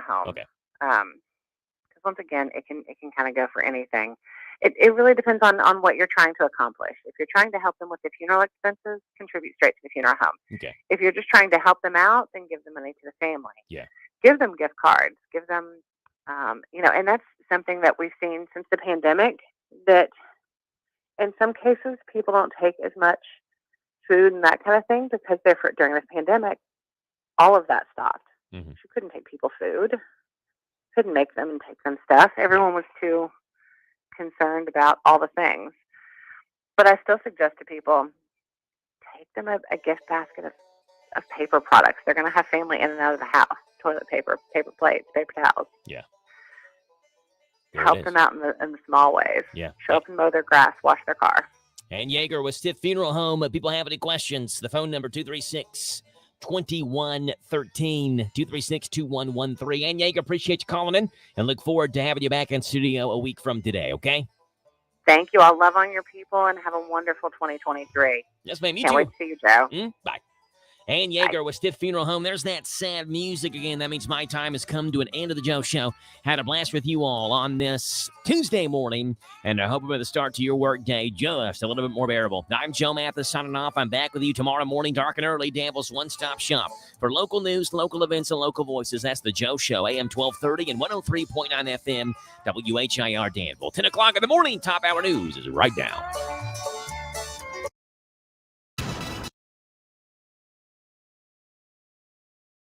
home. Okay. Because once again, it can kind of go for anything. It really depends on what you're trying to accomplish. If you're trying to help them with the funeral expenses, contribute straight to the funeral home. Okay. If you're just trying to help them out, then give the money to the family. Yeah. Give them gift cards. Give them, and that's something that we've seen since the pandemic, that in some cases people don't take as much food and that kind of thing, because during this pandemic, all of that stopped. Mm-hmm. You couldn't take people food. Couldn't make them and take them stuff. Everyone was too concerned about all the things. But I still suggest to people, take them a gift basket of paper products. They're going to have family in and out of the house. Toilet paper, paper plates, paper towels. Yeah. Help them out in the small ways. Yeah. Show up and mow their grass, wash their car. And Yeager with Stiff Funeral Home. People have any questions? The phone number 236-2113, 236-2113. And Yeager, appreciate you calling in, and look forward to having you back in studio a week from today, okay? Thank you. I'll love on your people and have a wonderful 2023. Yes, ma'am. You Can't too. wait to see you, Joe. Bye. And Yeager with Stiff Funeral Home. There's that sad music again. That means my time has come to an end of the Joe Show. Had a blast with you all on this Tuesday morning, and I hope we're the start to your work day just a little bit more bearable. I'm Joe Mathis signing off. I'm back with you tomorrow morning, dark and early. Danville's one-stop shop for local news, local events, and local voices. That's the Joe Show, AM 1230 and 103.9 FM, WHIR Danville. 10 o'clock in the morning, top hour news is right now.